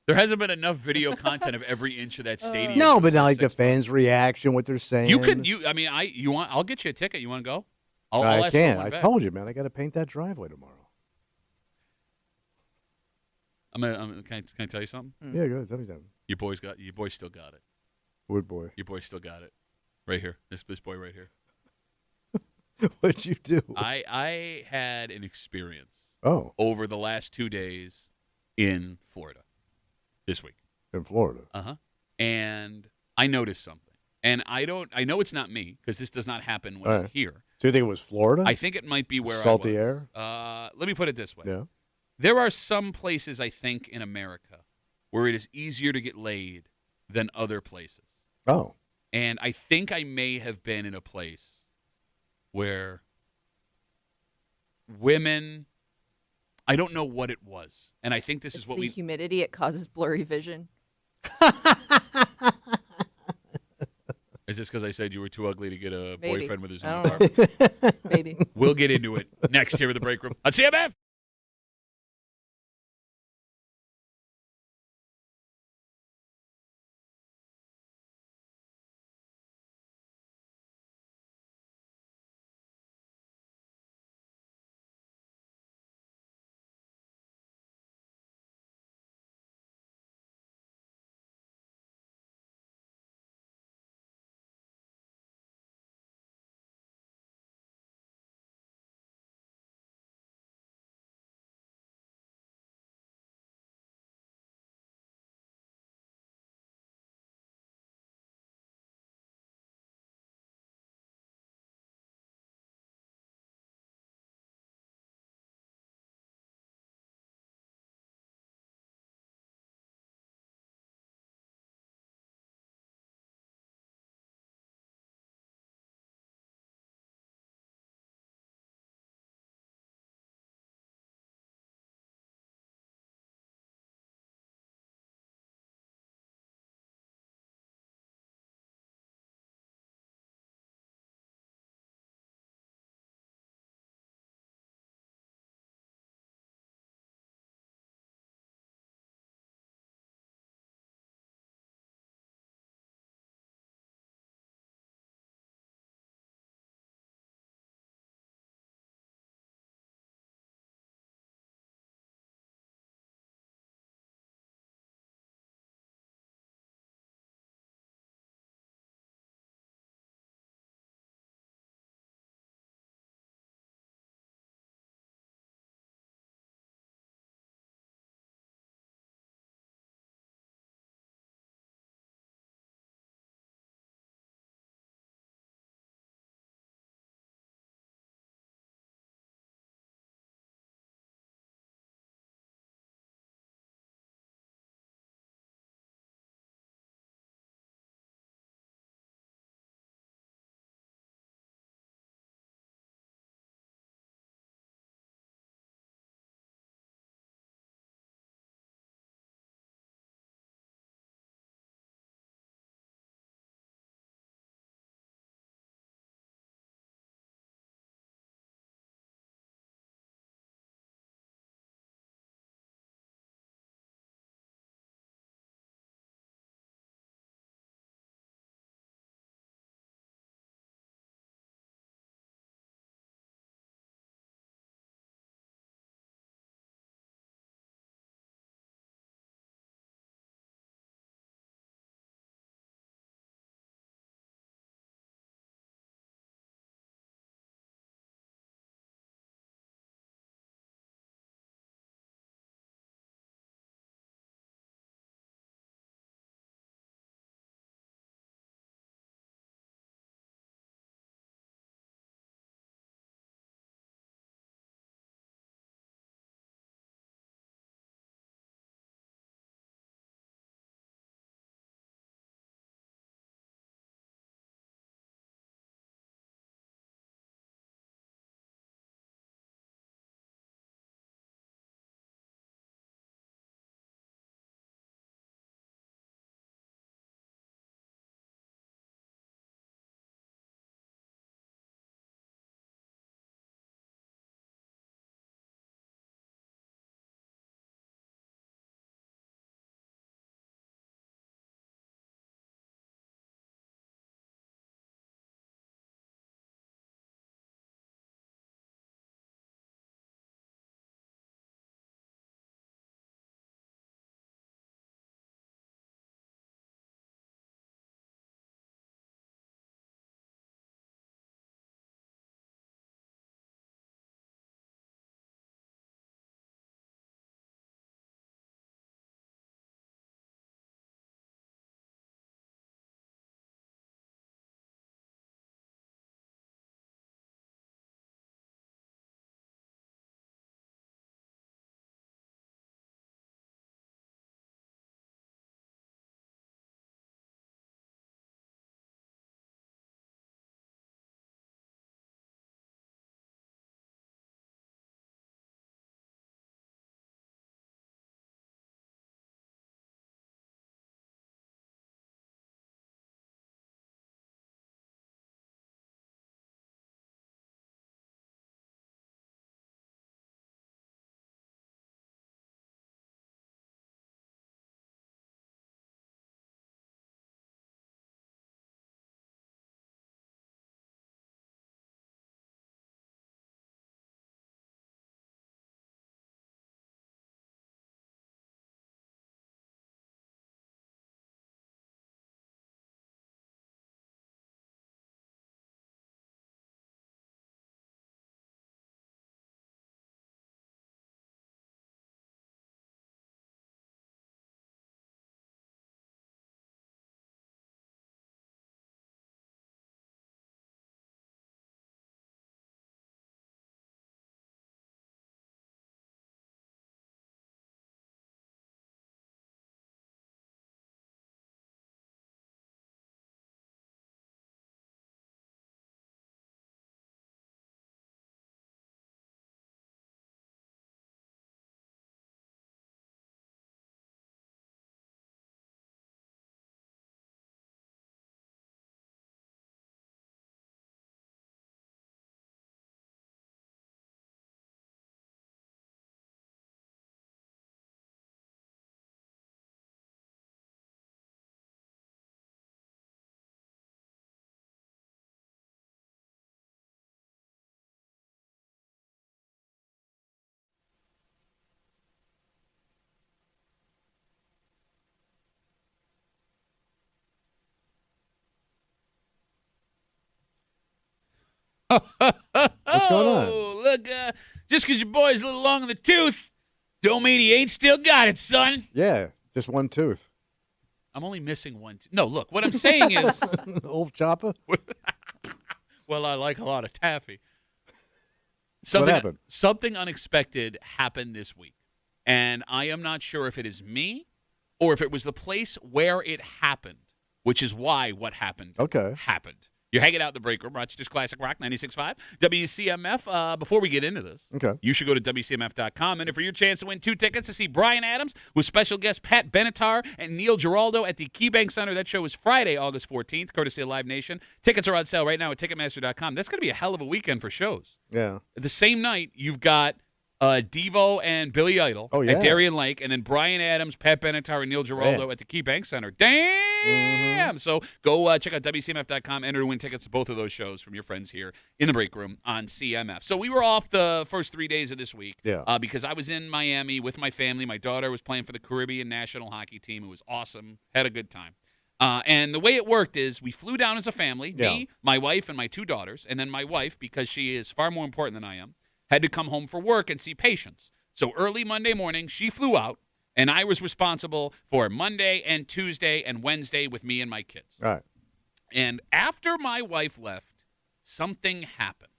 Speaker 1: There hasn't been enough video content of every inch of that stadium.
Speaker 2: No,
Speaker 1: for
Speaker 2: but
Speaker 1: the
Speaker 2: not like the
Speaker 1: 6 months.
Speaker 2: fans' reaction, what they're saying.
Speaker 1: I'll get you a ticket. You want to go? I'll
Speaker 2: I
Speaker 1: ask for
Speaker 2: can't.
Speaker 1: one
Speaker 2: I
Speaker 1: back.
Speaker 2: told you, man. I got to paint that driveway tomorrow.
Speaker 1: Can I tell you something?
Speaker 2: Yeah, go ahead. Tell me something.
Speaker 1: Your boy still got it.
Speaker 2: Wood boy.
Speaker 1: Your boy still got it. Right here. This boy right here.
Speaker 2: What did you do?
Speaker 1: I had an experience
Speaker 2: Oh,
Speaker 1: over the last 2 days in Florida this week.
Speaker 2: in Florida.
Speaker 1: Uh-huh. And I noticed something. And I know it's not me because this does not happen when
Speaker 2: All
Speaker 1: I'm
Speaker 2: right.
Speaker 1: here.
Speaker 2: So you think it was Florida?
Speaker 1: I think it might be where
Speaker 2: Salty
Speaker 1: I was.
Speaker 2: air?
Speaker 1: Let me put it this way.
Speaker 2: Yeah.
Speaker 1: There are some places, I think, in America where it is easier to get laid than other places.
Speaker 2: Oh.
Speaker 1: And I think I may have been in a place where women, I don't know what it was. And I think this
Speaker 3: It's
Speaker 1: is what
Speaker 3: the
Speaker 1: we.
Speaker 3: humidity. It causes blurry vision.
Speaker 1: Is this because I said you were too ugly to get a
Speaker 3: Maybe.
Speaker 1: boyfriend with his
Speaker 3: I
Speaker 1: own
Speaker 3: don't know.
Speaker 1: apartment?
Speaker 3: Maybe.
Speaker 1: We'll get into it next here at the break room on CMF.
Speaker 2: What's going on?
Speaker 1: Oh, look, just because your boy's a little long in the tooth, don't mean he ain't still got it, son.
Speaker 2: Yeah, just one tooth.
Speaker 1: I'm only missing one. No, look, what I'm saying is,
Speaker 2: Old chopper?
Speaker 1: well, I like a lot of taffy.
Speaker 2: What happened?
Speaker 1: Something unexpected happened this week, and I am not sure if it is me or if it was the place where it happened, which is why what happened happened. You're hanging out in the break room, Rochester's Classic Rock 96.5, WCMF. Before we get into this, you should go to WCMF.com. And for your chance to win 2 tickets to see Bryan Adams with special guests Pat Benatar and Neil Giraldo at the KeyBank Center. That show is Friday, August 14th, courtesy of Live Nation. Tickets are on sale right now at Ticketmaster.com. That's going to be a hell of a weekend for shows.
Speaker 2: Yeah.
Speaker 1: The same night, you've got Devo and Billy Idol at Darien Lake, and then Bryan Adams, Pat Benatar, and Neil Giraldo at the KeyBank Center. Damn! So go check out WCMF.com, enter to win tickets to both of those shows from your friends here in the break room on CMF. So we were off the first 3 days of this week because I was in Miami with my family. My daughter was playing for the Caribbean national hockey team. It was awesome. Had a good time. And the way it worked is we flew down as a family, me, my wife, and my 2 daughters, and then my wife, because she is far more important than I am, had to come home for work and see patients. So early Monday morning, she flew out, and I was responsible for Monday and Tuesday and Wednesday with me and my kids.
Speaker 2: All right.
Speaker 1: And after my wife left, something happened.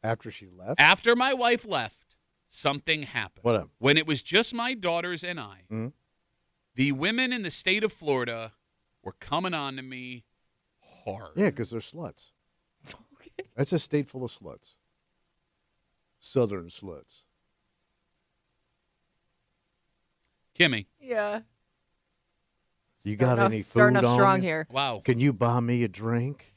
Speaker 2: After she left?
Speaker 1: After my wife left, something happened.
Speaker 2: What happened?
Speaker 1: When it was just my daughters and I, the women in the state of Florida were coming on to me hard.
Speaker 2: Yeah, because they're sluts. That's a state full of sluts. Southern sluts.
Speaker 1: Kimmy.
Speaker 3: Yeah.
Speaker 2: You got any food
Speaker 3: starting off
Speaker 2: on
Speaker 3: strong
Speaker 2: you?
Speaker 3: here.
Speaker 1: Wow.
Speaker 2: Can you buy me a drink?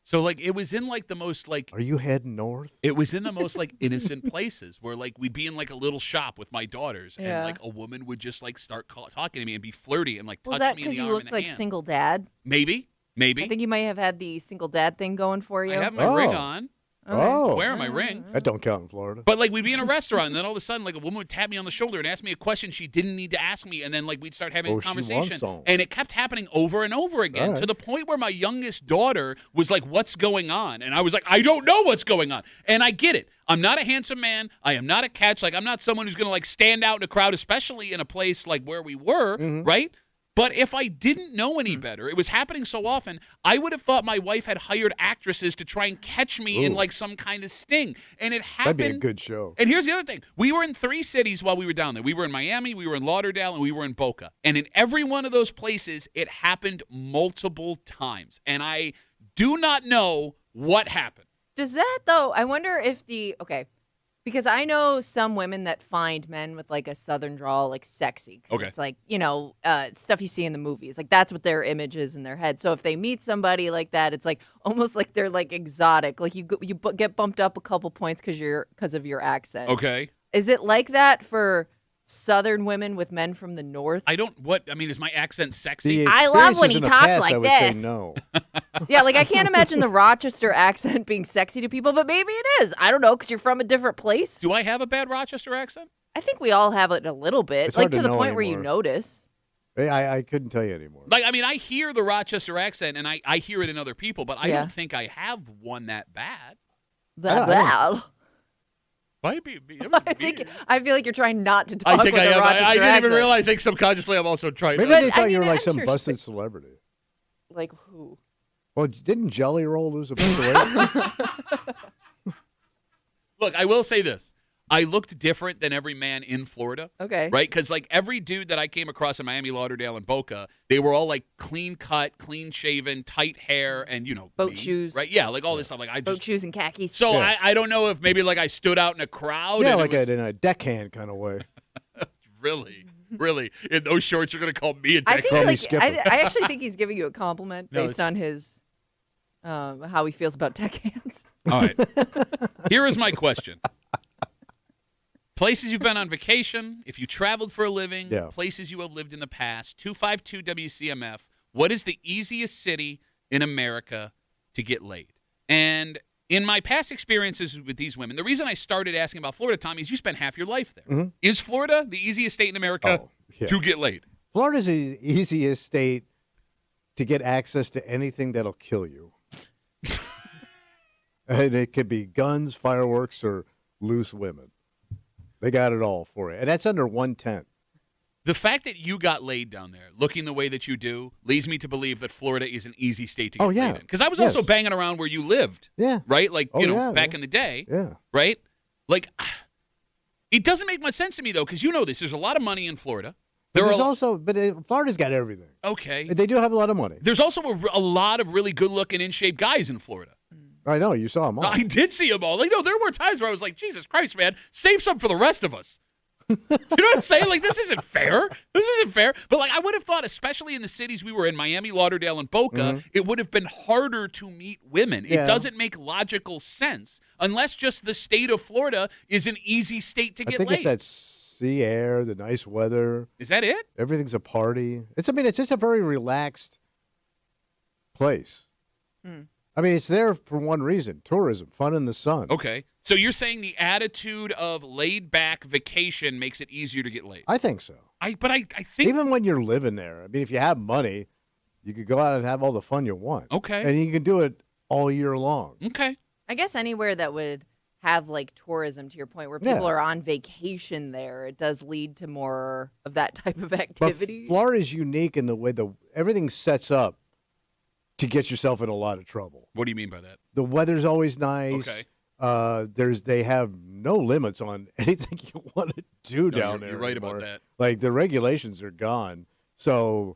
Speaker 1: So, like, it was in, like, the most, like...
Speaker 2: Are you heading north?
Speaker 1: It was in the most, like, innocent places where, like, we'd be in, like, a little shop with my daughters, and, like, a woman would just, like, start talking to me and be flirty and, like, touch
Speaker 3: Was that
Speaker 1: me in the
Speaker 3: because you
Speaker 1: arm
Speaker 3: looked
Speaker 1: and the
Speaker 3: like
Speaker 1: hand.
Speaker 3: single dad?
Speaker 1: Maybe.
Speaker 3: I think you might have had the single dad thing going for you.
Speaker 1: I have my ring on.
Speaker 2: Oh.
Speaker 1: Wearing my ring.
Speaker 2: That don't count in Florida.
Speaker 1: But, like, we'd be in a restaurant, and then all of a sudden, like, a woman would tap me on the shoulder and ask me a question she didn't need to ask me, and then, like, we'd start having a
Speaker 2: she wants
Speaker 1: conversation.
Speaker 2: some.
Speaker 1: And it kept happening over and over again
Speaker 2: All right.
Speaker 1: to the point where my youngest daughter was like, what's going on? And I was like, I don't know what's going on. And I get it. I'm not a handsome man. I am not a catch. Like, I'm not someone who's going to, like, stand out in a crowd, especially in a place like where we were, right? But if I didn't know any better, it was happening so often, I would have thought my wife had hired actresses to try and catch me in, like, some kind of sting. And it happened.
Speaker 2: That'd be a good show.
Speaker 1: And here's the other thing. We were in 3 cities while we were down there. We were in Miami, we were in Lauderdale, and we were in Boca. And in every one of those places, it happened multiple times. And I do not know what happened.
Speaker 3: Does that, though, I wonder if because I know some women that find men with, like, a southern drawl, like, sexy. 'Cause
Speaker 1: Okay.
Speaker 3: it's like, stuff you see in the movies. Like, that's what their image is in their head. So if they meet somebody like that, it's like almost like they're, like, exotic. Like, you get bumped up a couple points because of your accent.
Speaker 1: Okay.
Speaker 3: Is it like that for southern women with men from the north?
Speaker 1: Is my accent sexy?
Speaker 3: I love when he
Speaker 2: experiences in the
Speaker 3: talks
Speaker 2: past,
Speaker 3: like
Speaker 2: I would
Speaker 3: this.
Speaker 2: say no.
Speaker 3: Yeah, like, I can't imagine the Rochester accent being sexy to people, but maybe it is. I don't know, because you're from a different place.
Speaker 1: Do I have a bad Rochester accent?
Speaker 3: I think we all have it a little bit,
Speaker 2: It's
Speaker 3: like
Speaker 2: hard
Speaker 3: to
Speaker 2: to
Speaker 3: the
Speaker 2: know
Speaker 3: point where you
Speaker 2: anymore.
Speaker 3: notice.
Speaker 2: I couldn't tell you anymore.
Speaker 1: Like, I mean, I hear the Rochester accent, and I hear it in other people, but I
Speaker 3: Yeah.
Speaker 1: don't think I have one that bad.
Speaker 3: I feel like you're trying not to talk
Speaker 1: I think
Speaker 3: with
Speaker 1: I
Speaker 3: a
Speaker 1: am.
Speaker 3: Rochester
Speaker 1: I didn't even
Speaker 3: accent.
Speaker 1: realize. I think subconsciously I'm also trying
Speaker 2: Maybe
Speaker 1: to.
Speaker 2: they
Speaker 3: I
Speaker 2: thought you
Speaker 3: mean,
Speaker 2: were like
Speaker 3: I'm
Speaker 2: some
Speaker 3: sure
Speaker 2: busted celebrity.
Speaker 3: Like who?
Speaker 2: Well, didn't Jelly Roll lose a bunch of weight?
Speaker 1: Look, I will say this. I looked different than every man in Florida.
Speaker 3: Okay.
Speaker 1: Right? Because, like, every dude that I came across in Miami, Lauderdale, and Boca, they were all, like, clean cut, clean shaven, tight hair, and,
Speaker 3: Boat
Speaker 1: me,
Speaker 3: shoes.
Speaker 1: Right? Yeah, like all this stuff. Like, I
Speaker 3: Boat
Speaker 1: just.
Speaker 3: shoes and khakis.
Speaker 1: So
Speaker 2: Yeah.
Speaker 1: I don't know if maybe, like, I stood out in a crowd.
Speaker 2: Yeah,
Speaker 1: and
Speaker 2: like
Speaker 1: it was,
Speaker 2: in a deckhand kind of way.
Speaker 1: Really? In those shorts, you're going to call me a
Speaker 3: I
Speaker 1: dick?
Speaker 3: think
Speaker 2: Call me
Speaker 3: like
Speaker 2: Skipper.
Speaker 3: I actually think he's giving you a compliment
Speaker 1: No,
Speaker 3: based on his how he feels about tech hands.
Speaker 1: All right. Here is my question. Places you've been on vacation, if you traveled for a living,
Speaker 2: Yeah.
Speaker 1: places you have lived in the past, 252 WCMF, what is the easiest city in America to get laid? And in my past experiences with these women, the reason I started asking about Florida, Tommy, is you spent half your life there. Is Florida the easiest state in America
Speaker 2: yeah.
Speaker 1: to get laid?
Speaker 2: Florida's the easiest state to get access to anything that'll kill you. And it could be guns, fireworks, or loose women. They got it all for you. And that's under 110.
Speaker 1: The fact that you got laid down there, looking the way that you do, leads me to believe that Florida is an easy state to get laid in. Because I was also banging around where you lived.
Speaker 2: Yeah.
Speaker 1: Right? Like, back in the day.
Speaker 2: Yeah.
Speaker 1: Right? Like, it doesn't make much sense to me, though, because you know this. There's a lot of money in Florida.
Speaker 2: Florida's got everything.
Speaker 1: Okay.
Speaker 2: They do have a lot of money.
Speaker 1: There's also a lot of really good-looking, in-shape guys in Florida.
Speaker 2: I know. You saw them all.
Speaker 1: I did see them all. Like, no, there were times where I was like, Jesus Christ, man, save some for the rest of us. You know what I'm saying? Like, this isn't fair. This isn't fair. But, like, I would have thought, especially in the cities we were in, Miami, Lauderdale, and Boca, it would have been harder to meet women.
Speaker 2: Yeah.
Speaker 1: It doesn't make logical sense unless just the state of Florida is an easy state to get laid.
Speaker 2: I think it's that sea air, the nice weather.
Speaker 1: Is that it?
Speaker 2: Everything's a party. It's just a very relaxed place. I mean, it's there for one reason: tourism, fun in the sun.
Speaker 1: Okay. So you're saying the attitude of laid-back vacation makes it easier to get laid?
Speaker 2: I think so.
Speaker 1: But I think
Speaker 2: even when you're living there, I mean, if you have money, you could go out and have all the fun you want.
Speaker 1: Okay.
Speaker 2: And you can do it all year long.
Speaker 1: Okay.
Speaker 3: I guess anywhere that would have like tourism, to your point, where people are on vacation there, it does lead to more of that type of activity.
Speaker 2: But Florida's unique in the way everything sets up to get yourself in a lot of trouble.
Speaker 1: What do you mean by that?
Speaker 2: The weather's always nice.
Speaker 1: Okay.
Speaker 2: They have no limits on anything you want to do down there.
Speaker 1: You're right
Speaker 2: anymore.
Speaker 1: about that.
Speaker 2: Like the regulations are gone, so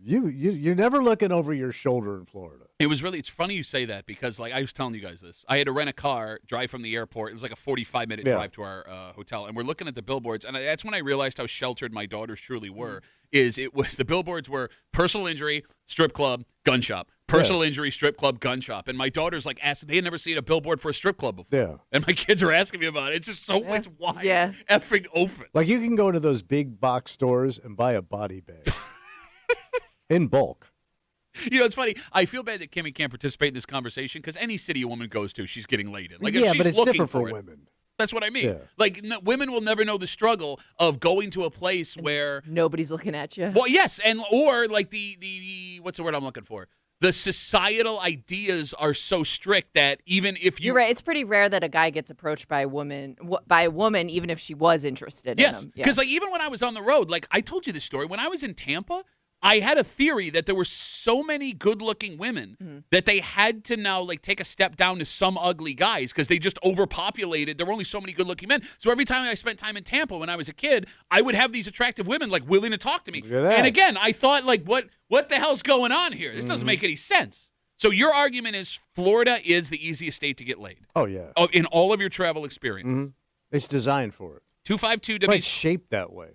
Speaker 2: you're never looking over your shoulder in Florida.
Speaker 1: It's funny you say that because like I was telling you guys this. I had to rent a car, drive from the airport. It was like a 45-minute drive to our hotel, and we're looking at the billboards, and that's when I realized how sheltered my daughters truly were. The billboards were personal injury, strip club, gun shop. Personal injury, strip club, gun shop. And my daughters like asked, they had never seen a billboard for a strip club before.
Speaker 2: Yeah.
Speaker 1: And my kids are asking me about it. It's just it's wide effing open.
Speaker 2: Like you can go to those big box stores and buy a body bag in bulk.
Speaker 1: You know, it's funny. I feel bad that Kimmy can't participate in this conversation because any city a woman goes to, she's getting laid in. Like, if she's
Speaker 2: but it's
Speaker 1: looking
Speaker 2: different for
Speaker 1: it,
Speaker 2: women.
Speaker 1: That's what I mean.
Speaker 2: Yeah.
Speaker 1: Like, women will never know the struggle of going to a place where
Speaker 3: nobody's looking at you.
Speaker 1: Well, yes, or like the what's the word I'm looking for? The societal ideas are so strict that even if
Speaker 3: You're right. It's pretty rare that a guy gets approached by a woman, even if she was interested in him.
Speaker 1: Because like even when I was on the road, like I told you this story, when I was in Tampa, I had a theory that there were so many good-looking women that they had to now like take a step down to some ugly guys because they just overpopulated. There were only so many good-looking men. So every time I spent time in Tampa when I was a kid, I would have these attractive women like willing to talk to me. And again, I thought like, what the hell's going on here? This doesn't make any sense. So your argument is Florida is the easiest state to get laid.
Speaker 2: Oh yeah.
Speaker 1: Oh, in all of your travel experience.
Speaker 2: It's designed for it.
Speaker 1: 252
Speaker 2: It's shaped that way.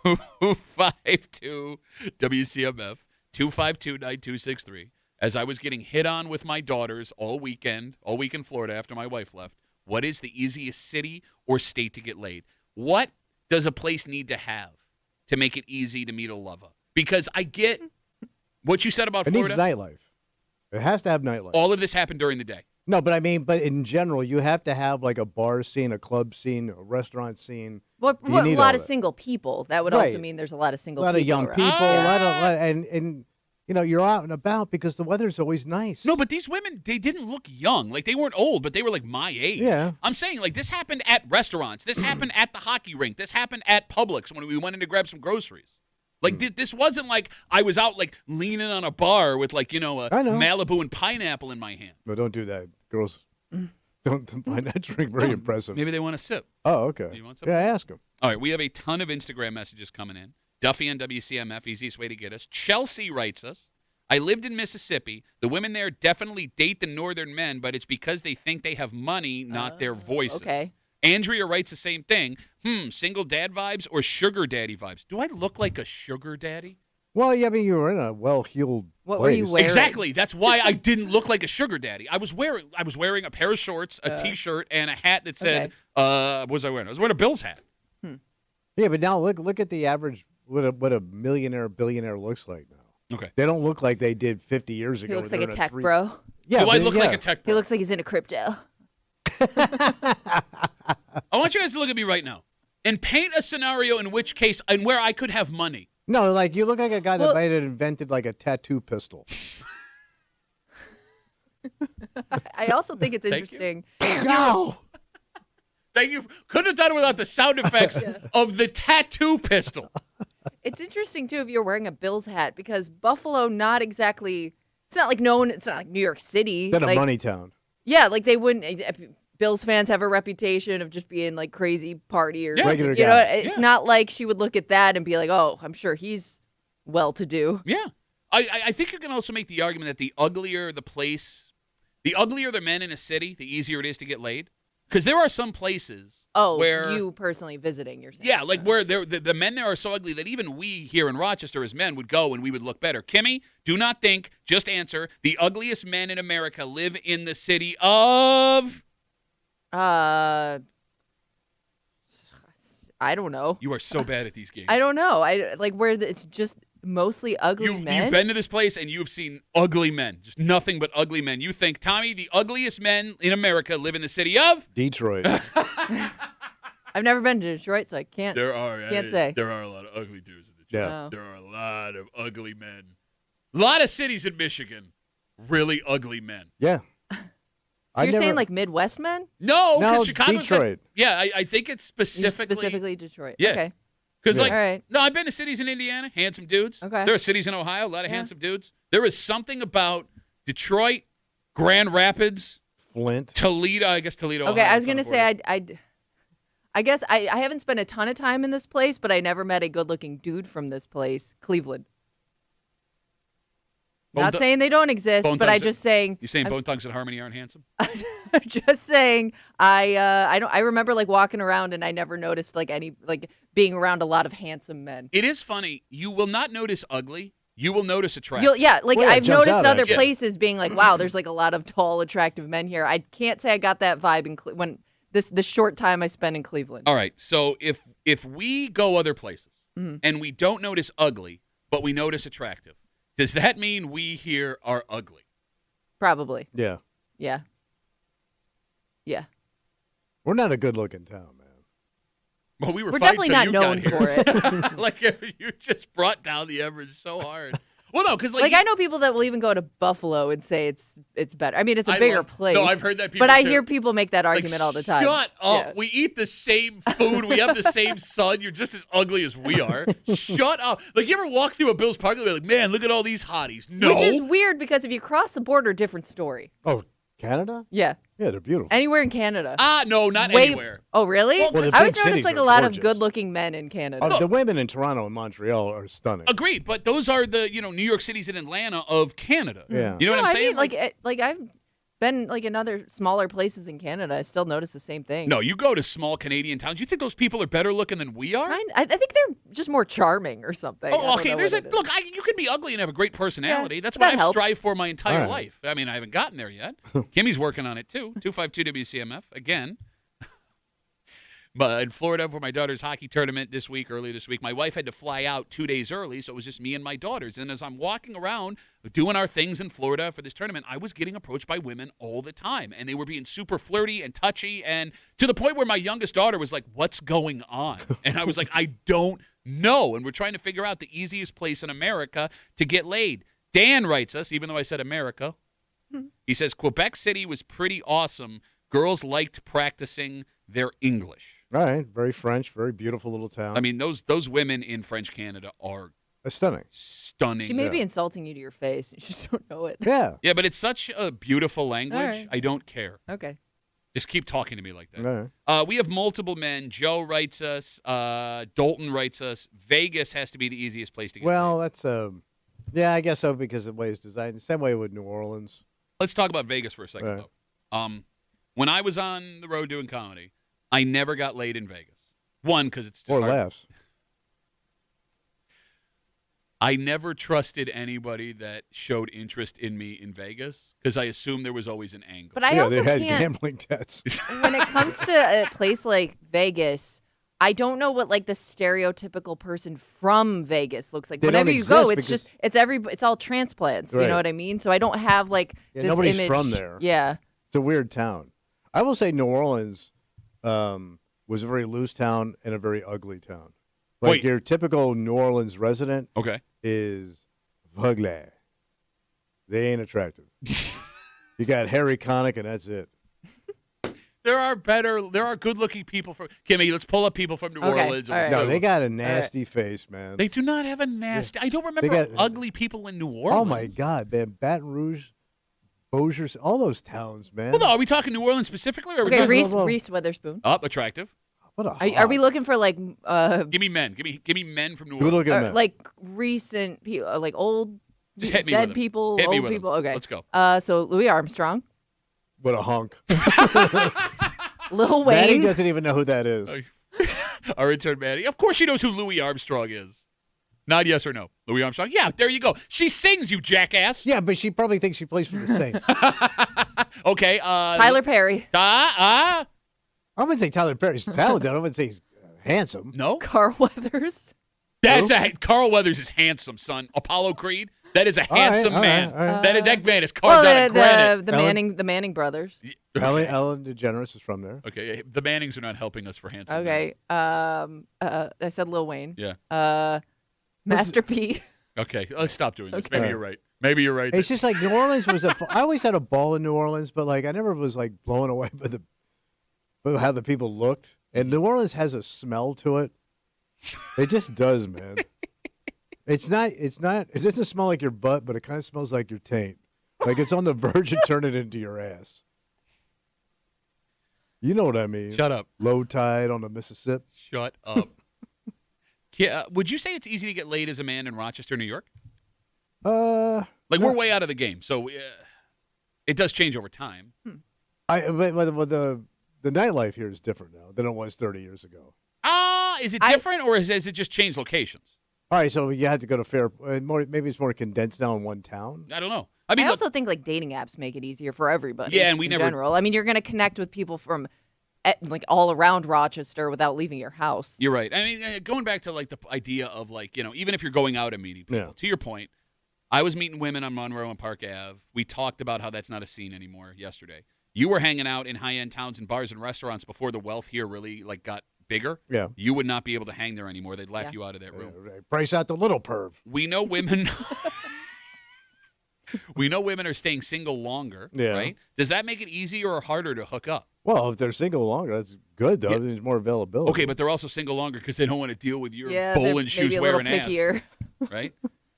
Speaker 1: 252 WCMF 252-9263. As I was getting hit on with my daughters all week in Florida after my wife left, what is the easiest city or state to get laid? What does a place need to have to make it easy to meet a lover? Because I get what you said about Florida.
Speaker 2: It needs nightlife. It has to have nightlife.
Speaker 1: All of this happened during the day.
Speaker 2: No, but in general, you have to have like a bar scene, a club scene, a restaurant scene.
Speaker 3: Well, a lot of single people. That would also mean there's a lot of single people.
Speaker 2: A lot of young
Speaker 3: around.
Speaker 2: people. And you know, you're out and about because the weather's always nice.
Speaker 1: No, but these women, they didn't look young. Like, they weren't old, but they were like my age.
Speaker 2: Yeah.
Speaker 1: I'm saying, like, this happened at restaurants. This happened at the hockey rink. This happened at Publix when we went in to grab some groceries. Like, this wasn't like I was out, like, leaning on a bar with, like, you know, a Malibu and pineapple in my hand.
Speaker 2: No, don't do that. Girls don't find that drink very impressive.
Speaker 1: Maybe they want a sip.
Speaker 2: Oh, okay.
Speaker 1: You want some?
Speaker 2: Yeah, ask them.
Speaker 1: All right, we have a ton of Instagram messages coming in. Duffy on WCMF, easiest way to get us. Chelsea writes us, I lived in Mississippi. The women there definitely date the northern men, but it's because they think they have money, not their voices.
Speaker 3: Okay.
Speaker 1: Andrea writes the same thing. Single dad vibes or sugar daddy vibes? Do I look like a sugar daddy?
Speaker 2: Well, yeah, I mean, you were in a well-heeled
Speaker 3: What
Speaker 2: place.
Speaker 3: were you wearing?
Speaker 1: Exactly. That's why I didn't look like a sugar daddy. I was wearing a pair of shorts, a T-shirt, and a hat that said, what was I wearing? I was wearing a Bills hat.
Speaker 2: Yeah, but now look at the average, what a millionaire, billionaire looks like now.
Speaker 1: Okay.
Speaker 2: They don't look like they did 50 years ago.
Speaker 3: He looks like a tech bro.
Speaker 2: Yeah,
Speaker 1: Do I look like a tech bro?
Speaker 3: He looks like he's into crypto.
Speaker 1: I want you guys to look at me right now and paint a scenario in which case and where I could have money.
Speaker 2: No, like you look like a guy that might have invented like a tattoo pistol.
Speaker 3: I also think it's
Speaker 1: Thank you.
Speaker 3: interesting.
Speaker 2: No.
Speaker 1: Thank you. Couldn't have done it without the sound effects of the tattoo pistol.
Speaker 3: It's interesting too if you're wearing a Bills hat because Buffalo, not exactly. It's not like known. It's not like New York City.
Speaker 2: Is that a
Speaker 3: like,
Speaker 2: money town?
Speaker 3: Yeah, like they wouldn't. Bills fans have a reputation of just being like crazy partiers.
Speaker 1: Yeah.
Speaker 2: Regular
Speaker 3: You know,
Speaker 2: guy.
Speaker 3: it's not like she would look at that and be like, "Oh, I'm sure he's well-to-do."
Speaker 1: Yeah. I think you can also make the argument that the uglier the place, the uglier the men in a city, the easier it is to get laid. Because there are some places where
Speaker 3: you personally visiting, you're saying.
Speaker 1: yeah, like where the men there are so ugly that even we here in Rochester as men would go and we would look better. Kimmy, do not think, just answer. The ugliest men in America live in the city of...
Speaker 3: I don't know.
Speaker 1: You are so bad at these games.
Speaker 3: I don't know. I like where it's just mostly ugly men.
Speaker 1: You've been to this place and you've seen ugly men. Just nothing but ugly men. You think, Tommy, the ugliest men in America live in the city of...
Speaker 2: Detroit.
Speaker 3: I've never been to Detroit, so I can't. Can't say.
Speaker 1: There are a lot of ugly dudes in Detroit.
Speaker 2: Yeah.
Speaker 3: Oh.
Speaker 1: There are a lot of ugly men. A lot of cities in Michigan, really ugly men.
Speaker 2: Yeah.
Speaker 3: So you're saying like Midwest men?
Speaker 1: No,
Speaker 2: No,
Speaker 1: because Chicago's
Speaker 2: Detroit.
Speaker 1: Yeah, I think it's specifically
Speaker 3: Detroit.
Speaker 1: Yeah.
Speaker 3: Okay.
Speaker 1: because
Speaker 2: Yeah.
Speaker 1: like
Speaker 3: All right.
Speaker 1: no, I've been to cities in Indiana, handsome dudes.
Speaker 3: Okay.
Speaker 1: There are cities in Ohio, a lot of
Speaker 3: Yeah.
Speaker 1: handsome dudes. There is something about Detroit, Grand Rapids,
Speaker 2: Flint.
Speaker 1: Toledo. I guess Toledo.
Speaker 3: Okay,
Speaker 1: Ohio,
Speaker 3: I was
Speaker 1: it's on
Speaker 3: gonna
Speaker 1: the
Speaker 3: say
Speaker 1: border.
Speaker 3: I guess I haven't spent a ton of time in this place, but I never met a good-looking dude from this place, Cleveland. Not
Speaker 1: Bone
Speaker 3: saying they don't exist,
Speaker 1: Bone
Speaker 3: but I
Speaker 1: Thugs-
Speaker 3: just saying.
Speaker 1: You saying
Speaker 3: I'm
Speaker 1: Bone Thugs and Harmony aren't handsome?
Speaker 3: just saying. I remember like walking around and I never noticed like any like being around a lot of handsome men.
Speaker 1: It is funny. You will not notice ugly. You will notice attractive.
Speaker 3: Like
Speaker 2: Well, yeah, it
Speaker 3: I've
Speaker 2: jumps
Speaker 3: noticed
Speaker 2: out
Speaker 3: other
Speaker 2: at you.
Speaker 3: places being like, wow, there's like a lot of tall, attractive men here. I can't say I got that vibe in when the short time I spent in Cleveland.
Speaker 1: All right. So if we go other places
Speaker 3: Mm-hmm.
Speaker 1: and we don't notice ugly, but we notice attractive, does that mean we here are ugly?
Speaker 3: Probably,
Speaker 2: Yeah.
Speaker 3: yeah.
Speaker 2: We're not a good looking town, man.
Speaker 1: Well, we were
Speaker 3: We're
Speaker 1: fine
Speaker 3: definitely
Speaker 1: till
Speaker 3: not
Speaker 1: you
Speaker 3: known
Speaker 1: got
Speaker 3: for
Speaker 1: here.
Speaker 3: it.
Speaker 1: Like you just brought down the average so hard. Well, no, because
Speaker 3: Like I know people that will even go to Buffalo and say it's better. I mean, it's a
Speaker 1: I
Speaker 3: bigger
Speaker 1: love-
Speaker 3: place.
Speaker 1: no, I've heard that people
Speaker 3: but I
Speaker 1: say-
Speaker 3: hear people make that argument all the time.
Speaker 1: Shut up.
Speaker 3: Yeah.
Speaker 1: We eat the same food. We have the same son. You're just as ugly as we are. Shut up. Like, you ever walk through a Bill's Park and be like, man, look at all these hotties. No.
Speaker 3: Which is weird because if you cross the border, different story.
Speaker 2: Oh, Canada?
Speaker 3: Yeah,
Speaker 2: Yeah, they're beautiful.
Speaker 3: anywhere in Canada.
Speaker 1: No, not
Speaker 3: Way-
Speaker 1: anywhere.
Speaker 3: Oh, really?
Speaker 1: Well,
Speaker 2: the
Speaker 3: I
Speaker 2: big
Speaker 3: always noticed
Speaker 2: cities
Speaker 3: like
Speaker 2: are
Speaker 3: a lot
Speaker 2: gorgeous.
Speaker 3: of good-looking men in Canada.
Speaker 2: Oh, the women in Toronto and Montreal are stunning.
Speaker 1: Agreed, but those are the, New York cities and Atlanta of Canada.
Speaker 2: Yeah.
Speaker 1: You know
Speaker 3: no,
Speaker 1: what I'm saying?
Speaker 3: I mean, like I've been like in other smaller places in Canada. I still notice the same thing.
Speaker 1: No, you go to small Canadian towns. You think those people are better looking than we are?
Speaker 3: I think they're just more charming or something. I
Speaker 1: Oh,
Speaker 3: don't
Speaker 1: okay.
Speaker 3: know
Speaker 1: There's
Speaker 3: what
Speaker 1: a
Speaker 3: it is.
Speaker 1: look. You can be ugly and have a great personality.
Speaker 3: Yeah,
Speaker 1: That's what
Speaker 3: that
Speaker 1: I've
Speaker 3: helps.
Speaker 1: strived for my entire
Speaker 2: All right.
Speaker 1: life. I mean, I haven't gotten there yet. Kimmy's working on it too. 252 WCMF again. But in Florida for my daughter's hockey tournament earlier this week, my wife had to fly out 2 days early, so it was just me and my daughters. And as I'm walking around doing our things in Florida for this tournament, I was getting approached by women all the time, and they were being super flirty and touchy, and to the point where my youngest daughter was like, "What's going on?" And I was like, "I don't know." And we're trying to figure out the easiest place in America to get laid. Dan writes us, even though I said America. He says Quebec City was pretty awesome. Girls liked practicing their English.
Speaker 2: All right. Very French, very beautiful little town.
Speaker 1: I mean, those women in French Canada are
Speaker 2: It's stunning.
Speaker 1: stunning.
Speaker 3: She may be insulting you to your face. You just don't know it.
Speaker 2: Yeah.
Speaker 1: Yeah, but it's such a beautiful language.
Speaker 3: right.
Speaker 1: I don't care.
Speaker 3: Okay.
Speaker 1: Just keep talking to me like that.
Speaker 2: All right.
Speaker 1: We have multiple men. Joe writes us. Dalton writes us. Vegas has to be the easiest place to get
Speaker 2: Well,
Speaker 1: laid.
Speaker 2: that's yeah, I guess so because of the way it's designed. Same way with New Orleans.
Speaker 1: Let's talk about Vegas for a second,
Speaker 2: Right.
Speaker 1: though. When I was on the road doing comedy, I never got laid in Vegas. One, because it's just
Speaker 2: Or
Speaker 1: hard.
Speaker 2: less.
Speaker 1: I never trusted anybody that showed interest in me in Vegas because I assumed there was always an angle.
Speaker 3: But I
Speaker 2: yeah,
Speaker 3: also
Speaker 2: they had
Speaker 3: can't.
Speaker 2: gambling debts.
Speaker 3: When it comes to a place like Vegas, I don't know what like the stereotypical person from Vegas looks like.
Speaker 2: They
Speaker 3: Whenever
Speaker 2: don't
Speaker 3: you go,
Speaker 2: exist
Speaker 3: it's
Speaker 2: because-
Speaker 3: just it's all transplants. You
Speaker 2: Right.
Speaker 3: know what I mean? So I don't have like
Speaker 2: Yeah,
Speaker 3: this
Speaker 2: nobody's
Speaker 3: image.
Speaker 2: from there.
Speaker 3: Yeah.
Speaker 2: It's a weird town. I will say New Orleans was a very loose town and a very ugly town. Like
Speaker 1: Wait.
Speaker 2: your typical New Orleans resident
Speaker 1: Okay.
Speaker 2: is ugly. They ain't attractive. You got Harry Connick, and that's it.
Speaker 1: There are good-looking people from Kimmy. Let's pull up people from New Orleans.
Speaker 3: all right.
Speaker 2: No, they got a nasty face, man.
Speaker 1: They do not have a nasty. I don't remember
Speaker 2: got-
Speaker 1: ugly people in New Orleans.
Speaker 2: Oh my God, man! Baton Rouge, Bossier, all those towns, man.
Speaker 1: Well, no, are we talking New Orleans specifically? Or are we
Speaker 3: Okay,
Speaker 1: talking
Speaker 3: Reese Witherspoon.
Speaker 1: attractive?
Speaker 2: What a
Speaker 3: Are we looking for like
Speaker 1: Give me men. Give me men from New
Speaker 2: Good
Speaker 1: Orleans.
Speaker 2: looking man.
Speaker 3: like recent people, like old
Speaker 1: Just hit me with
Speaker 3: dead
Speaker 1: them.
Speaker 3: people,
Speaker 1: Hit me
Speaker 3: old
Speaker 1: with
Speaker 3: people?
Speaker 1: them.
Speaker 3: Okay.
Speaker 1: Let's go.
Speaker 3: So Louis Armstrong,
Speaker 2: What a hunk.
Speaker 3: Lil
Speaker 2: Maddie
Speaker 3: Wayne.
Speaker 2: doesn't even know who that is.
Speaker 1: Our intern Maddie. Of course she knows who Louis Armstrong is. Not yes or no. Louis Armstrong? Yeah, there you go. She sings, you jackass.
Speaker 2: Yeah, but she probably thinks she plays for the Saints.
Speaker 1: Okay.
Speaker 3: Tyler Perry,
Speaker 2: I wouldn't say Tyler Perry's talented. I wouldn't say he's handsome.
Speaker 1: No.
Speaker 3: Carl Weathers.
Speaker 1: Carl Weathers is handsome, son. Apollo Creed. That is a handsome
Speaker 2: all
Speaker 1: man.
Speaker 2: right, all right.
Speaker 1: That man is carved out of granite.
Speaker 3: The Manning brothers.
Speaker 2: Ellen DeGeneres is from there.
Speaker 1: Okay, the Mannings are not helping us for handsome.
Speaker 3: Okay. I said Lil Wayne.
Speaker 1: Men.
Speaker 3: Master P.
Speaker 1: Yeah. Okay, let's stop doing this.
Speaker 3: Okay.
Speaker 1: Maybe you're right. Maybe you're right.
Speaker 2: It's just like New Orleans was I always had a ball in New Orleans, but like I never was like blown away by how the people looked. And New Orleans has a smell to it. It just does, man. It doesn't smell like your butt, but it kind of smells like your taint. Like it's on the verge of turning into your ass. You know what I mean?
Speaker 1: Shut up.
Speaker 2: Low tide on the Mississippi.
Speaker 1: Shut up. Would you say it's easy to get laid as a man in Rochester, New York? Like we're way out of the game, so it does change over time.
Speaker 2: But the nightlife here is different now than it was 30 years ago.
Speaker 1: Is it different, or has it just changed locations?
Speaker 2: All right, so you had to go to maybe it's more condensed now in one town.
Speaker 1: I don't know.
Speaker 3: I also think like dating apps make it easier for everybody.
Speaker 1: Yeah, and we
Speaker 3: in
Speaker 1: never.
Speaker 3: general. I mean, you're going to connect with people from like all around Rochester without leaving your house.
Speaker 1: You're right. I mean, going back to like the idea of like even if you're going out and meeting people.
Speaker 2: Yeah.
Speaker 1: To your point, I was meeting women on Monroe and Park Ave. We talked about how that's not a scene anymore yesterday. You were hanging out in high-end towns and bars and restaurants before the wealth here really like got bigger.
Speaker 2: Yeah.
Speaker 1: You would not be able to hang there anymore. They'd laugh you out of that room.
Speaker 2: Right. Price out the little perv.
Speaker 1: We know women. We know women are staying single longer, right? Does that make it easier or harder to hook up?
Speaker 2: Well, if they're single longer, that's good, though.
Speaker 1: Yeah.
Speaker 2: There's more availability.
Speaker 1: Okay, but they're also single longer because they don't want to deal with your
Speaker 3: Yeah,
Speaker 1: bowling
Speaker 3: they're
Speaker 1: shoes
Speaker 3: maybe a little
Speaker 1: wearing ass.
Speaker 3: pickier.
Speaker 1: Right?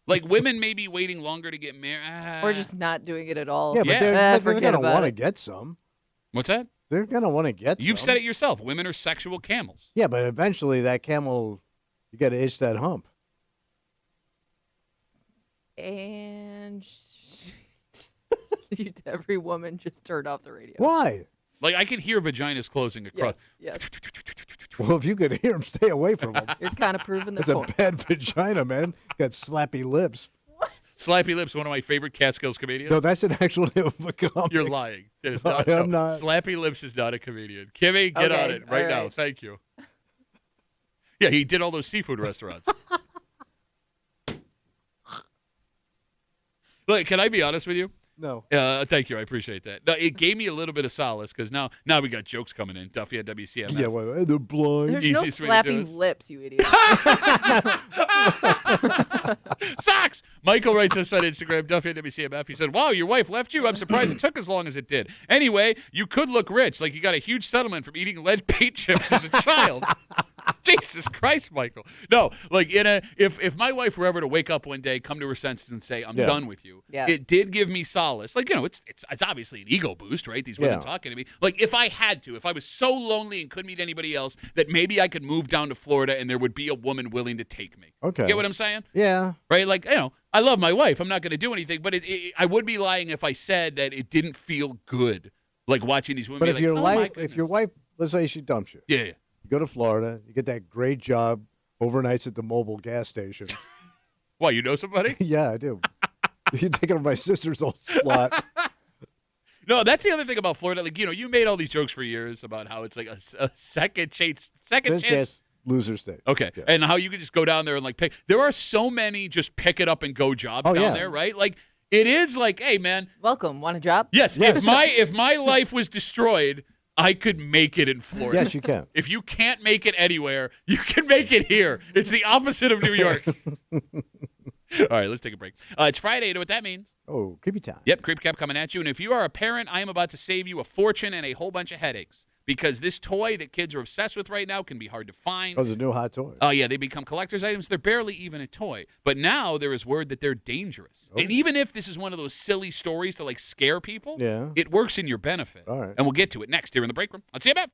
Speaker 1: Like women may be waiting longer to get married.
Speaker 3: Or just not doing it at all.
Speaker 2: Yeah, but
Speaker 1: Yeah.
Speaker 2: they're
Speaker 3: Forget
Speaker 2: going to
Speaker 3: about
Speaker 2: want to
Speaker 3: it.
Speaker 2: get some.
Speaker 1: What's that?
Speaker 2: They're going to want to get some.
Speaker 1: You've said it yourself. Women are sexual camels.
Speaker 2: Yeah, but eventually that camel, you got to itch that hump.
Speaker 3: And every woman just turned off the radio.
Speaker 2: Why?
Speaker 1: Like I can hear vaginas closing across.
Speaker 3: Yes.
Speaker 2: Well, if you could hear him, stay away from him.
Speaker 3: You're kind of proving the
Speaker 2: That's a
Speaker 3: point.
Speaker 2: bad vagina, man. Got slappy lips.
Speaker 1: Slappy Lips, one of my favorite Catskills comedians.
Speaker 2: No, that's an actual name of a comic.
Speaker 1: You're lying. It is
Speaker 2: No,
Speaker 1: not.
Speaker 2: I'm not.
Speaker 1: Slappy Lips is not a comedian. Kimmy, get
Speaker 3: Okay,
Speaker 1: on it right
Speaker 3: all
Speaker 1: now.
Speaker 3: right.
Speaker 1: Thank you. Yeah, he did all those seafood restaurants. Look, can I be honest with you?
Speaker 2: No.
Speaker 1: Thank you. I appreciate that. No, it gave me a little bit of solace because now we got jokes coming in. Duffy at WCMF.
Speaker 2: Yeah, well, they're blind.
Speaker 3: There's no
Speaker 1: Easiest way to do
Speaker 3: slapping
Speaker 1: this.
Speaker 3: lips, you idiot.
Speaker 1: Socks! Michael writes us on Instagram, Duffy at WCMF. He said, wow, your wife left you? I'm surprised it took as long as it did. Anyway, you could look rich, like you got a huge settlement from eating lead paint chips as a child. Jesus Christ, Michael. No, like if my wife were ever to wake up one day, come to her senses and say, I'm done with you, it did give me solace. Like, it's obviously an ego boost, right? These women talking to me. Like, if I had to, if I was so lonely and couldn't meet anybody else, that maybe I could move down to Florida and there would be a woman willing to take me.
Speaker 2: Okay.
Speaker 1: Get what I'm saying?
Speaker 2: Yeah.
Speaker 1: Right? Like, I love my wife. I'm not going to do anything, but I would be lying if I said that it didn't feel good, like watching these women.
Speaker 2: But
Speaker 1: be
Speaker 2: if
Speaker 1: like,
Speaker 2: your
Speaker 1: "Oh, my
Speaker 2: wife,
Speaker 1: goodness."
Speaker 2: if your wife, let's say she dumps you,
Speaker 1: yeah.
Speaker 2: you go to Florida, you get that great job, overnights at the mobile gas station.
Speaker 1: Why, you know somebody?
Speaker 2: Yeah, I do. You take over my sister's old slot.
Speaker 1: No, that's the other thing about Florida. Like, you made all these jokes for years about how it's like a second chance.
Speaker 2: Chance loser state.
Speaker 1: Okay.
Speaker 2: Yeah.
Speaker 1: And how you could just go down there and like pick. There are so many just pick it up and go jobs down there, right? Like, it is like, hey, man.
Speaker 3: Welcome. Want a job?
Speaker 1: Yes. If my life was destroyed, I could make it in Florida.
Speaker 2: Yes, you can.
Speaker 1: If you can't make it anywhere, you can make it here. It's the opposite of New York. All right, let's take a break. It's Friday. You know what that means?
Speaker 2: Oh, creepy time.
Speaker 1: Yep, Creep Cap coming at you. And if you are a parent, I am about to save you a fortune and a whole bunch of headaches because this toy that kids are obsessed with right now can be hard to find.
Speaker 2: Oh, there's a new hot toy.
Speaker 1: Oh, yeah, they become collector's items. They're barely even a toy. But now there is word that they're dangerous.
Speaker 2: Oh.
Speaker 1: And even if this is one of those silly stories to, like, scare people,
Speaker 2: Yeah.
Speaker 1: it works in your benefit.
Speaker 2: All right.
Speaker 1: And we'll get to it next here in the break room. Let's see about.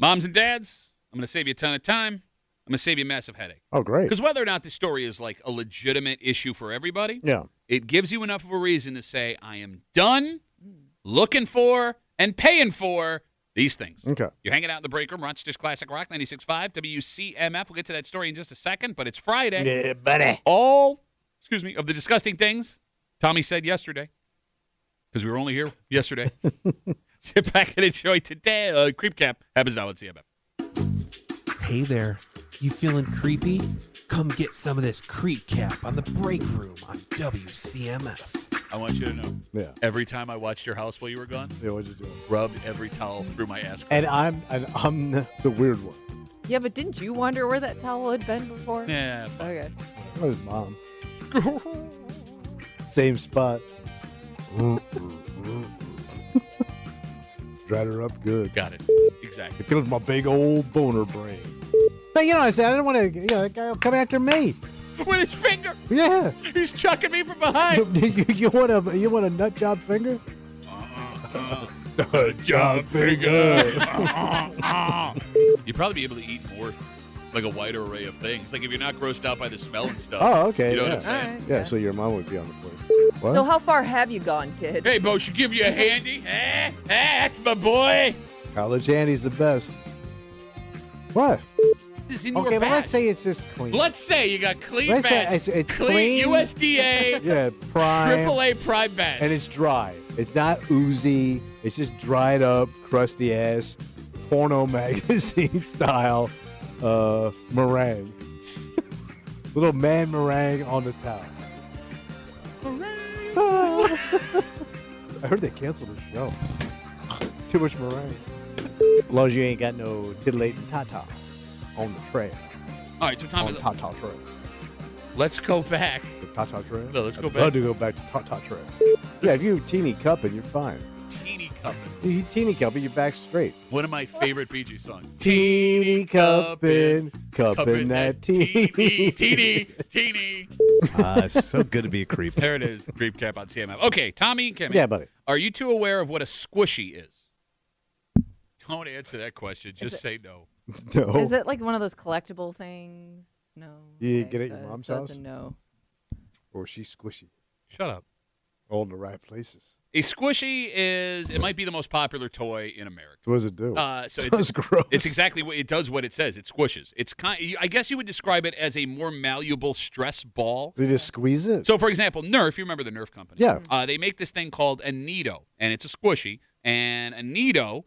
Speaker 1: Moms and dads, I'm going to save you a ton of time. I'm going to save you a massive headache.
Speaker 2: Oh, great.
Speaker 1: Because whether or not this story is like a legitimate issue for everybody,
Speaker 2: Yeah.
Speaker 1: it gives you enough of a reason to say, I am done looking for and paying for these things.
Speaker 2: Okay.
Speaker 1: You're hanging out in the break room, Rochester's Classic Rock 96.5, WCMF. We'll get to that story in just a second, but it's Friday.
Speaker 2: Yeah, buddy.
Speaker 1: All, of the disgusting things Tommy said yesterday, because we were only here yesterday. Sit back and enjoy today. Creep Cap happens now at CMF.
Speaker 5: Hey there, you feeling creepy? Come get some of this creep cap on the break room on WCMF.
Speaker 1: I want you to know,
Speaker 2: Yeah.
Speaker 1: every time I watched your house while you were gone,
Speaker 2: Yeah, what'd you do?
Speaker 1: rubbed every towel through my ass crack.
Speaker 2: And I'm the weird one.
Speaker 3: Yeah, but didn't you wonder where that towel had been before?
Speaker 1: Yeah.
Speaker 3: Okay.
Speaker 2: Where's mom? Same spot. Dried her up good.
Speaker 1: Got it. Exactly.
Speaker 2: It kills my big old boner brain. But you know what I said? I didn't want to, that guy will come after me.
Speaker 1: With his finger.
Speaker 2: Yeah.
Speaker 1: He's chucking me from behind.
Speaker 2: you want a nut job finger? Nut job finger.
Speaker 1: You'd probably be able to eat more, like a wider array of things. Like if you're not grossed out by the smell and stuff.
Speaker 2: Oh, okay.
Speaker 1: You know
Speaker 2: yeah.
Speaker 1: what I'm saying?
Speaker 3: All right.
Speaker 2: Yeah, so your mom would be on the plate. What?
Speaker 3: So how far have you gone, kid?
Speaker 1: Hey, Bo, should give you a handy. That's my boy.
Speaker 2: College handy's the best. What?
Speaker 1: This is in
Speaker 2: Okay,
Speaker 1: your
Speaker 2: but
Speaker 1: bag.
Speaker 2: let's say it's just clean.
Speaker 1: Let's say you got clean
Speaker 2: Let's say
Speaker 1: badge.
Speaker 2: it's clean.
Speaker 1: USDA,
Speaker 2: Yeah, prime.
Speaker 1: AAA Prime badge.
Speaker 2: And it's dry. It's not oozy. It's just dried up, crusty ass, porno magazine style meringue. Little man meringue on the towel. I heard they canceled the show. Too much meringue. As long as you ain't got no titillating tata on the tray.
Speaker 1: All right, so
Speaker 2: On
Speaker 1: Tommy,
Speaker 2: the tata tray.
Speaker 1: let's go back.
Speaker 2: The tata tray?
Speaker 1: No, let's go
Speaker 2: I'd
Speaker 1: back.
Speaker 2: love to go back to tata tray. Yeah, if you teeny cupping, you're fine.
Speaker 1: Teeny cupping.
Speaker 2: You teeny cupping, your back's straight.
Speaker 1: One of my favorite Bee Gees songs.
Speaker 2: Teeny cupping, cupping that teeny.
Speaker 1: teeny.
Speaker 6: So good to be a creep.
Speaker 1: There it is, Creep Cap on CMF. Okay, Tommy and Kimmy.
Speaker 2: Yeah, buddy.
Speaker 1: Are you two aware of what a squishy is? Don't answer that question. Just say no.
Speaker 2: No.
Speaker 3: Is it like one of those collectible things? No.
Speaker 2: You
Speaker 3: Okay,
Speaker 2: get it at your mom's
Speaker 3: so it's
Speaker 2: house?
Speaker 3: a no.
Speaker 2: Or she's squishy.
Speaker 1: Shut up.
Speaker 2: All in the right places.
Speaker 1: A squishy it might be the most popular toy in America.
Speaker 2: So what does it do?
Speaker 1: So
Speaker 2: Sounds gross.
Speaker 1: It's exactly what it does. What it says, it squishes. It's I guess you would describe it as a more malleable stress ball.
Speaker 2: They just squeeze it?
Speaker 1: So, for example, Nerf. You remember the Nerf company?
Speaker 2: Yeah.
Speaker 1: They make this thing called a Neato, and it's a squishy. And a Neato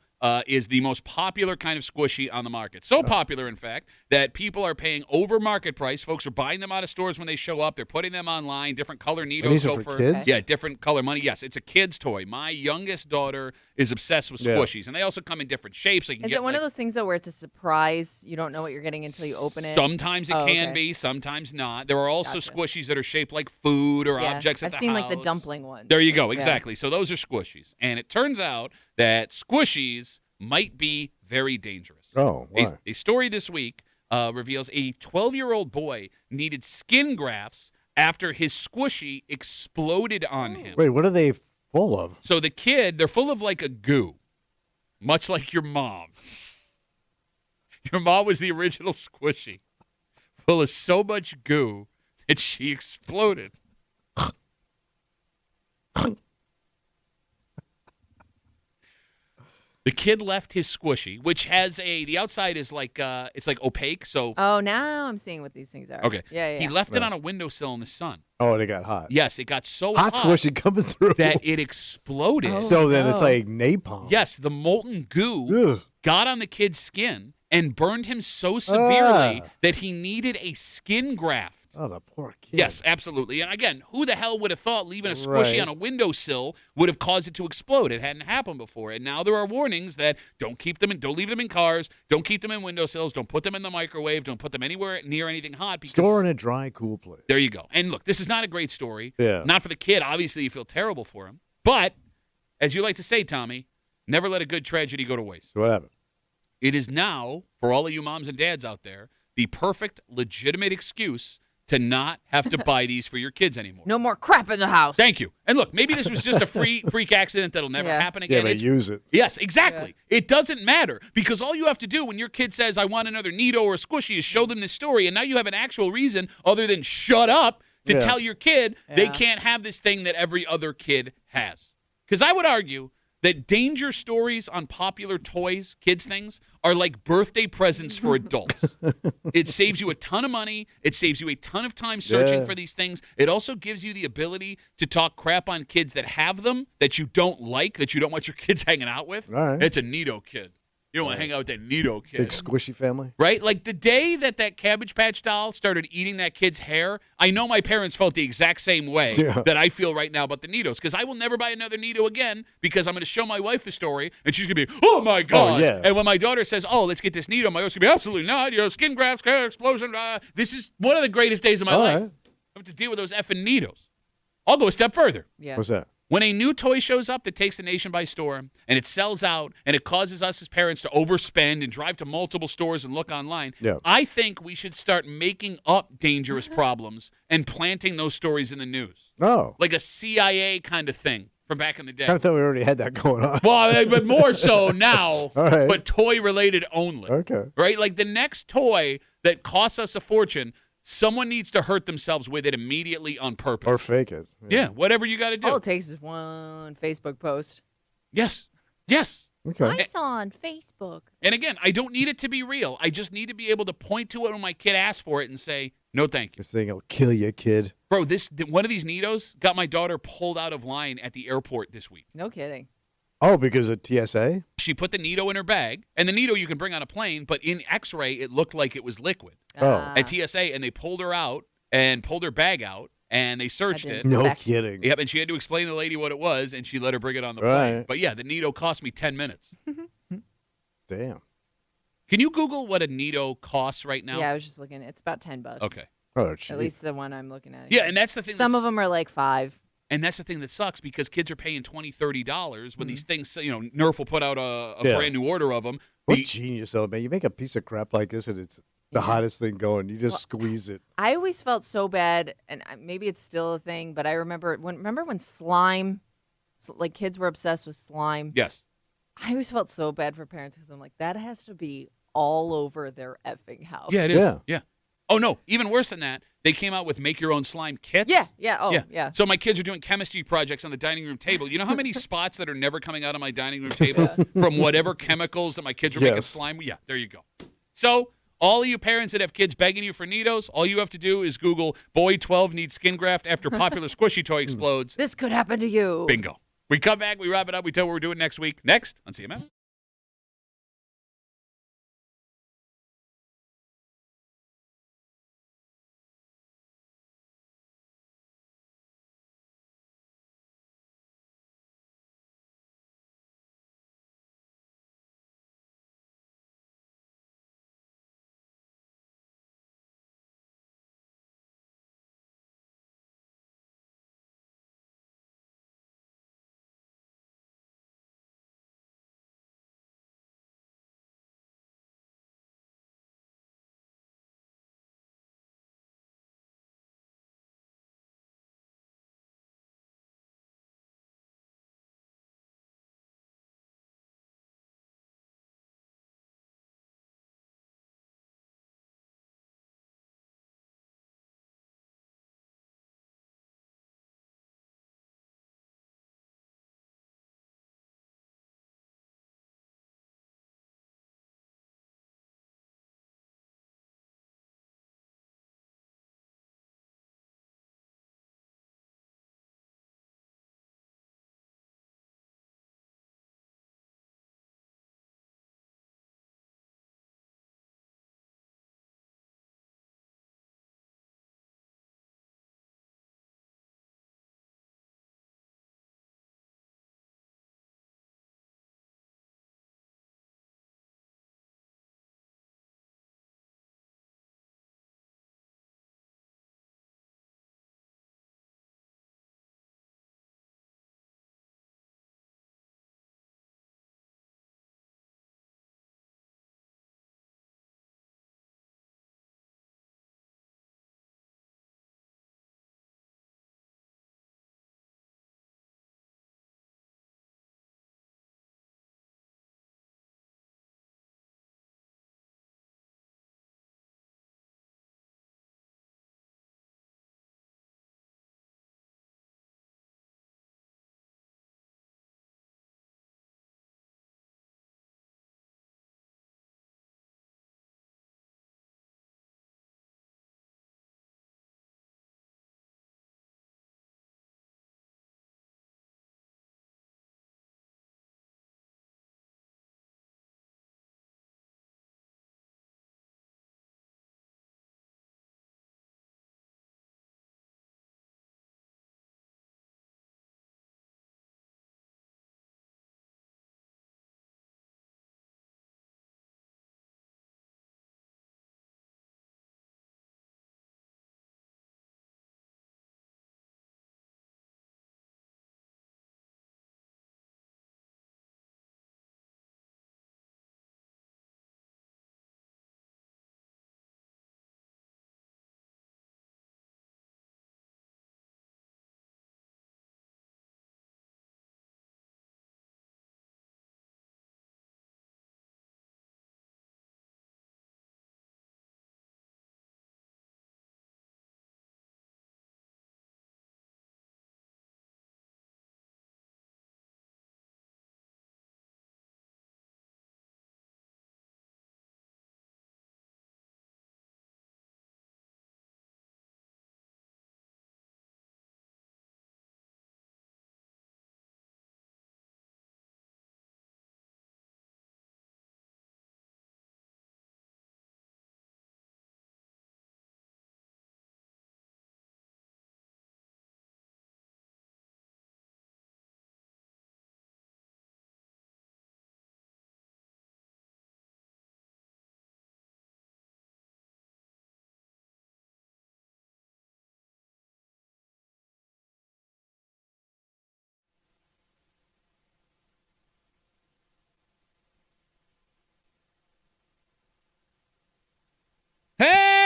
Speaker 1: is the most popular kind of squishy on the market. So popular, in fact, that people are paying over market price. Folks are buying them out of stores when they show up. They're putting them online. Different color Neatos
Speaker 2: And these
Speaker 1: go
Speaker 2: are for kids?
Speaker 1: Yeah, different color money. Yes, it's a kid's toy. My youngest daughter is obsessed with
Speaker 2: Yeah.
Speaker 1: squishies, and they also come in different shapes. So you can
Speaker 3: Is
Speaker 1: get
Speaker 3: it one
Speaker 1: like,
Speaker 3: of those things though where it's a surprise? You don't know what you're getting until you open it.
Speaker 1: Sometimes it
Speaker 3: Oh,
Speaker 1: can
Speaker 3: okay.
Speaker 1: be, sometimes not. There are also
Speaker 3: Gotcha.
Speaker 1: squishies that are shaped like food or
Speaker 3: Yeah,
Speaker 1: objects at
Speaker 3: I've
Speaker 1: the
Speaker 3: seen
Speaker 1: house.
Speaker 3: like the dumpling one.
Speaker 1: There you go,
Speaker 3: Yeah.
Speaker 1: exactly. So those are squishies. And it turns out that squishies might be very dangerous.
Speaker 2: Oh, why?
Speaker 1: A story this week reveals a 12-year-old boy needed skin grafts after his squishy exploded on him.
Speaker 2: Wait, what are they full of?
Speaker 1: So the kid, they're full of like a goo, much like your mom. Your mom was the original squishy, full of so much goo that she exploded. The kid left his squishy, which has the outside is like it's like opaque. So
Speaker 3: Oh, now I'm seeing what these things are.
Speaker 1: okay,
Speaker 3: Yeah.
Speaker 1: he left it on a windowsill in the sun.
Speaker 2: Oh, they got hot.
Speaker 1: Yes, it got so
Speaker 2: Hot squishy coming through.
Speaker 1: that it exploded.
Speaker 3: Oh.
Speaker 2: so that it's
Speaker 3: no.
Speaker 2: like napalm.
Speaker 1: Yes, the molten goo
Speaker 2: Ugh.
Speaker 1: got on the kid's skin and burned him so severely
Speaker 2: Ah.
Speaker 1: that he needed a skin graft.
Speaker 2: Oh, the poor kid.
Speaker 1: Yes, absolutely. And again, who the hell would have thought leaving a squishy
Speaker 2: Right.
Speaker 1: on a windowsill would have caused it to explode? It hadn't happened before. And now there are warnings that don't leave them in cars, don't keep them in windowsills, don't put them in the microwave, don't put them anywhere near anything hot. Because
Speaker 2: Store in a dry, cool place.
Speaker 1: there you go. And look, this is not a great story.
Speaker 2: Yeah.
Speaker 1: Not for the kid. Obviously, you feel terrible for him. But as you like to say, Tommy, never let a good tragedy go to waste.
Speaker 2: So what happened?
Speaker 1: It is now, for all of you moms and dads out there, the perfect, legitimate excuse to not have to buy these for your kids anymore.
Speaker 3: No more crap in the house.
Speaker 1: Thank you. And look, maybe this was just a freak accident that'll never happen
Speaker 2: Yeah,
Speaker 1: again.
Speaker 2: but use it.
Speaker 1: Yes, exactly. It doesn't matter because all you have to do when your kid says, I want another Neato or a Squishy is show them this story. And now you have an actual reason other than shut up to tell your kid they can't have this thing that every other kid has. Because I would argue that danger stories on popular toys, kids' things, are like birthday presents for adults. It saves you a ton of money. It saves you a ton of time searching for these things. It also gives you the ability to talk crap on kids that have them, that you don't like, that you don't want your kids hanging out with.
Speaker 2: All right.
Speaker 1: It's a Neato kid. You don't want to hang out with that Neato kid.
Speaker 2: Big squishy family.
Speaker 1: Right? Like the day that Cabbage Patch doll started eating that kid's hair, I know my parents felt the exact same way that I feel right now about the Neatos because I will never buy another Neato again because I'm going to show my wife the story and she's going to be, oh, my God.
Speaker 2: Oh, yeah.
Speaker 1: And when my daughter says, oh, let's get this Neato, my wife's going to be, absolutely not. Skin grafts, hair explosion. This is one of the greatest days of my life.
Speaker 2: Right.
Speaker 1: I have to deal with those effing Neatos. I'll go a step further.
Speaker 3: Yeah.
Speaker 2: What's that?
Speaker 1: When a new toy shows up that takes the nation by storm and it sells out and it causes us as parents to overspend and drive to multiple stores and look online, I think we should start making up dangerous problems and planting those stories in the news.
Speaker 2: Oh.
Speaker 1: Like a CIA kind of thing from back in the day.
Speaker 2: I thought we already had that going on.
Speaker 1: Well, but more so now,
Speaker 2: All right.
Speaker 1: but toy-related only.
Speaker 2: Okay.
Speaker 1: Right? Like the next toy that costs us a fortune, someone needs to hurt themselves with it immediately on purpose.
Speaker 2: Or fake it.
Speaker 1: Yeah, whatever you got to do.
Speaker 3: All it takes is one Facebook post.
Speaker 1: Yes. Yes.
Speaker 2: Okay.
Speaker 3: I saw on Facebook.
Speaker 1: And again, I don't need it to be real. I just need to be able to point to it when my kid asks for it and say, no, thank you.
Speaker 2: This thing will kill you, kid.
Speaker 1: Bro, one of these Neatos got my daughter pulled out of line at the airport this week.
Speaker 3: No kidding.
Speaker 2: Oh, because of TSA?
Speaker 1: She put the Neato in her bag, and the Neato you can bring on a plane, but in X-ray, it looked like it was liquid.
Speaker 2: Oh.
Speaker 1: At TSA, and they pulled her out and pulled her bag out, and they searched it.
Speaker 2: No
Speaker 3: Inspect.
Speaker 2: kidding.
Speaker 1: Yep, and she had to explain to the lady what it was, and she let her bring it on the
Speaker 2: Right.
Speaker 1: plane. But yeah, the Neato cost me 10 minutes.
Speaker 2: Damn.
Speaker 1: Can you Google what a Neato costs right now?
Speaker 3: Yeah, I was just looking. It's about $10.
Speaker 1: Okay.
Speaker 2: Oh, geez.
Speaker 3: At least the one I'm looking at.
Speaker 1: Yeah, and that's the thing.
Speaker 3: Some of them are like $5.
Speaker 1: And that's the thing that sucks because kids are paying $20, $30 when these things, Nerf will put out a brand new order of them.
Speaker 2: What genius, though, man. You make a piece of crap like this and it's the hottest thing going. You just squeeze it.
Speaker 3: I always felt so bad, and maybe it's still a thing, but I remember when slime, like kids were obsessed with slime.
Speaker 1: Yes.
Speaker 3: I always felt so bad for parents because I'm like, that has to be all over their effing house.
Speaker 1: Yeah, it is.
Speaker 2: Yeah.
Speaker 1: Yeah. Oh, no. Even worse than that, they came out with make-your-own slime kits.
Speaker 3: Yeah, yeah, oh, yeah.
Speaker 1: So my kids are doing chemistry projects on the dining room table. You know how many spots that are never coming out on my dining room table from whatever chemicals that my kids are making slime with? Yeah, there you go. So all of you parents that have kids begging you for Neatos, all you have to do is Google, boy 12 needs skin graft after popular squishy toy explodes.
Speaker 3: This could happen to you.
Speaker 1: Bingo. We come back, we wrap it up, we tell what we're doing next week. Next on CMF.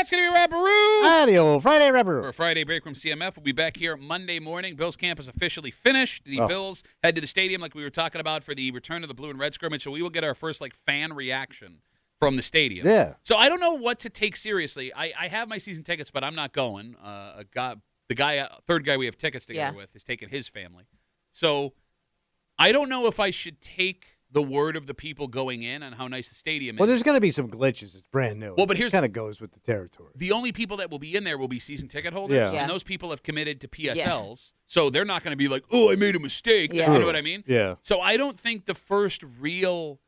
Speaker 1: That's going to be Rapperoo.
Speaker 2: The old Friday rapper.
Speaker 1: For Friday Break Room CMF, we'll be back here Monday morning. Bills camp is officially finished. The
Speaker 2: Oh.
Speaker 1: Bills head to the stadium like we were talking about for the return of the blue and red scrimmage, so we will get our first fan reaction from the stadium.
Speaker 2: Yeah.
Speaker 1: So I don't know what to take seriously. I have my season tickets, but I'm not going. Third guy we have tickets together with is taking his family. So I don't know if I should take the word of the people going in on how nice the stadium is.
Speaker 2: Well, there's going to be some glitches. It's brand new.
Speaker 1: Well, but here's
Speaker 2: kind of goes with the territory.
Speaker 1: the only people that will be in there will be season ticket holders,
Speaker 2: Yeah.
Speaker 3: Yeah.
Speaker 1: and those people have committed to PSLs, so they're not going to be like, "Oh, I made a mistake."
Speaker 3: Yeah.
Speaker 1: You know what I mean?
Speaker 2: Yeah.
Speaker 1: So I don't think the first real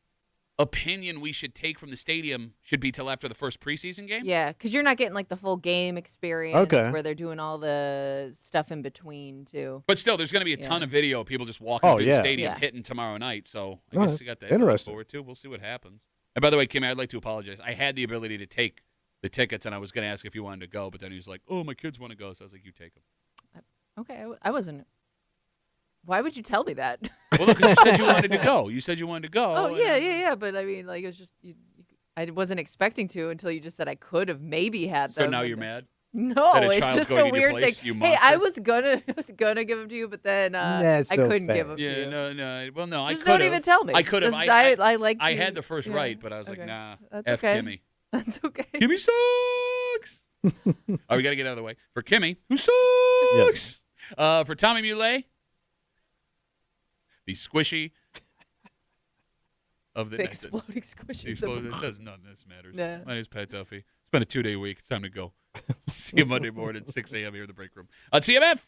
Speaker 1: opinion we should take from the stadium should be till after the first preseason game.
Speaker 3: Yeah, because you're not getting the full game experience
Speaker 2: Okay.
Speaker 3: where they're doing all the stuff in between too.
Speaker 1: But still, there's going to be a ton of video of people just walking
Speaker 2: Oh,
Speaker 1: through
Speaker 2: yeah.
Speaker 1: the stadium
Speaker 3: Yeah.
Speaker 1: hitting tomorrow night. So I
Speaker 2: All
Speaker 1: guess
Speaker 2: right.
Speaker 1: you got that to look
Speaker 2: Interesting.
Speaker 1: forward to. We'll see what happens. And by the way, Kimmy, I'd like to apologize. I had the ability to take the tickets, and I was going to ask if you wanted to go, but then he was like, "Oh, my kids want to go," so I was like, "You take them."
Speaker 3: Okay, I wasn't. Why would you tell me that?
Speaker 1: Well, look, 'cause you said you wanted to go. You said you wanted to go.
Speaker 3: Oh
Speaker 1: and-
Speaker 3: yeah. But I mean, it was just I wasn't expecting to until you just said I could have maybe had them.
Speaker 1: So now
Speaker 3: and
Speaker 1: you're mad?
Speaker 3: No,
Speaker 1: that a
Speaker 3: it's
Speaker 1: child's
Speaker 3: just
Speaker 1: going
Speaker 3: a
Speaker 1: to your
Speaker 3: weird
Speaker 1: place,
Speaker 3: thing.
Speaker 1: you
Speaker 3: Hey, I
Speaker 1: monster?
Speaker 3: was gonna give them to you, but then
Speaker 2: That's
Speaker 3: I
Speaker 2: so
Speaker 3: couldn't
Speaker 2: fair.
Speaker 3: give them to
Speaker 1: Yeah,
Speaker 3: you.
Speaker 1: no. Well, no, I
Speaker 3: Just
Speaker 1: could
Speaker 3: don't even tell me.
Speaker 1: I could have.
Speaker 3: Just
Speaker 1: I
Speaker 3: like.
Speaker 1: I had the first right, but I was like,
Speaker 3: Okay.
Speaker 1: nah.
Speaker 3: That's
Speaker 1: F
Speaker 3: okay.
Speaker 1: Kimmy.
Speaker 3: That's okay.
Speaker 1: Kimmy sucks. All right, we got to get out of the way. For Kimmy, who sucks? For Tommy Muley, the squishy of the
Speaker 3: The
Speaker 1: night.
Speaker 3: exploding
Speaker 1: The
Speaker 3: squishy.
Speaker 1: exploding. It does none of this matters.
Speaker 3: Nah.
Speaker 1: My name is Pat Duffy. It's been a 2-day week. It's time to go. See you Monday morning, 6 a.m. here in the break room on CMF.